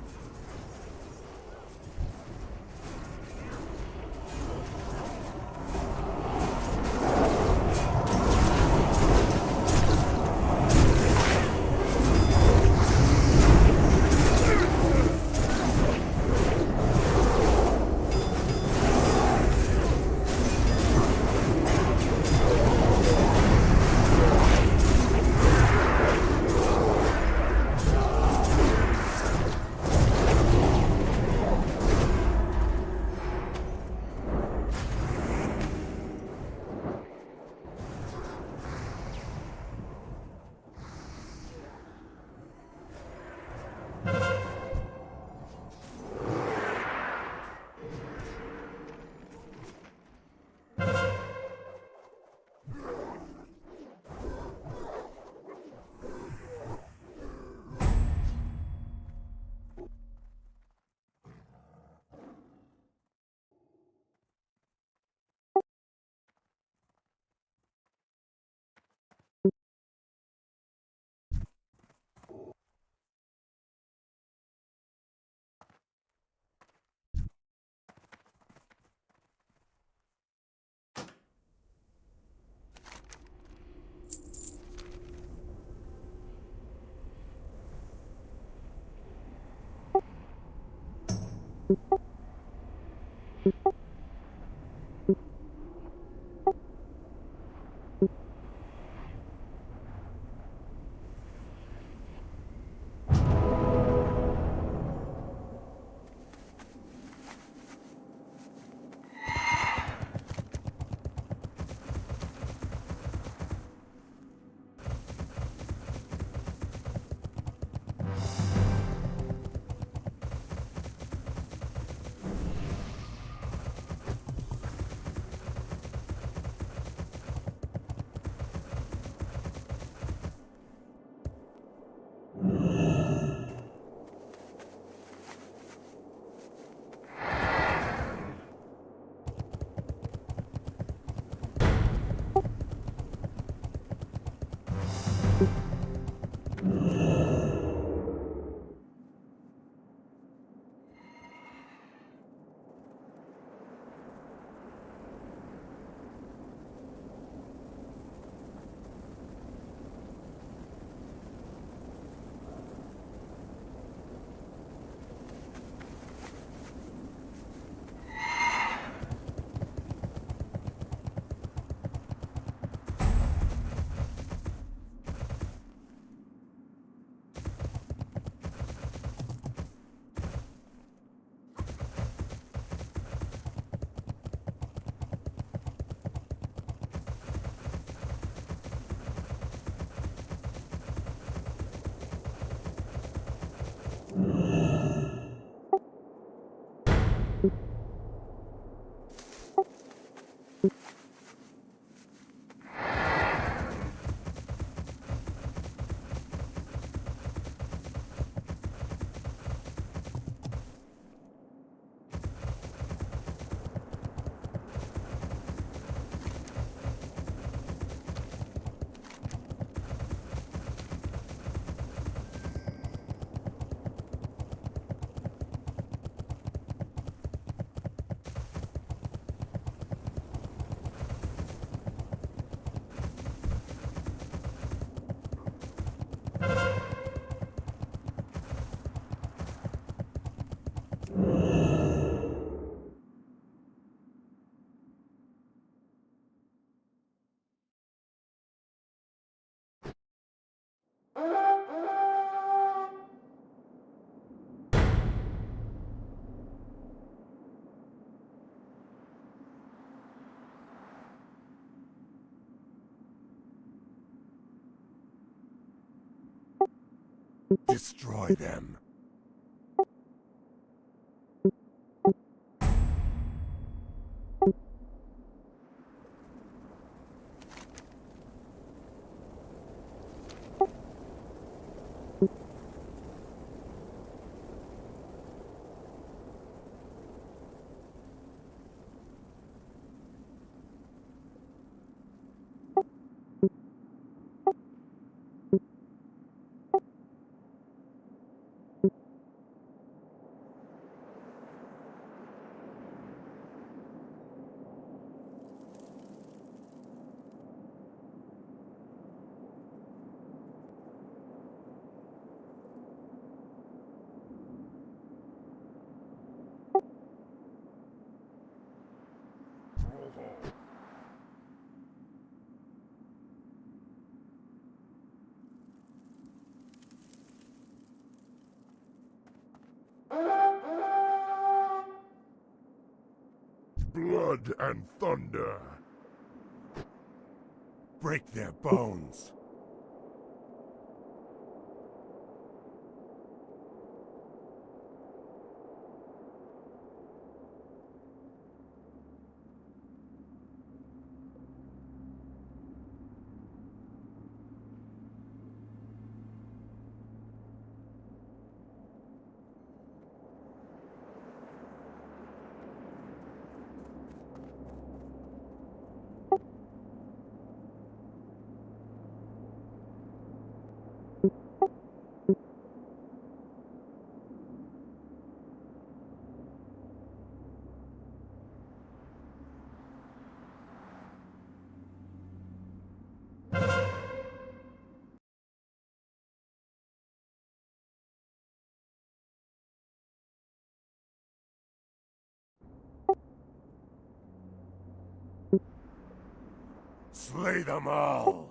Destroy them. Blood and thunder. Break their bones. Slay them all!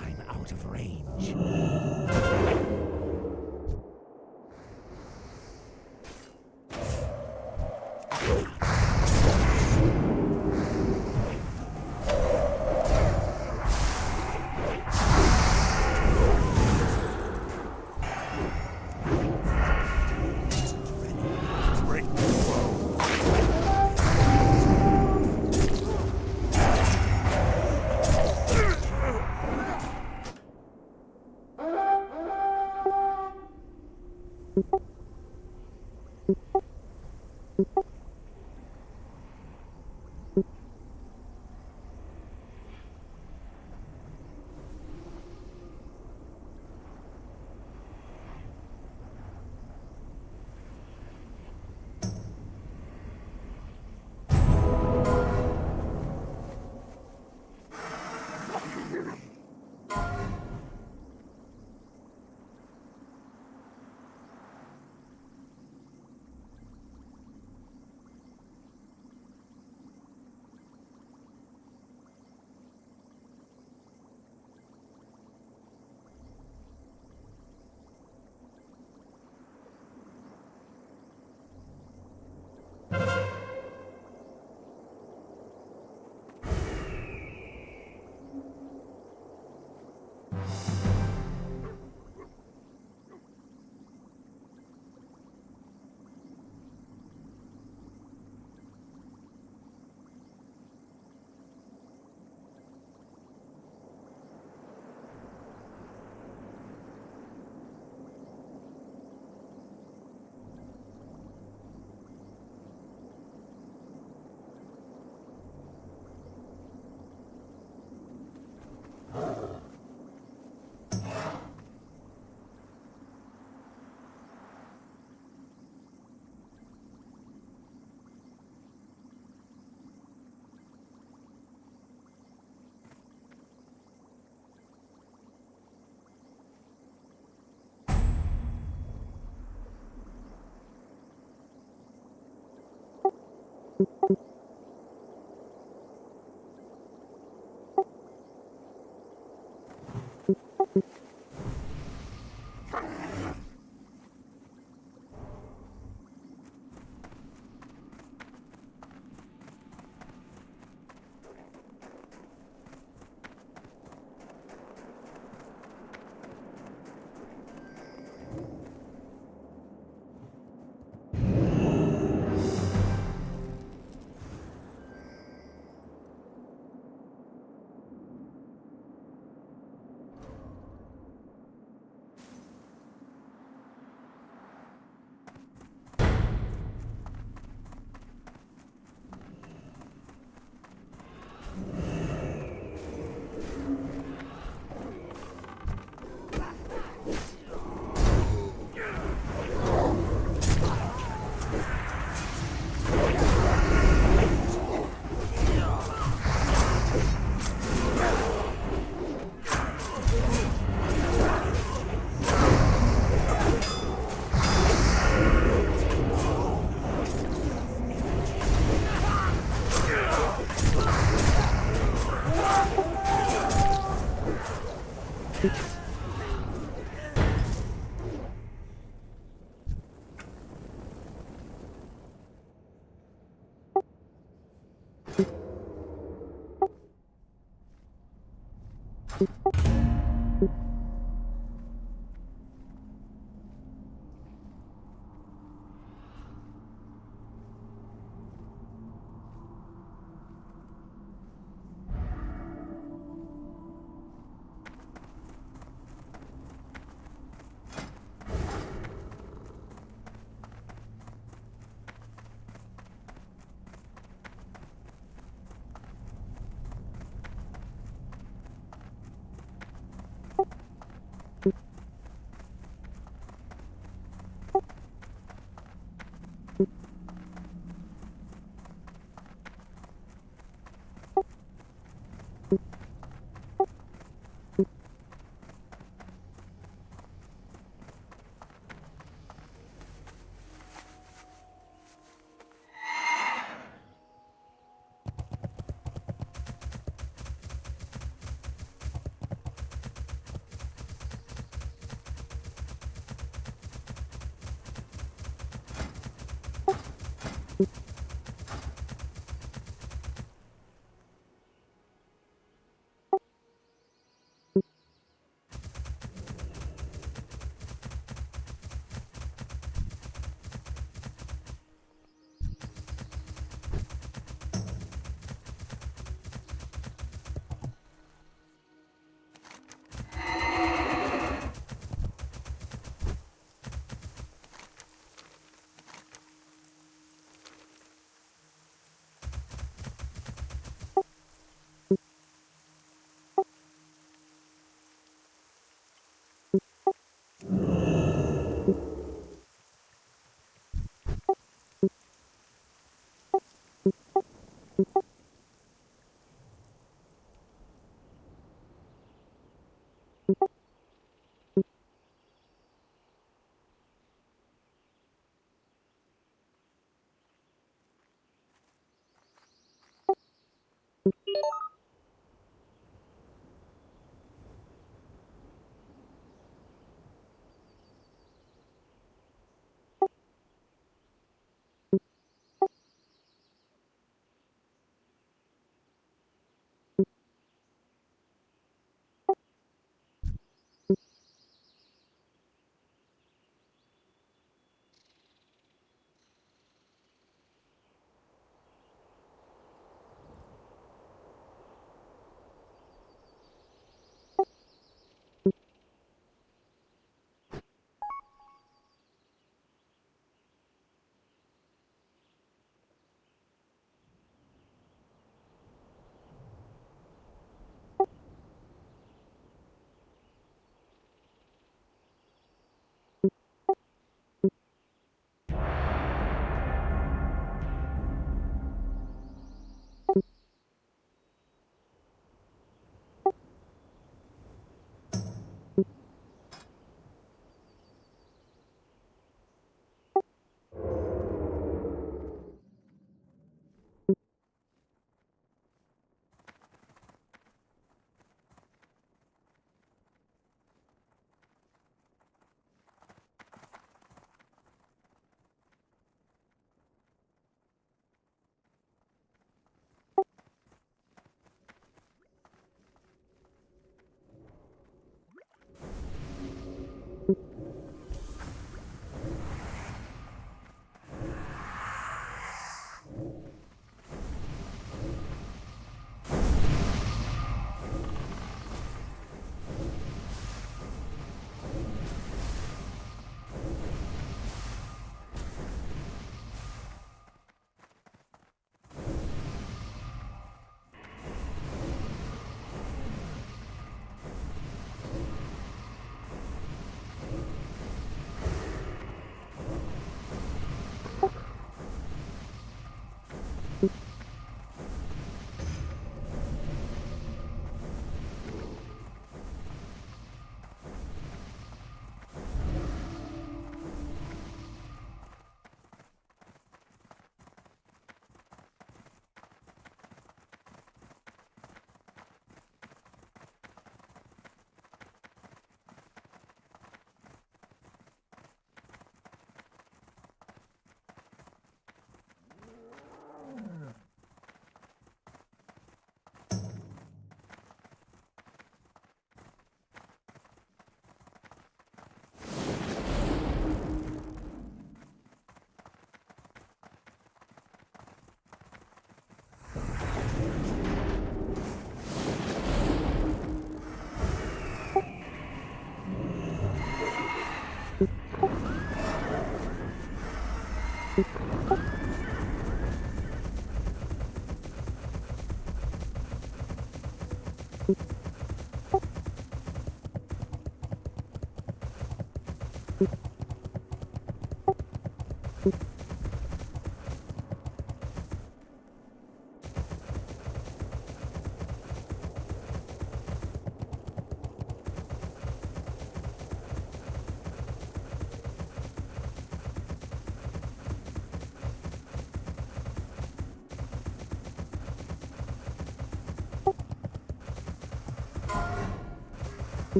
I'm out of range.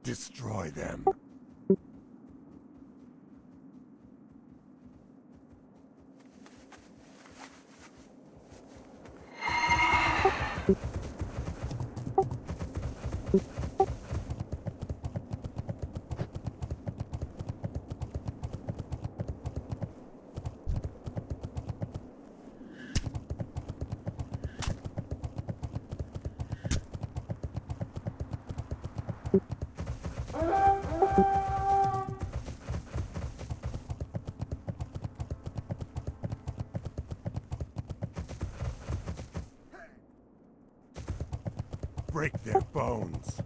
Destroy them. Break their bones.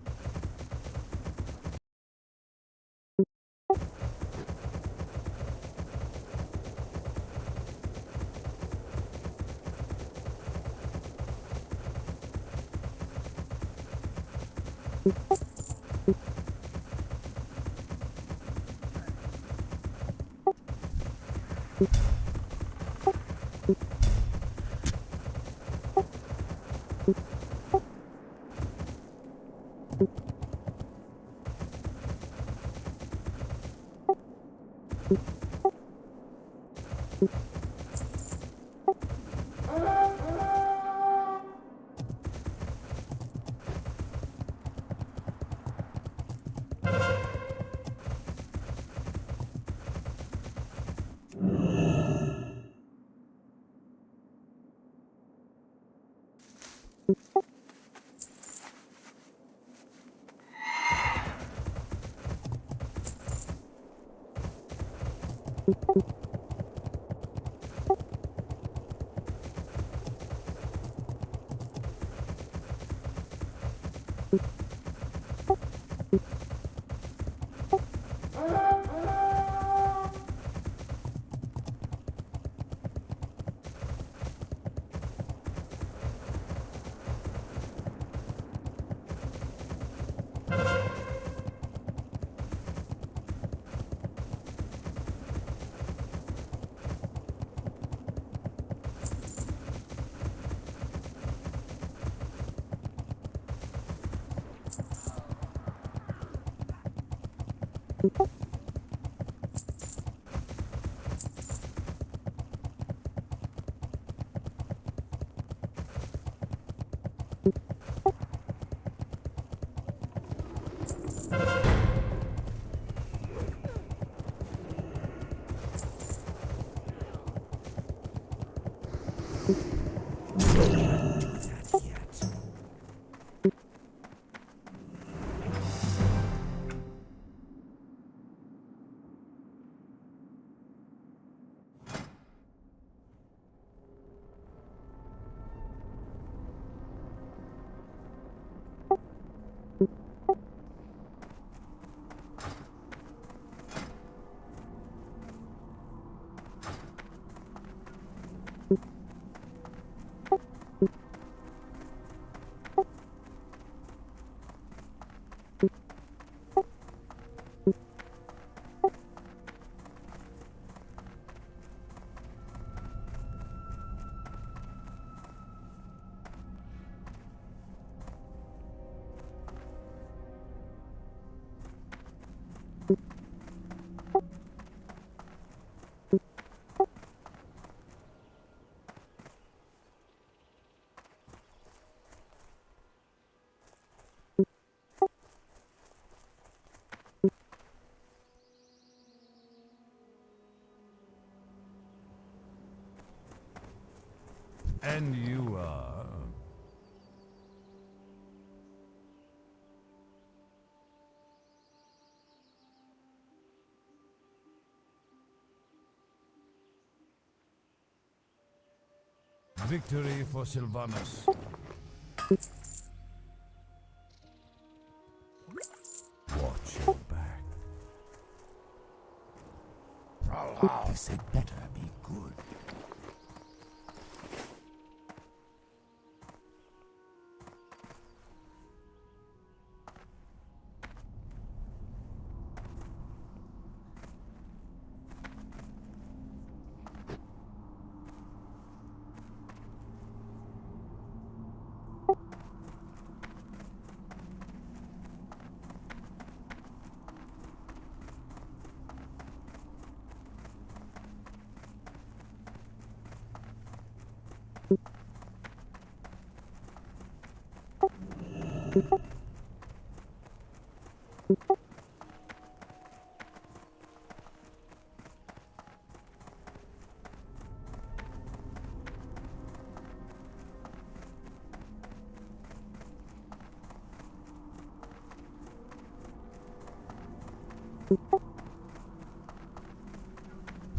And you are? Victory for Sylvanus. Watch your back. This had better be good.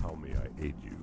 How may I aid you?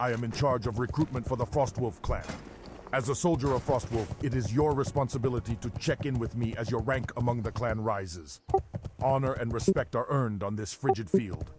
I am in charge of recruitment for the Frostwolf clan. As a soldier of Frostwolf, it is your responsibility to check in with me as your rank among the clan rises. Honor and respect are earned on this frigid field.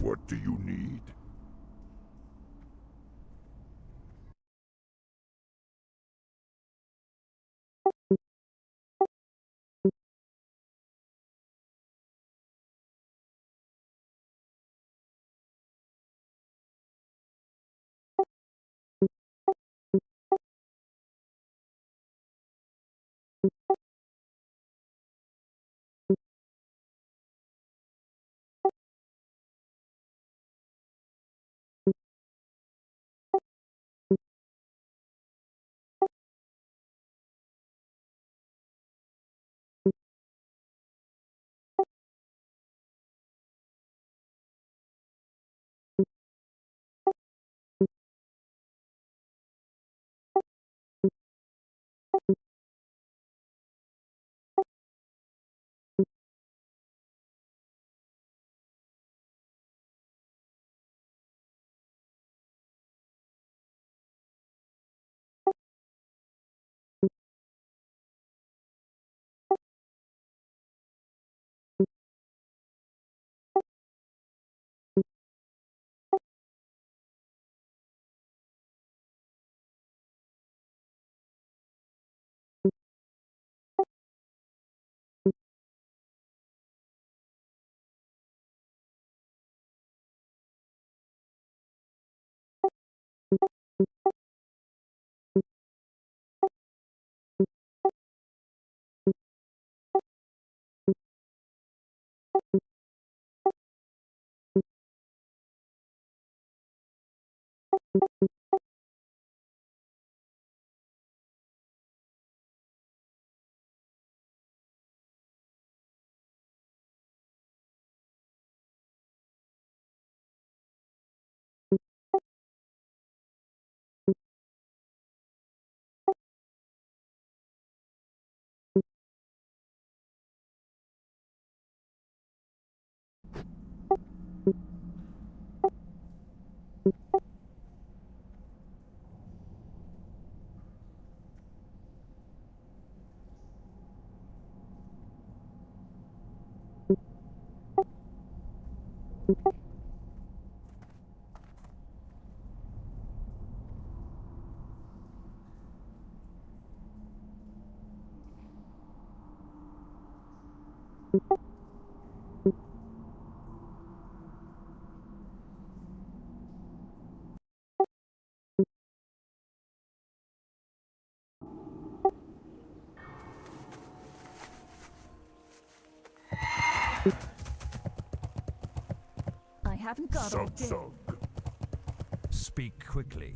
What do you need? I haven't got all day. Speak quickly.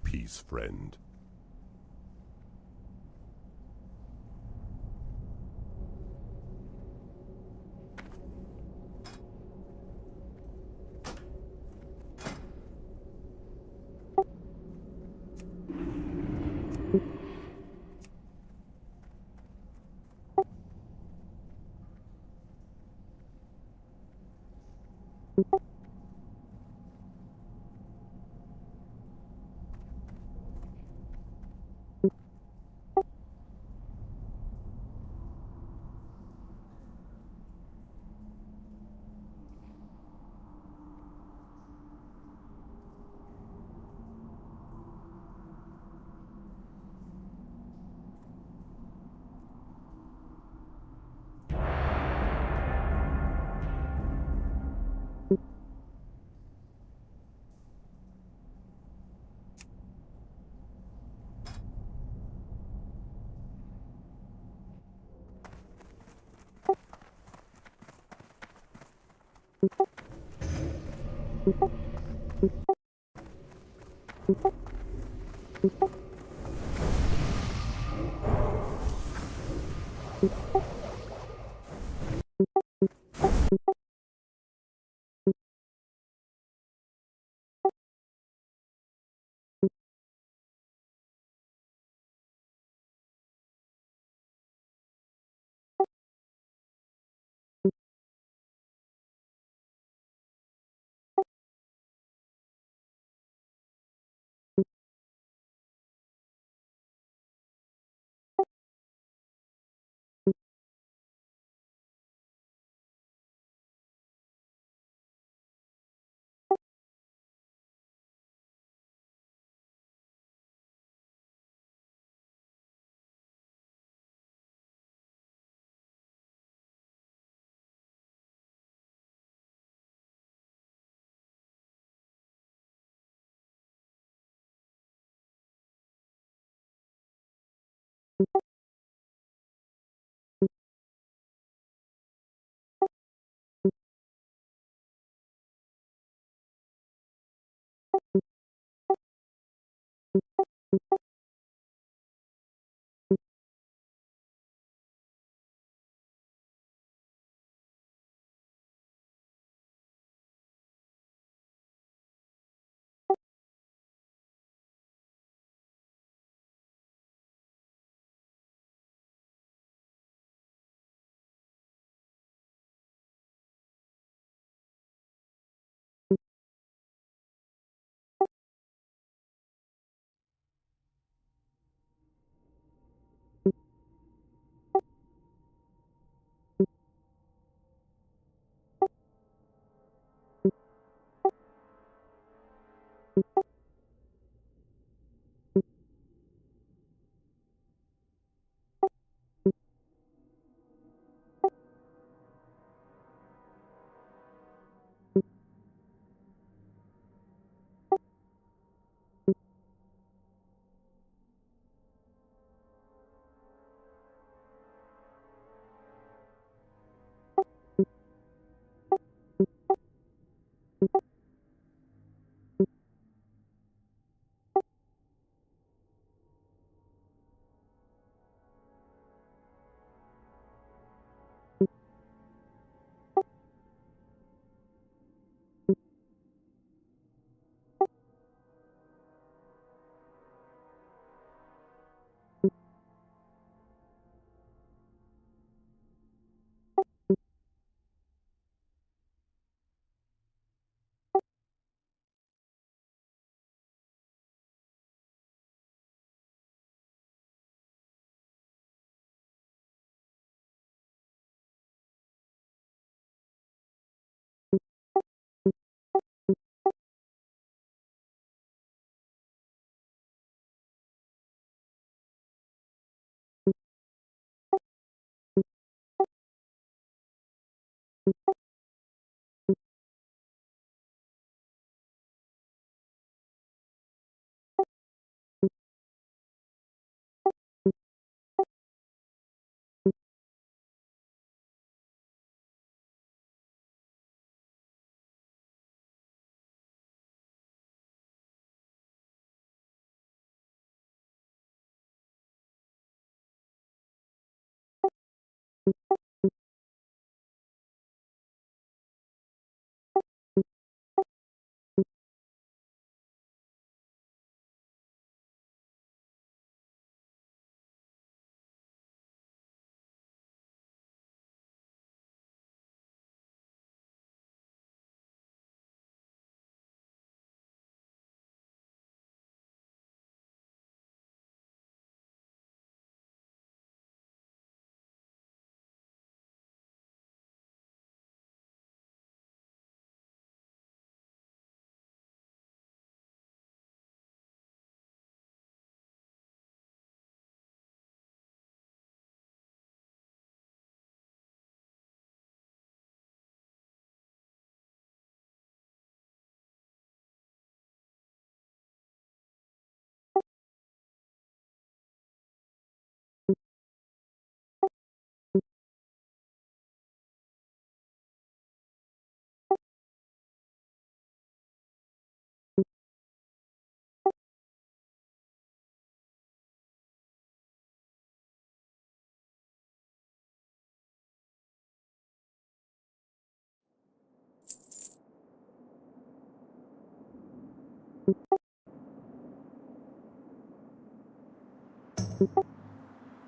Peace, friend.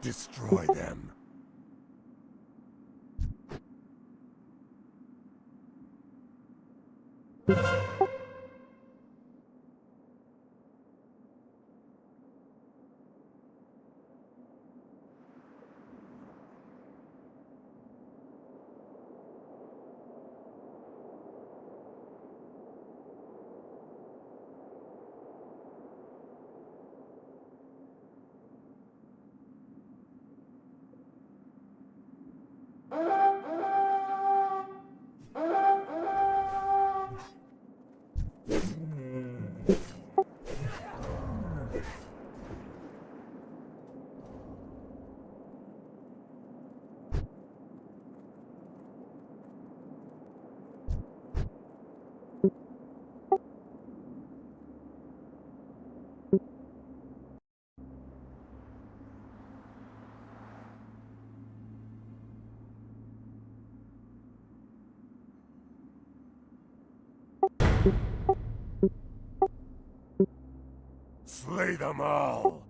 Destroy them. Slay them all!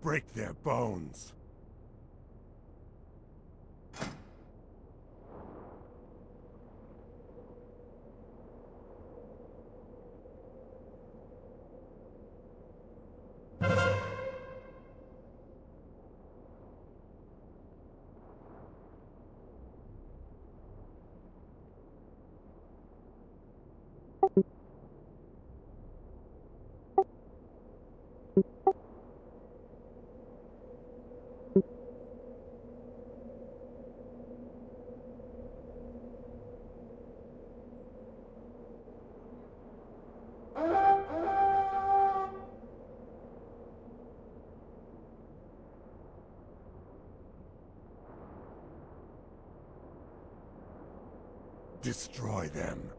break their bones. Destroy them.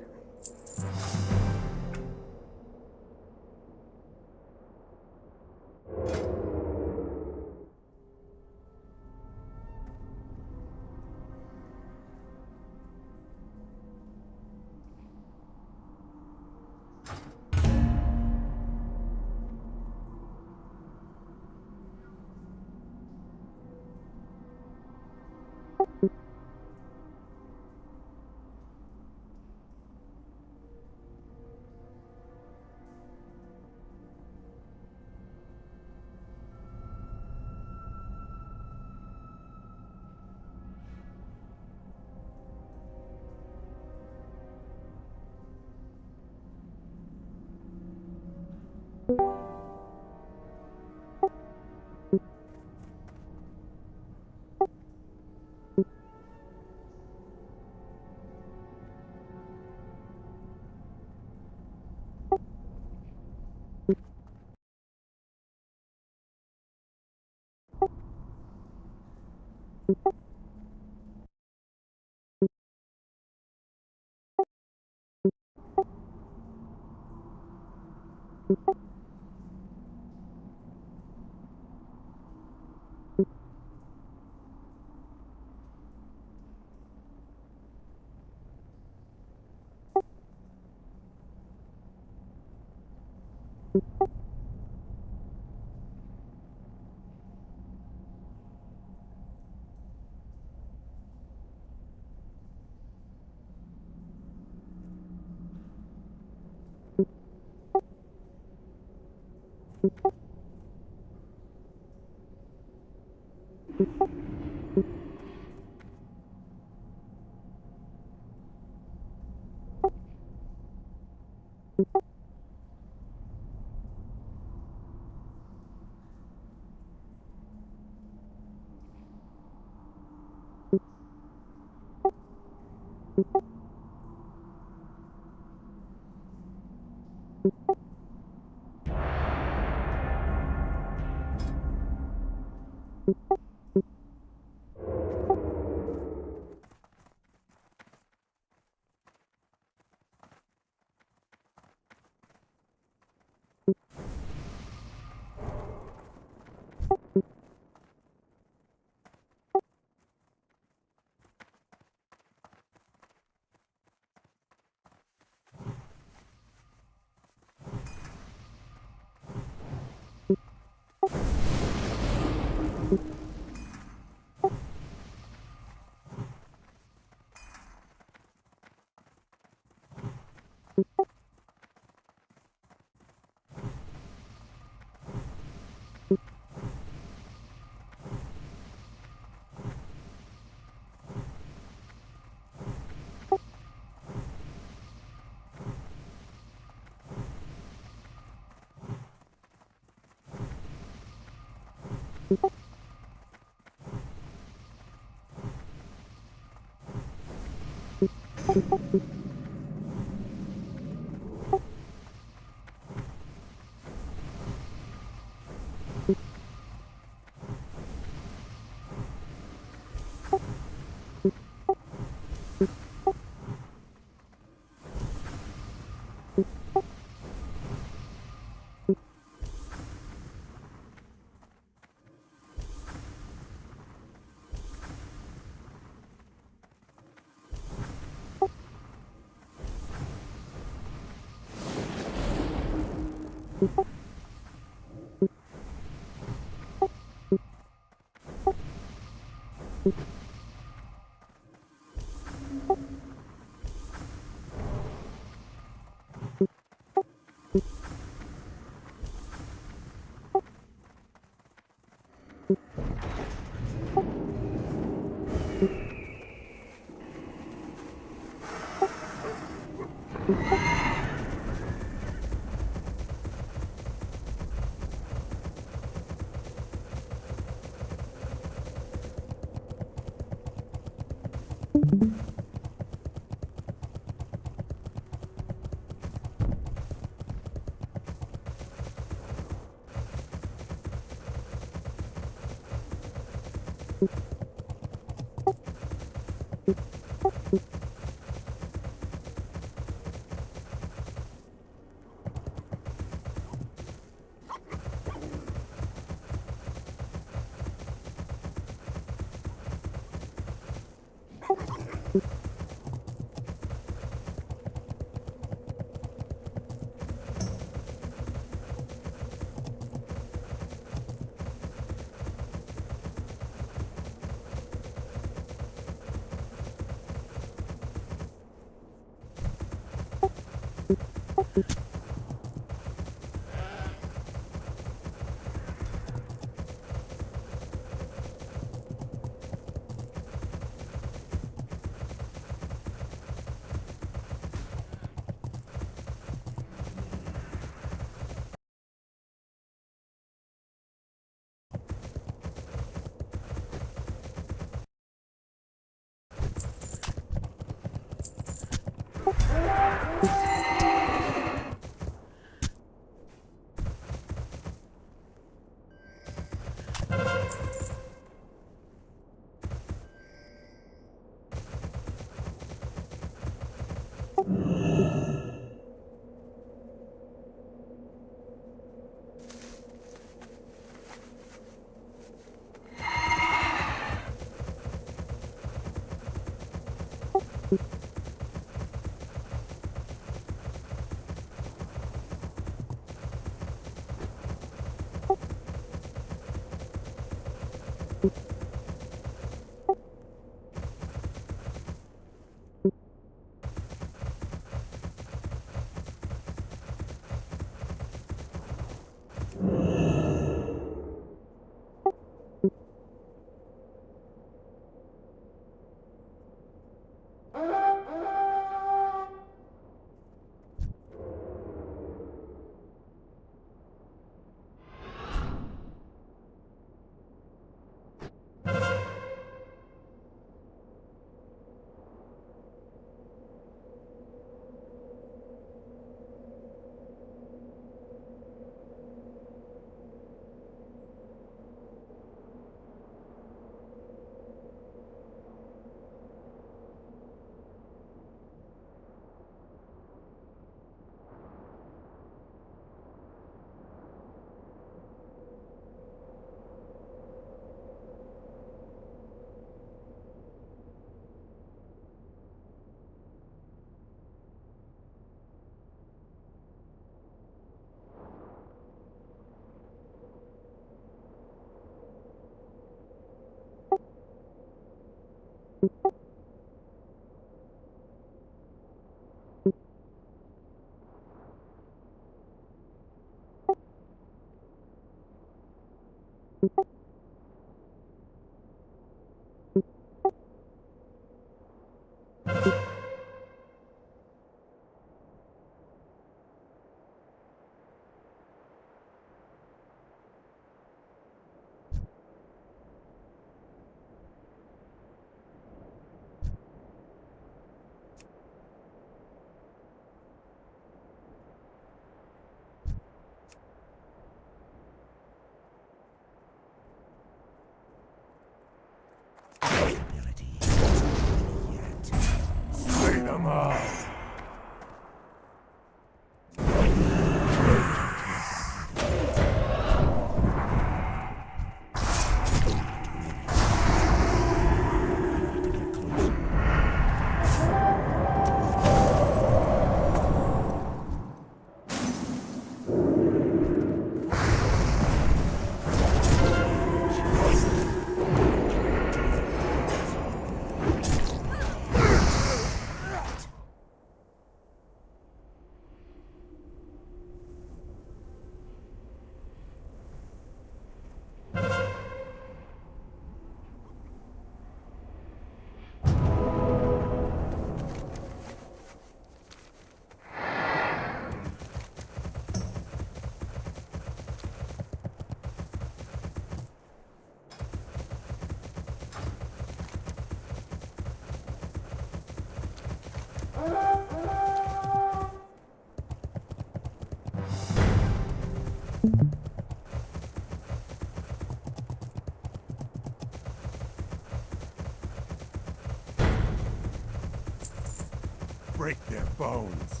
Break their bones.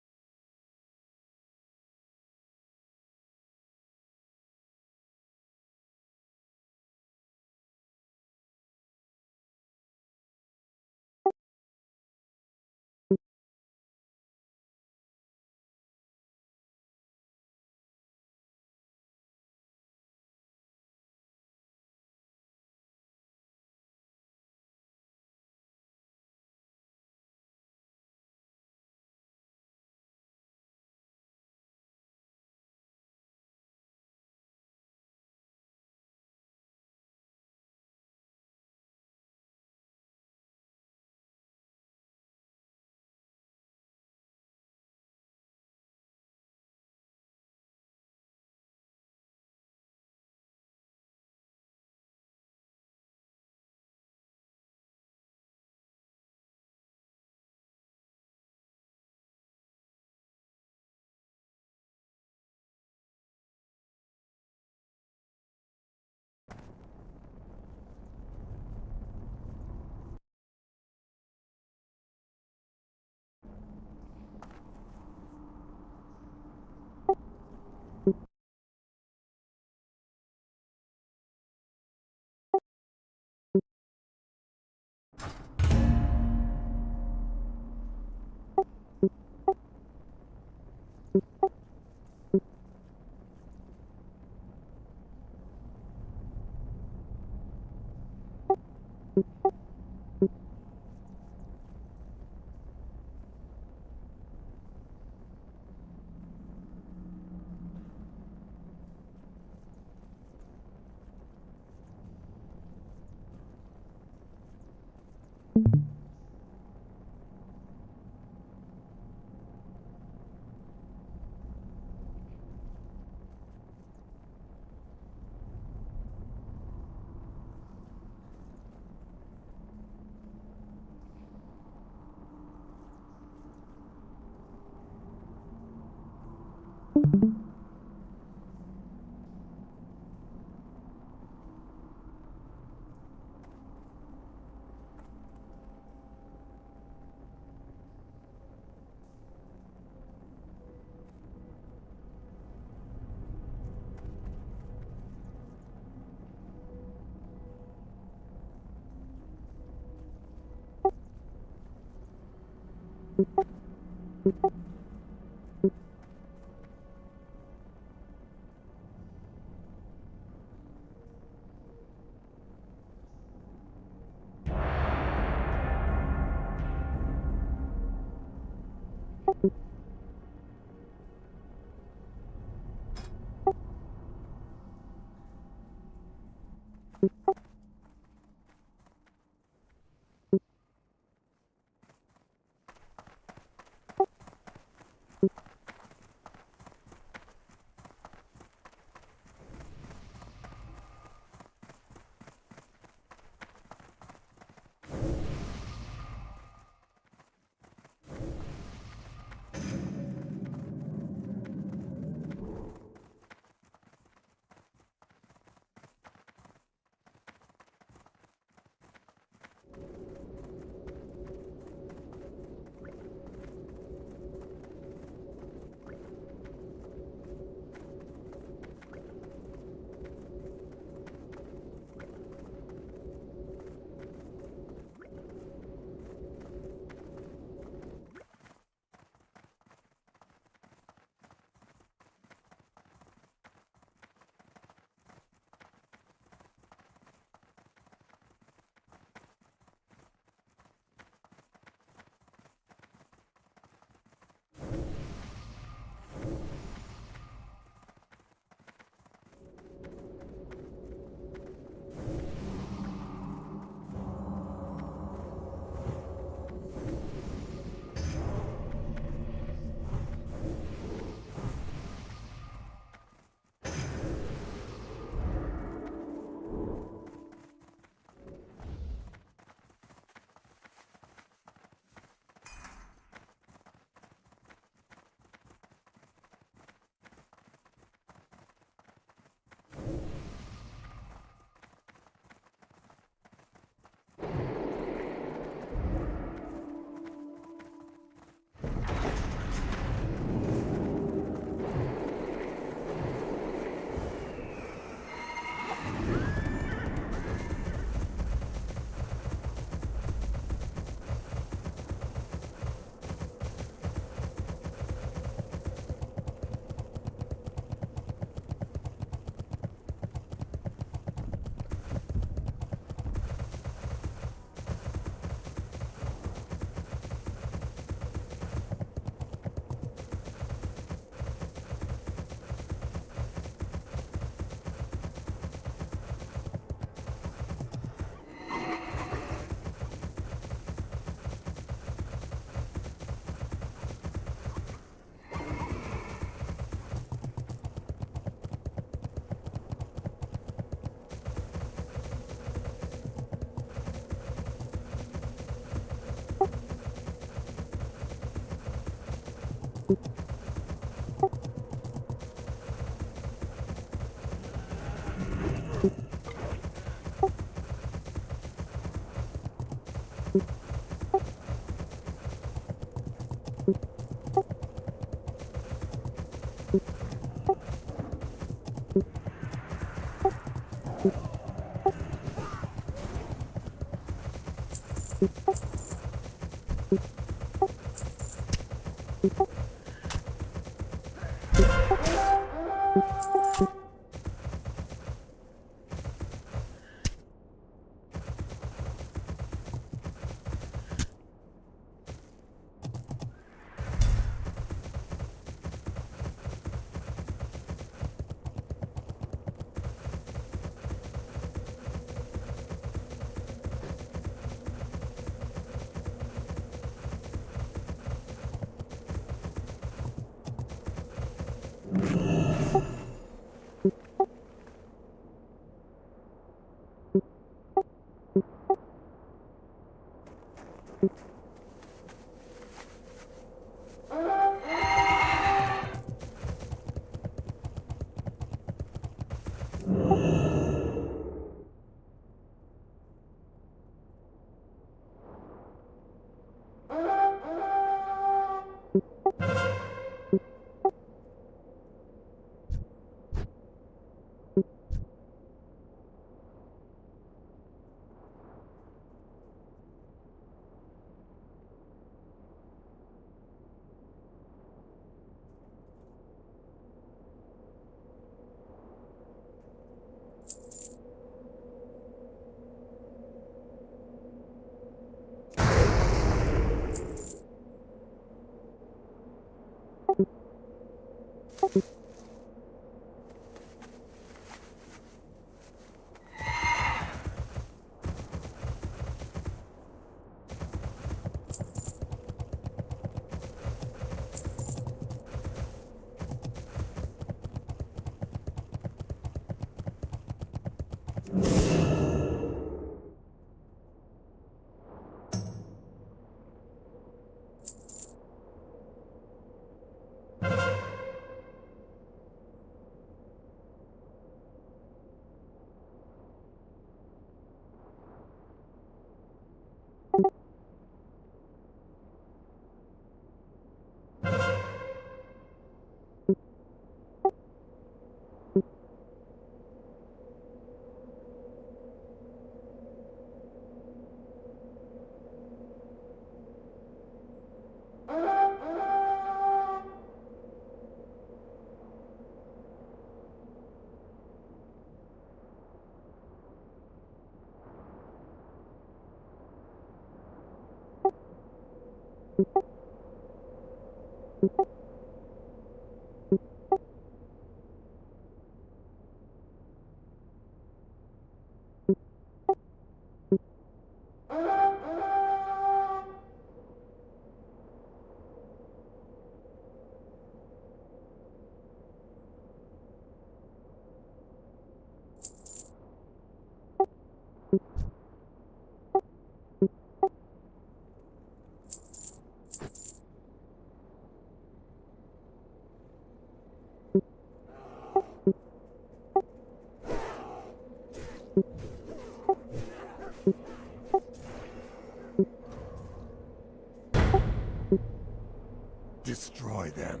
Destroy them.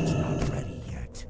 Not ready yet.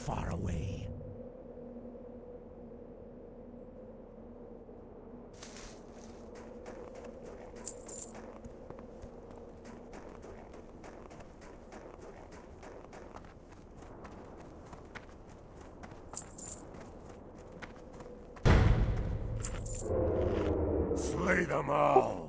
Far away. Slay them all!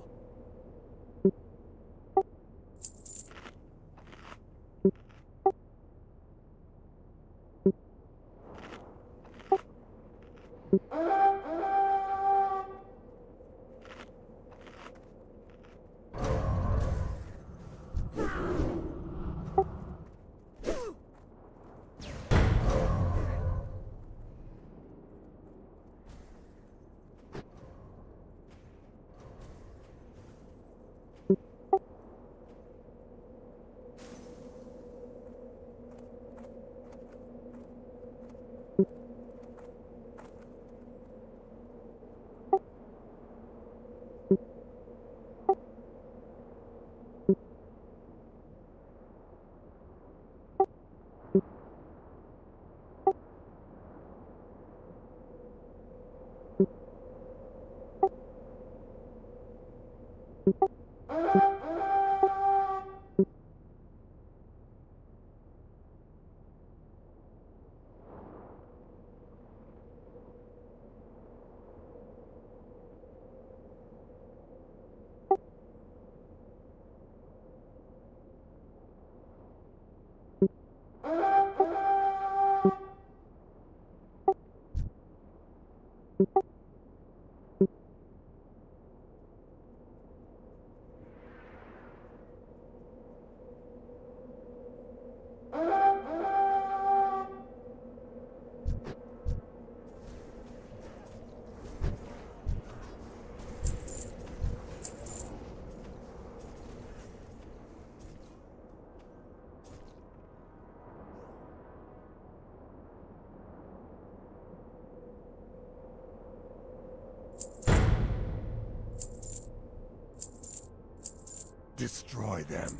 Destroy them.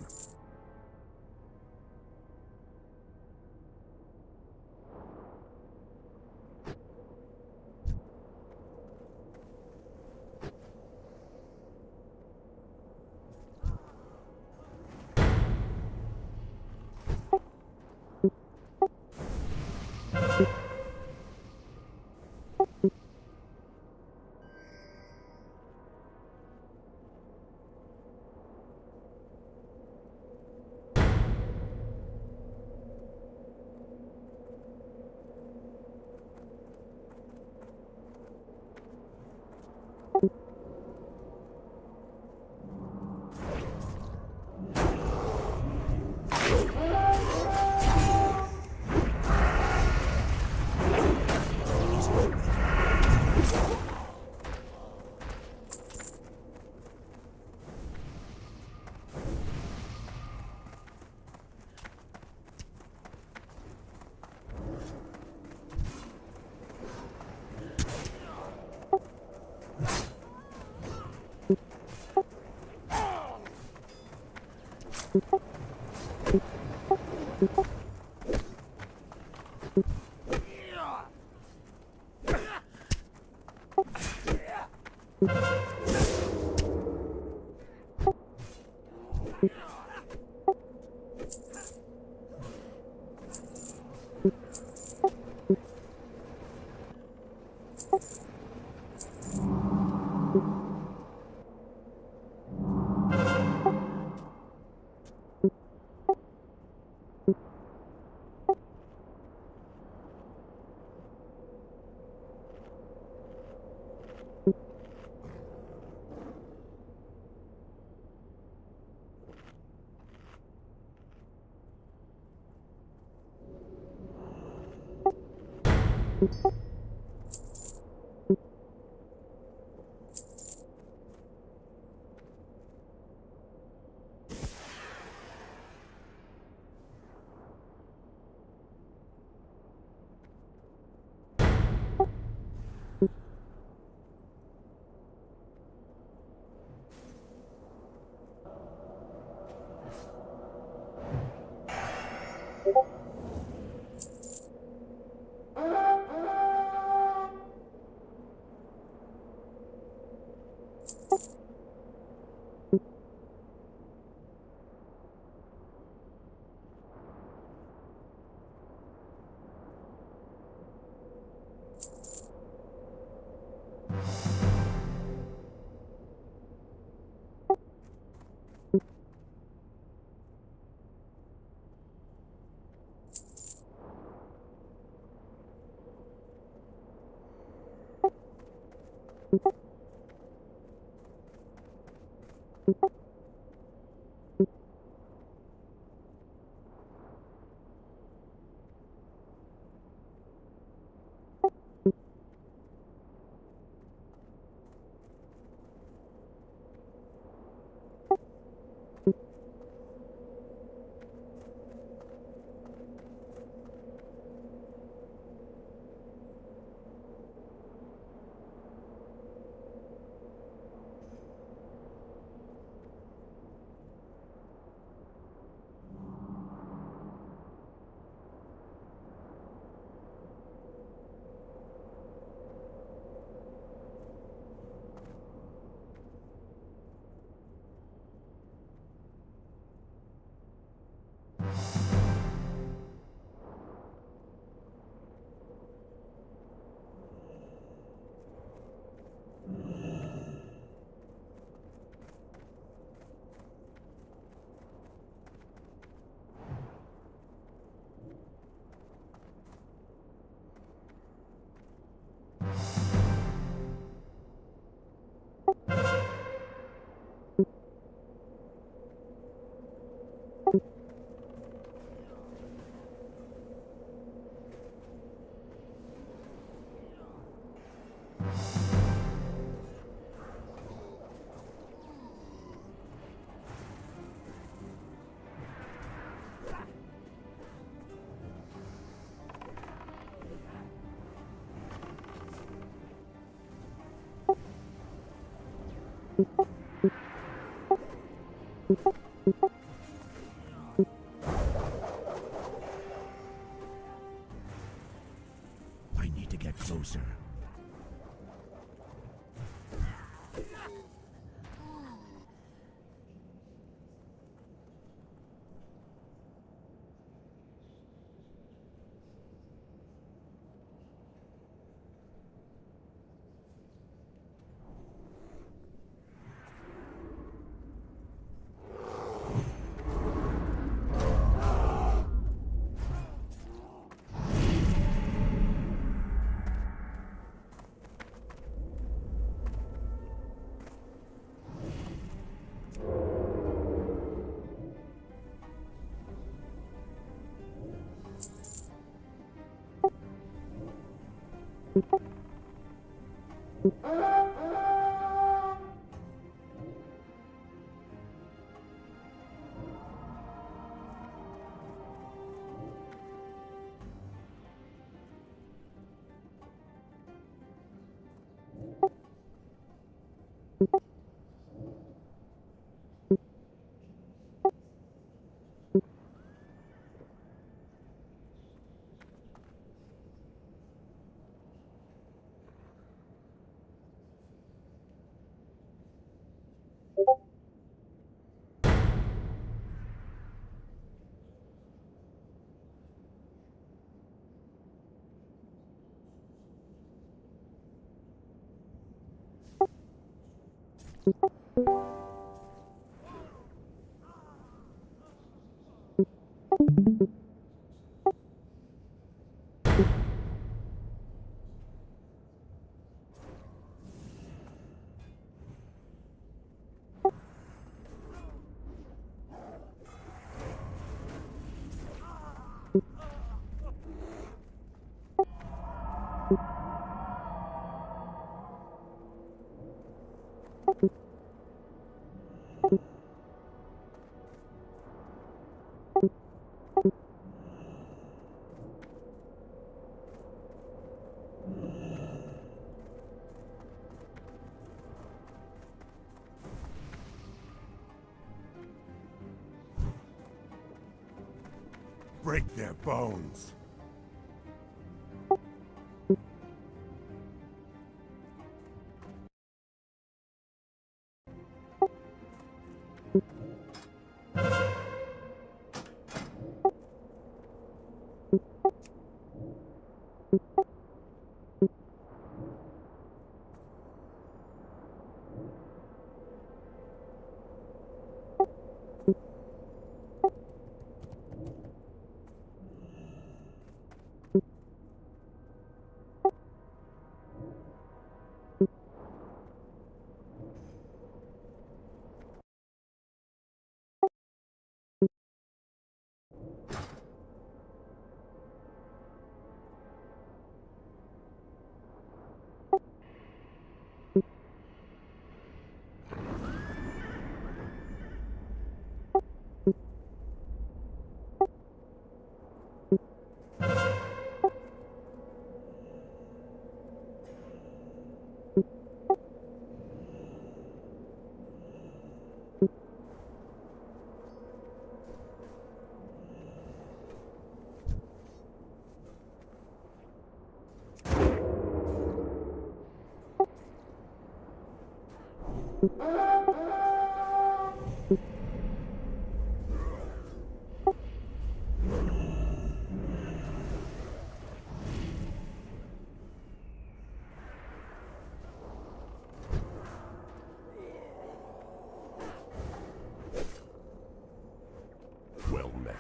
I need to get closer. Break their bones. Well met.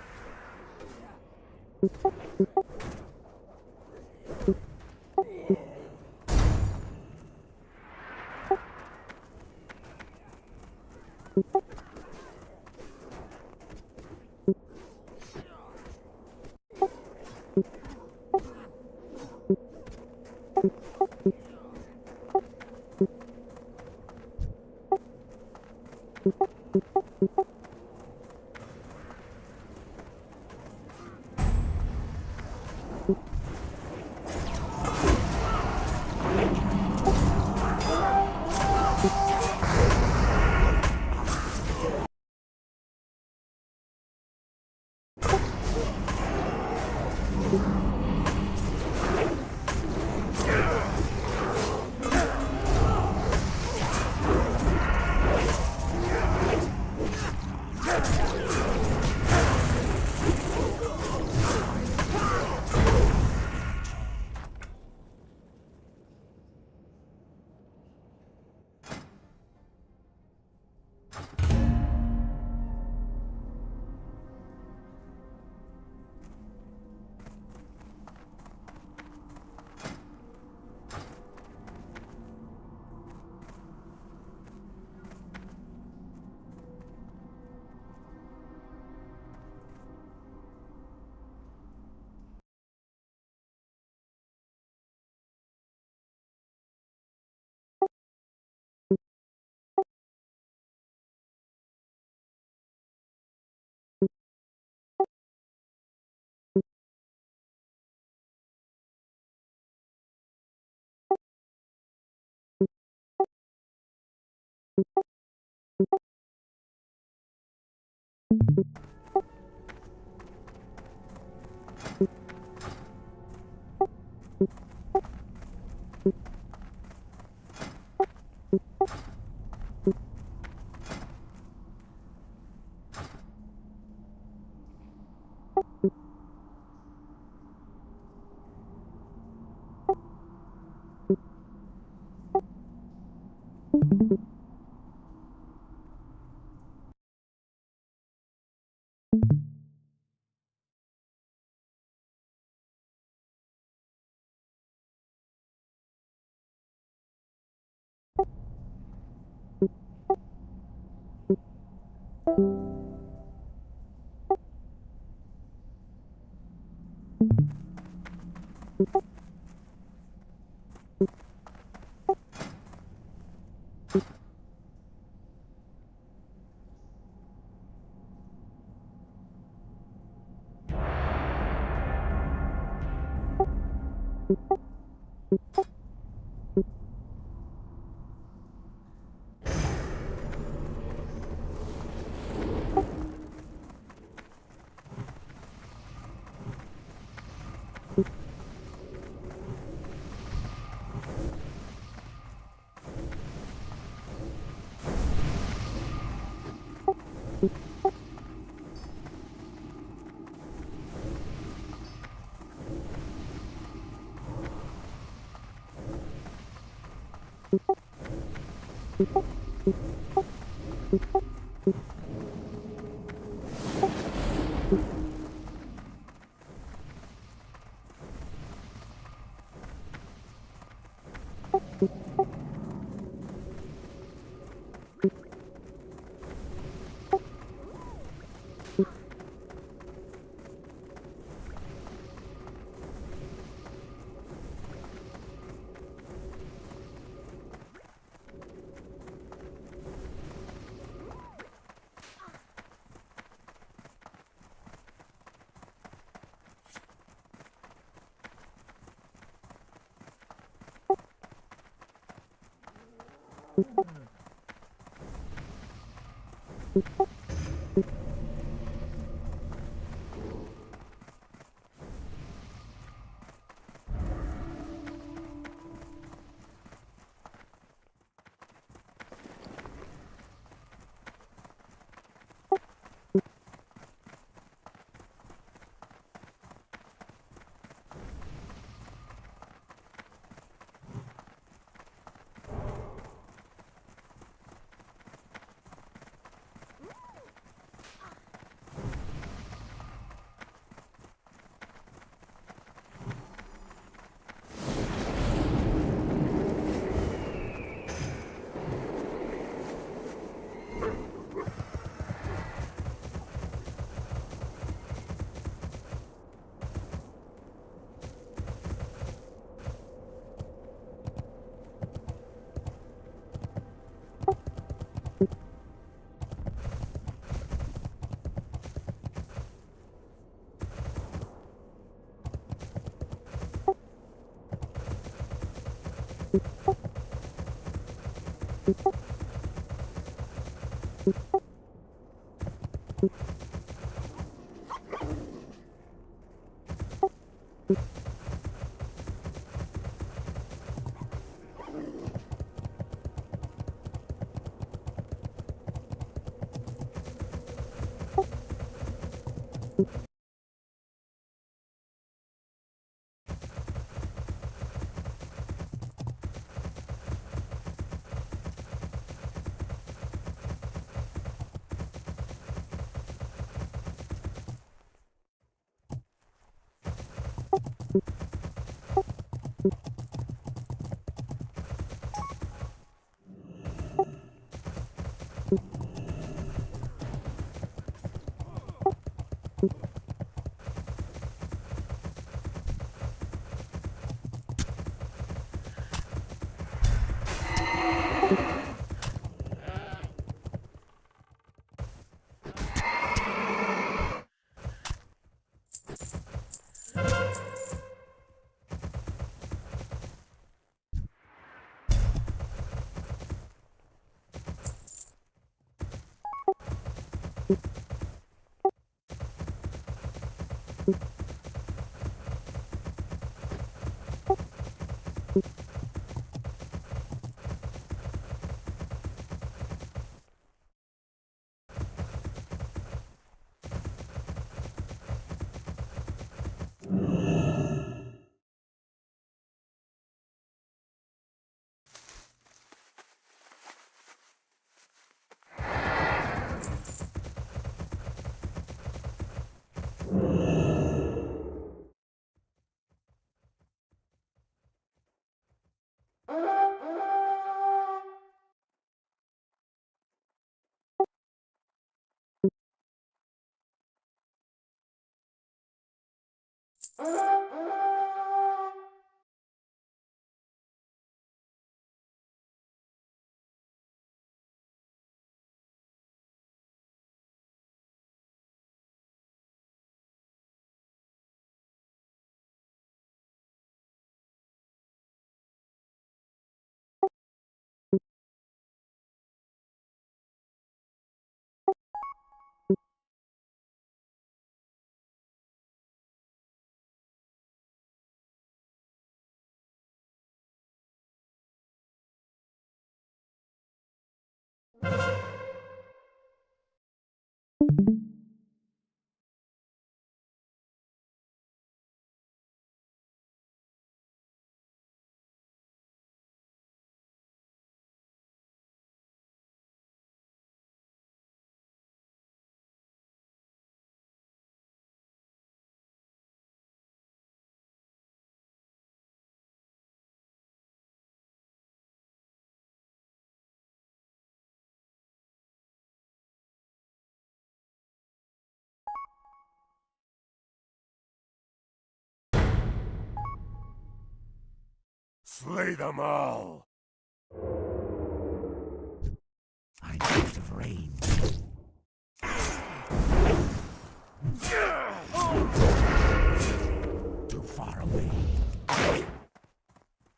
Slay them all. I'm out of range. Too far away.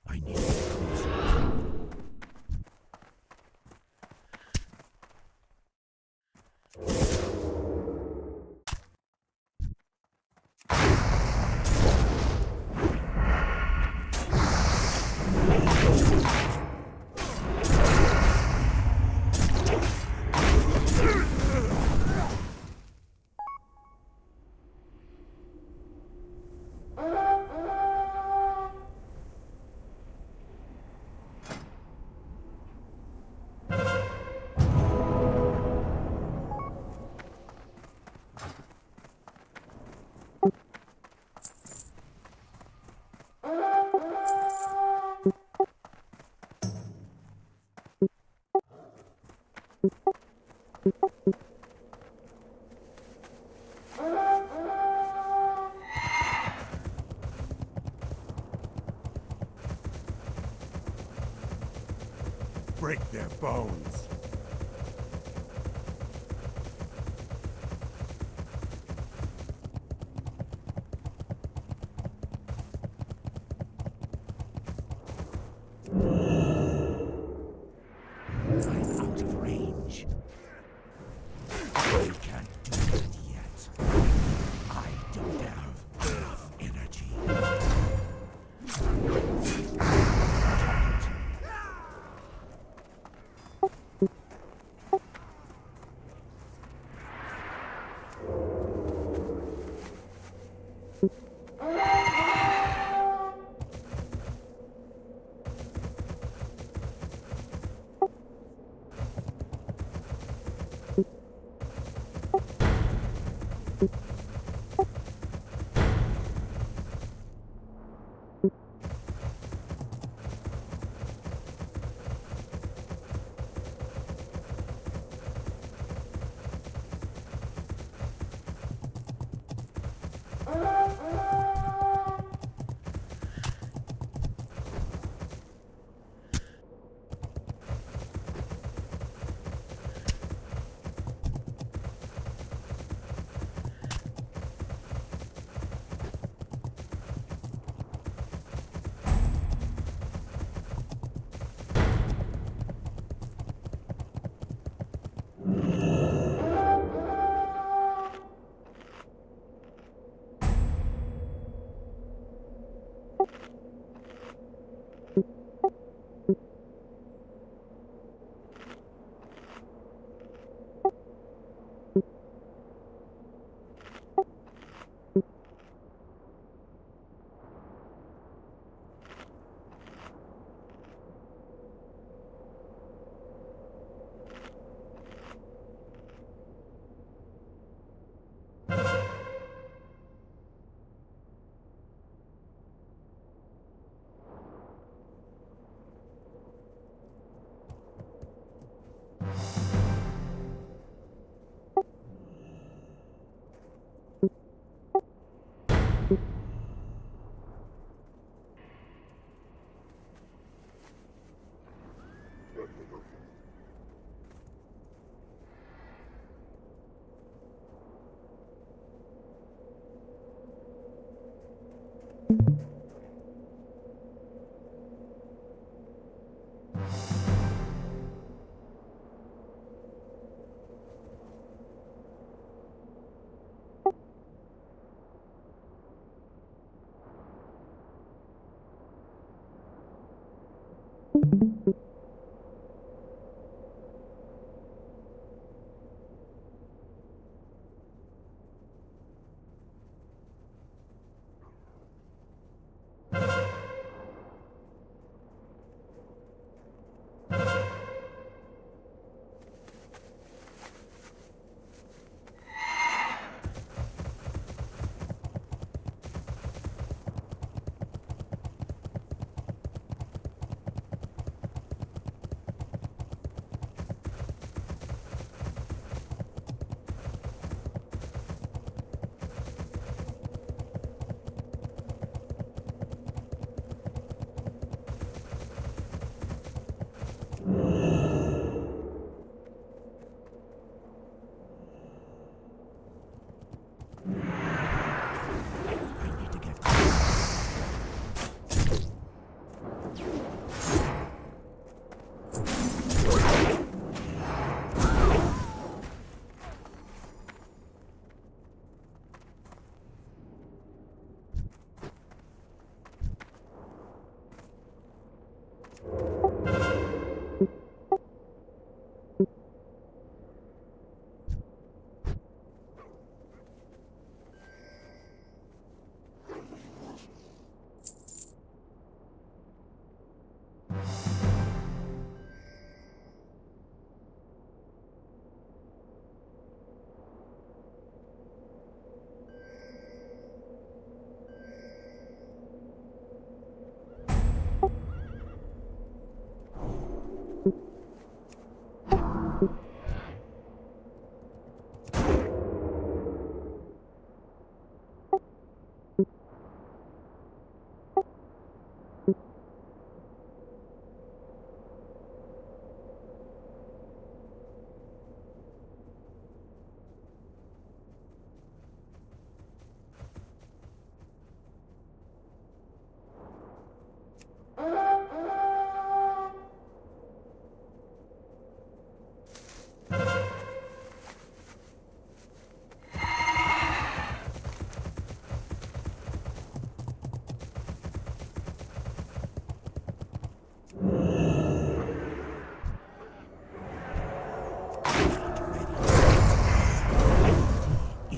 I need to get closer. Break their bones. I'm out of range. I can't do it yet. I don't have enough energy.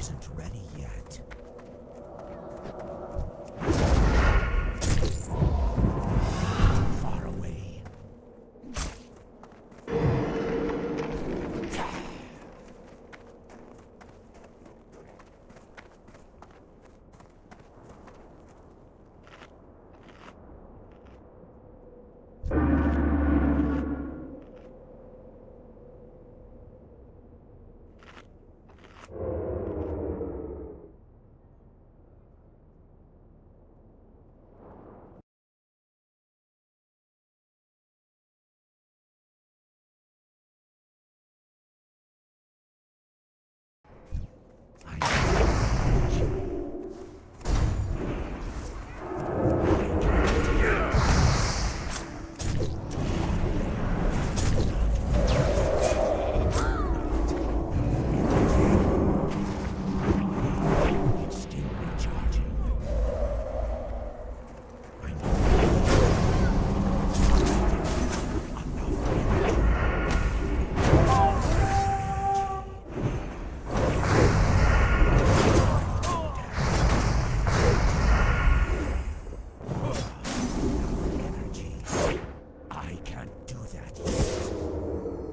Isn't ready yet. Far away.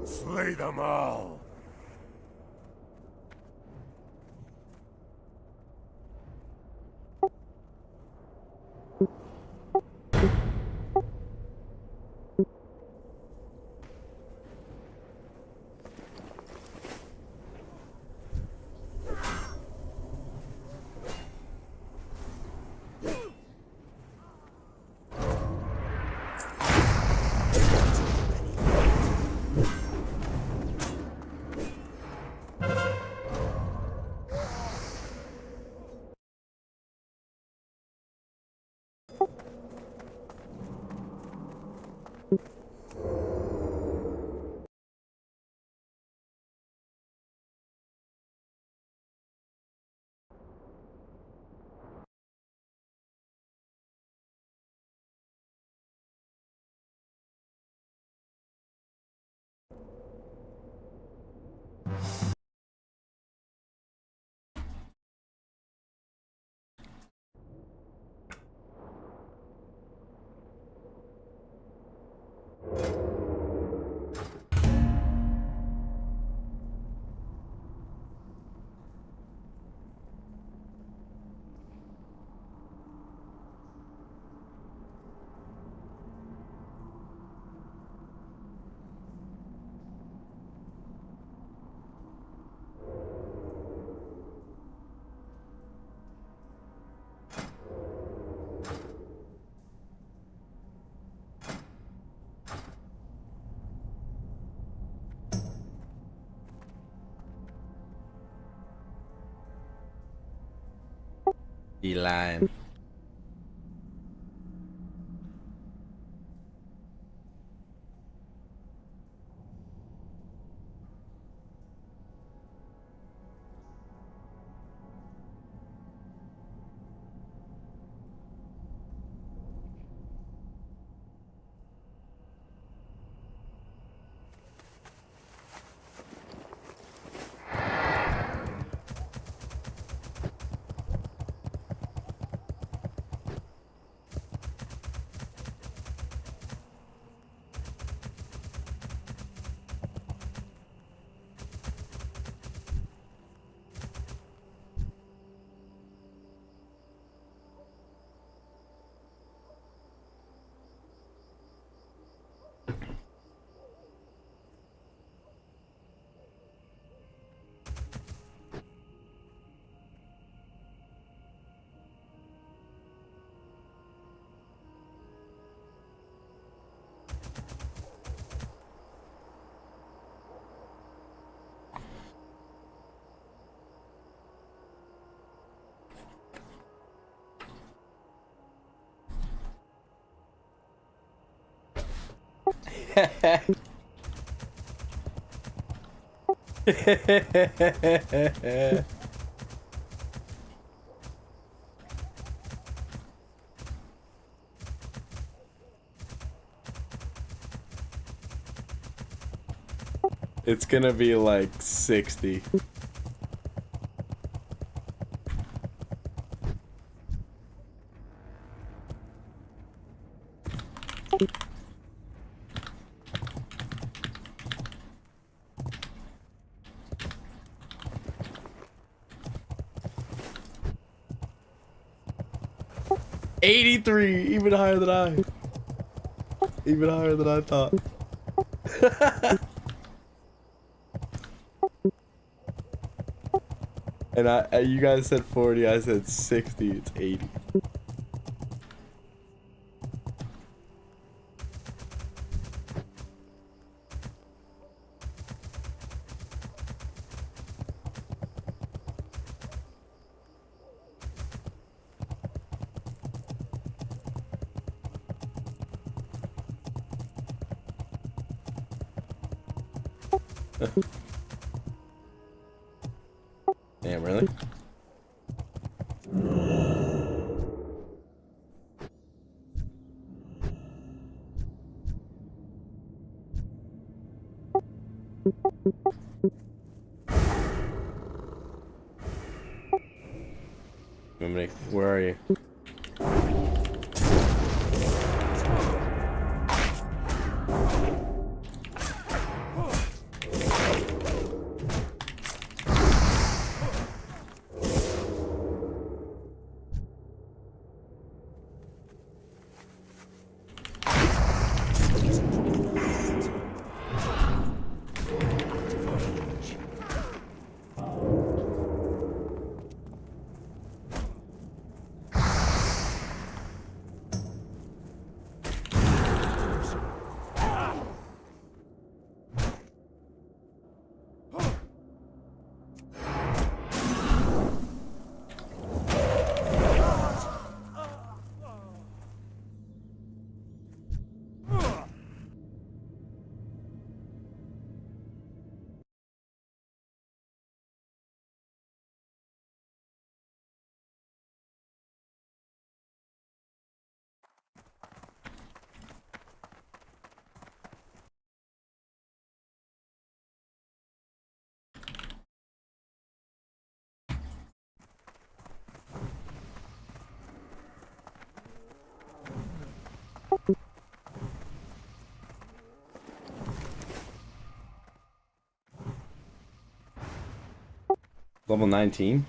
Slay them all! Line. It's gonna be like 60. $83, even higher than I. Even higher than I thought. And you guys said 40, I said 60, it's 80. Damn, really? Where are you? Level 19?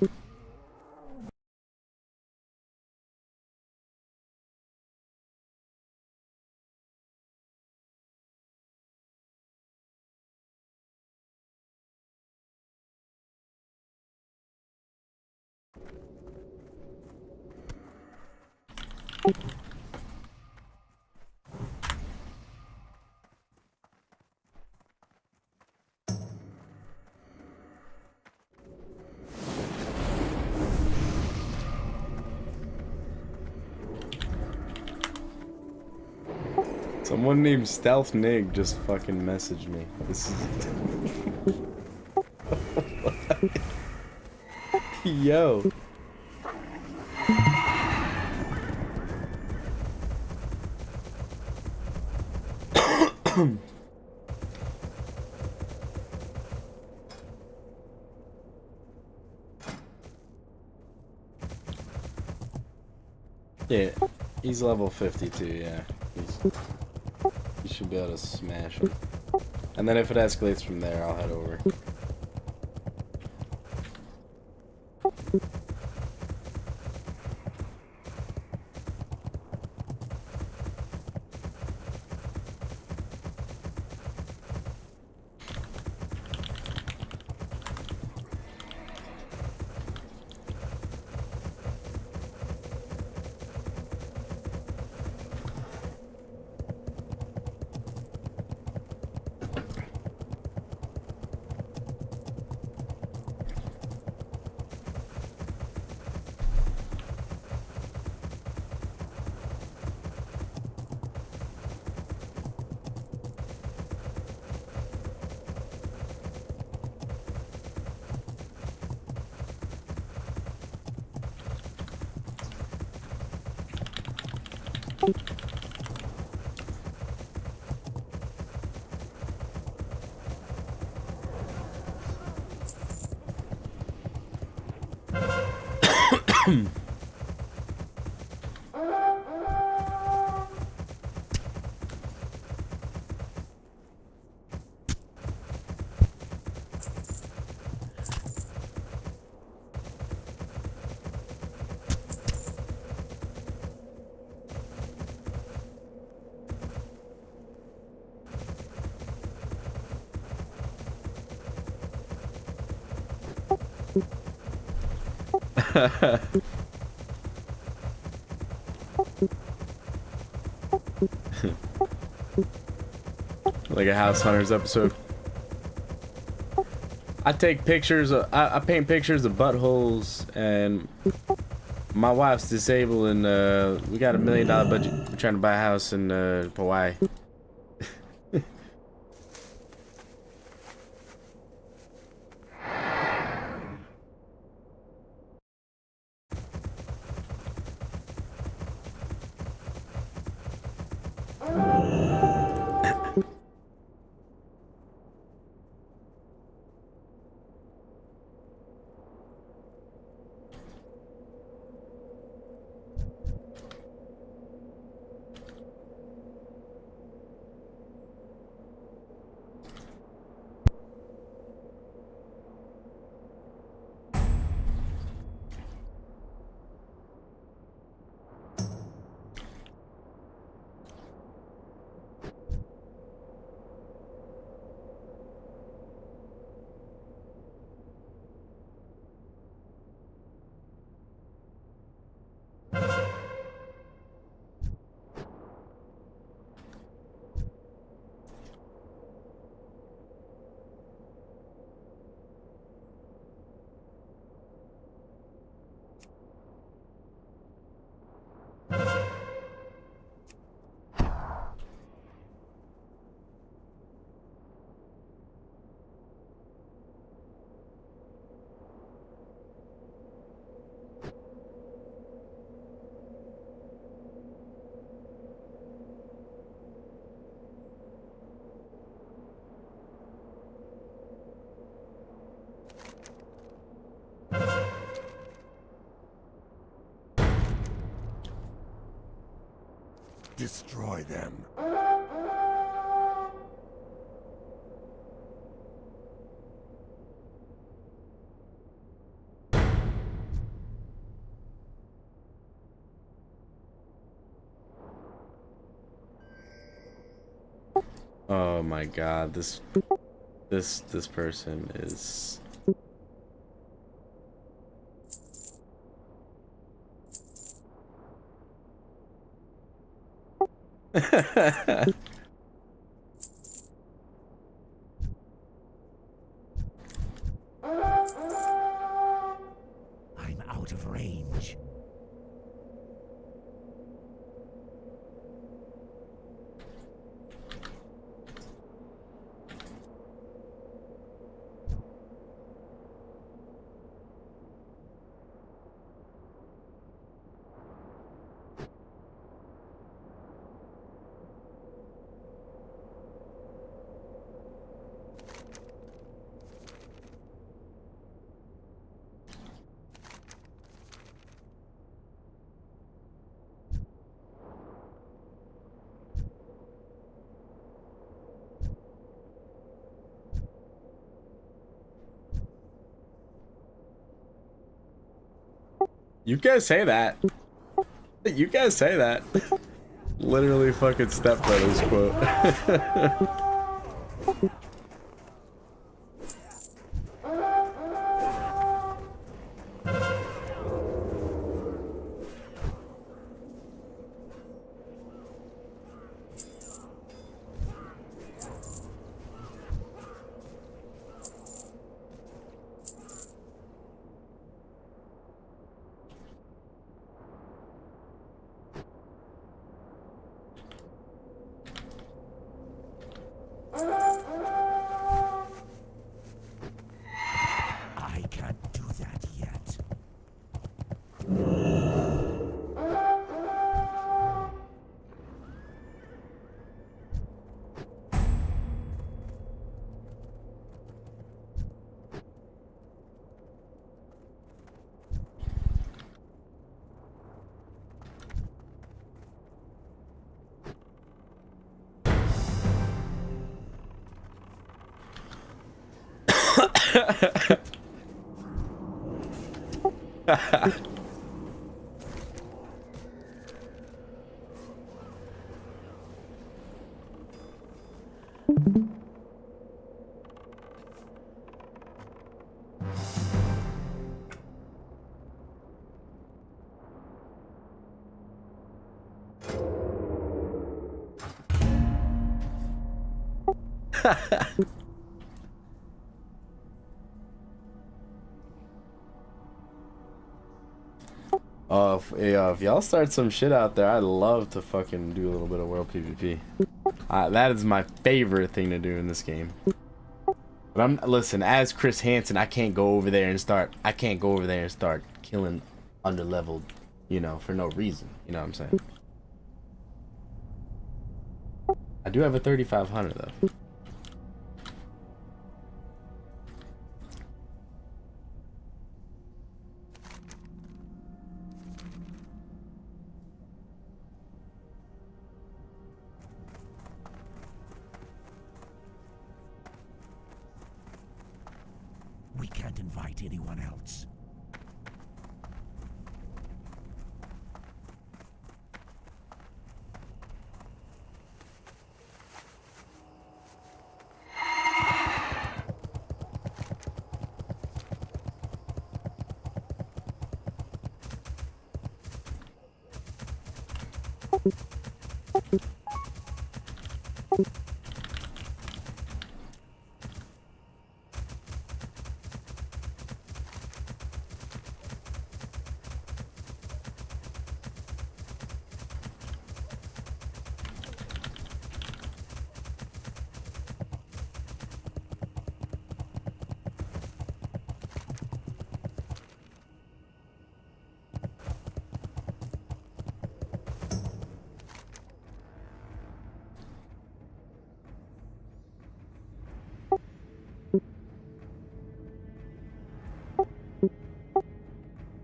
Someone named Stealth Nig just fucking messaged me. This is... Yo. Yeah, he's level 52, yeah. You should be able to smash him. And then if it escalates from there, I'll head over. Like a House Hunters episode. I take pictures of, I paint pictures of buttholes, and my wife's disabled, and we got $1 million budget. We're trying to buy a house in Hawaii. Destroy them. Oh my god, this person is I'm out of range. You guys say that. You guys say that. Literally fucking stepbrothers quote. If y'all start some shit out there, I'd love to fucking do a little bit of world PvP. That is my favorite thing to do in this game. But listen, as Chris Hansen, I can't go over there and start killing underleveled, you know, for no reason. You know what I'm saying? I do have a 3500 though. We can't invite anyone else.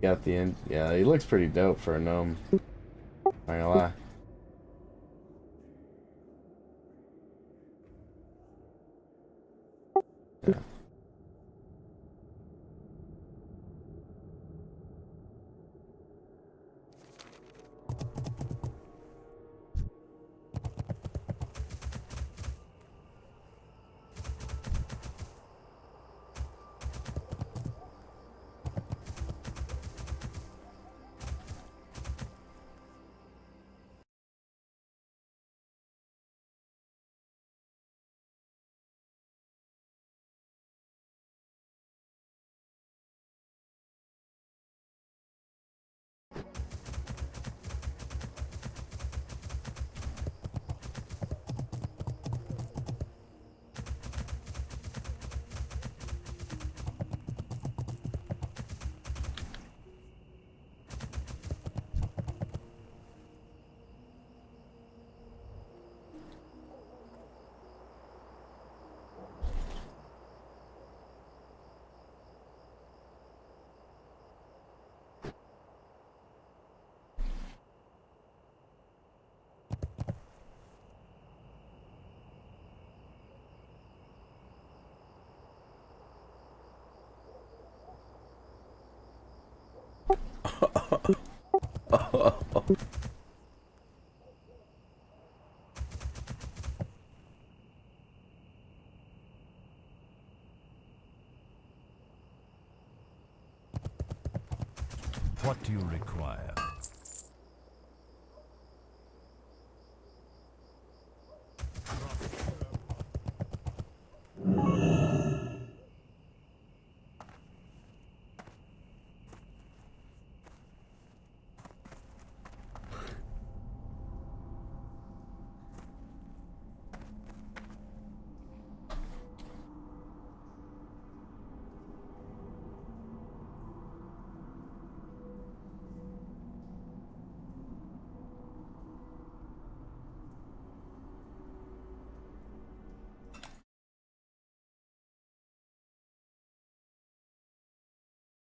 Got the end. Yeah, he looks pretty dope for a gnome. Not gonna lie. Yeah. What do you require?